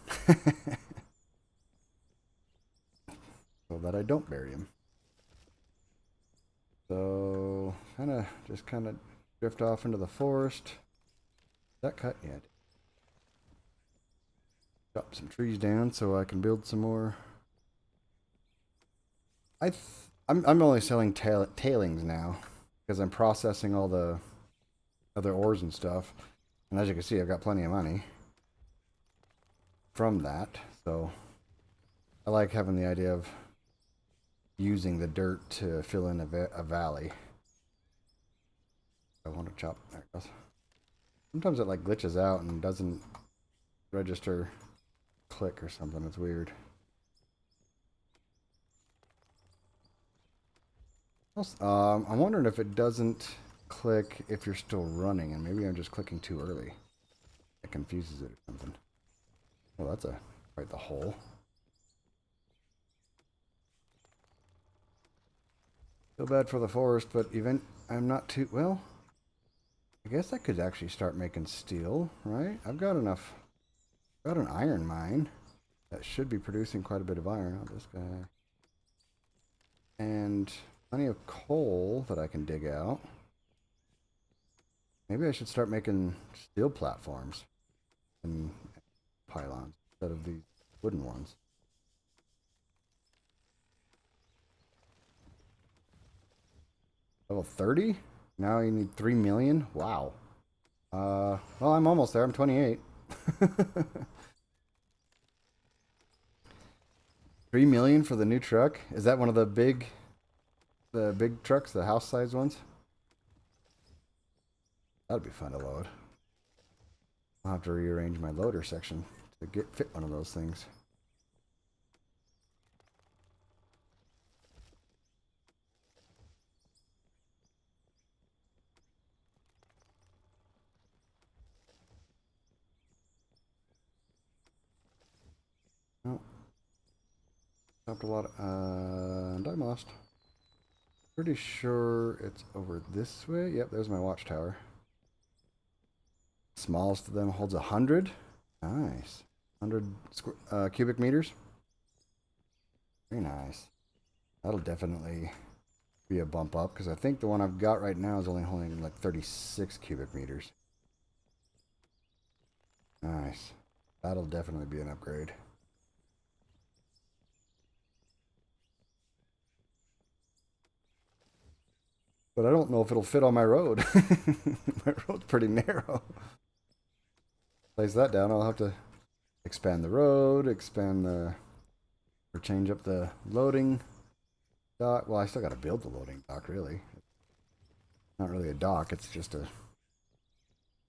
So that I don't bury him. So, kind of drift off into the forest. Is that cut yet? Chop some trees down so I can build some more. I'm only selling tailings now because I'm processing all the other ores and stuff. And as you can see, I've got plenty of money from that. So I like having the idea of using the dirt to fill in a valley. I want to chop. There it goes. Sometimes it like glitches out and doesn't register click or something. It's weird. I'm wondering if it doesn't click if you're still running, and maybe I'm just clicking too early. It confuses it or something. Oh, that's quite the hole. Feel bad for the forest, but even I'm not too well. I guess I could actually start making steel, right? I've got enough. I've got an iron mine that should be producing quite a bit of iron. Oh, this guy. And plenty of coal that I can dig out. Maybe I should start making steel platforms and pylons instead of these wooden ones. Level 30? Now you need 3 million? Wow. Well, I'm almost there. I'm 28. 3 million for the new truck? Is that one of the big trucks, the house size ones? That'd be fun to load. I'll have to rearrange my loader section to fit one of those things. Oh. Dropped a lot of, and I'm lost. Pretty sure it's over this way. Yep, there's my watchtower. Smallest of them holds 100. Nice. 100 cubic meters. Very nice. That'll definitely be a bump up because I think the one I've got right now is only holding like 36 cubic meters. Nice. That'll definitely be an upgrade. But I don't know if it'll fit on my road. My road's pretty narrow. Place that down, I'll have to expand the road, or change up the loading dock. Well, I still got to build the loading dock, really. Not really a dock, it's just a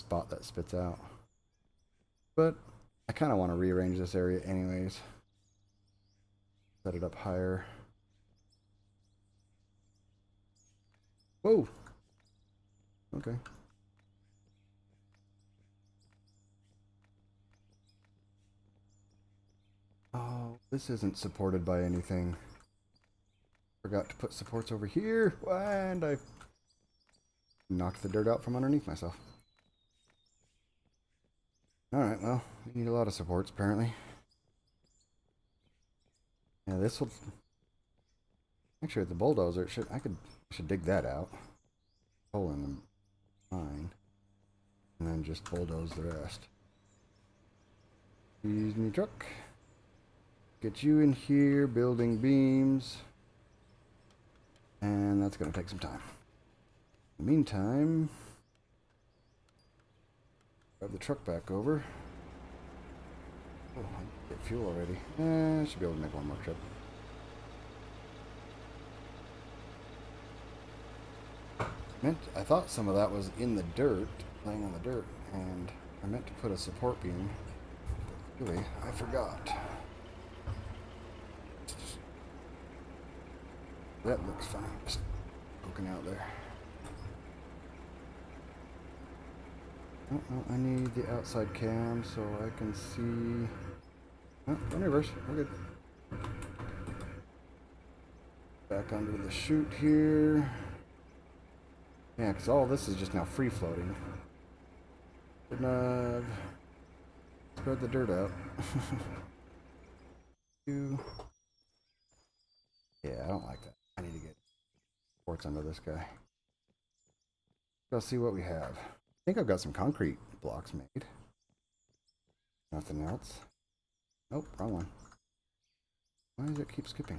spot that spits out. But I kind of want to rearrange this area anyways. Set it up higher. Whoa! Okay. Oh, this isn't supported by anything. Forgot to put supports over here, and I knocked the dirt out from underneath myself. Alright, well, we need a lot of supports, apparently. Yeah, this will... Actually, with the bulldozer, I should dig that out. Hole in the mine. And then just bulldoze the rest. Excuse me, truck. Get you in here, building beams. And that's going to take some time. In the meantime, grab the truck back over. Oh, I get fuel already. I should be able to make one more trip. I thought some of that was in the dirt, laying on the dirt, and I meant to put a support beam. Really, I forgot. That looks funny, just poking out there. Oh, no, I need the outside cam so I can see. Oh, in reverse. We're good. Back onto the chute here. Yeah, because all this is just now free floating. Shouldn't have spread the dirt out. Yeah, I don't like that. I need to get ports under this guy. Let's see what we have. I think I've got some concrete blocks made. Nothing else. Nope, wrong one. Why does it keep skipping?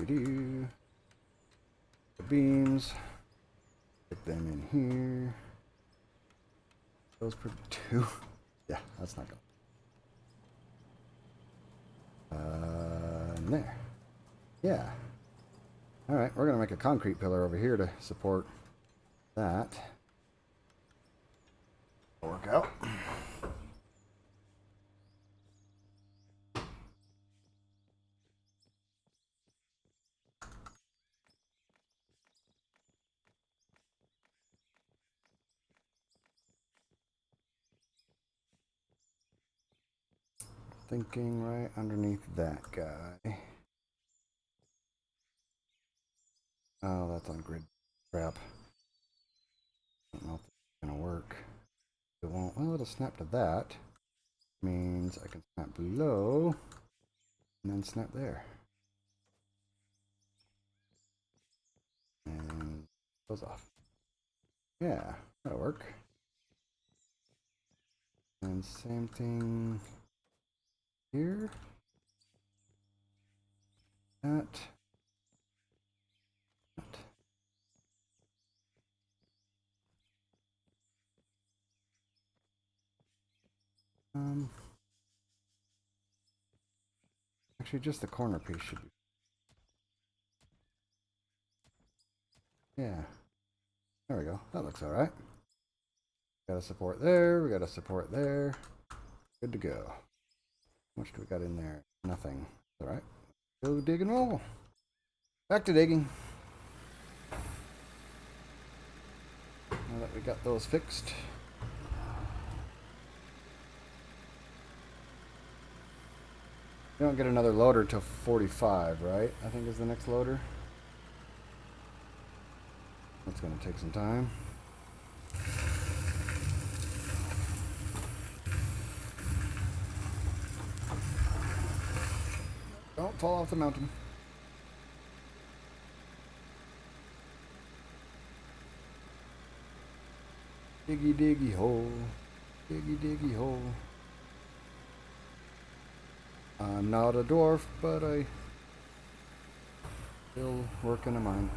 Do. The beams. Put them in here. Those per two. Yeah, that's not good. And there. Yeah. Alright, we're gonna make a concrete pillar over here to support that. Work out. Thinking right underneath that guy. Oh, that's on grid. Crap. I don't know if it's gonna work. It won't. Well, it'll snap to that. Means I can snap below and then snap there. And goes off. Yeah, that'll work. And same thing here. That. Um, Actually, just the corner piece should be. Yeah. There we go. That looks all right. Got a support there. We got a support there. Good to go. How much do we got in there? Nothing. All right. Go dig and roll. Back to digging. Now that we got those fixed. You don't get another loader till 45, right? I think is the next loader. That's going to take some time. Don't fall off the mountain. Diggy diggy hole. Diggy diggy hole. I'm not a dwarf, but I still work in a mine.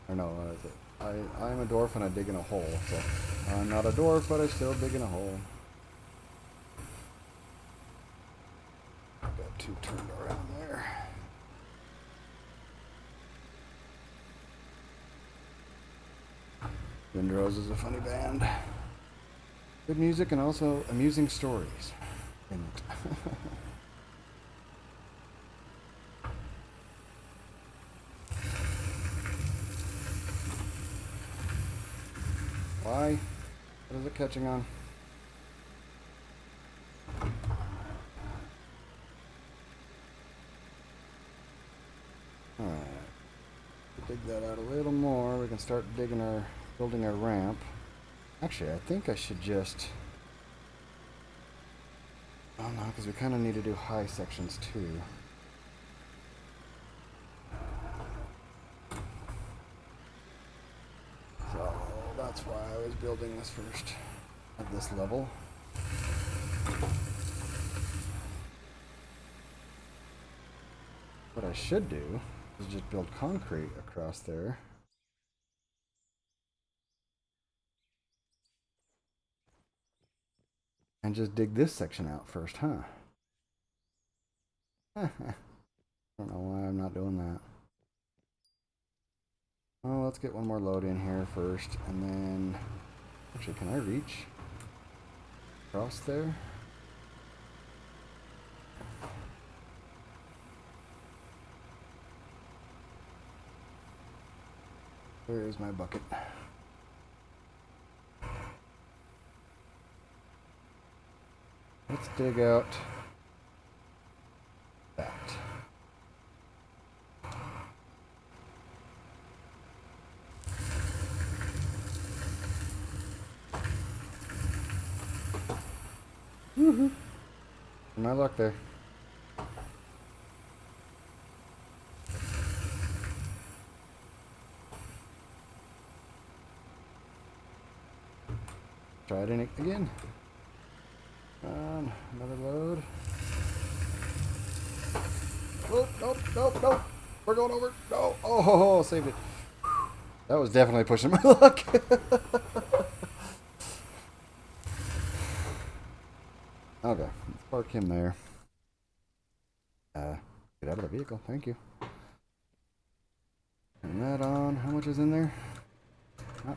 Or no, what is it? I'm a dwarf and I dig in a hole, so I'm not a dwarf, but I still dig in a hole. Got two turned around there. Wind Rose is a funny band. Good music and also amusing stories in it. Why? What is it catching on? Alright. Dig that out a little more. We can start building our ramp. Actually, I think I should just... Oh no, because we kind of need to do high sections too. So that's why I was building this first at this level. What I should do is just build concrete across there. And just dig this section out first, huh? I don't know why I'm not doing that. Oh, let's get one more load in here first, and then... Actually, can I reach across there? Where is my bucket? Let's dig out that. Woohoo! My luck there. Try it in again. Another load. Oh, nope, nope, nope. We're going over. No. Oh, saved it. That was definitely pushing my luck. Okay, let's park him there. Get out of the vehicle. Thank you. Turn that on. How much is in there? Oh,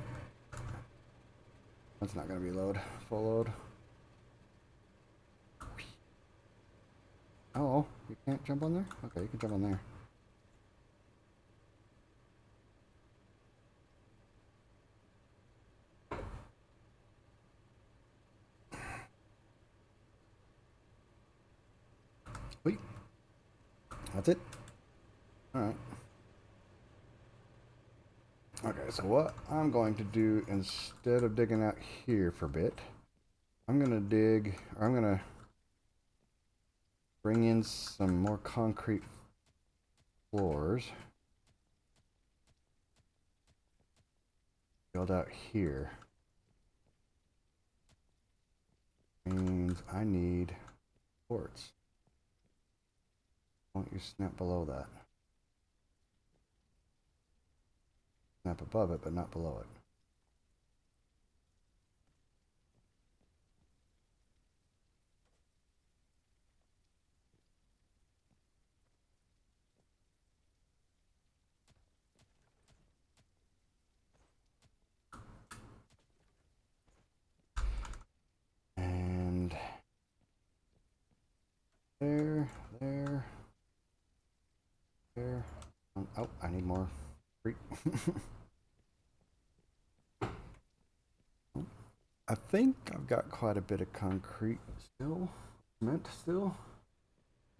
that's not going to be load. Full load. Oh, you can't jump on there? Okay, you can jump on there. Wait. That's it? Alright. Okay, so what I'm going to do, instead of digging out here for a bit, I'm going to dig, or I'm going to bring in some more concrete floors. Build out here. Means I need quartz. Why don't you snap below that? Snap above it, but not below it. And there. Oh, I need more concrete. I think I've got quite a bit of concrete still. Cement still.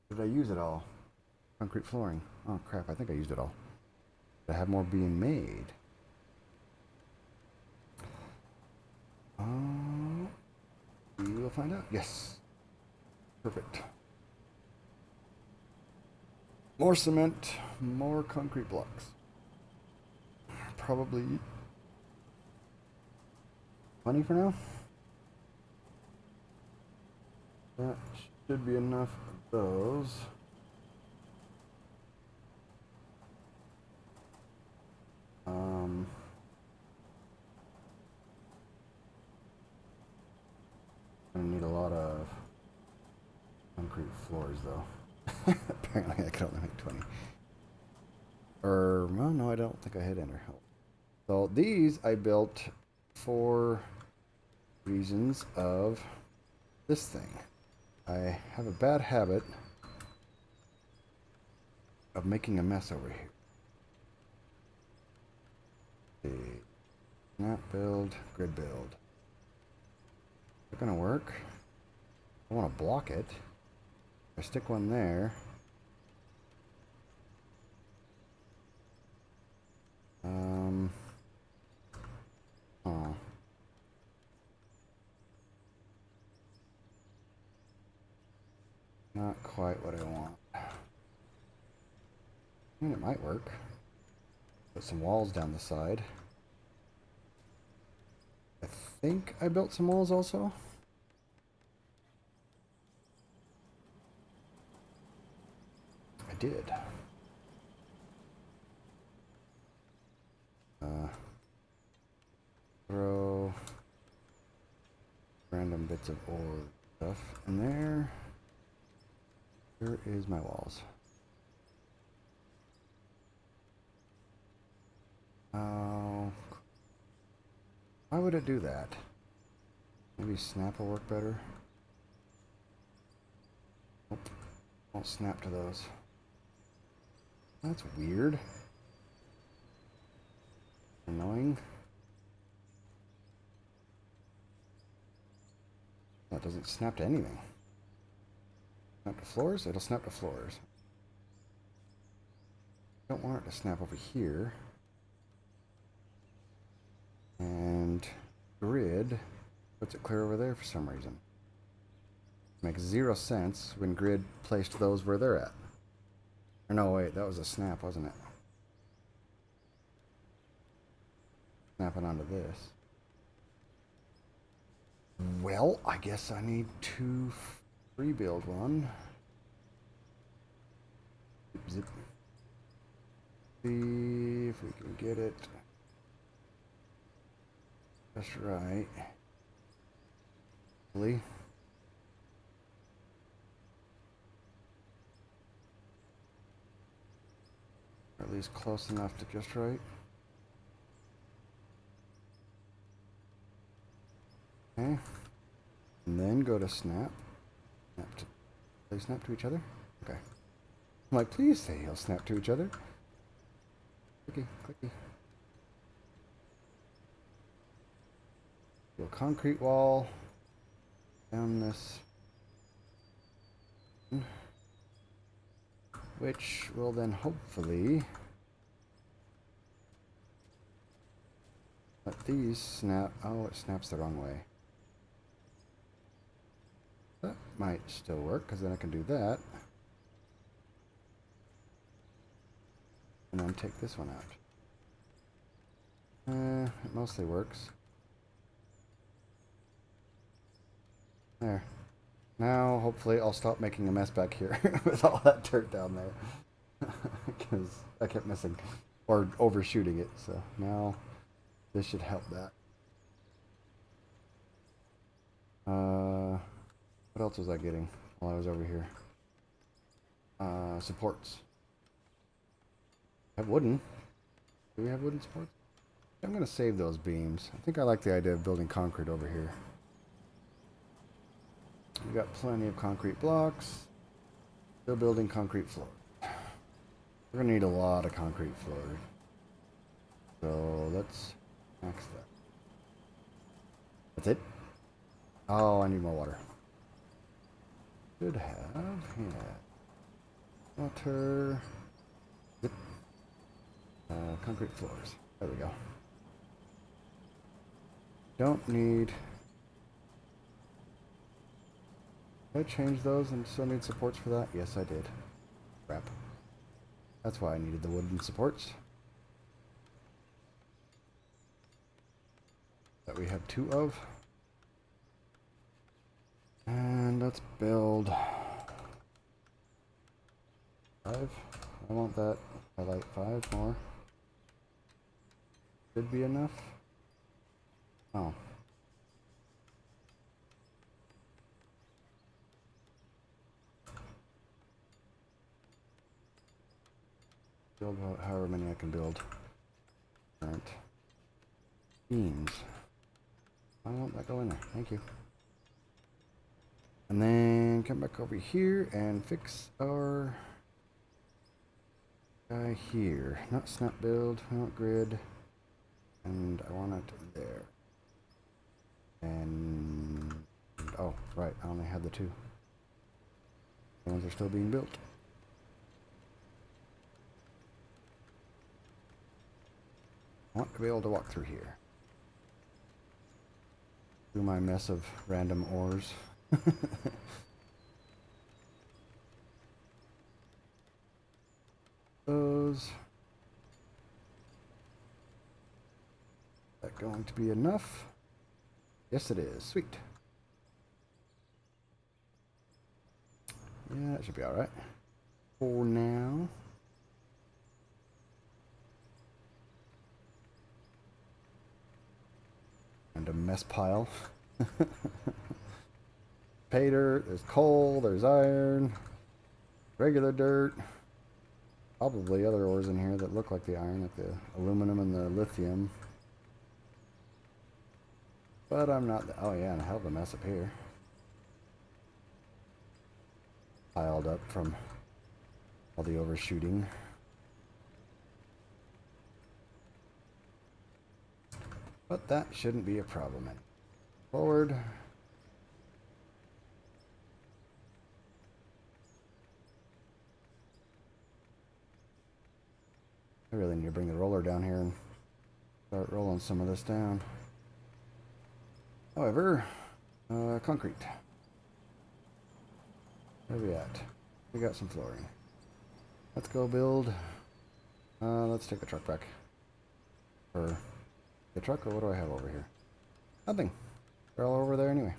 Did I use it all? Concrete flooring. Oh crap, I think I used it all. Did I have more being made? We will find out. Yes. Perfect. More cement, more concrete blocks. Probably 20 for now. That should be enough of those. Gonna need a lot of concrete floors though. Apparently I can only make 20. Or, well, no, I don't think I hit enter. So these I built for reasons of this thing. I have a bad habit of making a mess over here. See. Snap build, grid build. Is it gonna work? I want to block it. I stick one there. Oh. Not quite what I want. I mean, it might work. Put some walls down the side. I think I built some walls also. I did. Throw random bits of ore stuff in there. Here is my walls. Oh, why would it do that? Maybe snap will work better. Nope, won't snap to those. That's weird. Annoying. That doesn't snap to anything. Snap to floors? It'll snap to floors. Don't want it to snap over here. And grid puts it clear over there for some reason. Makes zero sense when grid placed those where they're at. Or no, wait, that was a snap, wasn't it? Snapping onto this. Well, I guess I need to rebuild one. Zip. See if we can get it just right. Really? Or at least close enough to just right. Okay. And then go to snap. Snap to, they snap to each other? Okay. I'm like, please say he'll snap to each other. Clicky, clicky. Do a concrete wall down this, which will then hopefully let these snap. Oh, it snaps the wrong way. That might still work, because then I can do that. And then take this one out. It mostly works. There. Now, hopefully, I'll stop making a mess back here with all that dirt down there. Because I kept missing. Or overshooting it. So now, this should help that. What else was I getting while I was over here? Supports. I have wooden. Do we have wooden supports? I'm going to save those beams. I think I like the idea of building concrete over here. We got plenty of concrete blocks. Still building concrete floor. We're going to need a lot of concrete floor. So let's max that. That's it? Oh, I need more water. Should have, yeah. Water. Zip. Concrete floors. There we go. Don't need... Did I change those and still need supports for that? Yes, I did. Crap. That's why I needed the wooden supports. That we have 2 of. And let's build 5. I want that. I like 5 more. Should be enough. Oh. Build however many I can build. Current beams. I want that go in there. Thank you. And then come back over here and fix our guy here. Not snap build, I want grid. And I want it there. And oh, right, I only had the 2. The ones are still being built. I want to be able to walk through here. Through my mess of random ores. Those. Is that going to be enough? Yes, it is. Sweet. Yeah, that should be alright. For now. And a mess pile. Pay dirt, there's coal, there's iron, regular dirt. probably other ores in here that look like the iron, like the aluminum and the lithium. But I'm not... Oh yeah, and a hell of a mess up here. Piled up from all the overshooting. But that shouldn't be a problem. Forward. I really need to bring the roller down here and start rolling some of this down. However, concrete. Where are we at? We got some flooring. Let's go build. Let's take the truck back. Or the truck, or what do I have over here? Nothing. They're all over there anyway.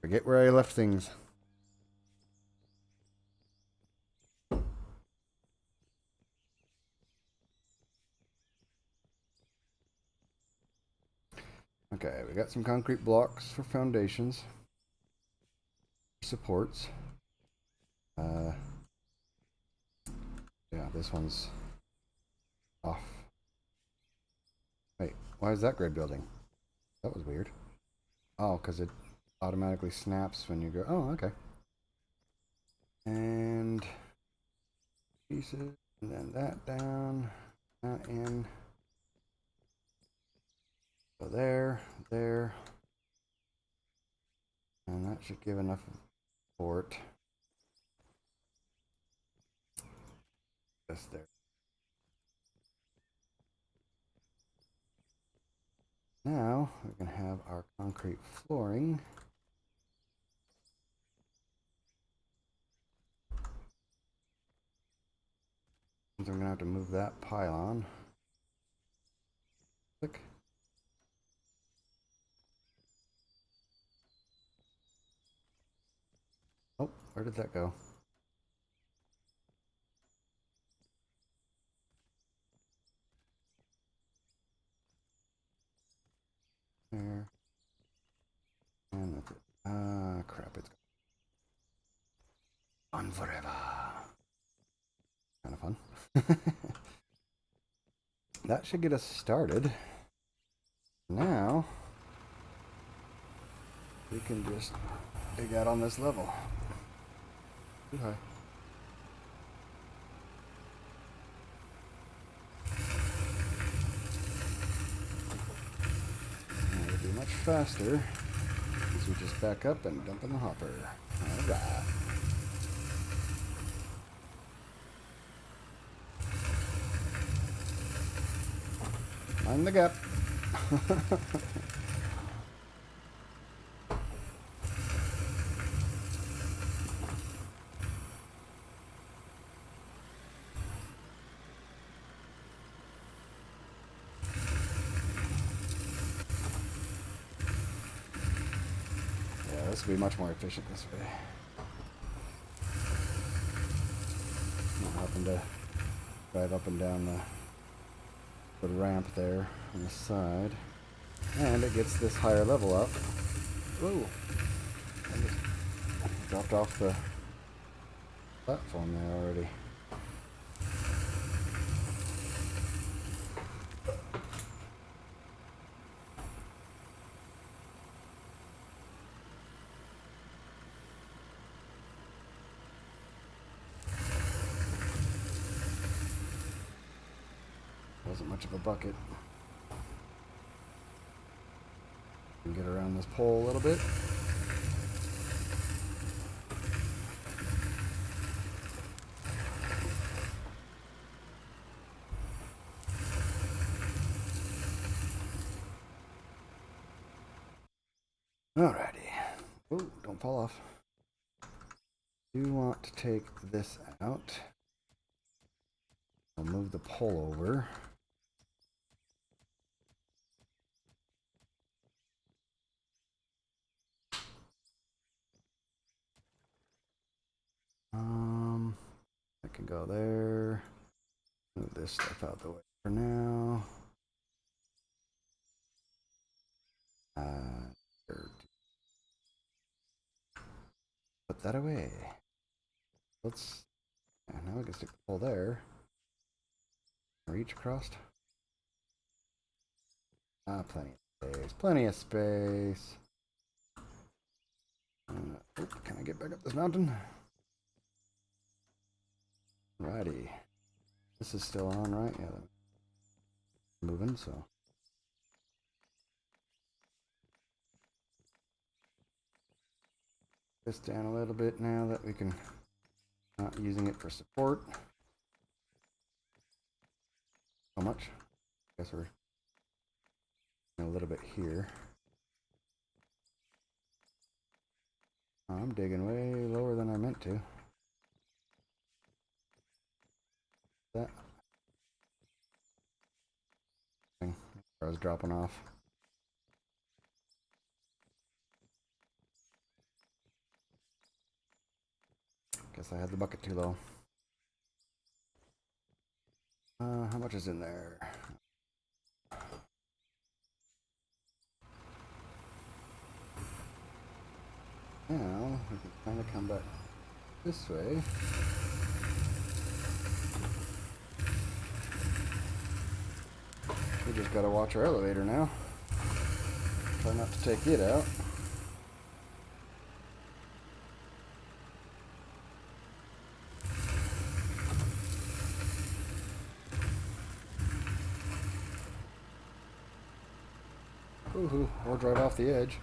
Forget where I left things. Okay, we got some concrete blocks for foundations. Supports. Yeah, this one's off. Wait, why is that grid building? That was weird. Oh, because it automatically snaps when you go. Oh, okay. And pieces, and then that down, that in. So there, there. And that should give enough support. Just there. Now we can have our concrete flooring. I'm going to have to move that pylon. Click. Oh, where did that go? There. And that's it. Ah, crap, it's on forever. Kind of fun. That should get us started. Now, we can just dig out on this level. Too high. And it'll be much faster as we just back up and dump in the hopper. Alright. Mind the gap. Yeah, this will be much more efficient this way. Not having to drive up and down the ramp there on the side. And it gets this higher level up. Whoa! I just dropped off the platform there already. Wasn't much of a bucket. Can get around this pole a little bit. Alrighty. Oh, don't fall off. Do want to take this out. I'll move the pole over. I can go there. Move this stuff out the way for now. Put that away. Let's now we can stick the pole there. Reach across. Ah, plenty of space. Plenty of space. Can I get back up this mountain? Righty. This is still on, right? Yeah, moving, so. This down a little bit now that we can, not using it for support. How much? I guess we're a little bit here. I'm digging way lower than I meant to. That thing, I was dropping off. Guess I had the bucket too low. How much is in there? Now we can kind of come back this way. We just gotta watch our elevator now. Try not to take it out. Woohoo, or drive off the edge.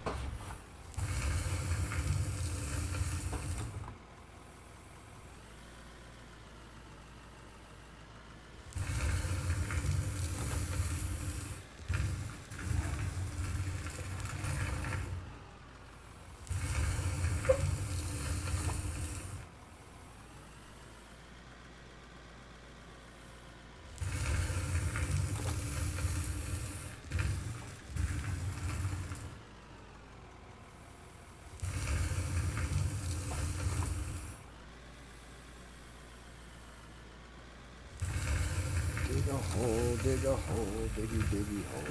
Dig a hole, diggy diggy hole.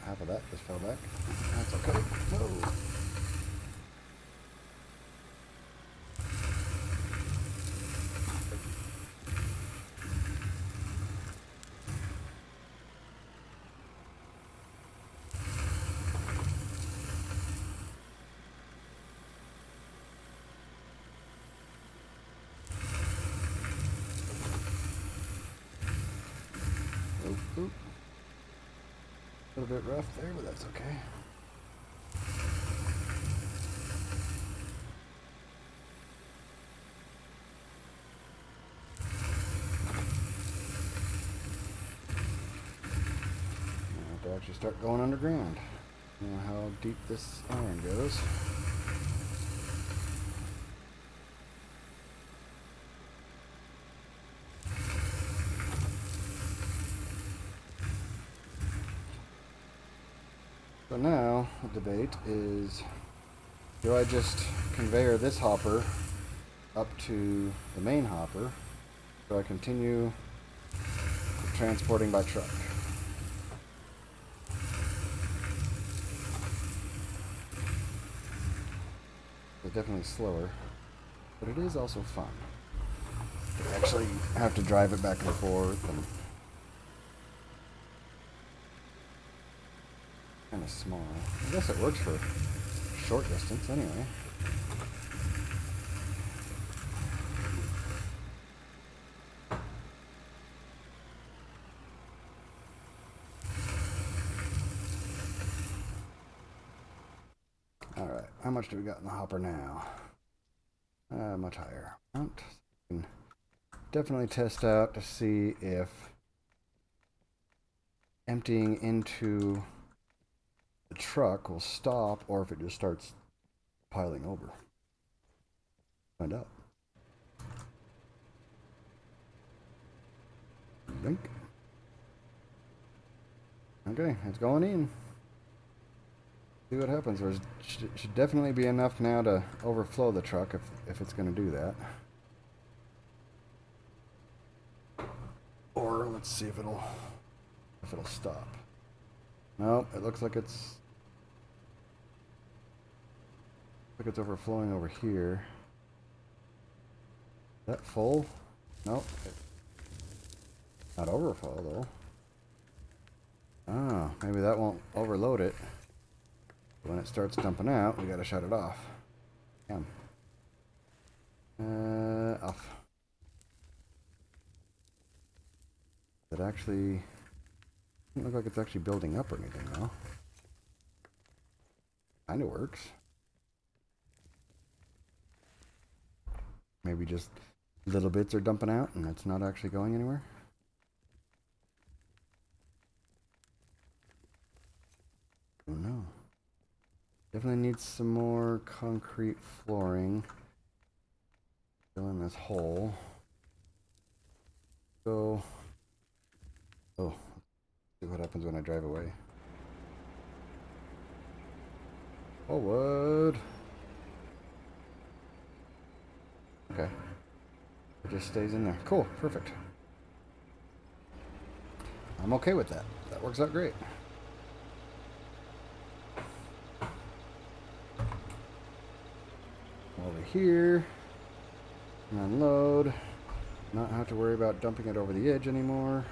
Half of that just fell back. That's okay. No. Oop. A little bit rough there, but that's okay. I have to actually start going underground. You know how deep this iron goes. So now, the debate is, do I just conveyor this hopper up to the main hopper? Do I continue transporting by truck? It's definitely slower, but it is also fun. You actually have to drive it back and forth and kind of small. I guess it works for short distance anyway. Alright, how much do we got in the hopper now? Much higher. Definitely test out to see if emptying into the truck will stop or if it just starts piling over. Find out. Blink. Okay, it's going in. See what happens. There should definitely be enough now to overflow the truck if it's going to do that. Let's see if it'll stop. Nope, it looks like it's overflowing over here. Is that full? Nope. Not overflow though. Ah, maybe that won't overload it. When it starts dumping out, we gotta shut it off. Damn. Off. It actually doesn't look like it's actually building up or anything though. Kinda works. Maybe just little bits are dumping out and it's not actually going anywhere. Oh no. Definitely needs some more concrete flooring. Fill in this hole. So, oh, see what happens when I drive away. Forward. Okay. It just stays in there. Cool, perfect. I'm okay with that. That works out great. Over here. Unload. Not have to worry about dumping it over the edge anymore.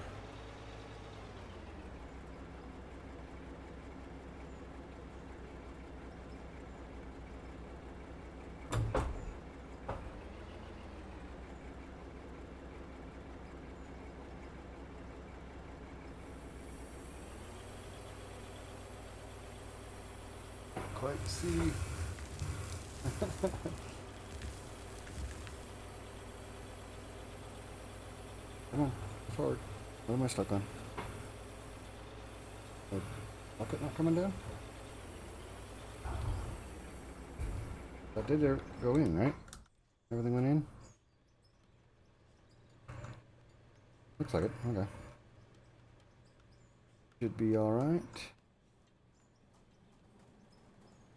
Quite see. Come on, forward. What am I stuck on? The bucket not coming down? That did go in, right? Everything went in? Looks like it. Okay. Should be alright.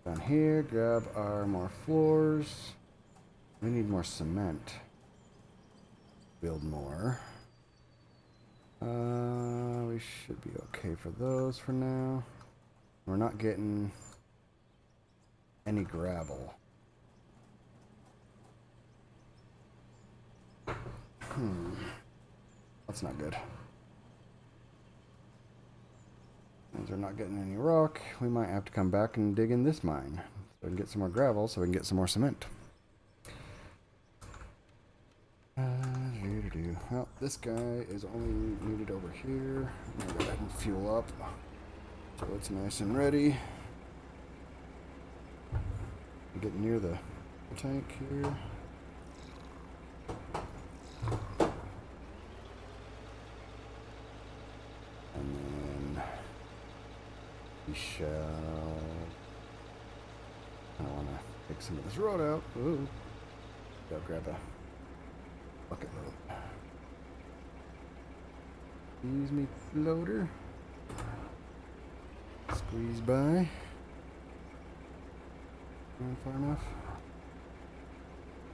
Down here, grab our more floors. We need more cement. Build more. We should be okay for those for now. We're not getting any gravel. That's not good. As we're not getting any rock, we might have to come back and dig in this mine so we can get some more gravel so we can get some more cement. Well, this guy is only needed over here. I'm gonna go ahead and fuel up so it's nice and ready. Get near the tank here. And then we shall. I want to take some of this road out. Ooh. Go grab a bucket load. Excuse me, floater. Squeeze by. Going far enough.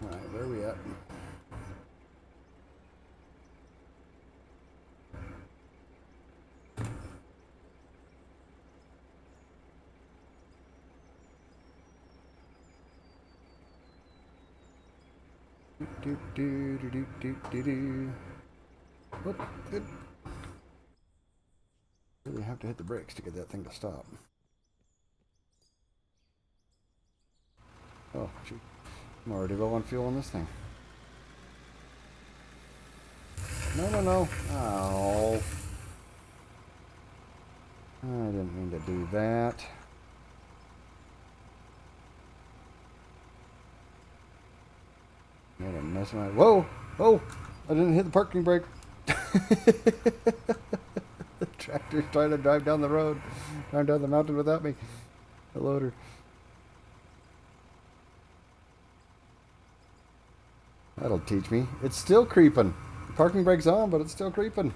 Alright, where are we at? What? Good. Really have to hit the brakes to get that thing to stop. Oh, shoot. I'm already low on fuel on this thing. No, no, no. Oh. I didn't mean to do that. Made a mess of my... Whoa! Oh! I didn't hit the parking brake. The tractor's trying to drive down the road. Down the mountain without me. The loader. That'll teach me. It's still creeping. The parking brake's on, but it's still creeping.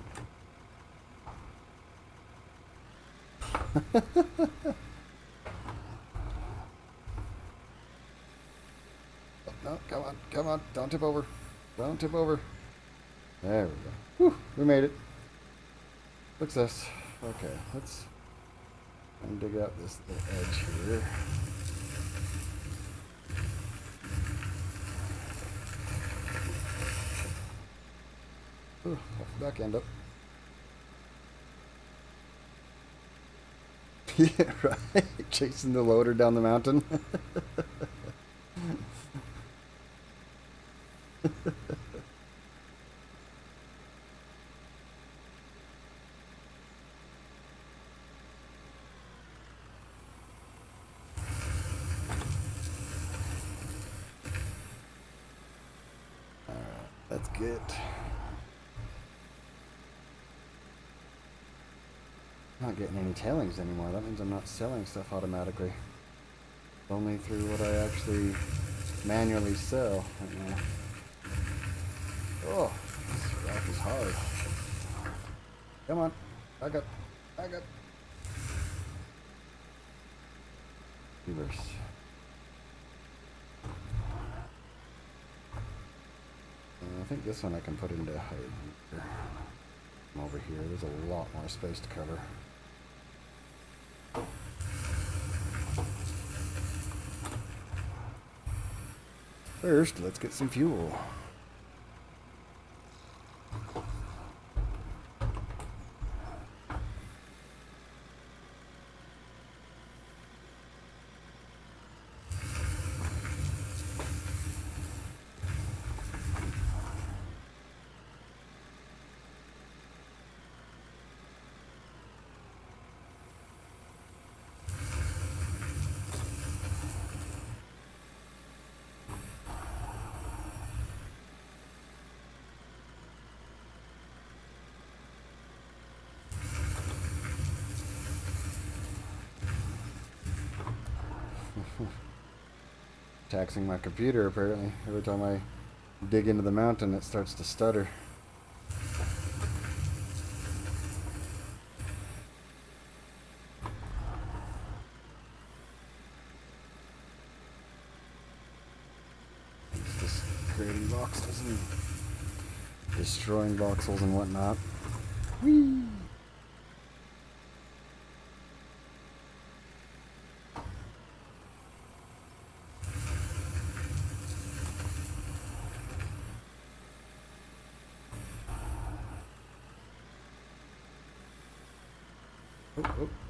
No, come on, come on. Don't tip over. Don't tip over. There we go. Whew, we made it. Success. Okay, let's dig out this little edge here. Ooh, back end up. Yeah, right. Chasing the loader down the mountain. That's good. I'm not getting any tailings anymore. That means I'm not selling stuff automatically. Only through what I actually manually sell right now. Oh, this rock is hard. Come on, back up, back up. Reverse. I think this one I can put into height. From over here, there's a lot more space to cover. First, let's get some fuel. Taxing my computer apparently. Every time I dig into the mountain it starts to stutter. It's just creating voxels and destroying voxels and whatnot. Whee!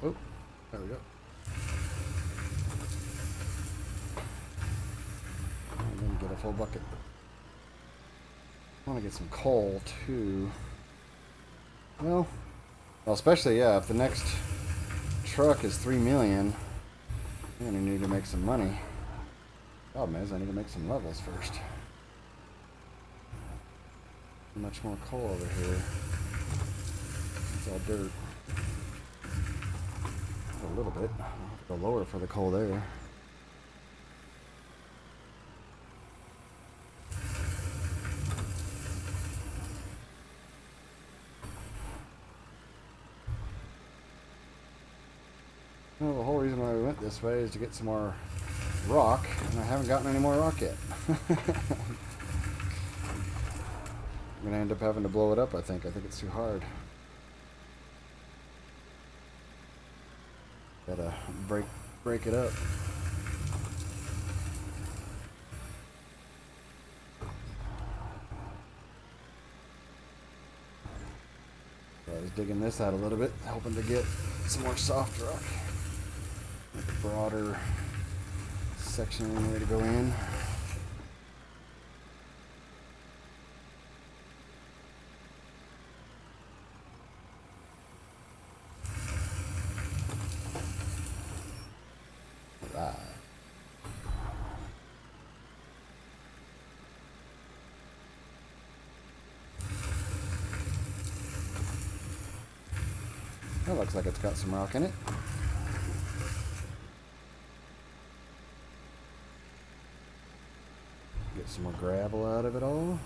Oh, there we go. And then get a full bucket. I want to get some coal too. Well, especially, yeah, if the next truck is 3 million, I'm going to need to make some money. Problem is, I need to make some levels first. Much more coal over here. It's all dirt. A little bit. I'll have to go lower for the coal there. Well, the whole reason why we went this way is to get some more rock, and I haven't gotten any more rock yet. I'm gonna end up having to blow it up, I think. I think it's too hard. Gotta break it up. So I was digging this out a little bit, hoping to get some more soft rock. Like a broader section ready to go in. That looks like it's got some rock in it. Get some more gravel out of it all.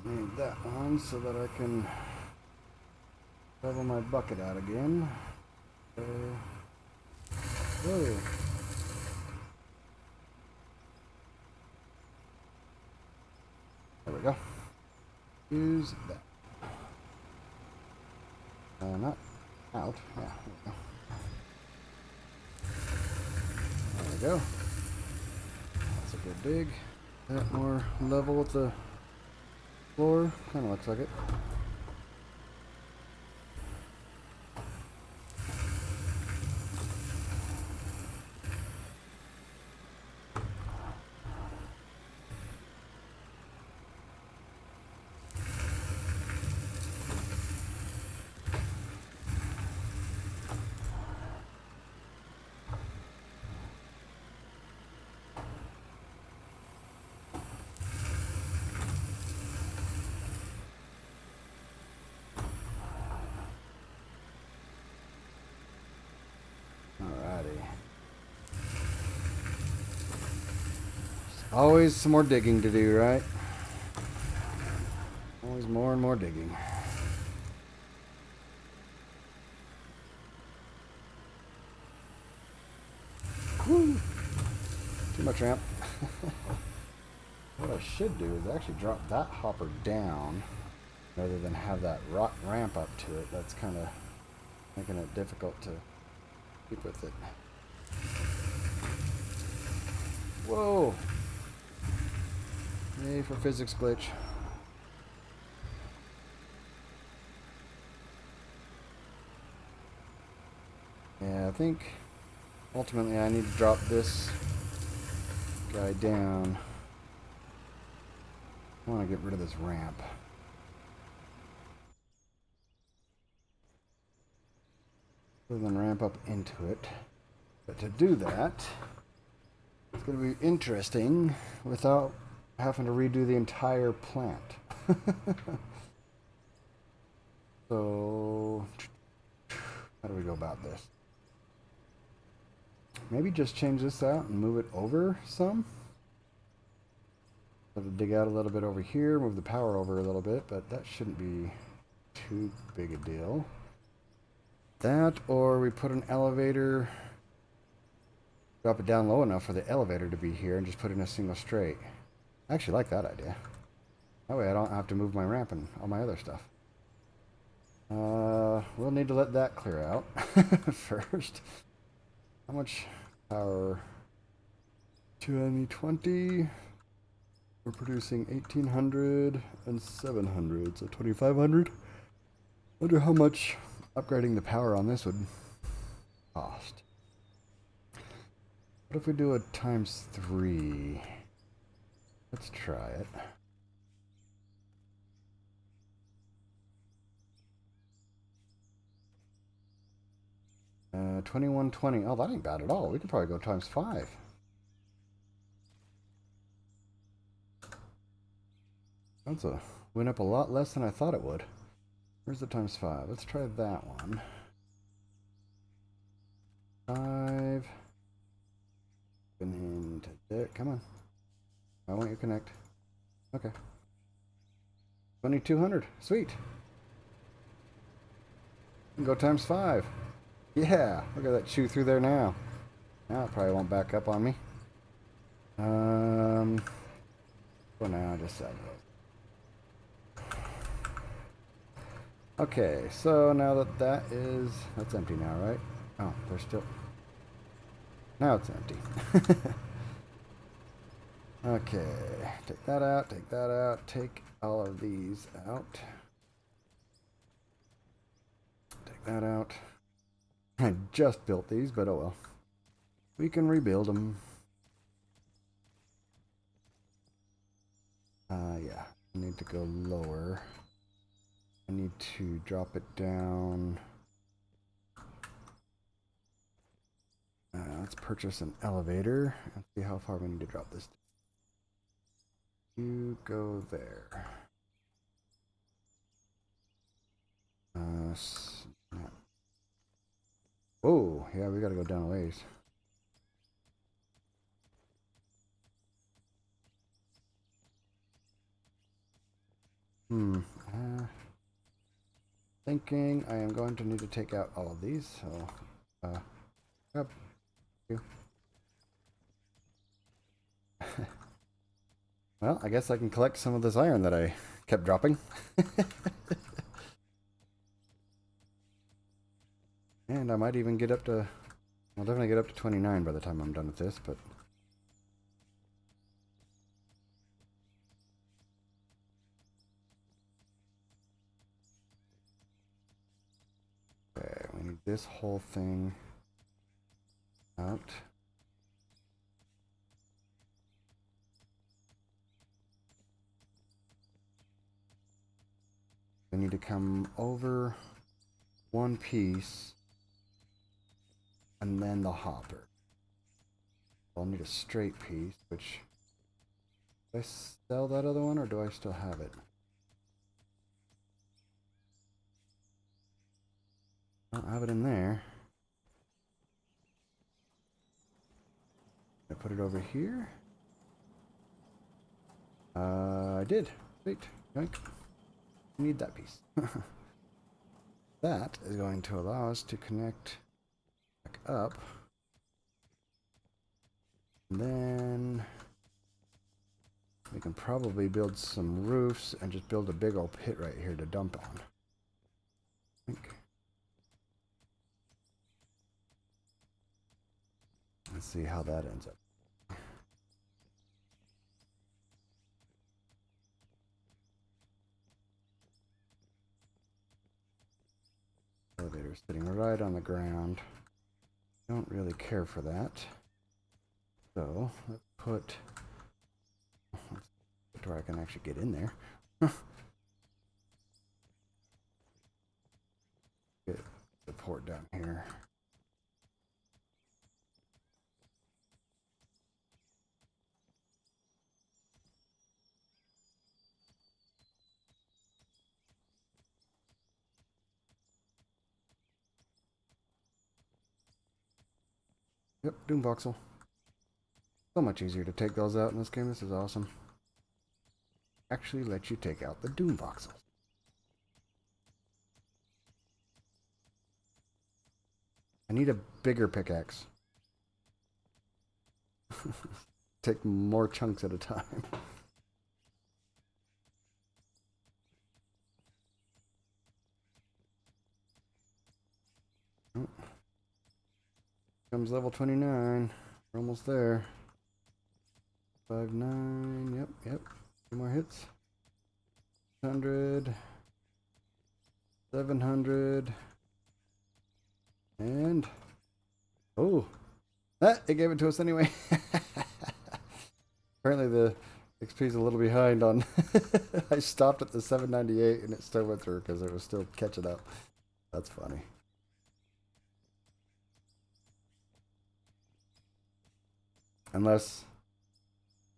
Need that one so that I can level my bucket out again. Whoa. There we go. Use that. Not out. Yeah, there we go. That's a good dig. That more level with the floor. Kind of looks like it. Always some more digging to do, right? Always more and more digging. Woo! Too much ramp. What I should do is actually drop that hopper down rather than have that ramp up to it. That's kind of making it difficult to keep with it. Whoa! Yay for physics glitch. Yeah, I think ultimately I need to drop this guy down. I want to get rid of this ramp. Rather than ramp up into it. But to do that, it's going to be interesting without having to redo the entire plant. So, how do we go about this? Maybe just change this out and move it over some. Have to dig out a little bit over here, move the power over a little bit, but that shouldn't be too big a deal. That, or we put an elevator, drop it down low enough for the elevator to be here and just put it in a single straight. I actually like that idea. That way I don't have to move my ramp and all my other stuff. We'll need to let that clear out first. How much power? 220. We're producing 1800 and 700, so 2500. Wonder how much upgrading the power on this would cost. What if we do a ×3? Let's try it. Uh, 2120. Oh, that ain't bad at all. We could probably go ×5. That's a went up a lot less than I thought it would. Where's the ×5? Let's try that one. 5. Into there. Come on. I want you to connect. Okay. 2200. Sweet. We can go ×5. Yeah. Look at that chew through there now. Now it probably won't back up on me. For now, just set it. Okay, so now that that's empty now, right? Oh, there's still... Now it's empty. Okay, take that out, take all of these out. Take that out. I just built these, but oh well. We can rebuild them. Yeah, I need to go lower. I need to drop it down. Let's purchase an elevator and see how far we need to drop this. You go there. Oh, yeah, we gotta go down a ways. Thinking I am going to need to take out all of these, so up you. Well, I guess I can collect some of this iron that I kept dropping. And I might even get up to, I'll definitely get up to 29 by the time I'm done with this, but okay, we need this whole thing out. I need to come over one piece and then the hopper. I'll need a straight piece, which, do I sell that other one or do I still have it? I don't have it in there. I put it over here. I did. Sweet. Yoink. I need that piece. That is going to allow us to connect back up. And then we can probably build some roofs and just build a big old pit right here to dump on. I think. Let's see how that ends up. Elevator sitting right on the ground. Don't really care for that. So let's put where I can actually get in there. Get the port down here. Yep, doom voxel. So much easier to take those out in this game. This is awesome. Actually let you take out the doom voxels. I need a bigger pickaxe. Take more chunks at a time. Oh. Comes level 29. We're almost there. 5-9. Yep. 2 more hits. 100. 700. And oh, it gave it to us anyway. Apparently the XP is a little behind on. I stopped at the 798 and it still went through because it was still catching up. That's funny. Unless,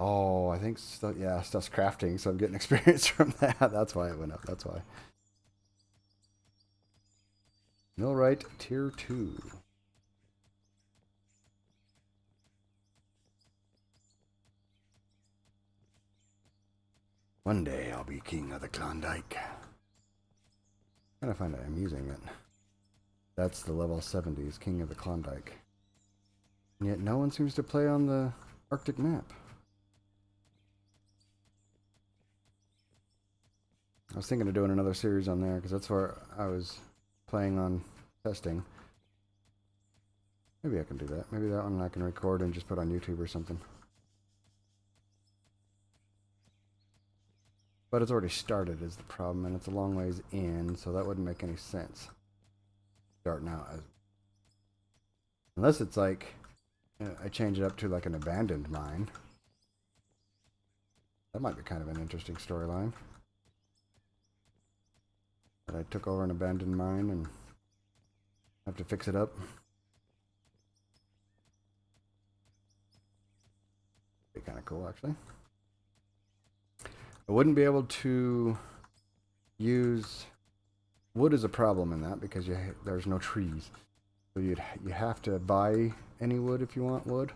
oh, I think stuff, yeah, stuff's crafting, so I'm getting experience from that. That's why it went up. That's why. Millwright tier 2. One day I'll be king of the Klondike. I kind of find it amusing that that's the level 70s, king of the Klondike. And yet no one seems to play on the Arctic map. I was thinking of doing another series on there because that's where I was playing on testing. Maybe I can do that. Maybe that one I can record and just put on YouTube or something. But it's already started is the problem, and it's a long ways in, so that wouldn't make any sense. Starting out as, unless it's like I change it up to like an abandoned mine. That might be kind of an interesting storyline. That I took over an abandoned mine and have to fix it up. Be kind of cool, actually. I wouldn't be able to use wood is a problem in that because there's no trees, so you have to buy any wood if you want wood.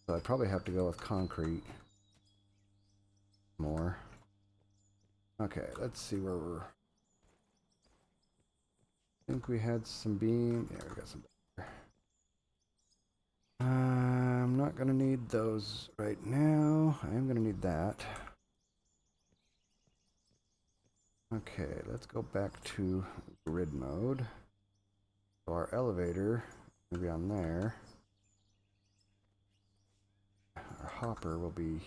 So I'd probably have to go with concrete. more. Okay, let's see where we're... I think we had some beam. Yeah, we got some. I'm not gonna need those right now. I am gonna need that. Okay, let's go back to grid mode. So our elevator will be on there. Our hopper will be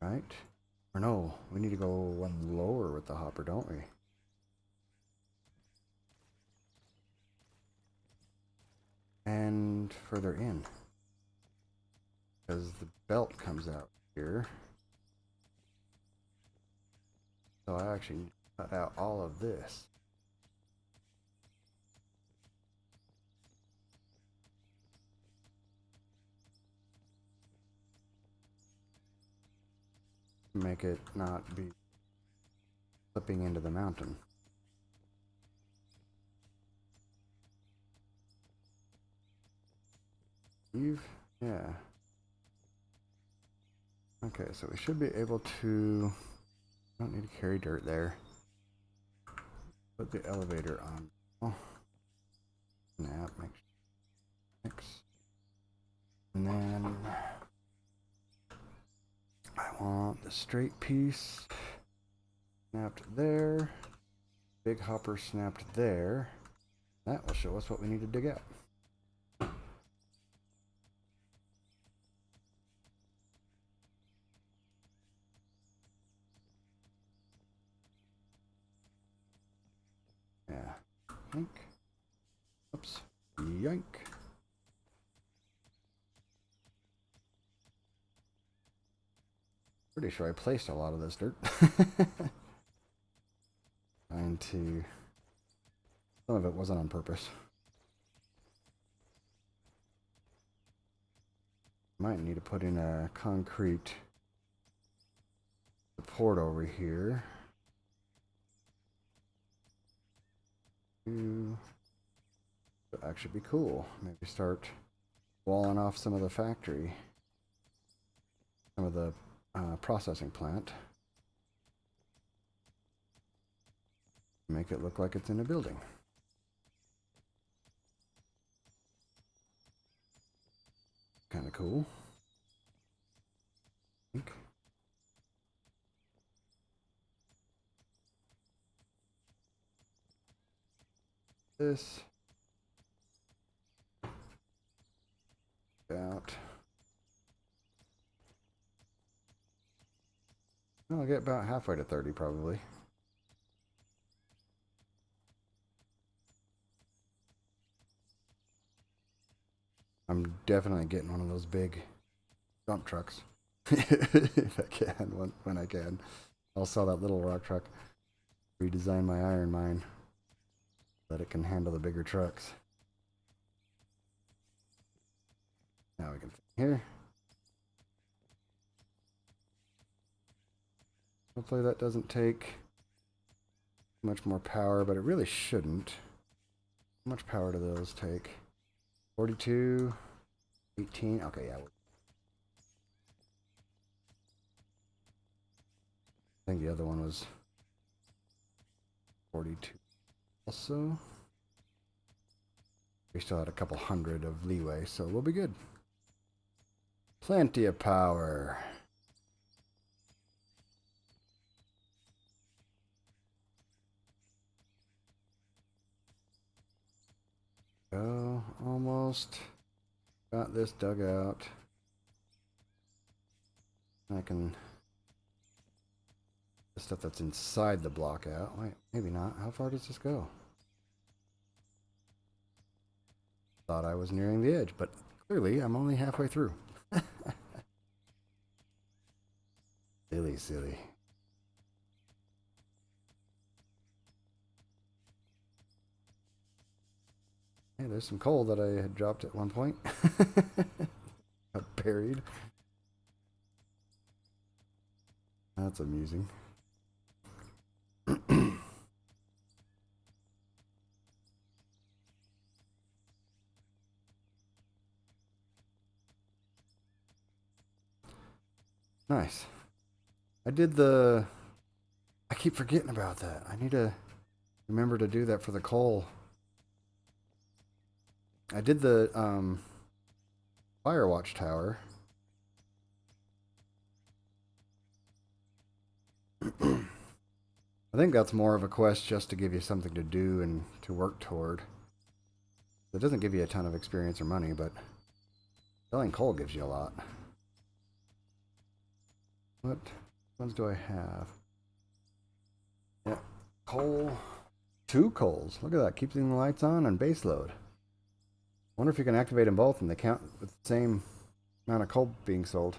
right. Or no, we need to go one lower with the hopper, don't we? And further in. Because the belt comes out here. So I actually cut out all of this. Make it not be slipping into the mountain. Yeah. Okay, so we should be able to... Don't need to carry dirt there. Put the elevator on. Oh. Snap. Mix. And then... I want the straight piece snapped there. Big hopper snapped there. That will show us what we need to dig out. Yeah. Yank. Oops. Yank. Pretty sure I placed a lot of this dirt. Trying to... Some of it wasn't on purpose. Might need to put in a concrete support over here. That actually be cool. Maybe start walling off some of the factory, some of the processing plant. Make it look like it's in a building. Kind of cool. I think. This out. I'll get about halfway to 30 probably. I'm definitely getting one of those big dump trucks. If I can, when I can. I'll sell that little rock truck. Redesign my iron mine so that it can handle the bigger trucks. Now we can fit here. Hopefully that doesn't take much more power, but it really shouldn't. How much power do those take? 42, 18. Okay, yeah. I think the other one was 42 also. We still had a couple hundred of leeway, so we'll be good. Plenty of power. Oh, almost got this dug out. I can the stuff that's inside the block out. Wait, maybe not. How far does this go? Thought I was nearing the edge, but clearly I'm only halfway through. Silly. Hey, there's some coal that I had dropped at one point. Got buried. That's amusing. Nice. I did the... I keep forgetting about that. I need to remember to do that for the coal. I did the fire watch tower. I think that's more of a quest just to give you something to do and to work toward. It doesn't give you a ton of experience or money, but selling coal gives you a lot. What ones do I have? Yeah, coal. 2 coals. Look at that. Keeping the lights on and base load. Wonder if you can activate them both and they count with the same amount of coal being sold.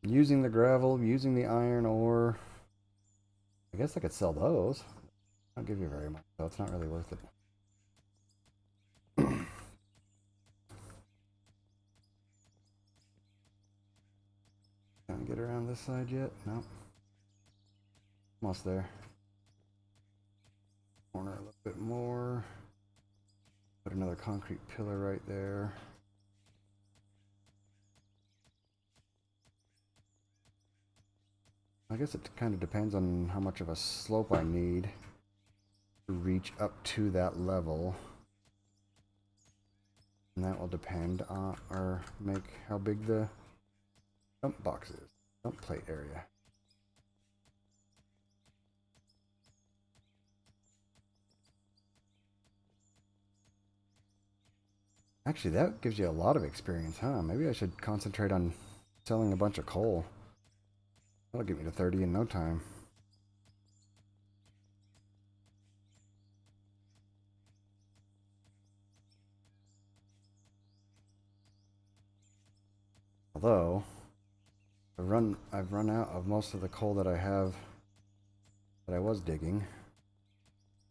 Using the gravel, using the iron ore. I guess I could sell those. I'll give you very much, so it's not really worth it. Can I get around this side yet? No. Almost there. Corner a little bit more. Put another concrete pillar right there. I guess it kind of depends on how much of a slope I need to reach up to that level. And that will depend on, or make how big the dump box is, dump plate area. Actually, that gives you a lot of experience, huh? Maybe I should concentrate on selling a bunch of coal. That'll get me to 30 in no time. Although, I've run out of most of the coal that I have, that I was digging.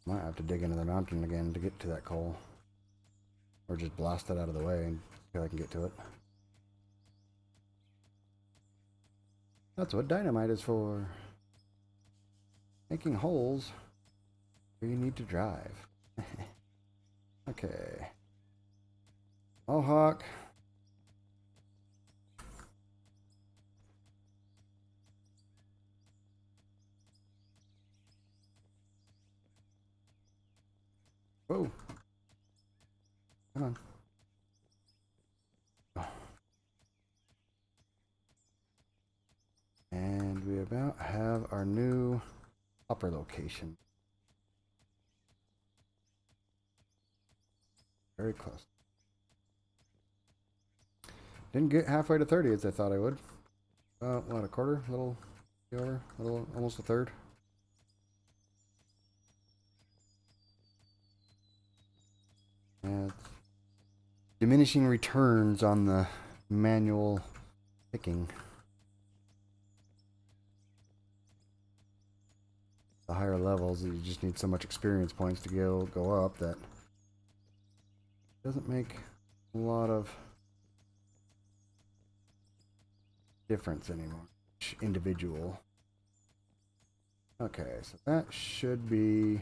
Might have to dig into the mountain again to get to that coal. Or just blast it out of the way until I can get to it. That's what dynamite is for. Making holes where you need to drive. Okay. Mohawk. Whoa. Come on. Oh. And we about have our new upper location. Very close. Didn't get halfway to 30 as I thought I would. What, a quarter? A little over? A little, almost a third? Yeah, diminishing returns on the manual picking. The higher levels, you just need so much experience points to go up that doesn't make a lot of difference anymore. Each individual. Okay, so that should be,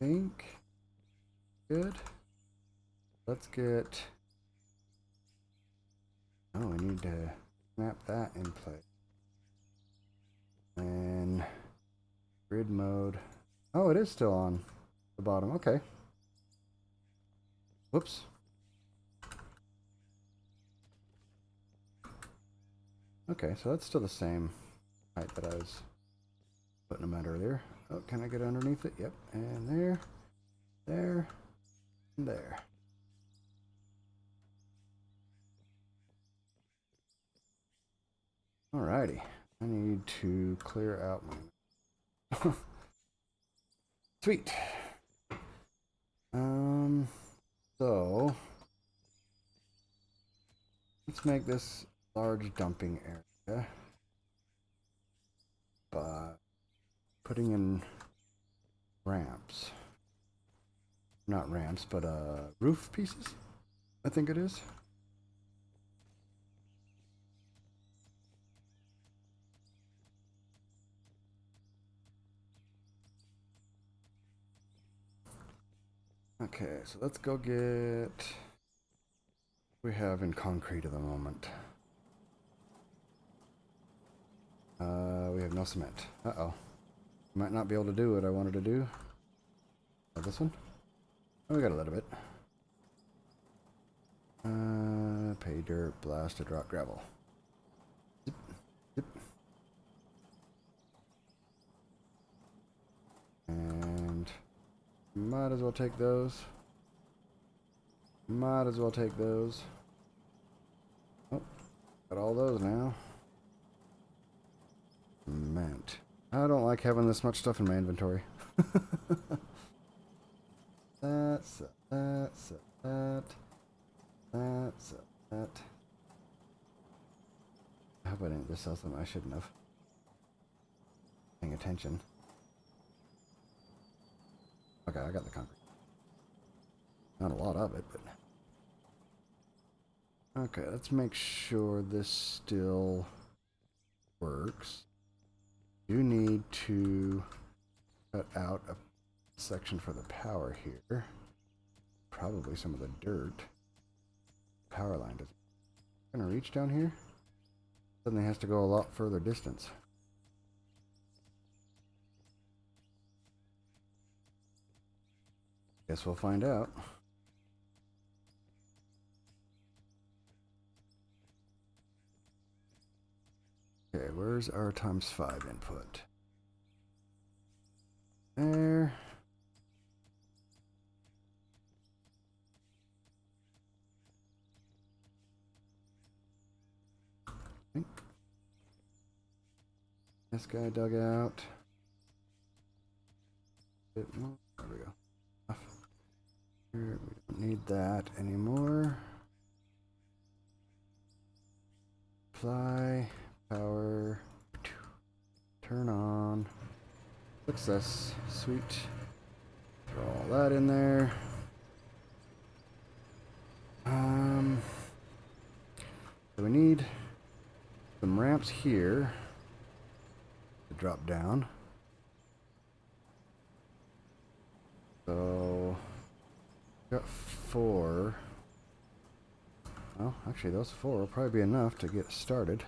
I think, good. Let's get, oh, we need to map that in place. And grid mode. Oh, it is still on the bottom. Okay. Whoops. Okay, so that's still the same height that I was putting them at earlier. Oh, can I get underneath it? Yep. And there, there, and there. Alrighty. I need to clear out my... Sweet. So let's make this large dumping area by putting in ramps. Not ramps, but roof pieces, I think it is. Okay, so let's go get We have in concrete at the moment. We have no cement. Uh-oh. Might not be able to do what I wanted to do. Oh, this one? Oh, we got a little bit. Pay dirt, blasted rock, gravel. Zip, zip. And might as well take those. Might as well take those. Oh, got all those now. Cement. I don't like having this much stuff in my inventory. That's that. I hope I didn't just sell something I shouldn't have. Paying attention. Okay, I got the concrete. Not a lot of it, but... Okay, let's make sure this still works. You need to cut out a section for the power here. Probably some of the dirt. Power line doesn't... Gonna reach down here? Suddenly has to go a lot further distance. Guess we'll find out. Okay, where's our ×5 input? There. This guy dug out. There we go. Here, we don't need that anymore. Apply, power, turn on. Success, sweet. Throw all that in there. So we need some ramps here to drop down. So got 4. Well, actually those 4 will probably be enough to get started.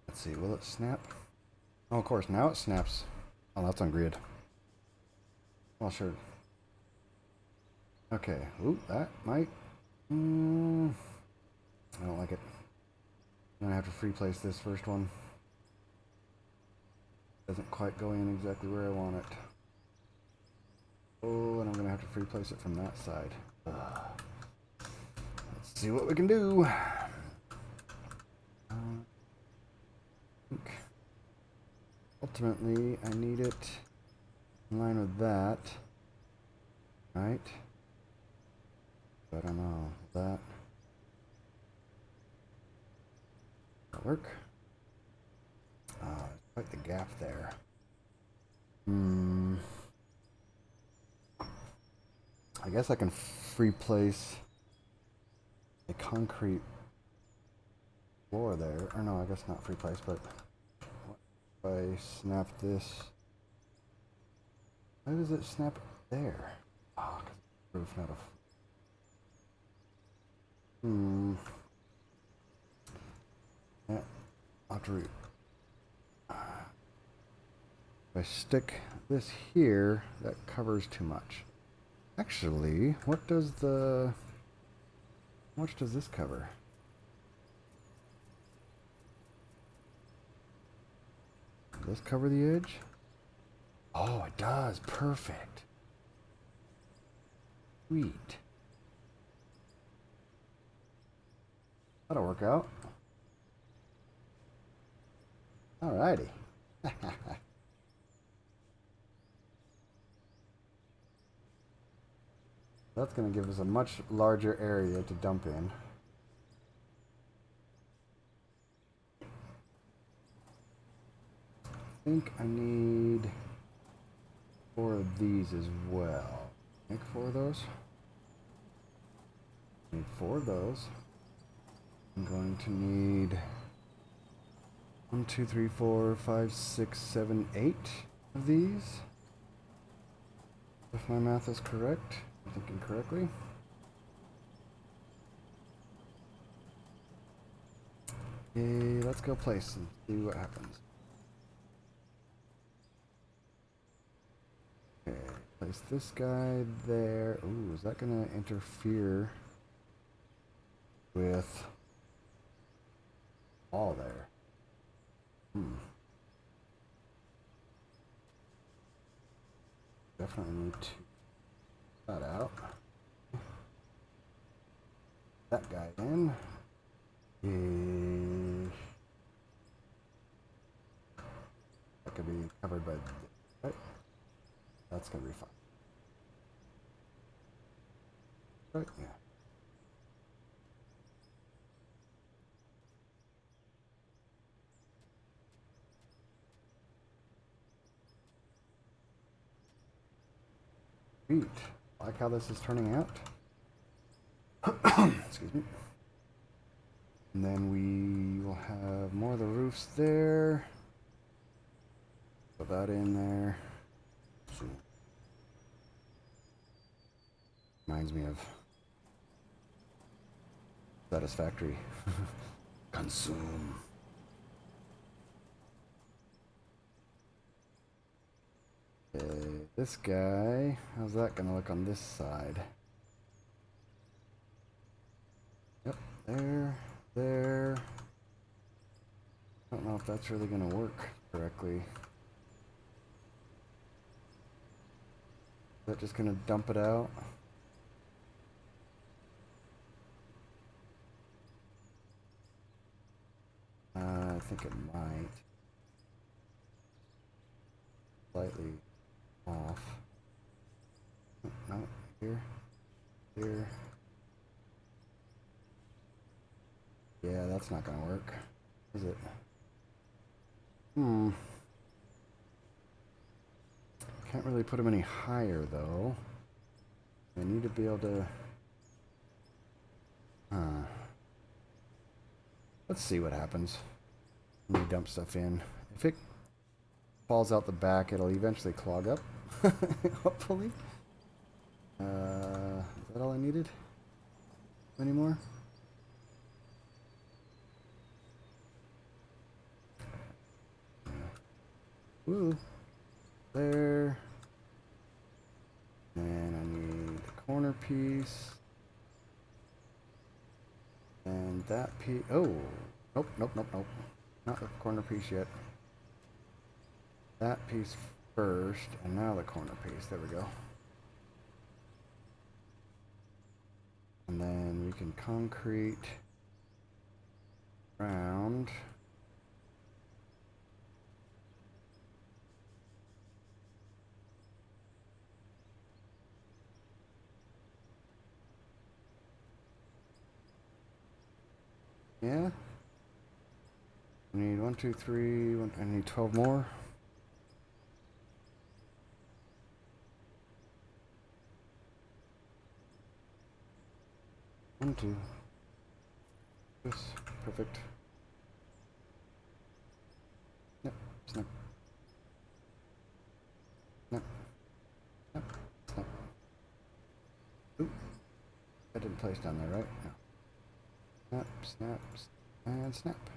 Let's see, will it snap? Oh, of course, now it snaps. Oh, that's on grid. Well, sure. Okay, ooh, that might... I don't like it. I'm gonna have to free place this first one. Doesn't quite go in exactly where I want it. Oh, and I'm gonna have to free place it from that side. Let's see what we can do. Ultimately, I need it in line with that, right? I don't know, that work? There's quite the gap there. I guess I can free place a concrete floor there. Or no, I guess not free place, but if I snap this, why does it snap there? Oh, because the roof, not a... Yeah, I'll have to if I stick this here, that covers too much. Actually, what does the... How much does this cover? Does this cover the edge? Oh, it does. Perfect. Sweet. That'll work out. Alrighty. That's going to give us a much larger area to dump in. I think I need 4 of these as well. Make 4 of those. I need 4 of those. I'm going to need 1, 2, 3, 4, 5, 6, 7, 8 of these. If my math is correct, I'm thinking correctly. Okay, let's go place and see what happens. Okay, place this guy there. Ooh, is that gonna interfere with all there? Definitely need to cut that out. That guy in. That could be covered by this, right? That's gonna be fine. Right, yeah. Sweet. Like how this is turning out. Excuse me. And then we will have more of the roofs there. Put that in there. Reminds me of Satisfactory. Consume. Okay, this guy, how's that gonna look on this side? Yep, there. I don't know if that's really gonna work correctly. Is that just gonna dump it out? I think it might. Slightly off. No, here. Yeah, that's not gonna work, is it? Can't really put them any higher though. I need to be able to. Let's see what happens when we dump stuff in. If it falls out the back, it'll eventually clog up. Hopefully. Is that all I needed? Any more? Woo. There. And I need the corner piece. And that piece. Oh. Nope. Not the corner piece yet. That piece first, and now the corner piece. There we go. And then we can concrete round. Yeah. I need 1, 2, 3. I need 12 more. One, two. Yes, perfect. Snap, snap. Snap. Snap. Snap. Ooh. That didn't place down there, right? No. Snap, snap, and snap.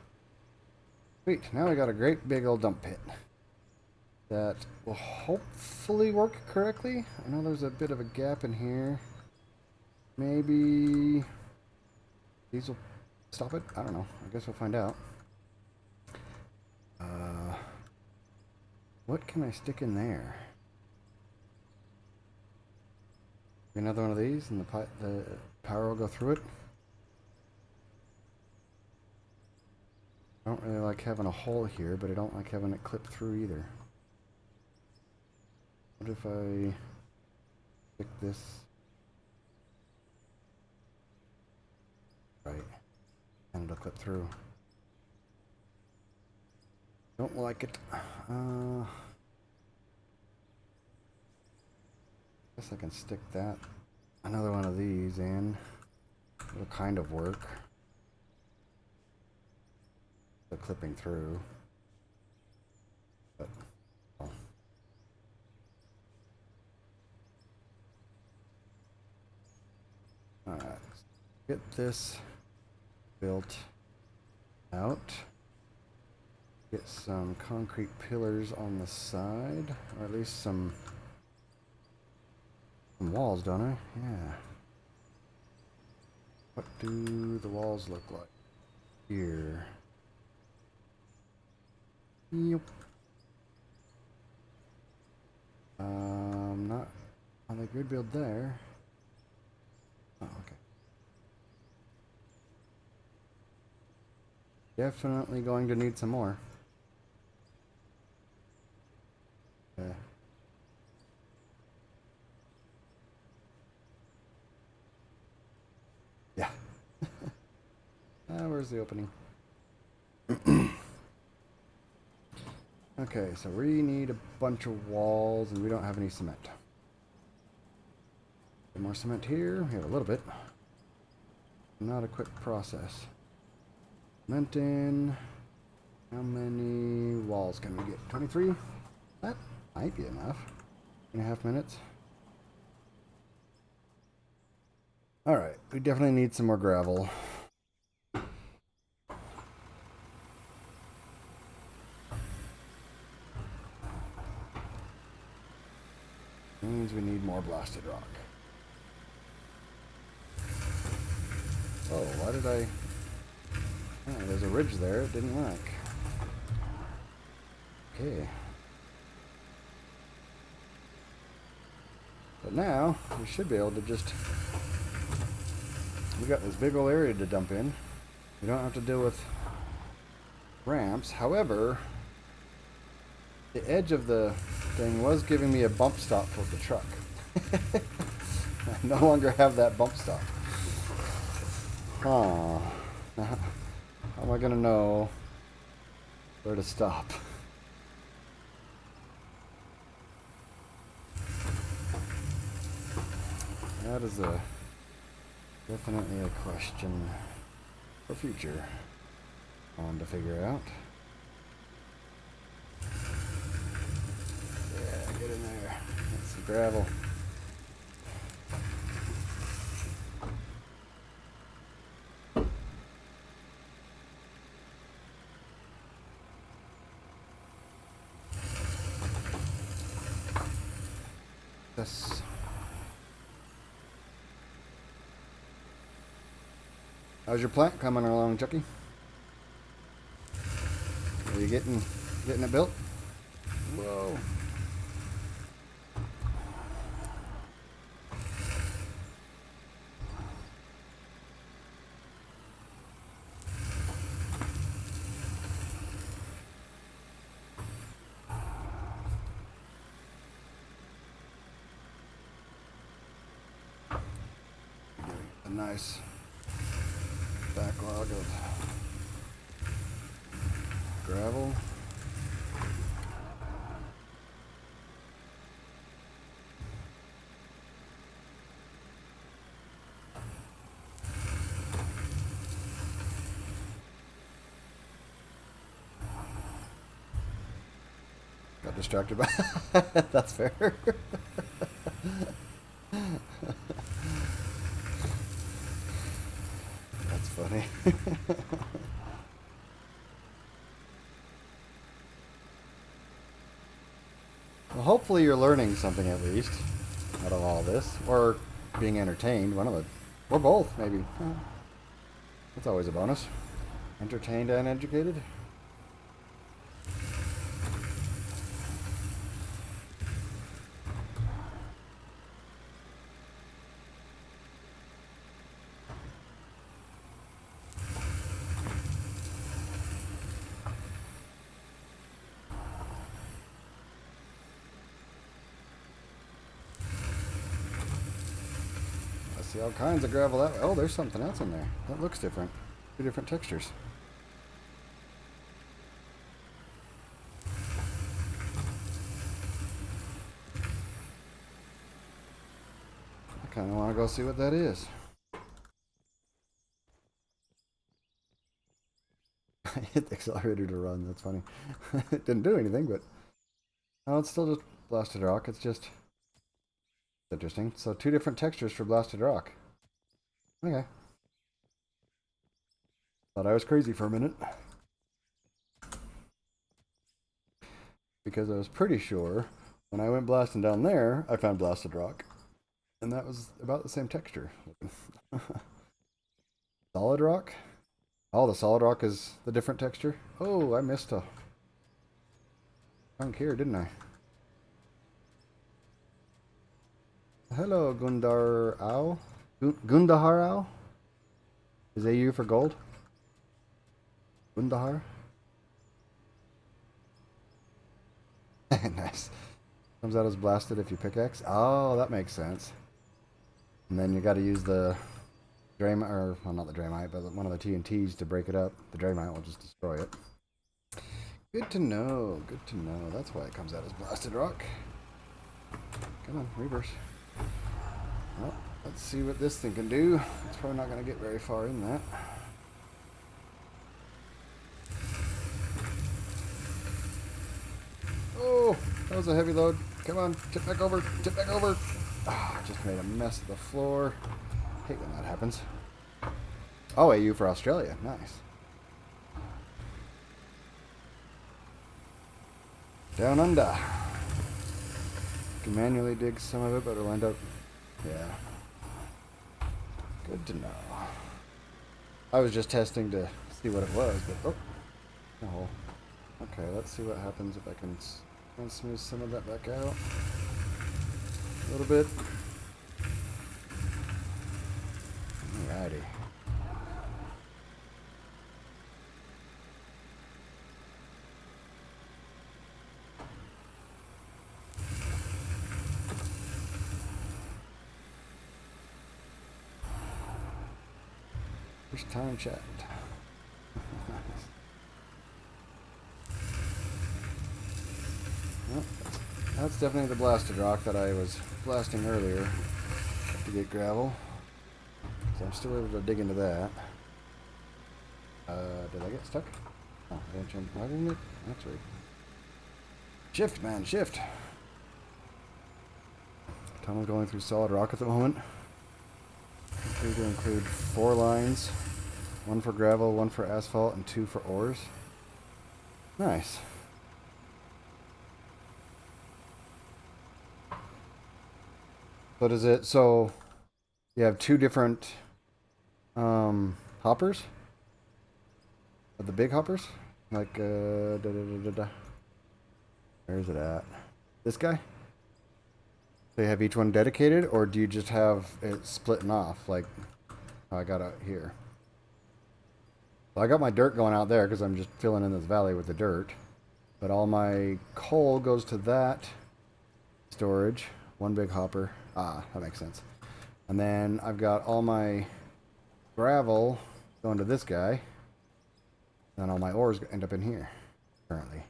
Sweet, now we got a great big old dump pit that will hopefully work correctly. I know there's a bit of a gap in here. Maybe these will stop it? I don't know. I guess we'll find out. What can I stick in there? Another one of these and the power will go through it. I don't really like having a hole here, but I don't like having it clip through either. What if I stick this right and it'll clip through? Don't like it. Guess I can stick that, another one of these in. It'll kind of work. The clipping through. get this built out. Get some concrete pillars on the side, or at least some walls, don't I? Yeah. What do the walls look like here? Yep. Not on the grid build there. Oh, okay. Definitely going to need some more. Yeah. Where's the opening? Okay, so we need a bunch of walls, and we don't have any cement. Get more cement here. We have a little bit. Not a quick process. Cement in. How many walls can we get? 23? That might be enough. 2.5 minutes. Alright, we definitely need some more gravel. Means we need more blasted rock. Oh, why did I... Oh, there's a ridge there. It didn't like. Okay. But now, we should be able to just... We got this big old area to dump in. We don't have to deal with ramps. However, the edge of the thing was giving me a bump stop for the truck. I no longer have that bump stop. Huh. How am I gonna know where to stop? That is definitely a question for future on to figure out. Yeah, get in there. Get some gravel. This. How's your plant coming along, Chucky? Are you getting it built? Whoa. A nice backlog of gravel. Got distracted by that's fair. That's funny. Well, hopefully you're learning something at least out of all this, or being entertained. One of the, or both, maybe. That's always a bonus. Entertained and educated. See all kinds of gravel that way. Oh, there's something else in there. That looks different. 2 different textures. I kind of want to go see what that is. I hit the accelerator to run. That's funny. It didn't do anything, but... Oh, it's still just blasted rock. It's just... Interesting. So 2 different textures for blasted rock. Okay. Thought I was crazy for a minute. Because I was pretty sure when I went blasting down there, I found blasted rock. And that was about the same texture. Solid rock? Oh, the solid rock is the different texture? Oh, I missed a chunk here, didn't I? Hello, Gundar Ow. Gundahar Ow? Is AU for gold? Gundahar? Nice. Comes out as blasted if you pickaxe. Oh, that makes sense. And then you got to use the Draymite, or well, not the Draymite, but one of the TNTs to break it up. The Draymite will just destroy it. Good to know. Good to know. That's why it comes out as blasted rock. Come on, reverse. Well, let's see what this thing can do. It's probably not going to get very far in that. Oh, that was a heavy load. Come on, tip back over, tip back over. Ah, just made a mess of the floor. Hate when that happens. Oh, AU for Australia. Nice. Down under. Can manually dig some of it, but it'll end up... Yeah. Good to know. I was just testing to see what it was, but... Oh. No. Okay, let's see what happens if I can smooth some of that back out. A little bit. Alrighty. First time chat. Well, that's definitely the blasted rock that I was blasting earlier to get gravel. So I'm still able to dig into that. Did I get stuck? Oh, I didn't jump. Why didn't it? That's right. Shift, man, shift. Tunnel going through solid rock at the moment. Going to include 4 lines. 1 for gravel, 1 for asphalt, and 2 for ores. Nice. What is it? So you have 2 different hoppers? The big hoppers? Like, where is it at? This guy? So you have each one dedicated, or do you just have it splitting off? Like, how I got out here. Well, I got my dirt going out there because I'm just filling in this valley with the dirt. But all my coal goes to that storage. 1 big hopper. Ah, that makes sense. And then I've got all my gravel going to this guy. And all my ores end up in here, currently.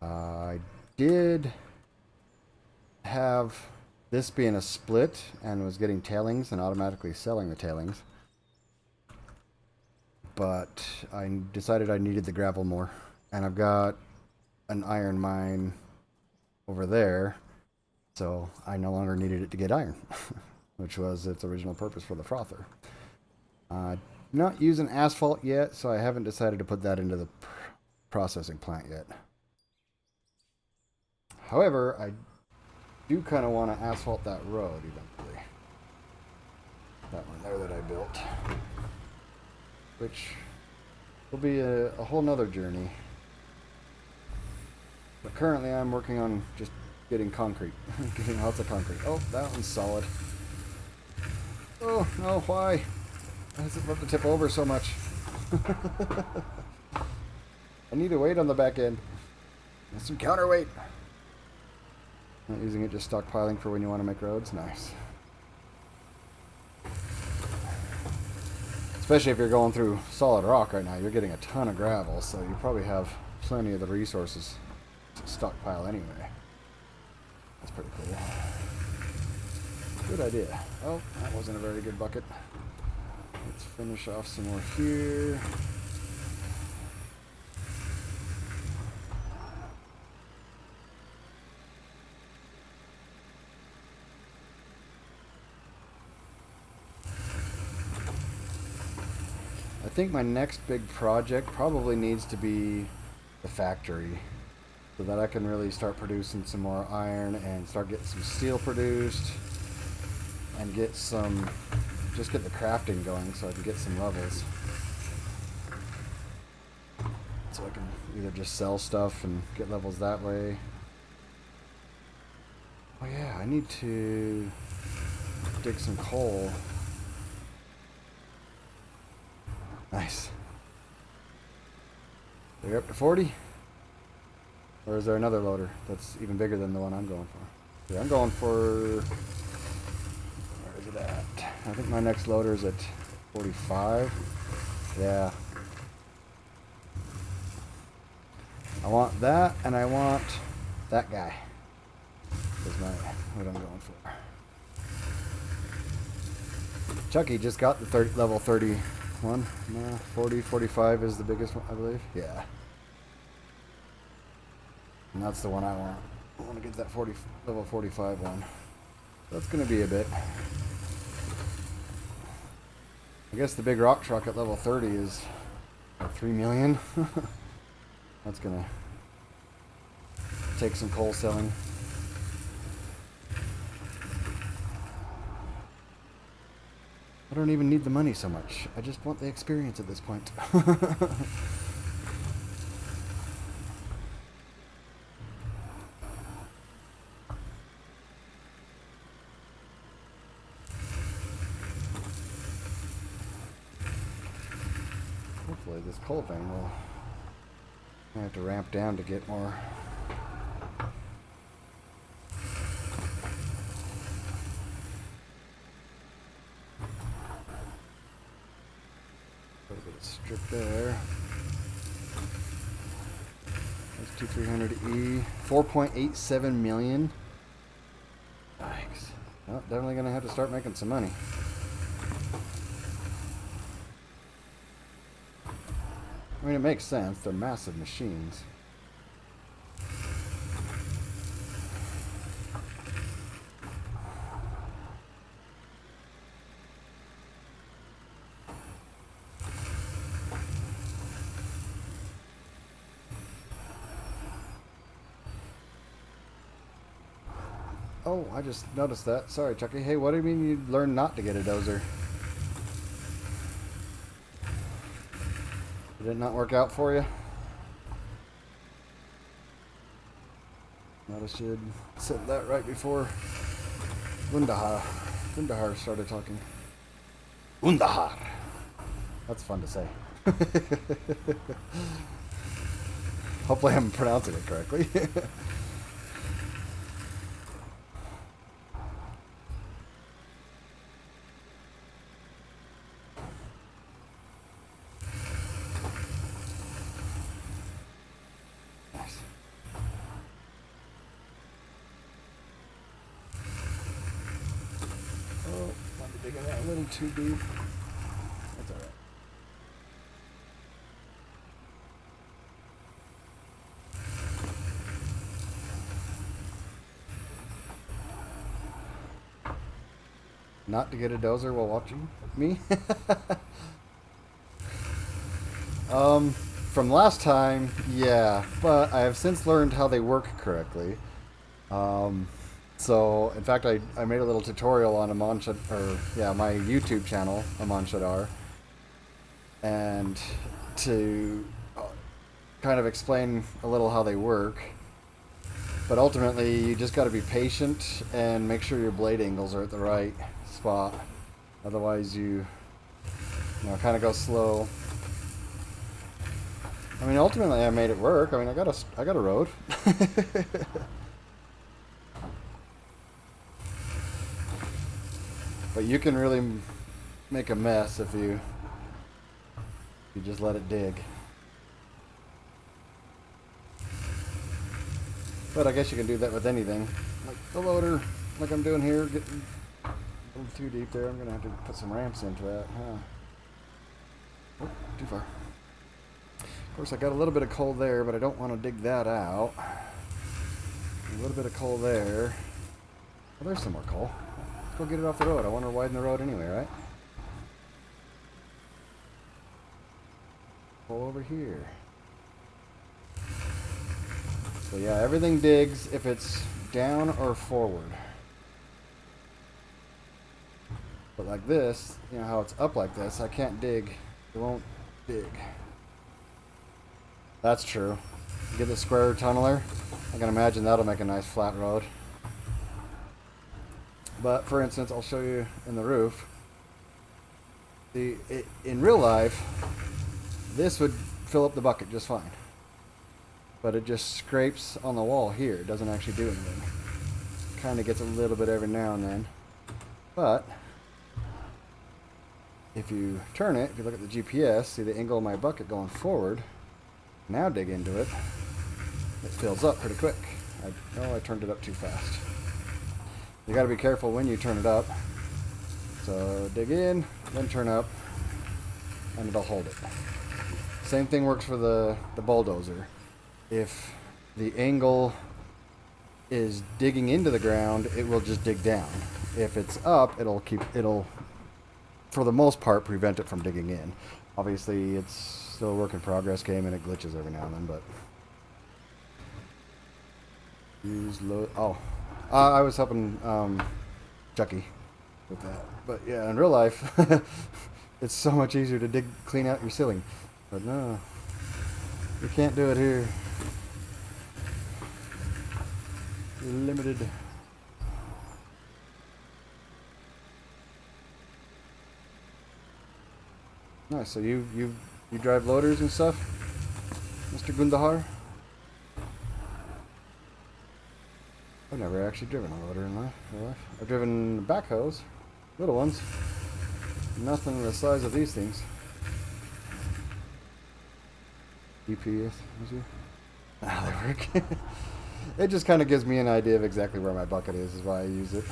I did have this being a split and was getting tailings and automatically selling the tailings. But I decided I needed the gravel more. And I've got an iron mine over there. So I no longer needed it to get iron, which was its original purpose for the frother. Not using asphalt yet, so I haven't decided to put that into the processing plant yet. However, I do kind of want to asphalt that road eventually. That one there that I built. Which will be a whole nother journey. But currently I'm working on just getting concrete. Getting lots of concrete. Oh, that one's solid. Oh, no, why? Why is it about to tip over so much? I need a weight on the back end. And some counterweight. Not using it, just stockpiling for when you want to make roads. Nice. Especially if you're going through solid rock right now. You're getting a ton of gravel, so you probably have plenty of the resources to stockpile anyway. That's pretty cool. Good idea. Oh, that wasn't a very good bucket. Let's finish off some more here. I think my next big project probably needs to be the factory, so that I can really start producing some more iron and start getting some steel produced and get some, just get the crafting going so I can get some levels. So I can either just sell stuff and get levels that way. Oh yeah, I need to dig some coal. Nice. They're up to 40? Or is there another loader that's even bigger than the one I'm going for? Yeah, I'm going for... Where is it at? I think my next loader is at 45. Yeah. I want that, and I want that guy. Is what I'm going for. Chucky just got the level 31. No, 40, 45 is the biggest one, I believe. Yeah. And that's the one I want. I want to get that level 45 one. That's going to be a bit. I guess the big rock truck at level 30 is 3 million. That's going to take some coal selling. I don't even need the money so much. I just want the experience at this point. Hopefully this coal vein will... I have to ramp down to get more. Put a bit of strip there. That's 2300E. 4.87 million. Thanks. Well, definitely gonna have to start making some money. I mean, it makes sense. They're massive machines. Oh, I just noticed that. Sorry, Chucky. Hey, what do you mean you learned not to get a dozer? Did it not work out for you? Notice you had said that right before Gundahar started talking. Gundahar. That's fun to say. Hopefully I'm pronouncing it correctly. Digging that a little too deep. That's alright. Not to get a dozer while watching me? From last time, yeah, but I have since learned how they work correctly. So, in fact, I made a little tutorial on AmanShadar, my YouTube channel, AmanShadar, and to kind of explain a little how they work. But ultimately, you just got to be patient and make sure your blade angles are at the right spot. Otherwise, you kind of go slow. I mean, ultimately, I made it work. I mean, I got a road. But you can really make a mess if you just let it dig. But I guess you can do that with anything. Like the loader, like I'm doing here, getting a little too deep there. I'm going to have to put some ramps into that, huh? Oh, too far. Of course, I got a little bit of coal there, but I don't want to dig that out. A little bit of coal there. Well, there's some more coal. Let's go get it off the road. I want to widen the road anyway, right? pull over here. So yeah, everything digs if it's down or forward. But like this, you know how it's up like this, I can't dig. It won't dig. That's true. Get the square tunneler. I can imagine that'll make a nice flat road. But for instance, I'll show you in the roof. In real life, this would fill up the bucket just fine. But it just scrapes on the wall here. It doesn't actually do anything. Kind of gets a little bit every now and then. But if you turn it, if you look at the GPS, see the angle of my bucket going forward. Now dig into it. It fills up pretty quick. I turned it up too fast. You got to be careful when you turn it up. So dig in, then turn up, and it'll hold it. Same thing works for the bulldozer. If the angle is digging into the ground, it will just dig down. If it's up, it'll for the most part prevent it from digging in. Obviously, it's still a work in progress game and it glitches every now and then, but use load. Oh, I was helping Chucky with that, but yeah, in real life, it's so much easier to clean out your ceiling. But no, you can't do it here. Limited. Nice. So you drive loaders and stuff, Mr. Gundahar? I've never actually driven a loader in my life. I've driven backhoes, little ones. Nothing the size of these things. GPS, ah, they work. It just kind of gives me an idea of exactly where my bucket is why I use it.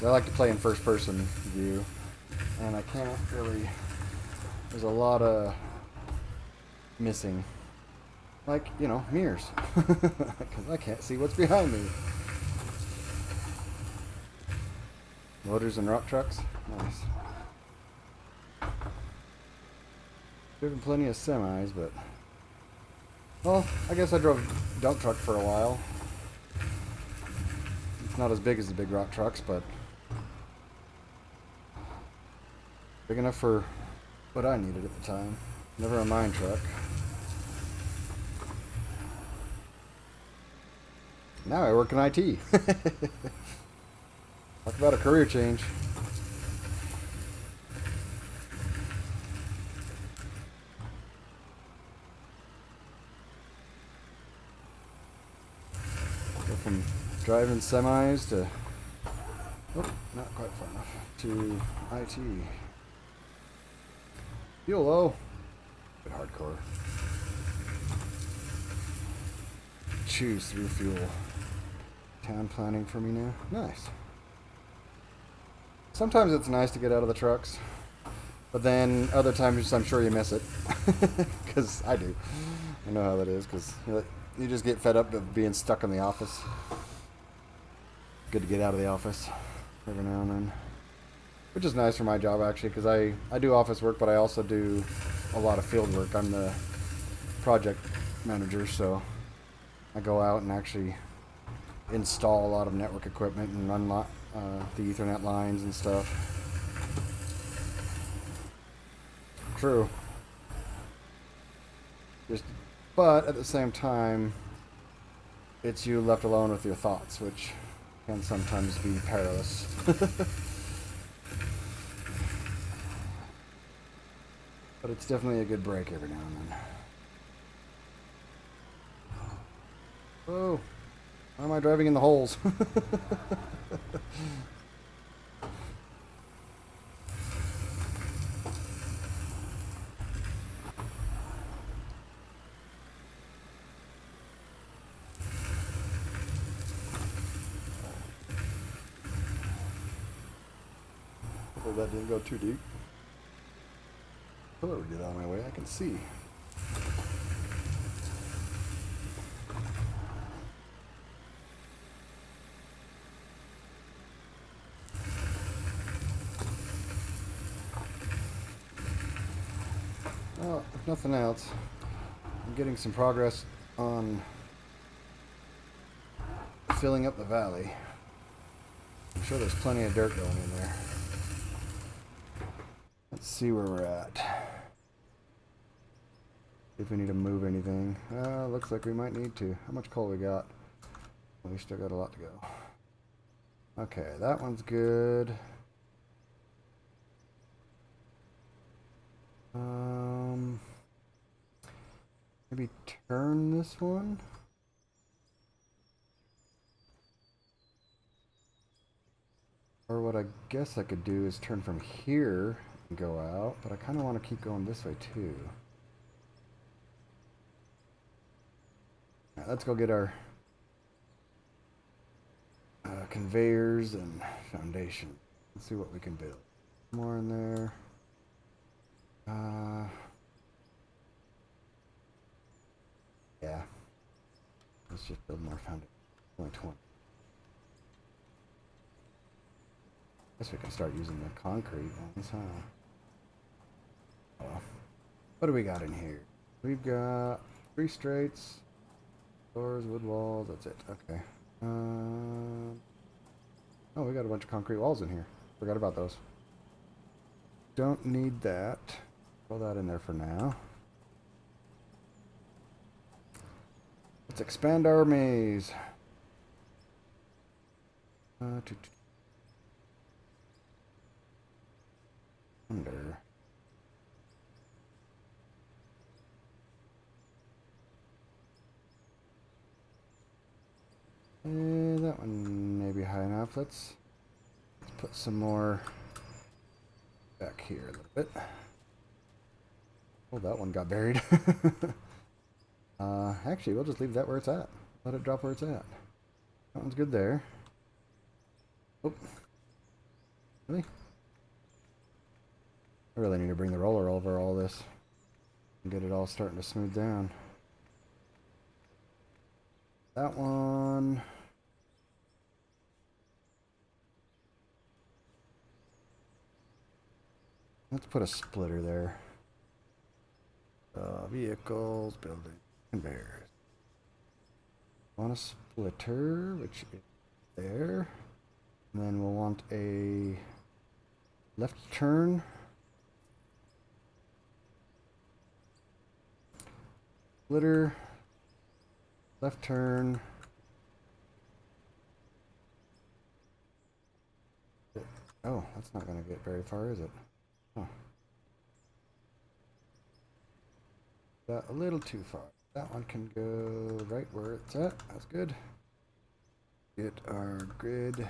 I like to play in first person view, and I can't really, there's a lot of missing. Like, you know, mirrors. Because I can't see what's behind me. Loaders and rock trucks. Nice. Driven plenty of semis, but... Well, I guess I drove a dump truck for a while. It's not as big as the big rock trucks, but... big enough for what I needed at the time. Never a mine truck. Now I work in IT. Talk about a career change. Go from driving semis to, oh, not quite far enough, to IT. Fuel low. A bit hardcore. Choose through fuel. Town planning for me now. Nice. Sometimes it's nice to get out of the trucks, but then other times I'm sure you miss it. Because I do. I know how that is, because you just get fed up of being stuck in the office. Good to get out of the office every now and then. Which is nice for my job, actually, because I do office work, but I also do a lot of field work. I'm the project manager, so I go out and actually install a lot of network equipment and run the Ethernet lines and stuff. True. But at the same time, it's you left alone with your thoughts, which can sometimes be perilous. But it's definitely a good break every now and then. Oh, why am I driving in the holes? Hopefully that didn't go too deep. Pillar would get out of my way, I can see. Well, if nothing else, I'm getting some progress on filling up the valley. I'm sure there's plenty of dirt going in there. Let's see where we're at. If we need to move anything. Looks like we might need to. How much coal we got? We still got a lot to go. Okay, that one's good. Maybe turn this one. Or what I guess I could do is turn from here and go out, but I kind of want to keep going this way too. All right, let's go get our conveyors and foundation. Let's see what we can build. More in there. Yeah. Let's just build more foundation. Only 20. Guess we can start using the concrete ones, huh? Oh, well. What do we got in here? We've got 3 straights, doors, wood walls. That's it. Okay. Oh, we got a bunch of concrete walls in here. Forgot about those. Don't need that. Throw that in there for now. Let's expand our maze. Under. That one may be high enough. Let's put some more back here a little bit. Oh, that one got buried. Actually, we'll just leave that where it's at. Let it drop where it's at. That one's good there. Oh. Really? I really need to bring the roller over all this and get it all starting to smooth down. That one. Let's put a splitter there. Vehicles, building, conveyors. Want a splitter, which is there. And then we'll want a left turn. Splitter. Left turn. Oh, that's not going to get very far, is it? Oh. Got a little too far. That one can go right where it's at. That's good. Get our grid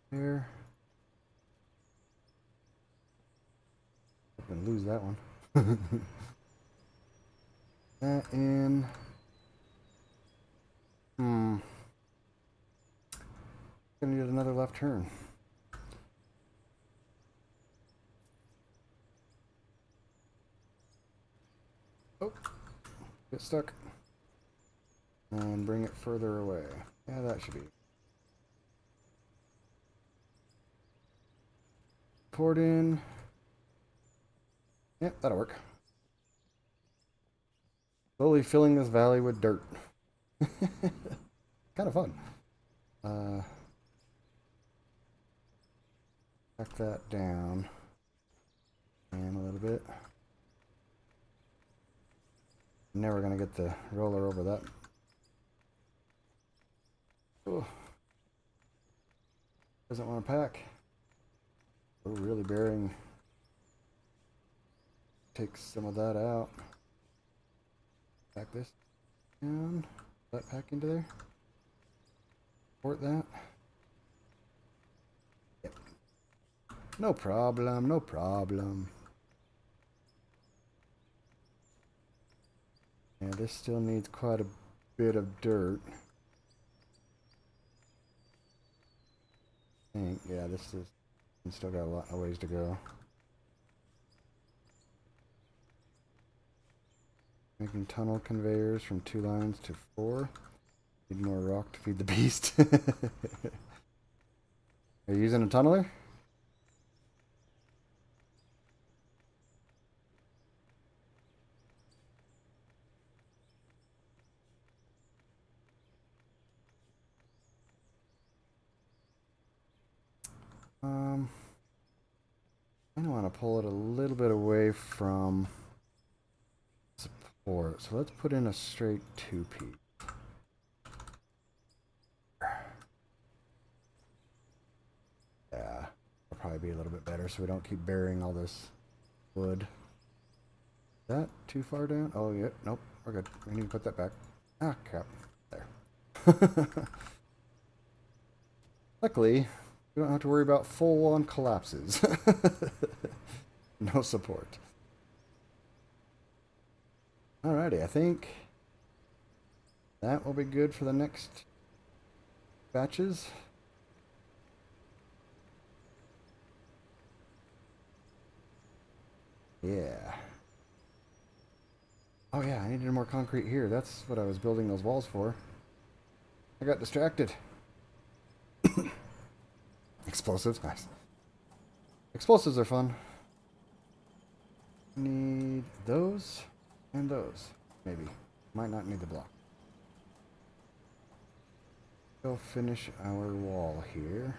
here. I'm gonna lose that one. That in. Gonna need another left turn. Oh, get stuck. And bring it further away. Yeah, that should be. Poured in. Yep, that'll work. Slowly filling this valley with dirt. Kind of fun. Back that down. And a little bit. Never gonna get the roller over that. Oh. Doesn't want to pack. We're really burying. Take some of that out. Pack this down. That pack into there. Port that. Yep. No problem, no problem. Yeah, this still needs quite a bit of dirt. I think, yeah, this is still got a lot of ways to go. Making tunnel conveyors from 2 lines to 4. Need more rock to feed the beast. Are you using a tunneler? I want to pull it a little bit away from support. So let's put in a straight 2P. Yeah, that'll probably be a little bit better so we don't keep burying all this wood. Is that too far down? Oh, yeah. Nope. We're good. We need to put that back. Ah, crap. There. Luckily, we don't have to worry about full-on collapses. No support. Alrighty, I think that will be good for the next batches. Yeah. Oh yeah, I needed more concrete here. That's what I was building those walls for. I got distracted. Explosives, nice. Explosives are fun. Need those and those, maybe. Might not need the block. Go finish our wall here.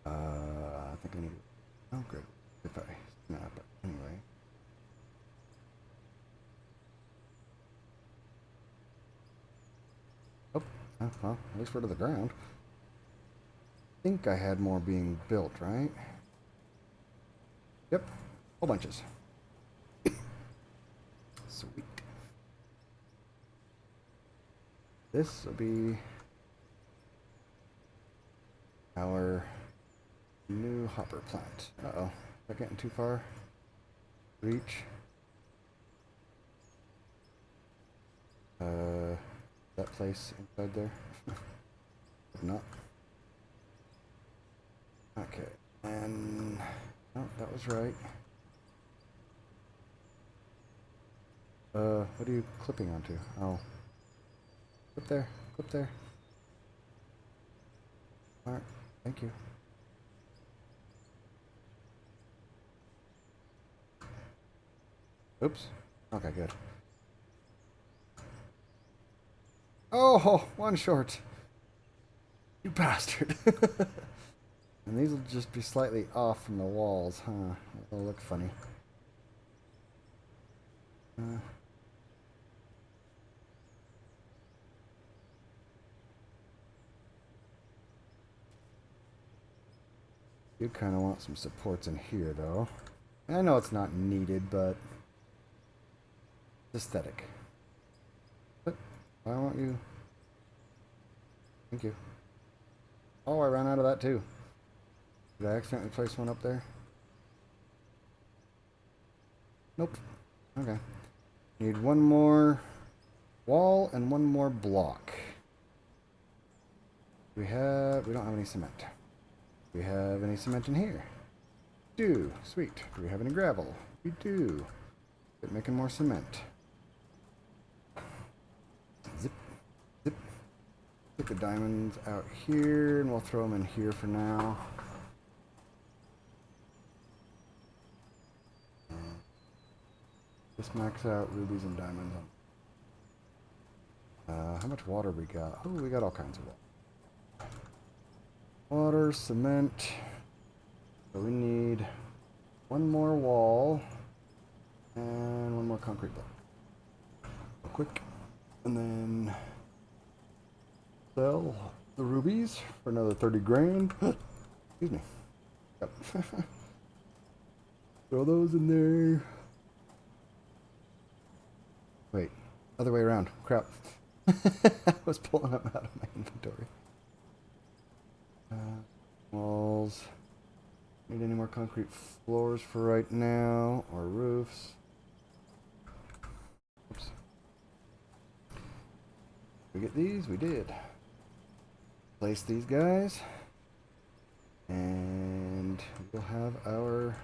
I think I need. Oh, good. If I snap it anyway. Oh, well, at least we're to the ground. I think I had more being built, right? Yep, whole bunches. Sweet. This will be our new hopper plant. Uh-oh, am I getting too far? Reach. That place inside there? Not. Okay, and oh, that was right. What are you clipping onto? Oh, clip there, clip there. All right, thank you. Oops. Okay, good. Oh, one short. You bastard. And these will just be slightly off from the walls, huh? It'll look funny. You kind of want some supports in here, though. I know it's not needed, but it's aesthetic. But why won't you? Thank you. Oh, I ran out of that too. Did I accidentally place one up there? Nope. Okay. Need one more wall and one more block. We don't have any cement. Do we have any cement in here? We do. Sweet. Do we have any gravel? We do. Get making more cement. Zip. Zip. Get the diamonds out here and we'll throw them in here for now. Just max out rubies and diamonds. How much water we got? Oh, we got all kinds of water. Water, cement. So we need one more wall and one more concrete block. Real quick. And then sell the rubies for another 30 grand. Excuse me. Yep. Throw those in there. Wait, other way around. Crap. I was pulling them out of my inventory. Walls. Need any more concrete floors for right now, or roofs? Oops. We get these? We did. Place these guys. And we'll have our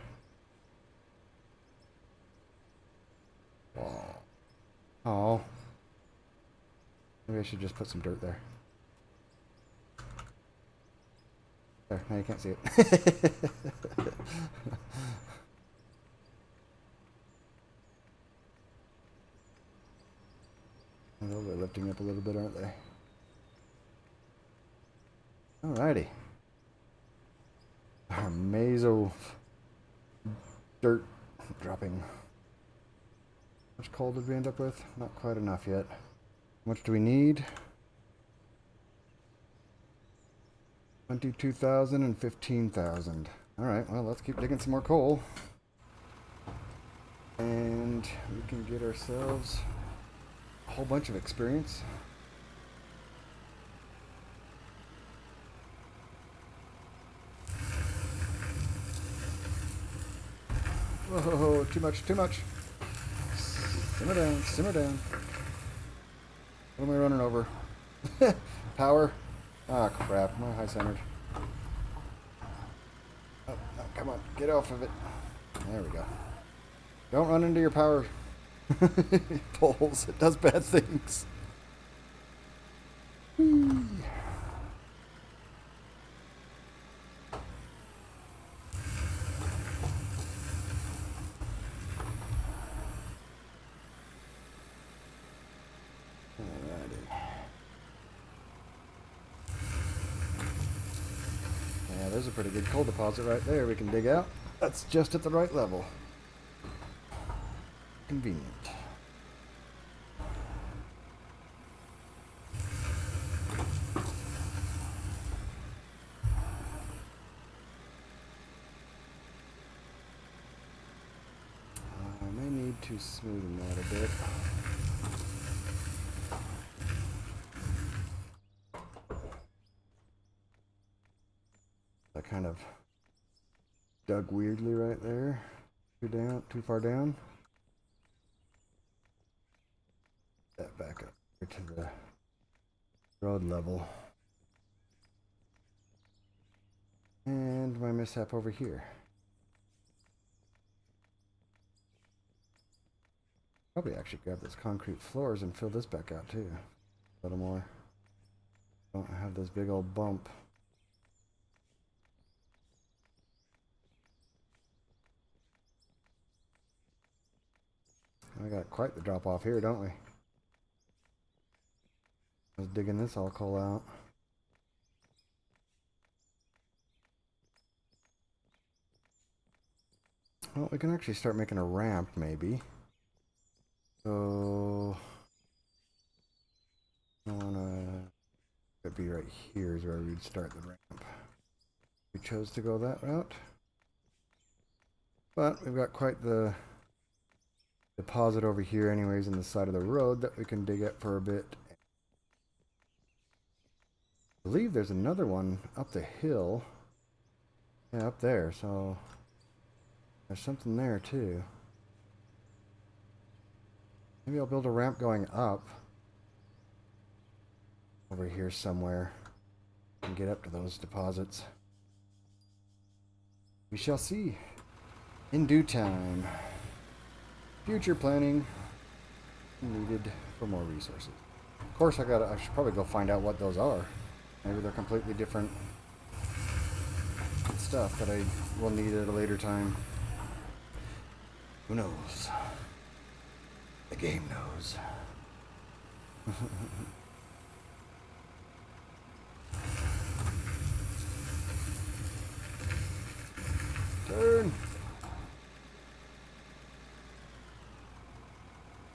wall. Oh. Maybe I should just put some dirt there. There, now you can't see it. Oh, they're lifting up a little bit, aren't they? Alrighty. Our maze of dirt dropping. How much coal did we end up with? Not quite enough yet. How much do we need? 22,000 and 15,000. Alright, well, let's keep digging some more coal. And we can get ourselves a whole bunch of experience. Whoa, too much, too much. Simmer down, simmer down. What am I running over? Power. Ah, oh, crap, my high centered. Oh, oh, come on, get off of it. There we go. Don't run into your power poles. It does bad things. Whee. There's a pretty good coal deposit right there we can dig out. That's just at the right level. Convenient. I may need to smoothen that a bit. That kind of dug weirdly right there. Too far down. That back up to the road level. And my mishap over here. Probably actually grab those concrete floors and fill this back out too. A little more. Don't have this big old bump. I got quite the drop off here, don't we? I was digging this all coal out. Well, we can actually start making a ramp, maybe. So, I wanna. It'd be right here is where we'd start the ramp. We chose to go that route, but we've got quite the deposit over here, anyways, in the side of the road that we can dig at for a bit. I believe there's another one up the hill. Yeah, up there. So there's something there too. Maybe I'll build a ramp going up over here somewhere and get up to those deposits. We shall see in due time. Future planning needed for more resources. Of course, I should probably go find out what those are. Maybe they're completely different stuff that I will need at a later time. Who knows? The game knows. Turn!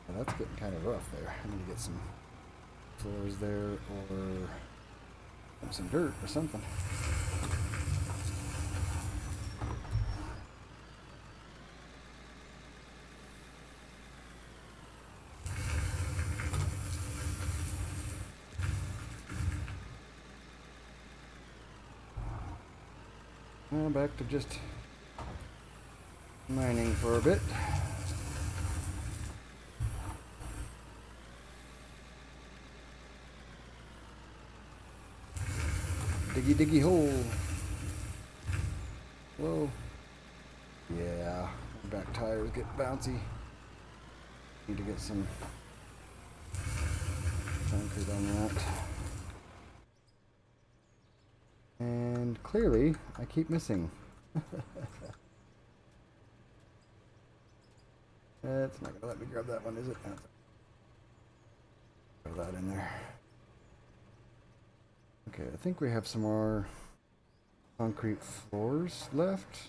Well, that's getting kind of rough there. I need to get some floors there or some dirt or something. Now back to just mining for a bit. Diggy diggy hole. Whoa. Yeah, back tires get bouncy. Need to get some concrete on that. And clearly, I keep missing. It's not gonna let me grab that one, is it? Throw that in there. Okay, I think we have some more concrete floors left.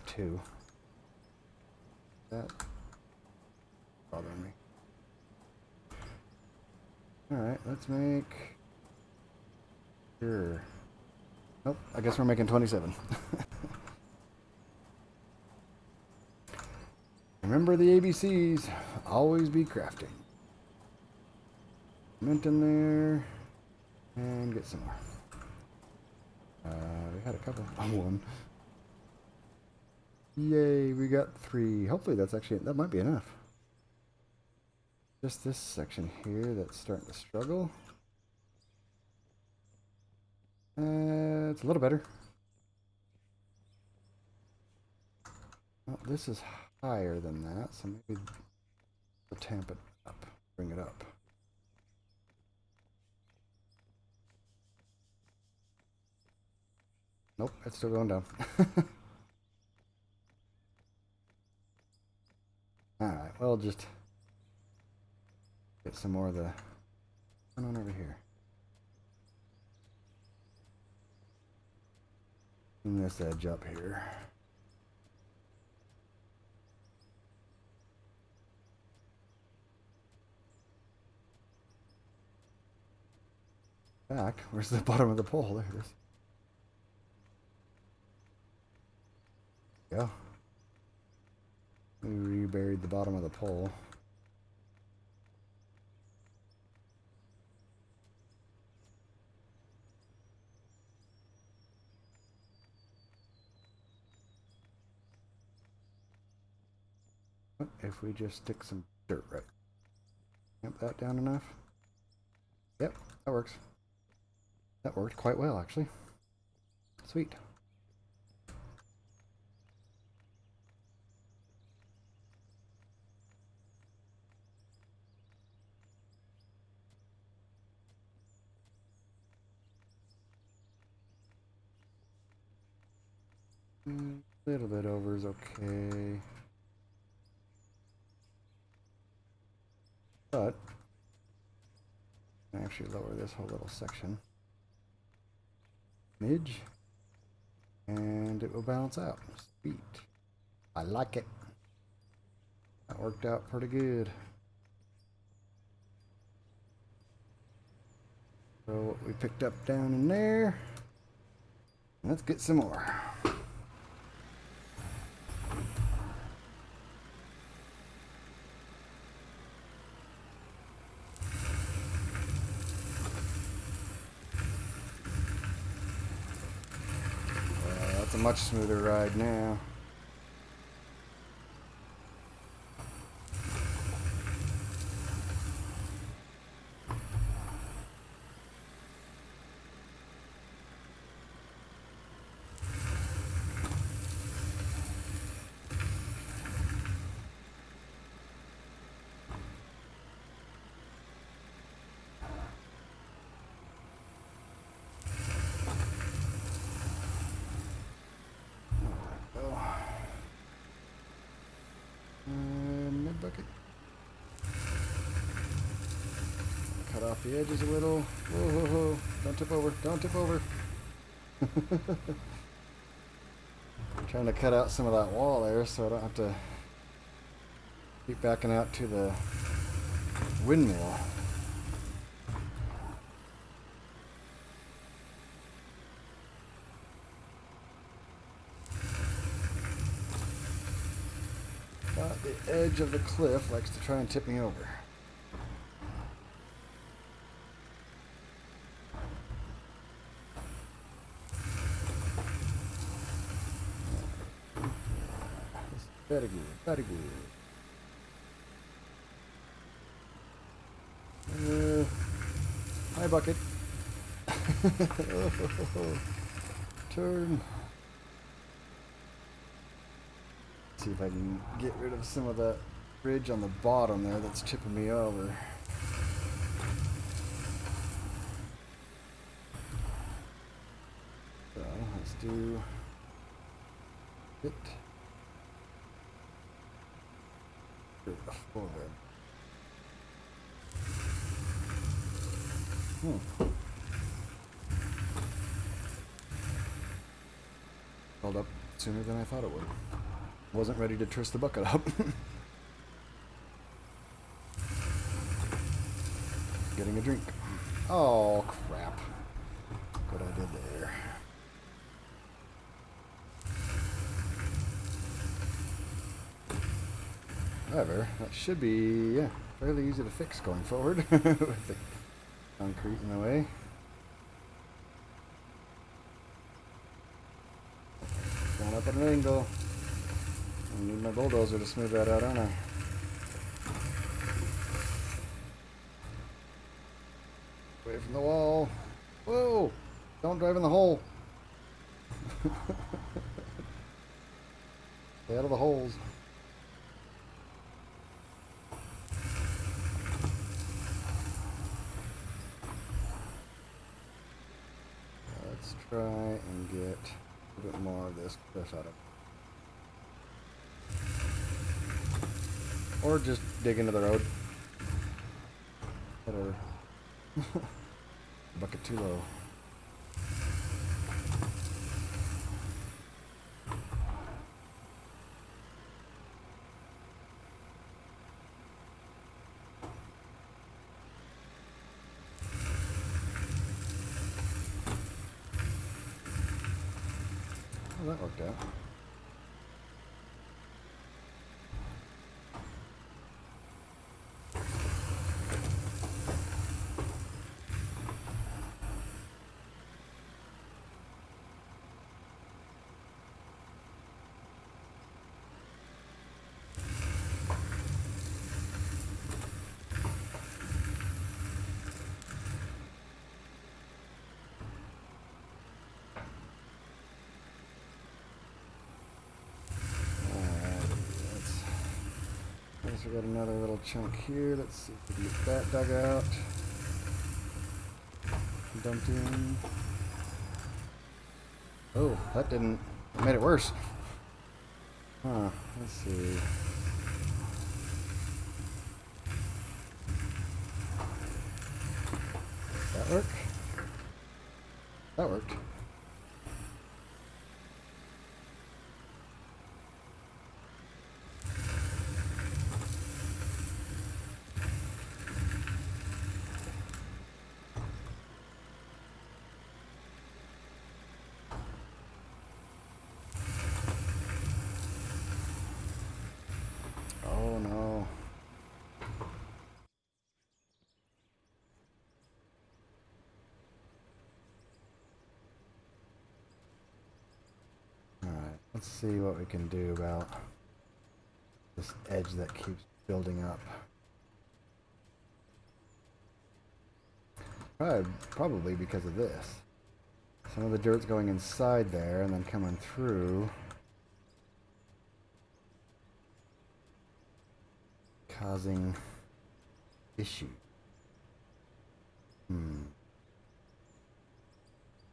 Two. That bothering me. Alright, let's make... Sure. Nope, I guess we're making 27. Remember the ABCs. Always be crafting. Mint in there. And get some more. We had a couple. One. Yay, we got 3. Hopefully that might be enough. Just this section here that's starting to struggle. It's a little better. Well, this is higher than that, so maybe we'll tamp it up, bring it up. Nope, it's still going down. Alright, well, just get some more of the... Come on over here. Bring this edge up here. Back. Where's the bottom of the pole? There it is. Yeah. We reburied the bottom of the pole. What if we just stick some dirt right? Yep, that down enough? Yep, that works. That worked quite well, actually. Sweet. A little bit over is okay. But I actually lower this whole little section. Midge. And it will balance out. Sweet. I like it. That worked out pretty good. So what we picked up down in there. Let's get some more. That's a much smoother ride now. Bucket. Cut off the edges a little. Whoa, whoa, whoa. Don't tip over. Don't tip over. Trying to cut out some of that wall there so I don't have to keep backing out to the windmill. The edge of the cliff likes to try and tip me over. Very good, very good. Hi, bucket. Turn. See if I can get rid of some of that ridge on the bottom there that's tipping me over. So let's do it. Forward. Held up sooner than I thought it would. Wasn't ready to twist the bucket up. Getting a drink. Oh, crap. What I did there. However, that should be, yeah, fairly easy to fix going forward with the concrete in the way. Going up at an angle. I need my bulldozer to smooth that out, aren't I? Away from the wall. Whoa! Don't drive in the hole. Stay out of the holes. Let's try and get a bit more of this cliff out of it. Or just dig into the road. Whatever. Bucket too low. Oh, that worked out. We got another little chunk here. Let's see if we can get that dug out. Dumped in. Oh, that didn't. That made it worse. Huh. Let's see. That work? That worked. Oh no. Alright, let's see what we can do about this edge that keeps building up. Probably because of this. Some of the dirt's going inside there and then coming through, causing issues.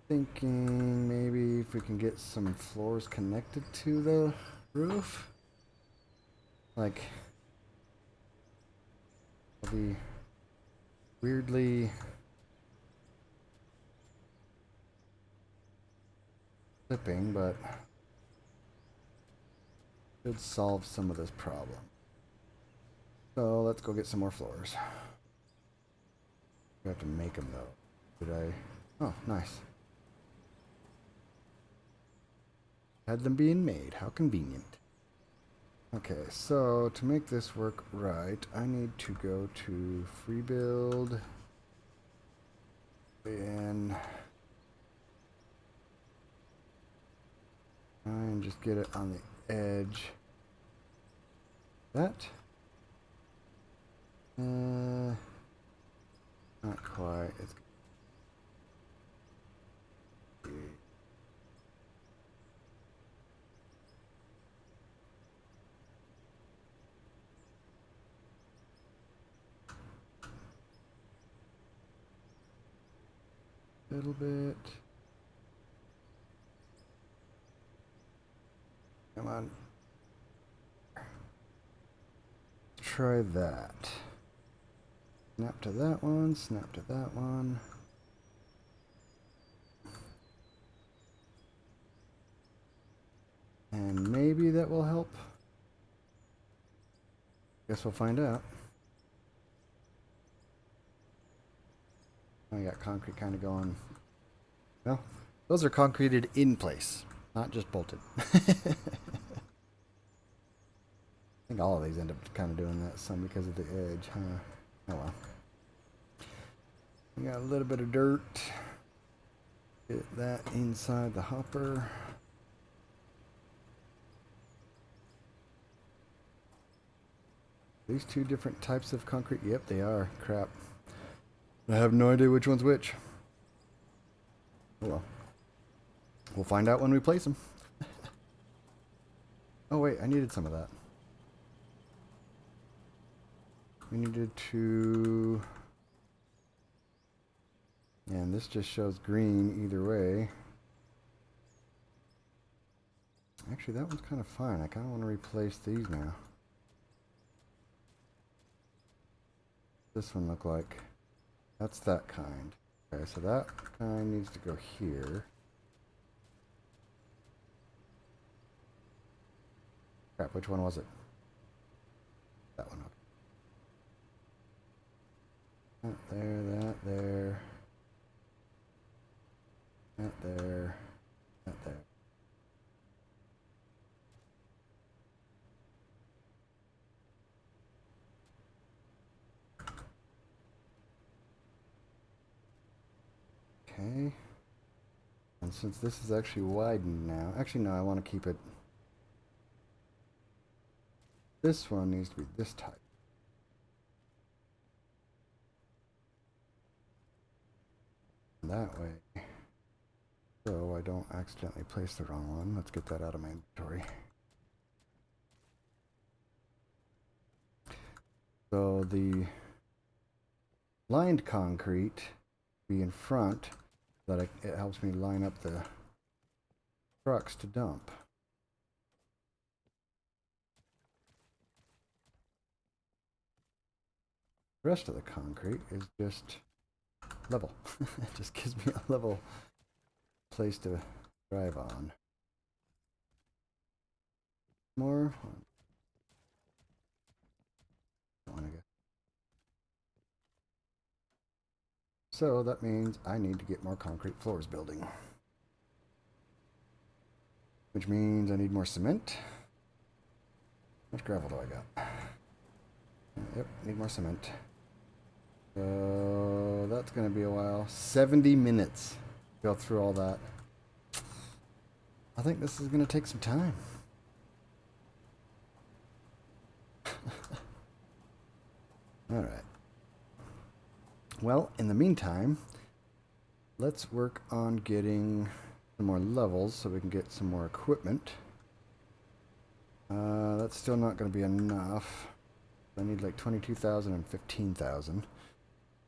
Thinking maybe if we can get some floors connected to the roof, like it'll be weirdly slipping, but should solve some of this problem. So let's go get some more floors. We have to make them though. Did I? Oh, nice. Had them being made. How convenient. Okay, so to make this work right, I need to go to free build and just get it on the edge. That? Not quite. It's a little bit. Come on. Try that. Snap to that one, snap to that one. maybe that will help. Guess we'll find out. I got concrete kind of going. Well, those are concreted in place, not just bolted. I think all of these end up kind of doing that, some because of the edge, huh? Oh well. We got a little bit of dirt. Get that inside the hopper. These two different types of concrete? Yep, they are. Crap. I have no idea which one's which. Oh well. We'll find out when we place them. Oh wait, I needed some of that. We needed to... And this just shows green either way. Actually, that one's kind of fine. I kind of want to replace these now. This one look like? That's that kind. Okay, so that kind needs to go here. Crap, which one was it? That one, okay. That there, that there. That there. That there. Okay. And since this is actually widened now, actually no, I want to keep it. This one needs to be this type. That way. So I don't accidentally place the wrong one. Let's get that out of my inventory. So the lined concrete be in front, so that it helps me line up the trucks to dump. The rest of the concrete is just level. It just gives me a level place to drive on. More. So that means I need to get more concrete floors building. Which means I need more cement. How much gravel do I got? Yep, need more cement. So that's going to be a while. 70 minutes to go through all that. I think this is going to take some time. Alright. Well, in the meantime, let's work on getting some more levels so we can get some more equipment. That's still not going to be enough. I need like 22,000 and 15,000.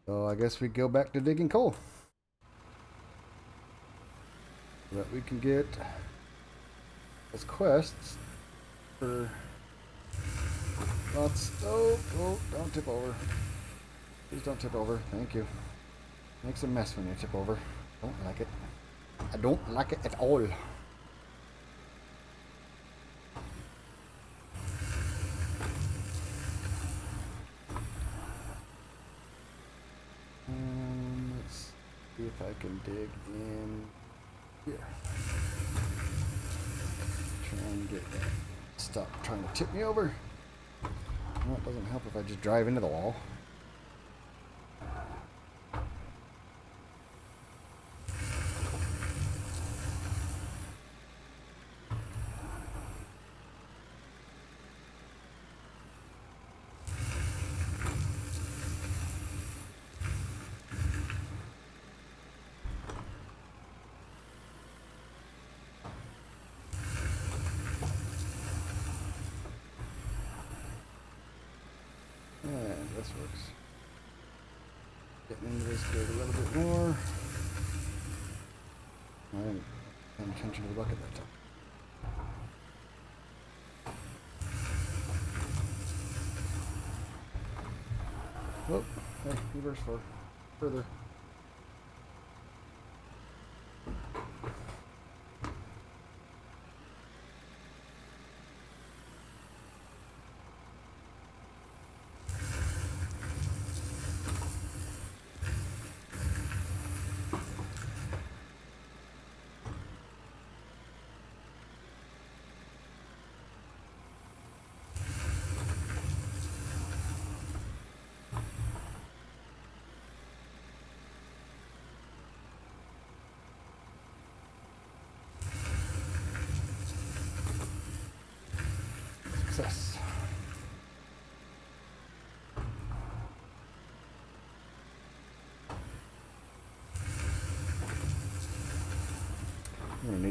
So I guess we go back to digging coal. So that we can get those quests for lots. Oh, don't tip over. Please don't tip over. Thank you. Makes a mess when you tip over. Don't like it. I don't like it at all. Let's see if I can dig in here. Try and get that. Stop trying to tip me over. Well, it doesn't help if I just drive into the wall. And this works. Getting into this gate a little bit more. I didn't pay attention to the bucket that time. Oh, hey, reverse forward. Further.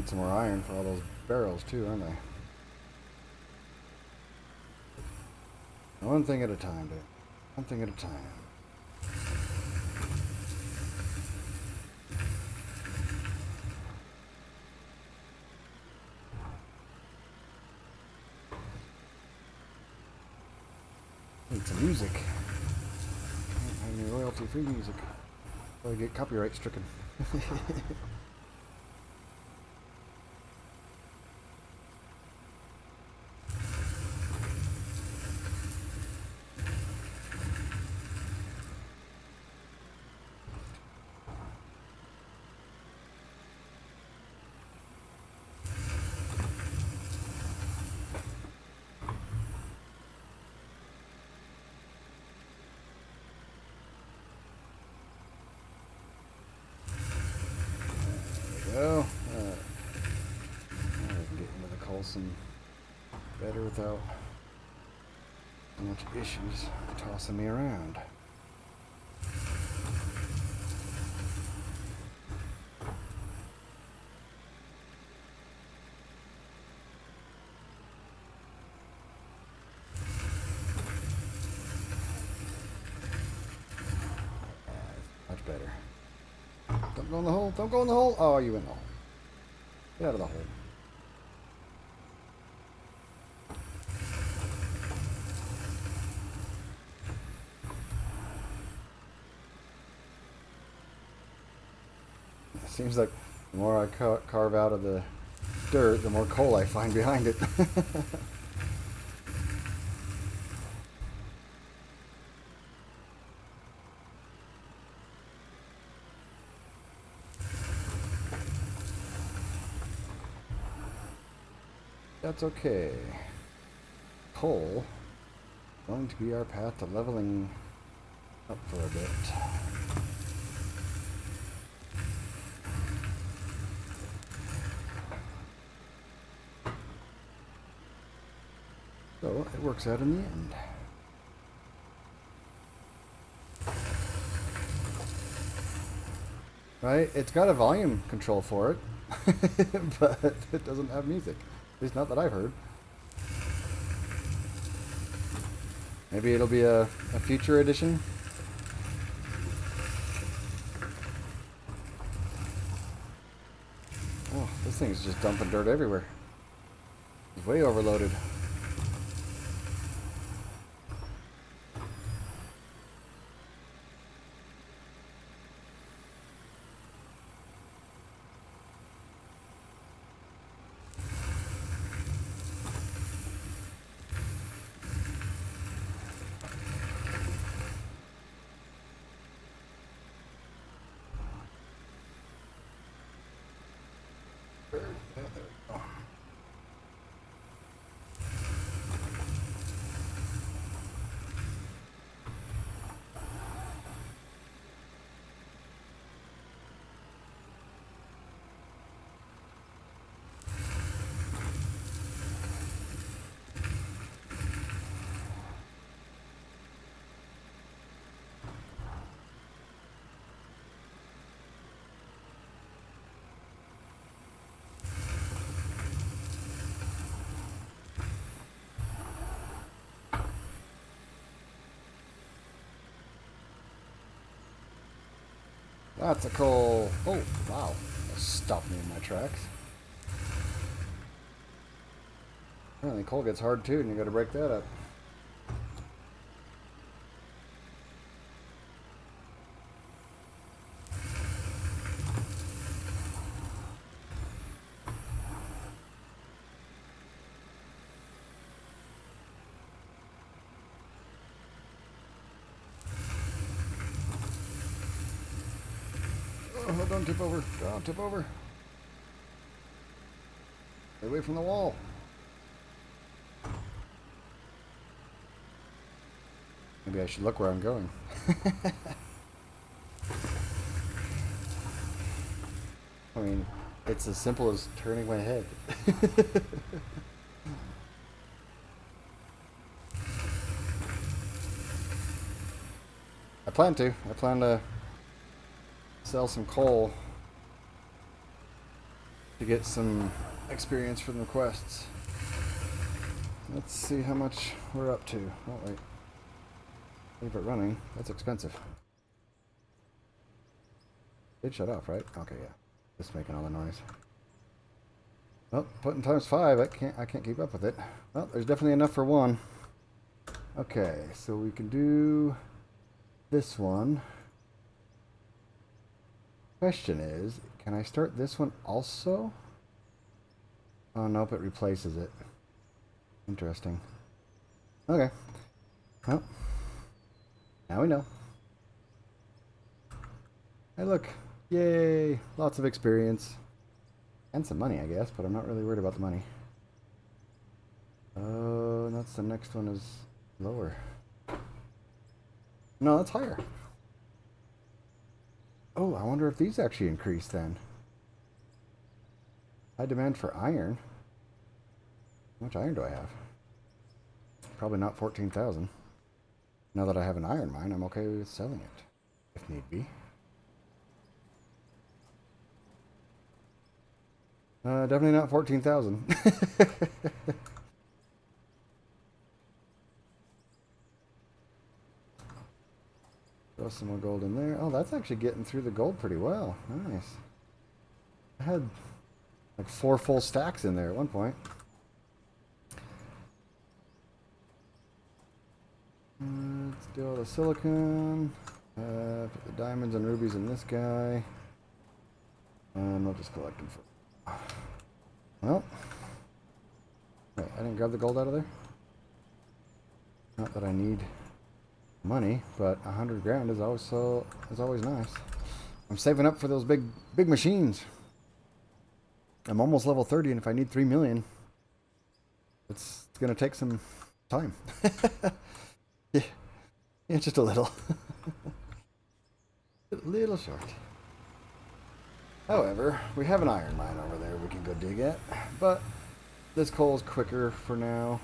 need some more iron for all those barrels too, aren't they? One thing at a time, dude. One thing at a time. Need some music. I don't have any royalty-free music. Or get copyright stricken. Well, I can get into the Coulson better without so much issues tossing me around. Much better. Don't go in the hole. Don't go in the hole. Oh, you in the hole. Get out of the hole. It seems like the more I carve out of the dirt, the more coal I find behind it. That's okay. Coal is going to be our path to leveling up for a bit. So it works out in the end. Right? It's got a volume control for it, but it doesn't have music. At least not that I've heard. Maybe it'll be a future edition. Oh, this thing's just dumping dirt everywhere. It's way overloaded. That's a coal. Oh, wow. That stopped me in my tracks. Apparently coal gets hard too, and you gotta break that up. Oh, don't tip over. Don't tip over. Stay away from the wall. Maybe I should look where I'm going. I mean, it's as simple as turning my head. I plan to sell some coal to get some experience from the quests. Let's see how much we're up to. Oh wait, leave it running. That's expensive. Did shut off, right? Okay, yeah. Just making all the noise. Well, putting times 5, I can't keep up with it. Well, there's definitely enough for one. Okay, so we can do this one. Question is, can I start this one also? Oh, nope, it replaces it. Interesting. Okay. Well, now we know. Hey, look. Yay! Lots of experience. And some money, I guess, but I'm not really worried about the money. Oh, and that's the next one is lower. No, that's higher. Oh, I wonder if these actually increase then. High demand for iron. How much iron do I have? Probably not 14,000. Now that I have an iron mine, I'm okay with selling it, if need be. Definitely not 14,000. Throw some more gold in there. Oh, that's actually getting through the gold pretty well. Nice. I had like 4 full stacks in there at one point. Let's do all the silicon. Put the diamonds and rubies in this guy. And we'll just collect them for... Well. Wait, I didn't grab the gold out of there? Not that I need money, but 100 grand is always nice. I'm saving up for those big machines. I'm almost level 30, and if I need 3 million, it's gonna take some time. Yeah, just a little. A little short. However, we have an iron mine over there we can go dig at, but this coal is quicker for now,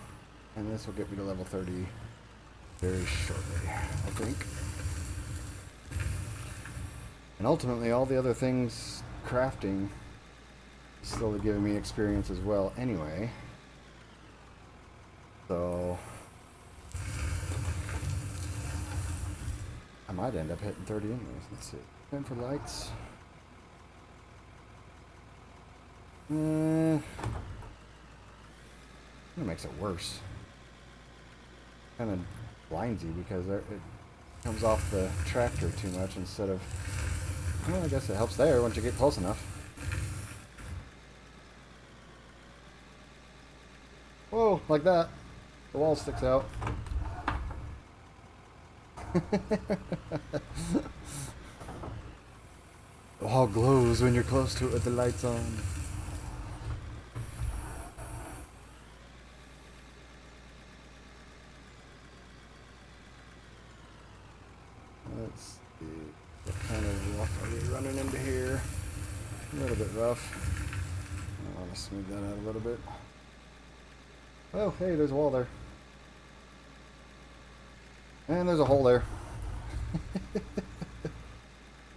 and this will get me to level 30 very shortly, I think. And ultimately, all the other things crafting is slowly giving me experience as well anyway. So I might end up hitting 30 anyways. Let's see. And for lights. It makes it worse. Kind of blinds you because it comes off the tractor too much instead of... Well, I guess it helps there once you get close enough. Whoa, like that. The wall sticks out. The wall glows when you're close to it with the lights on. Let's see. What kind of rough are we running into here? A little bit rough. I want to smooth that out a little bit. Oh, hey, there's a wall there. And there's a hole there.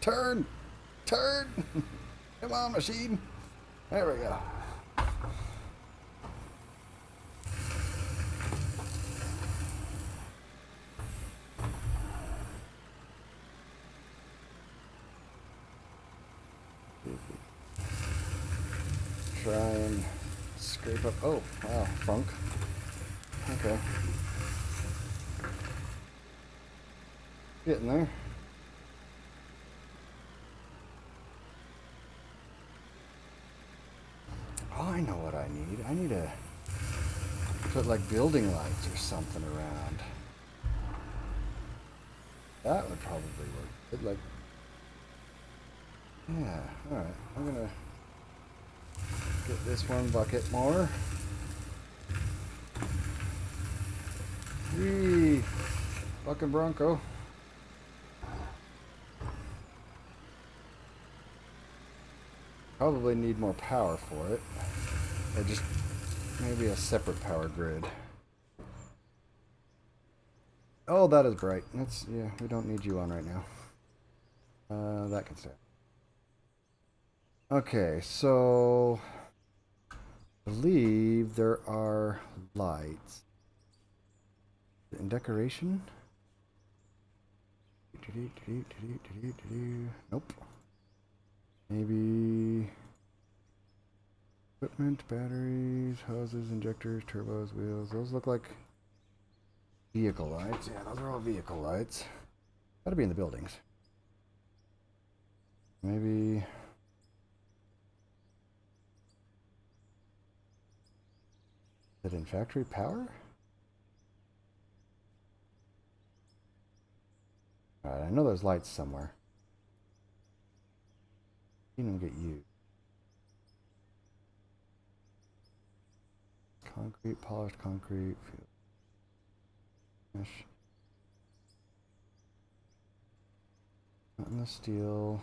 Turn! Turn! Come on, machine! There we go. Try and scrape up. Oh, wow, funk. Okay. Getting there. Oh, I know what I need. I need to put like building lights or something around. That would probably work. It like, yeah. All right. I'm gonna get this one bucket more. Whee! Fucking Bronco. Probably need more power for it. Or just maybe a separate power grid. Oh, that is bright. That's, yeah, we don't need you on right now. That can stay. Okay, so I believe there are lights in decoration. Nope. Maybe equipment, batteries, hoses, injectors, turbos, wheels. Those look like vehicle lights. Yeah, those are all vehicle lights. Gotta be in the buildings. Maybe. Is it in factory power? Alright, I know there's lights somewhere. You don't get used. Concrete, polished concrete, finish. Not in the steel.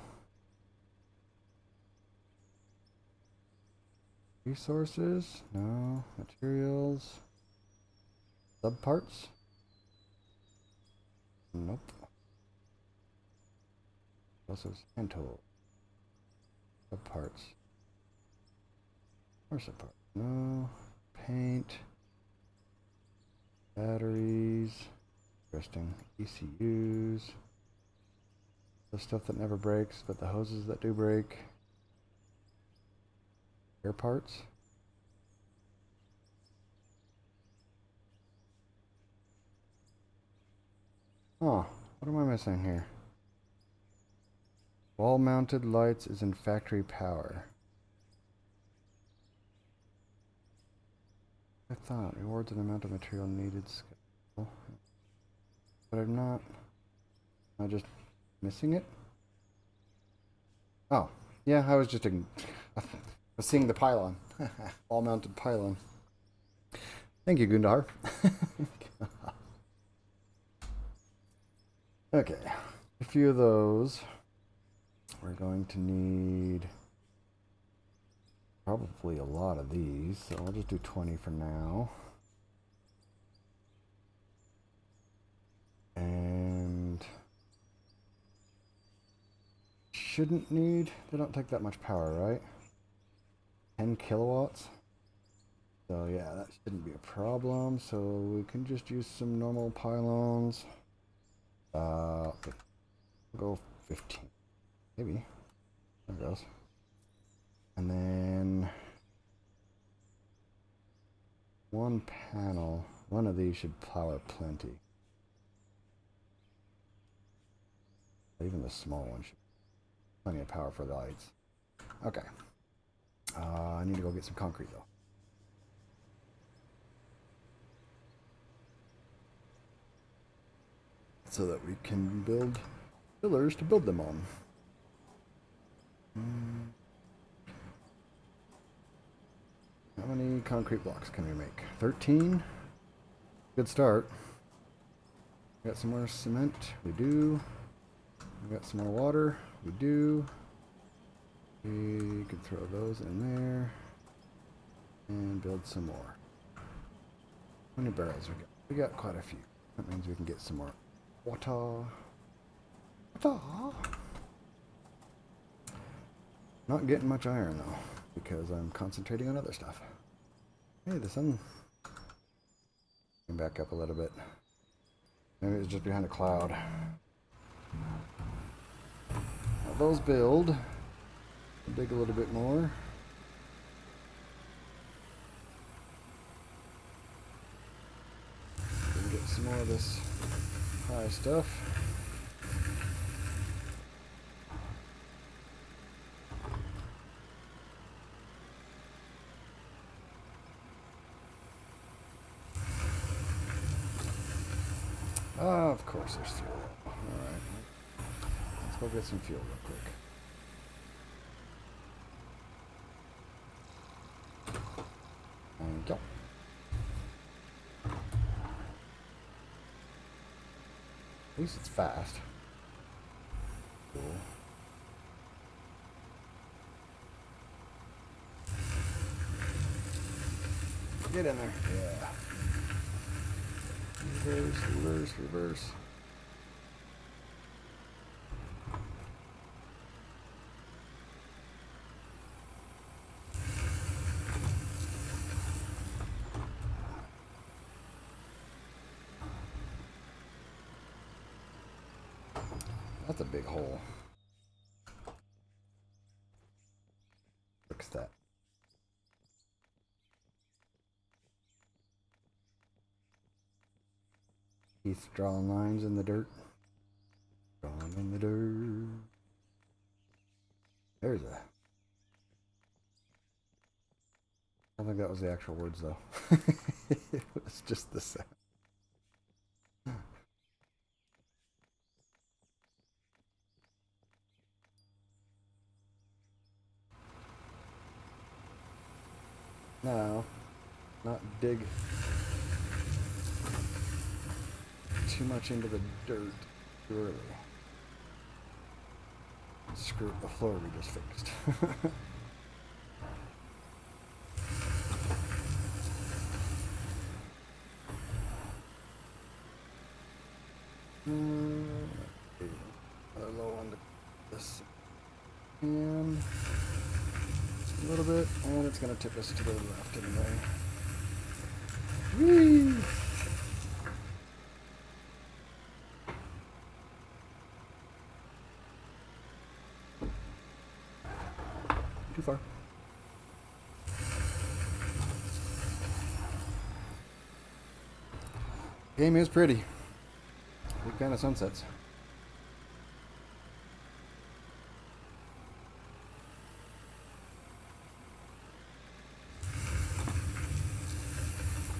Resources? No. Materials? Subparts? Nope. Also hand tool. Subparts. More subparts. No. Paint. Batteries. Interesting. ECUs. The stuff that never breaks, but the hoses that do break. Air parts. Oh, what am I missing here? Wall mounted lights is in factory power. I thought rewards an amount of material needed schedule. But I'm not. Am I just missing it? Oh, yeah, I was just seeing the pylon. Wall mounted pylon. Thank you, Gundar. Okay, a few of those. We're going to need probably a lot of these, so I'll just do 20 for now. And shouldn't need, they don't take that much power, right? 10 kilowatts. So yeah, that shouldn't be a problem. So we can just use some normal pylons. Go 15, maybe. There it goes. And then one panel. One of these should power plenty. Even the small one should plenty of power for the lights. Okay. I need to go get some concrete though. So that we can build pillars to build them on. How many concrete blocks can we make? 13? Good start. We got some more cement? We do. We got some more water? We do. We could throw those in there. And build some more. How many barrels we got? We got quite a few. That means we can get some more water. Water! Not getting much iron though, because I'm concentrating on other stuff. Hey, the sun came back up a little bit. Maybe it's just behind a cloud. Now those build. Dig a little bit more. Get some more of this high stuff. Of course there's fuel. Alright. Let's go get some fuel real quick. And go. At least it's fast. Cool. Get in there. Yeah. Reverse, reverse, reverse. That's a big hole. Fix that. He's drawing lines in the dirt. Drawing in the dirt. There's a... I don't think that was the actual words though. It was just the sound. No, not dig too much into the dirt too early. Screw the floor we just fixed. Another low on this and a little bit, and it's gonna tip us to the left anyway. Whee! Too far. Game is pretty. Big fan of sunsets.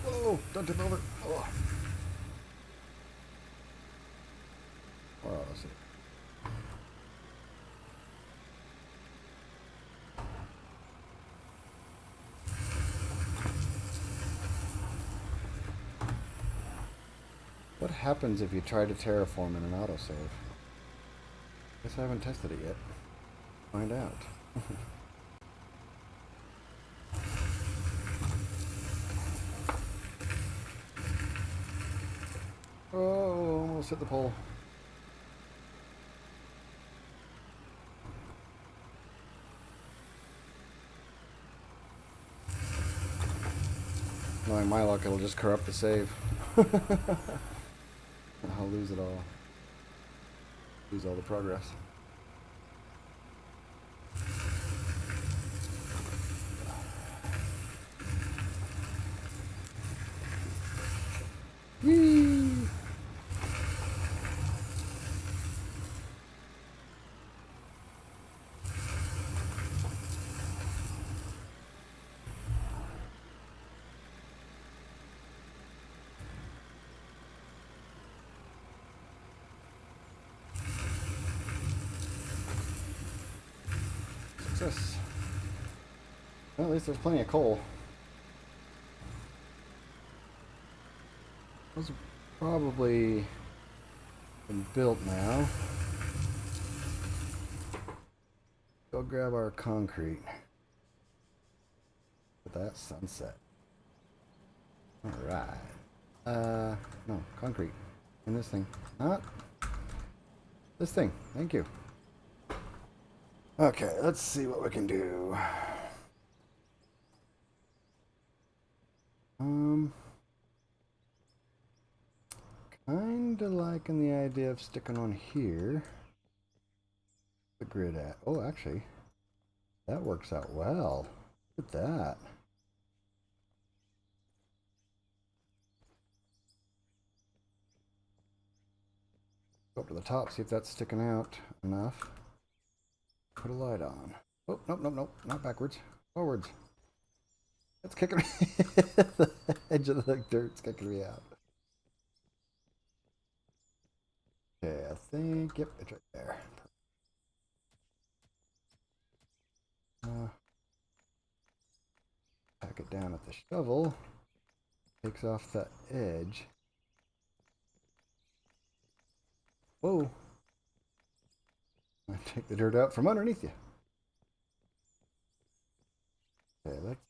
Whoa! Don't tip over. Oh. Wow, let's see. What happens if you try to terraform in an autosave? Guess I haven't tested it yet. Find out. Oh, almost hit the pole. Knowing my luck, it'll just corrupt the save. I'll lose it all. Lose all the progress. Whee! Success. Well, at least there's plenty of coal. Those have probably been built now. Go grab our concrete. With that sunset. Alright. No, concrete. And this thing. Not this thing. Thank you. Okay, let's see what we can do. Kinda liking the idea of sticking on here. The grid at. Oh, actually, that works out well. Look at that. Go up to the top, see if that's sticking out enough. Put a light on. Oh, nope, nope, nope. Not backwards. Forwards. It's kicking me. The edge of the dirt's kicking me out. Okay, I think, yep, it's right there. Pack it down with the shovel. Takes off that edge. Whoa. I take the dirt out from underneath you. Okay, let's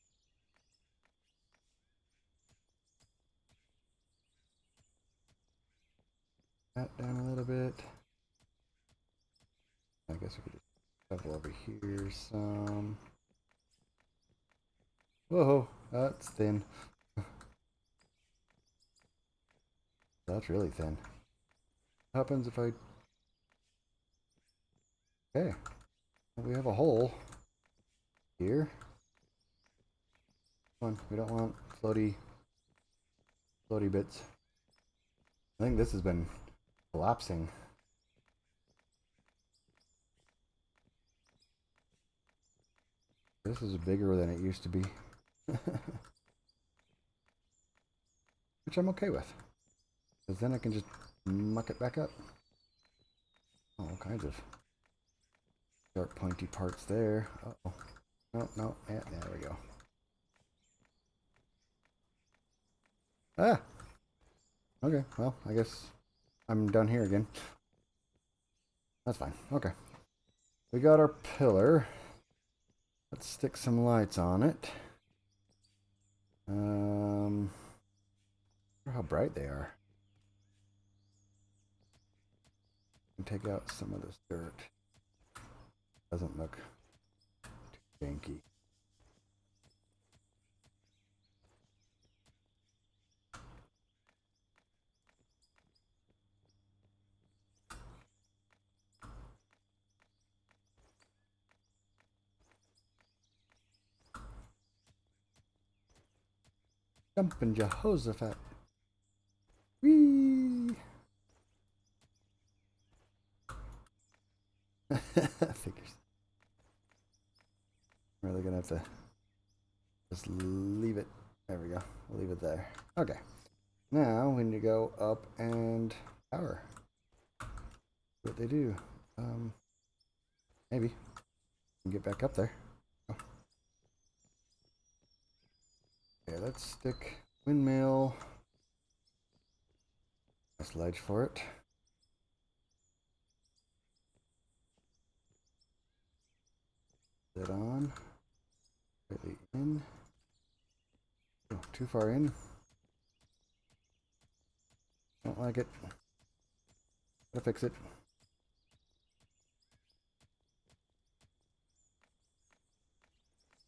that down a little bit. I guess we could just shovel over here some. Whoa, that's thin. That's really thin. What happens if I Okay. We have a hole here. Come on, we don't want floaty bits. I think this has been collapsing. This is bigger than it used to be. Which I'm okay with. Because then I can just muck it back up. Oh, all kinds of sharp pointy parts there. Uh-oh. No, no, yeah, there we go. Ah! Okay, well, I guess I'm done here again. That's fine. Okay. We got our pillar. Let's stick some lights on it. How bright they are. Take out some of this dirt. Doesn't look too janky. Jumping Jehoshaphat. Whee! Figures. I'm really gonna have to just leave it. There we go. We'll leave it there. Okay. Now we need to go up and power. See what they do. Maybe. Get back up there. Oh. Okay, let's stick windmill. Nice ledge for it. Sit on. Slightly in. Oh, too far in. Don't like it. Gotta fix it.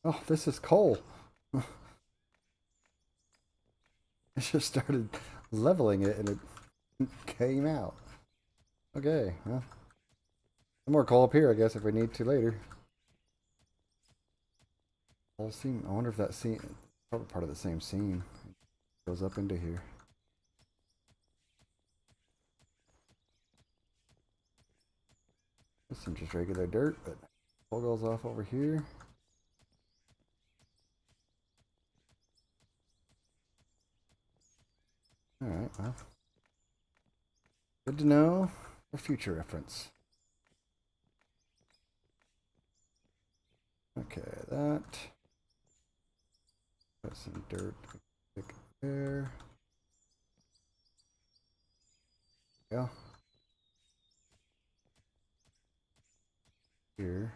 Oh, this is coal. I just started leveling it and it came out. Okay, well. Some more coal up here, I guess, if we need to later. Whole scene. I wonder if that scene, probably part of the same scene, goes up into here. This is just regular dirt, but coal goes off over here. Alright, well. Good to know for future reference. Okay, that. Put some dirt there. Yeah. Here.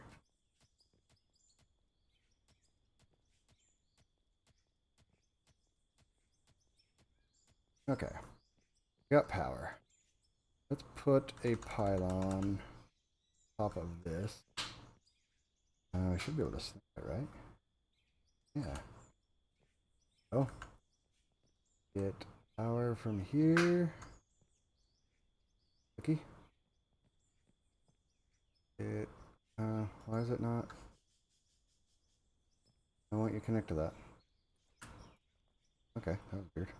Okay. Got power. Let's put a pylon top of this. I should be able to snap it, right? Yeah. Oh. Get power from here. Okay. It. Why is it not? I want you to connect to that. Okay, that was weird.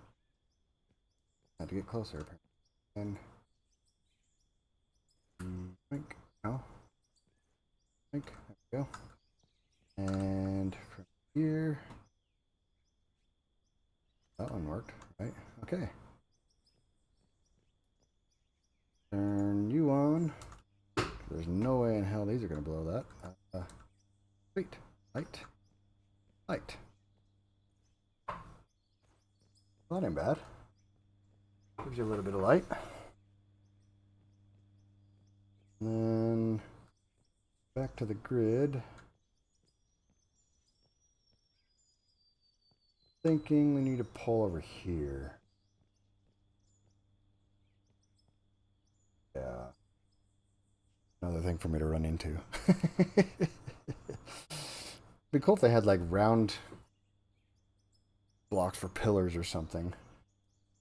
Had to get closer. And. Think. No. Think. There we go. And from here. That one worked, right? Okay. Turn you on. There's no way in hell these are going to blow that. Wait. Light. Light. That ain't bad. Gives you a little bit of light. And then back to the grid. Thinking we need a pole over here. Yeah. Another thing for me to run into. Be cool if they had like round blocks for pillars or something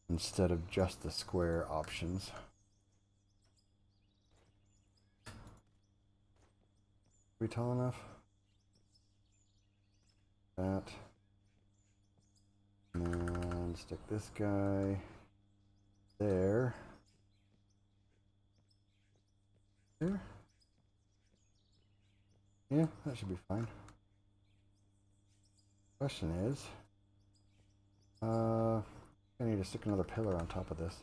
instead of just the square options. we tall enough? That. And stick this guy there. There. Yeah, that should be fine. Question is, I need to stick another pillar on top of this.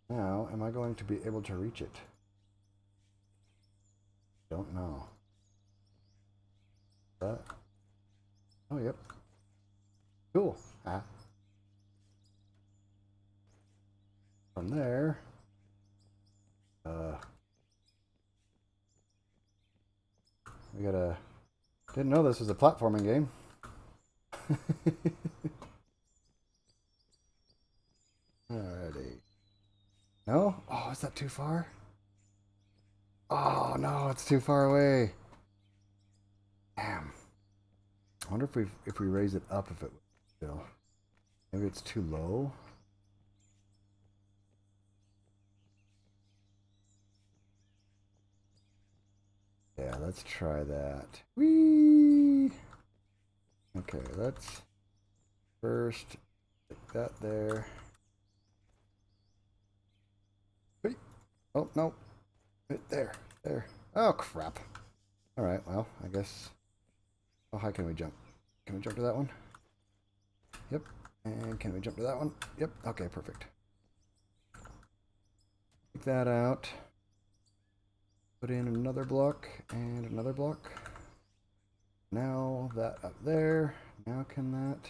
Now, am I going to be able to reach it? Don't know. But, oh, yep. Cool. Ah. From there, we gotta, didn't know this was a platforming game. Alrighty. No? Oh, is that too far? Oh no, it's too far away. Damn. I wonder if we raise it up, if it would still. Maybe it's too low. Yeah, let's try that. Whee! Okay, let's first stick that there. Whee! Oh no. There. There. Oh crap. Alright, well, I guess. How high can we jump? Can we jump to that one? Yep. And can we jump to that one? Yep. Okay, perfect. Take that out. Put in another block and another block. Now that up there. Now can that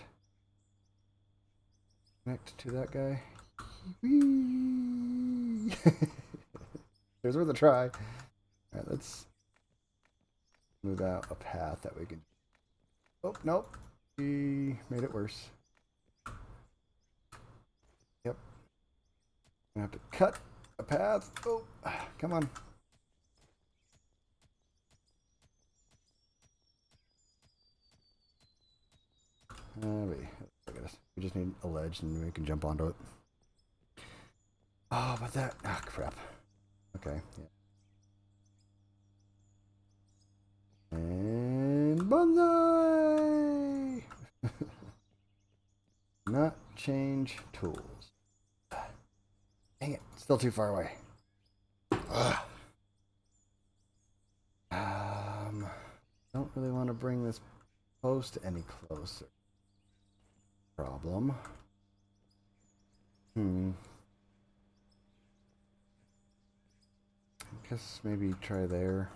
connect to that guy? Whee! It was worth a try. Alright, let's move out a path that we can. Oh, nope. We made it worse. Yep. I have to cut a path. Oh, come on. We just need a ledge and we can jump onto it. Oh, but that. Ah, crap. Okay. Yeah. And bonsai! Not change tools. Dang it. Still too far away. Ugh. Don't really want to bring this post any closer. Problem. Guess maybe try there.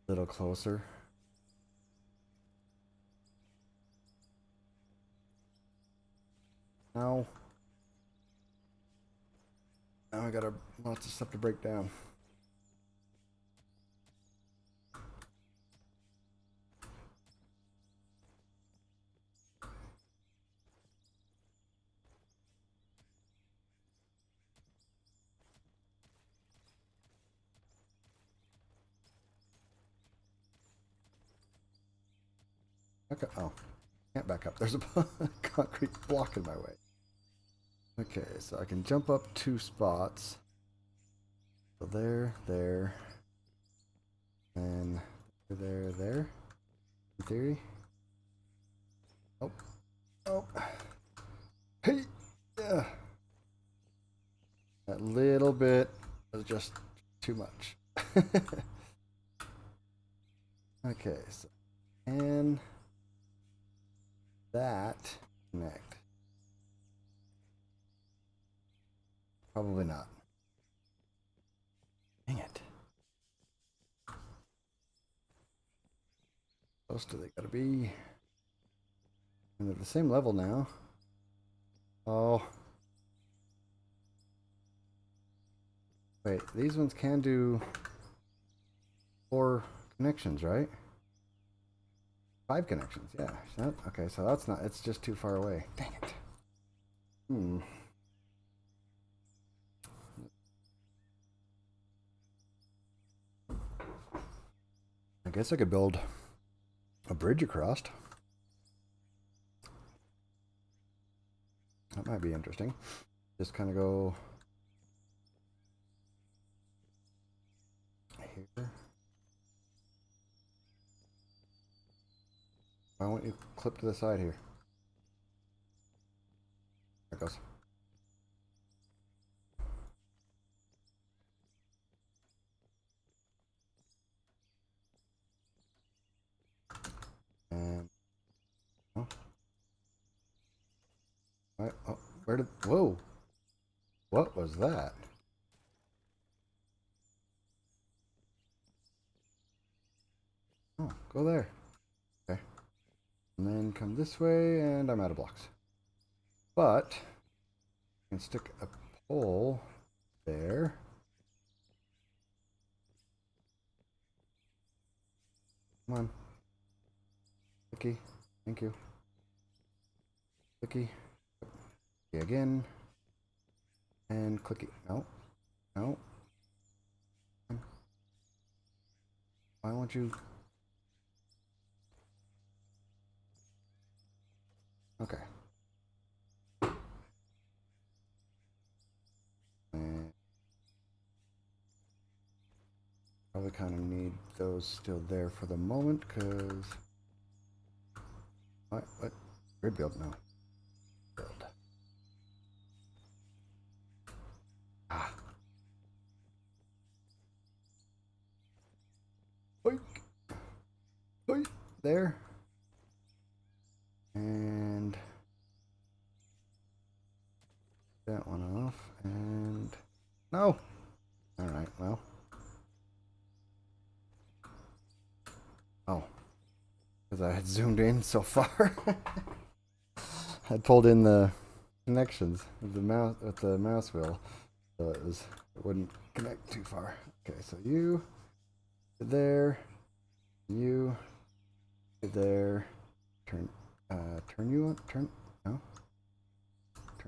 A little closer. No. Now I got lots of stuff to break down. Okay. Oh, can't back up. There's a concrete block in my way. Okay, so I can jump up 2 spots. So there, and there. In theory. Oh, oh. Hey, yeah. That little bit was just too much. Okay, so and that connect. Probably not. Dang it. Close do they gotta be? And they're the same level now. Oh. Wait, these ones can do 4 connections, right? 5 connections, yeah. Okay, so that's not, it's just too far away. Dang it. I guess I could build a bridge across. That might be interesting. Just kind of go here. want you to clip to the side here. There it goes. And oh, oh, where did? Whoa! What was that? Oh, go there. Okay. And then come this way, and I'm out of blocks. But I can stick a pole there. Come on. Clicky. Thank you. Clicky. Clicky again. And clicky. No. No. Why won't you? Okay. And probably kind of need those still there for the moment, because what? Grid build? No. Build. Ah. Oink. Oink. There. And that one off. And no. All right. Well. Oh. Because I had zoomed in so far. I pulled in the connections with the mouse wheel, so it wouldn't connect too far. Okay, so you there, you there. Turn you on. Turn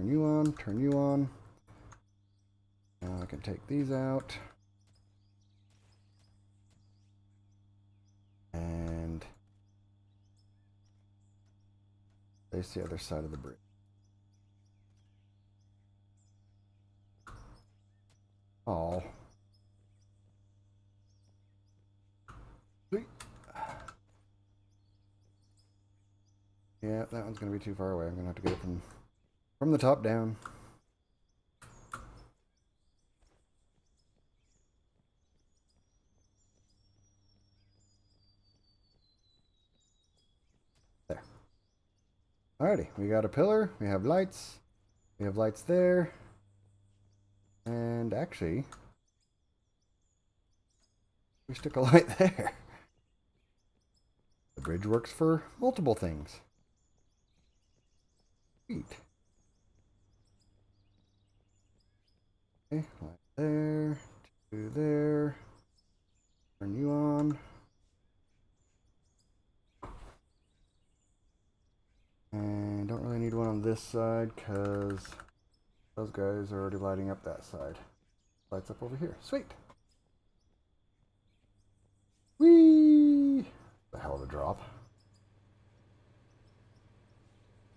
you on. Turn you on. Now I can take these out. And face the other side of the bridge. Oh. Sweet. Yeah, that one's going to be too far away. I'm going to have to get it from the top down. There. Alrighty, we got a pillar. We have lights. We have lights there. And actually, we stick a light there. The bridge works for multiple things. Sweet. Okay, light there, two there. Turn you on. And don't really need one on this side because those guys are already lighting up that side. Lights up over here. Sweet. Whee! The hell of a drop.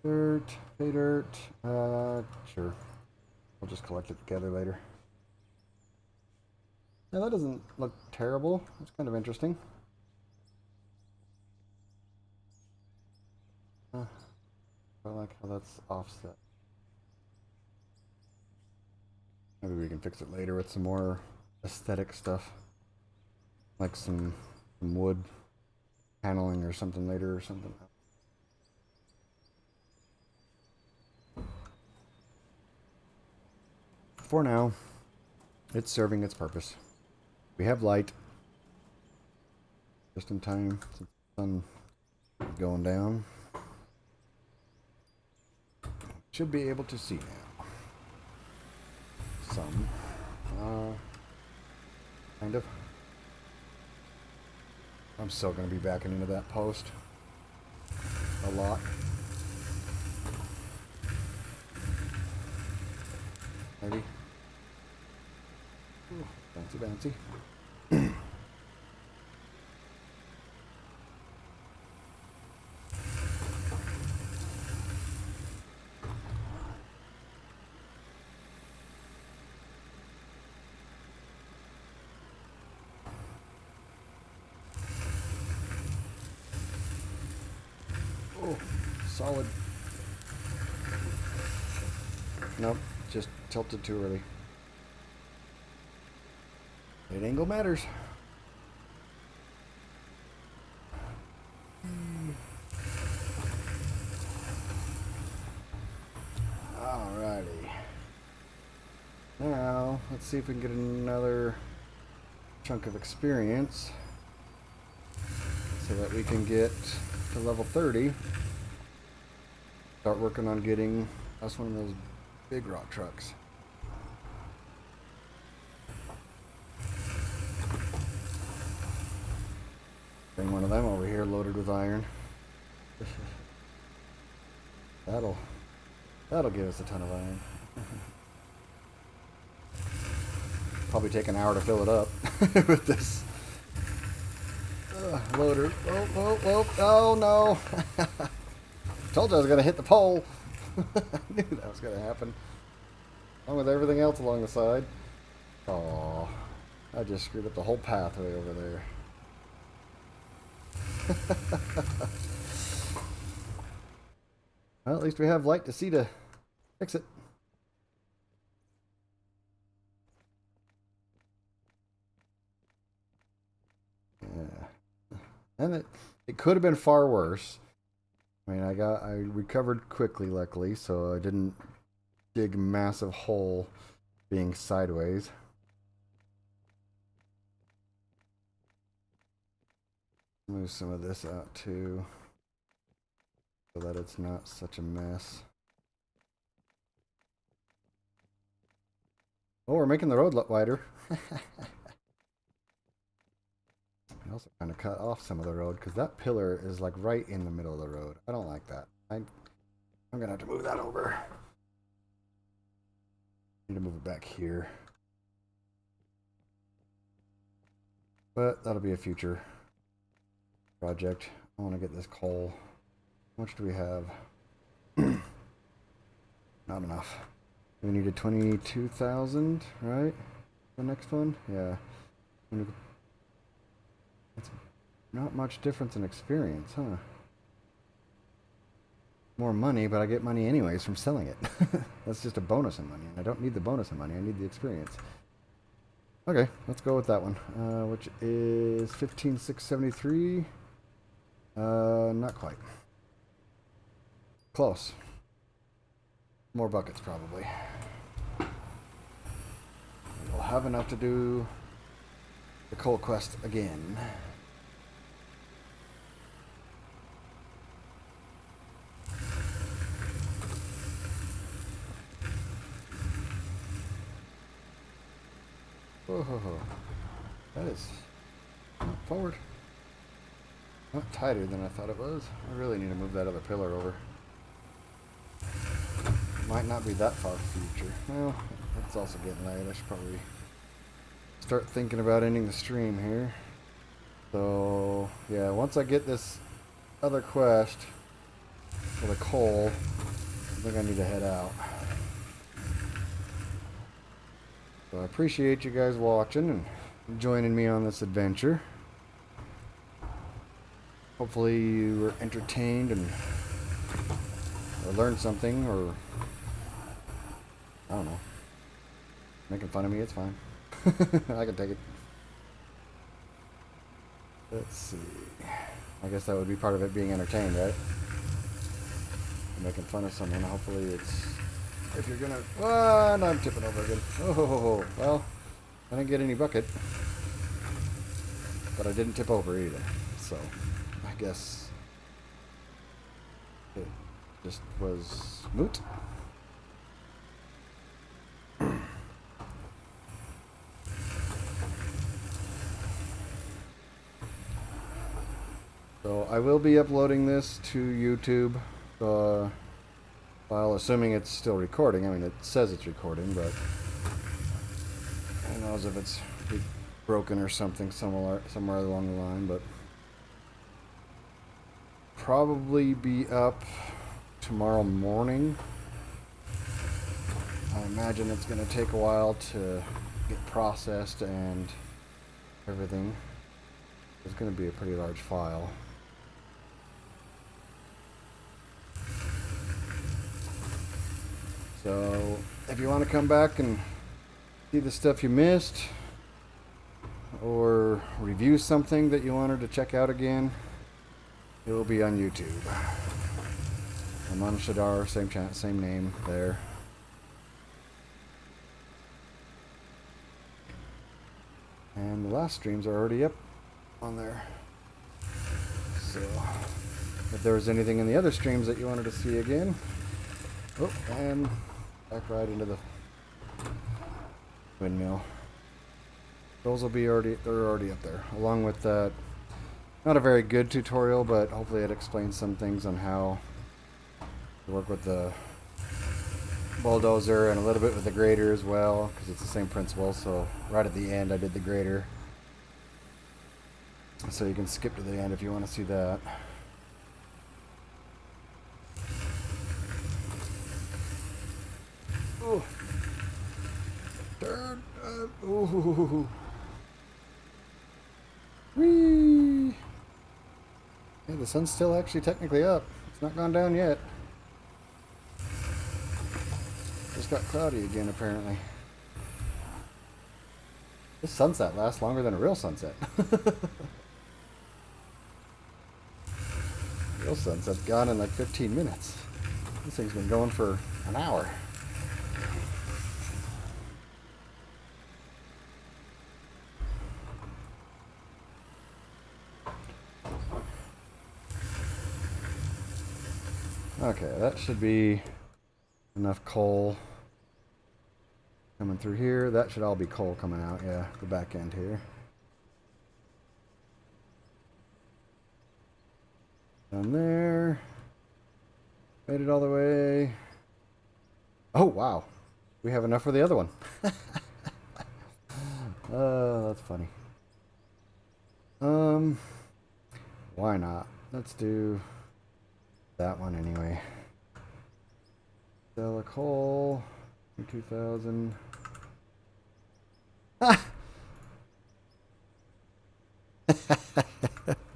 Dirt, pay dirt. Sure. We'll just collect it together later. Now that doesn't look terrible. It's kind of interesting. I like how that's offset. Maybe we can fix it later with some more aesthetic stuff. Like some wood paneling or something later or something. For now, it's serving its purpose. We have light. Just in time since the sun is going down. Should be able to see now. Some. Kind of. I'm still going to be backing into that post. A lot. Maybe. Ooh, bouncy, bouncy. Oh, solid. Nope, just tilted too early. Blade angle matters. Alrighty. Now, let's see if we can get another chunk of experience so that we can get to level 30. Start working on getting us one of those big rock trucks. Bring one of them over here loaded with iron. That'll give us a ton of iron. Probably take an hour to fill it up with this loader. Oh no! Told you I was gonna hit the pole. I knew that was gonna happen. Along with everything else along the side. Oh, I just screwed up the whole pathway over there. Well, at least we have light to see to fix it. Yeah. And it could have been far worse. I mean, I recovered quickly, luckily, so I didn't dig a massive hole being sideways. Move some of this out too, so that it's not such a mess. Oh, we're making the road look wider. I also kind of cut off some of the road because that pillar is like right in the middle of the road. I don't like that. I'm gonna have to move that over. Need to move it back here, but that'll be a future project. I want to get this coal. How much do we have? Not enough. We needed 22,000, right? The next one? Yeah. It's not much difference in experience, huh? More money, but I get money anyways from selling it. That's just a bonus in money. I don't need the bonus in money. I need the experience. Okay, let's go with that one, which is 15,673. Not quite. Close. More buckets, probably. We'll have enough to do the coal quest again. Oh, that is forward. Not tighter than I thought it was. I really need to move that other pillar over. Might not be that far future. Well, it's also getting late. I should probably start thinking about ending the stream here. So, yeah, once I get this other quest for the coal, I think I need to head out. So I appreciate you guys watching and joining me on this adventure. Hopefully you were entertained and or learned something, or I don't know. Making fun of me, it's fine. I can take it. Let's see. I guess that would be part of it, being entertained, right? Making fun of someone. Hopefully it's... If you're gonna... Oh, no, I'm tipping over again. Oh, well, I didn't get any bucket. But I didn't tip over either. So, I guess it just was moot. So I will be uploading this to YouTube, while assuming it's still recording. I mean, it says it's recording, but who knows if it's broken or something somewhere along the line. But probably be up tomorrow morning. I imagine it's going to take a while to get processed and everything. It's going to be a pretty large file. So if you want to come back and see the stuff you missed, or review something that you wanted to check out again, it will be on YouTube. AmanShadar, same name there. And the last streams are already up on there. So if there was anything in the other streams that you wanted to see again, oh, and back right into the windmill. Those will be they're already up there, along with that. Not a very good tutorial, but hopefully it explains some things on how to work with the bulldozer and a little bit with the grader as well, because it's the same principle. So right at the end I did the grader, so you can skip to the end if you want to see that. Oh, turn up. Ooh. Whee! Yeah, the sun's still actually technically up. It's not gone down yet. Just got cloudy again, apparently. This sunset lasts longer than a real sunset. Real sunset's gone in like 15 minutes. This thing's been going for an hour. Okay, that should be enough coal coming through here. That should all be coal coming out, yeah, the back end here. Down there. Made it all the way. Oh, wow. We have enough for the other one. Oh, that's funny. Why not? Let's do that one anyway. Sell a coal. 2,000.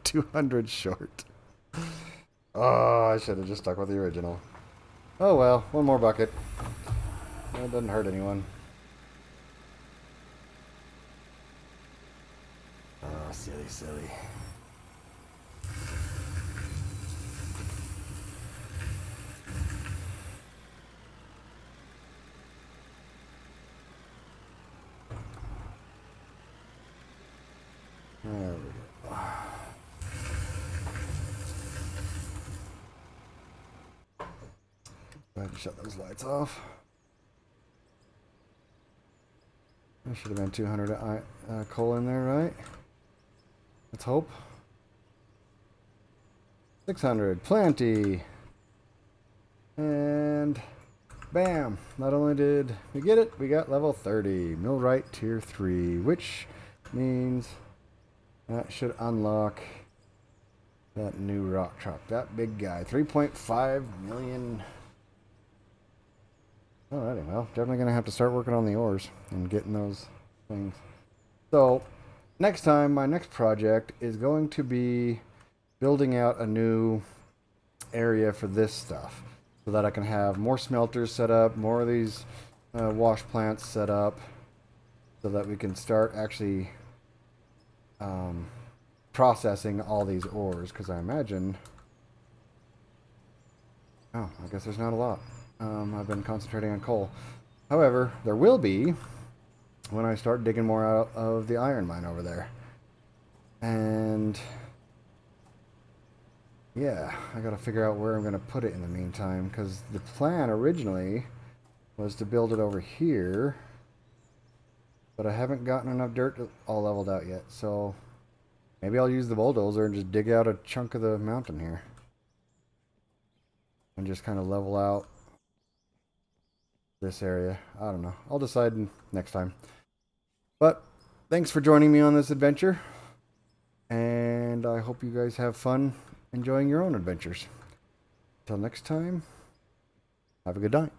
200 short. Oh, I should have just stuck with the original. Oh well, one more bucket. That doesn't hurt anyone. Oh, silly, silly. There we go. Go ahead and shut those lights off. There should have been 200 coal in there, right? Let's hope. 600, plenty. And bam! Not only did we get it, we got level 30. Millwright tier 3, which means that should unlock that new rock truck. That big guy. 3.5 million. Alrighty, well, definitely going to have to start working on the ores and getting those things. So, next time, my next project is going to be building out a new area for this stuff, so that I can have more smelters set up, more of these wash plants set up, so that we can start actually processing all these ores, because I imagine... Oh, I guess there's not a lot. I've been concentrating on coal. However, there will be when I start digging more out of the iron mine over there. And yeah, I gotta figure out where I'm gonna put it in the meantime, because the plan originally was to build it over here, but I haven't gotten enough dirt all leveled out yet, so maybe I'll use the bulldozer and just dig out a chunk of the mountain here and just kind of level out this area. I don't know. I'll decide next time. But thanks for joining me on this adventure, and I hope you guys have fun enjoying your own adventures. Until next time, have a good night.